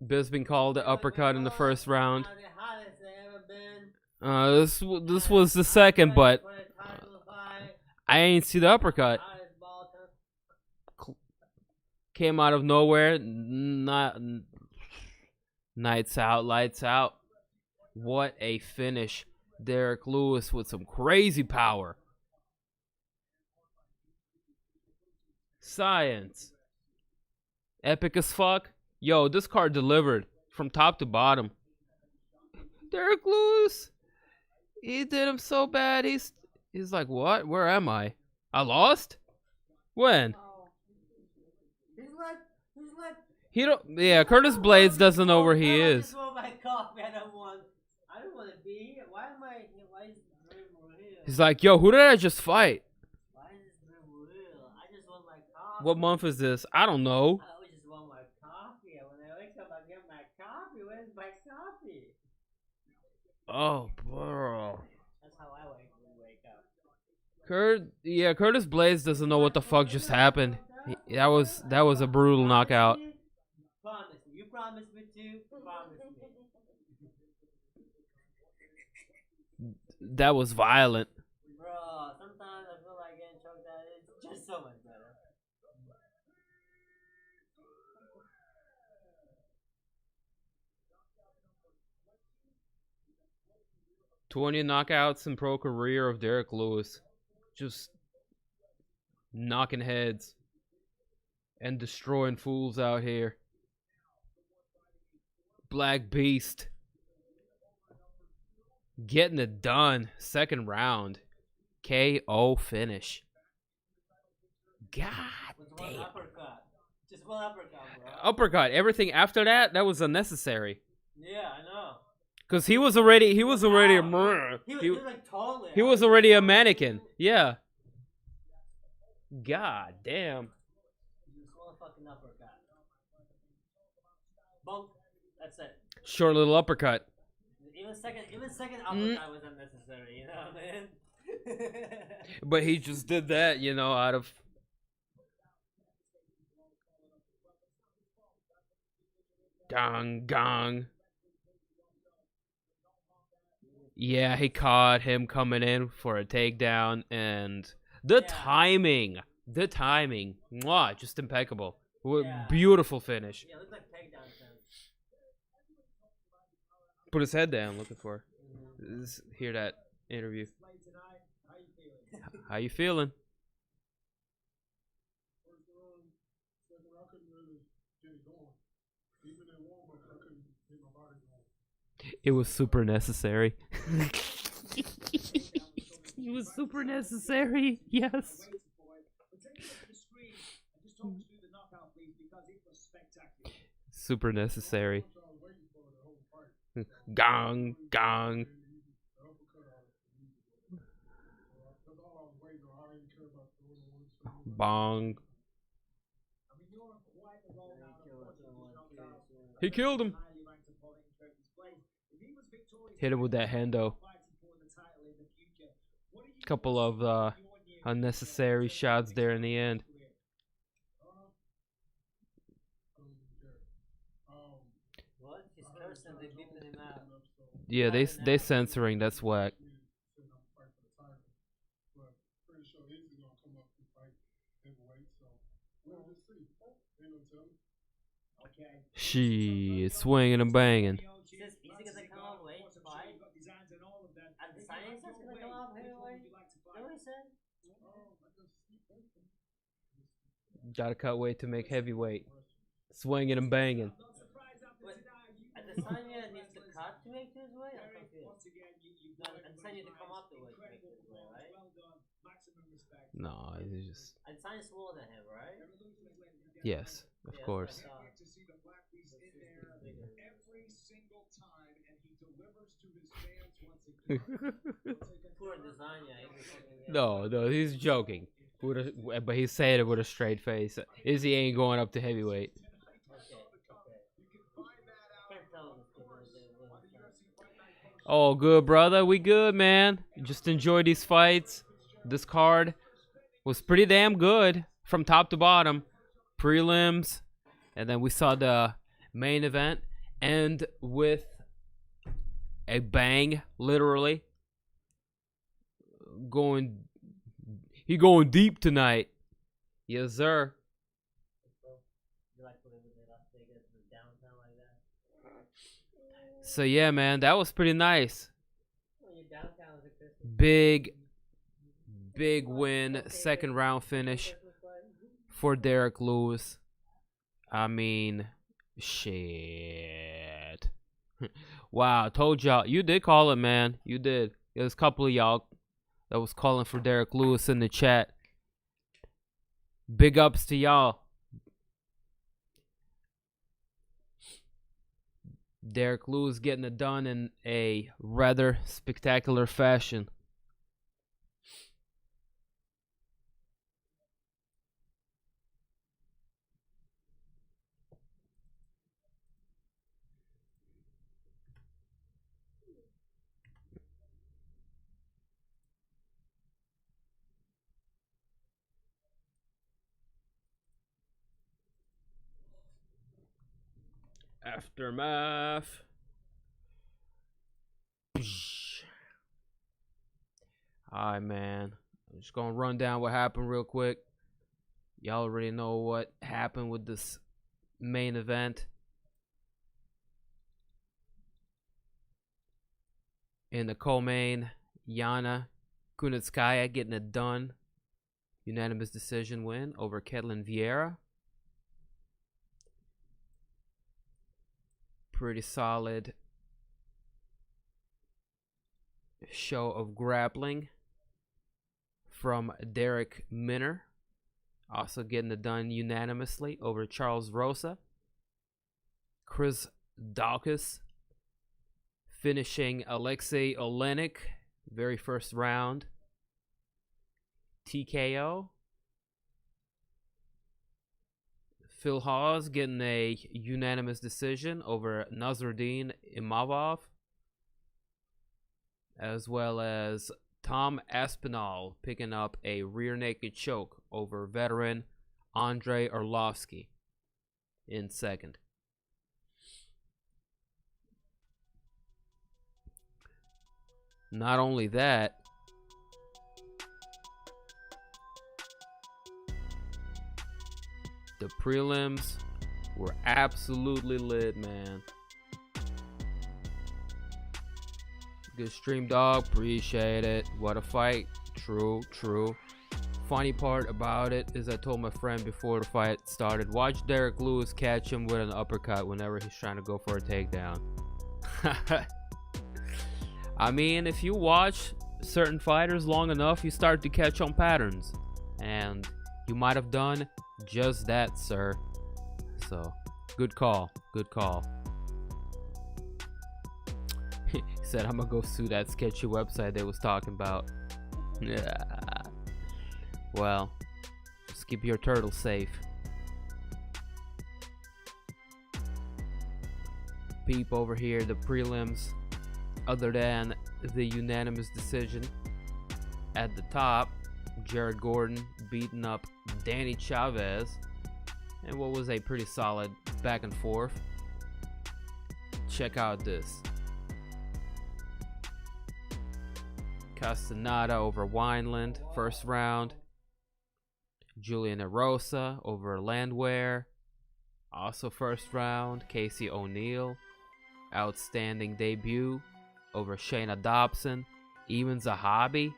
Bisping called the uppercut in the first round. The hottest they ever been. This was the second, but I ain't see the uppercut. Hottest ball to Came out of nowhere. Not lights out. What a finish. Derrick Lewis with some crazy power. Science. Epic as fuck. Yo, this card delivered from top to bottom. Derrick Lewis. He did him so bad. He's like, what? Where am I? I lost? When? He's like He don't. Yeah, Curtis Blaydes doesn't know where he I is. just want my coffee. I don't want to be here. Why am I here? Why is Dream real? He's like, yo, who did I just fight? Why is this Dream real? I just want my coffee. What month is this? I don't know. I always just want my coffee. When I wake up, I get my coffee. Where's my coffee? Oh, bro. That's how I wake up. Curtis Blaydes doesn't know what the fuck just happened. That was a brutal knockout. Promise me. You promised me to. Promise me. That was violent. Bro, sometimes I feel like getting choked out. It's just so much better. "20 knockouts in pro career of Derrick Lewis. Just knocking heads and destroying fools out here. Black Beast. Getting it done. Second round. KO finish. God damn. Uppercut. Just one uppercut, bro. Uppercut. Everything after that was unnecessary. Yeah, I know. Cause he was already a He was like totally. he was already a mannequin. Yeah. God damn. Just one fucking uppercut. Bonk. That's it. Short little uppercut. Even second uppercut was unnecessary, you know what I mean? But he just did that, out of... Gong. Yeah, he caught him coming in for a takedown, and the timing, mwah, just impeccable. Beautiful finish. Yeah, it looked like takedown sense. Put his head down, looking for. Hear that interview. How you feeling? It was super necessary. It was super necessary, yes. Super necessary. Gong. Bong. He killed him. Hit him with that hando. Couple of unnecessary shots there in the end. What? He's cursing, they beeping him out. Yeah, they censoring, that's whack. She swinging and banging. He says he's gonna come up weight fight. At the signing, he's gonna come up heavyweight. You know what he said? Gotta cut weight to make heavyweight. Swinging and banging. Wait, at the signing, he needs to cut to make his weight? I'm confused. No, at the signing, you need to come up the weight to make his weight, right? No, it's just... At the signing, smaller than him, right? Yes, of course. Poor design, No, he's joking. But he said it with a straight face. Izzy ain't going up to heavyweight. Oh, good, brother. We good, man. Just enjoy these fights. This card was pretty damn good from top to bottom. Prelims, and then we saw the main event end with a bang, literally. He going deep tonight. Yes, sir. So yeah, man, that was pretty nice. Big win, second round finish for Derrick Lewis. I mean, shit. Wow, told y'all. You did call it, man. You did. There's a couple of y'all that was calling for Derrick Lewis in the chat. Big ups to y'all. Derrick Lewis getting it done in a rather spectacular fashion. Aftermath. Alright, man. I'm just gonna run down what happened real quick. Y'all already know what happened with this main event. In the co-main, Yana Kunitskaya getting it done. Unanimous decision win over Ketlen Vieira. Pretty solid show of grappling from Derrick Minner. Also getting it done unanimously over Charles Rosa. Chris Daukaus finishing Aleksei Oleinik, very first round TKO. Phil Hawes getting a unanimous decision over Nassourdine Imavov, as well as Tom Aspinall picking up a rear naked choke over veteran Andrei Arlovski in second. Not only that, the prelims were absolutely lit, man. Good stream, dog. Appreciate it. What a fight. True, true. Funny part about it is I told my friend before the fight started, watch Derrick Lewis catch him with an uppercut whenever he's trying to go for a takedown. I mean, if you watch certain fighters long enough, you start to catch on patterns. And you might have done just that, sir. So, good call. Good call. He said, I'm gonna go sue that sketchy website they was talking about. Yeah. Well, just keep your turtle safe. Peep over here, the prelims, other than the unanimous decision. At the top, Jared Gordon beating up Danny Chavez, and what was a pretty solid back and forth. Check out this. Castaneda over Wineland, first round. Julian Erosa over Landwehr, also first round. Casey O'Neill, outstanding debut over Shana Dobson. Eamon Zahabi,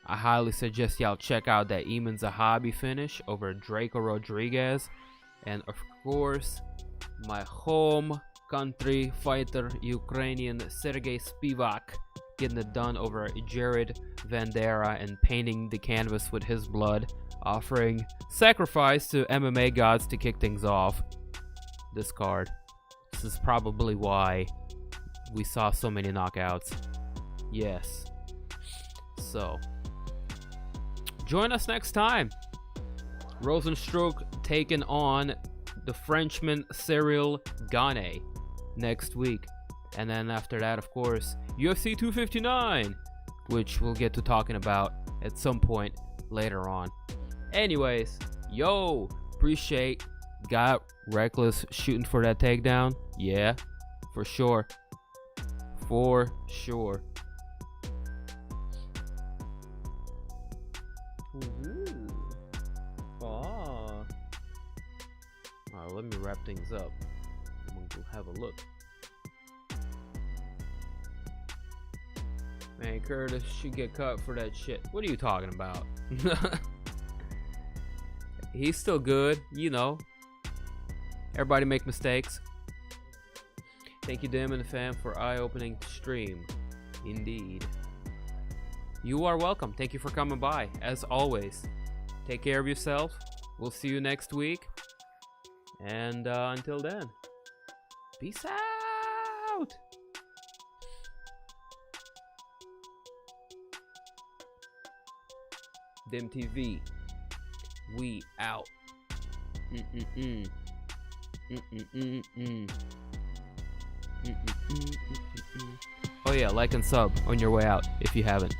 I highly suggest y'all check out that Eamon Zahabi finish over Drako Rodriguez. And of course, my home country fighter, Ukrainian Sergey Spivak, getting it done over Jared Vandera and painting the canvas with his blood, offering sacrifice to MMA gods to kick things off this card. This is probably why we saw so many knockouts. Yes. So, join us next time. Rosenstruck taking on the Frenchman Cyril Gane next week. And then after that, of course, UFC 259, which we'll get to talking about at some point later on. Anyways, yo, appreciate got Reckless shooting for that takedown. Yeah, for sure. For sure. Ooh. Oh. Alright, let me wrap things up. I'm gonna go have a look. Man, Curtis should get cut for that shit. What are you talking about? He's still good, you know. Everybody make mistakes. Thank you, Dim and the fam, for eye-opening stream. Indeed. You are welcome. Thank you for coming by. As always, take care of yourself. We'll see you next week. And until then, peace out. out. Dim TV. We out. Oh yeah, like and sub on your way out if you haven't.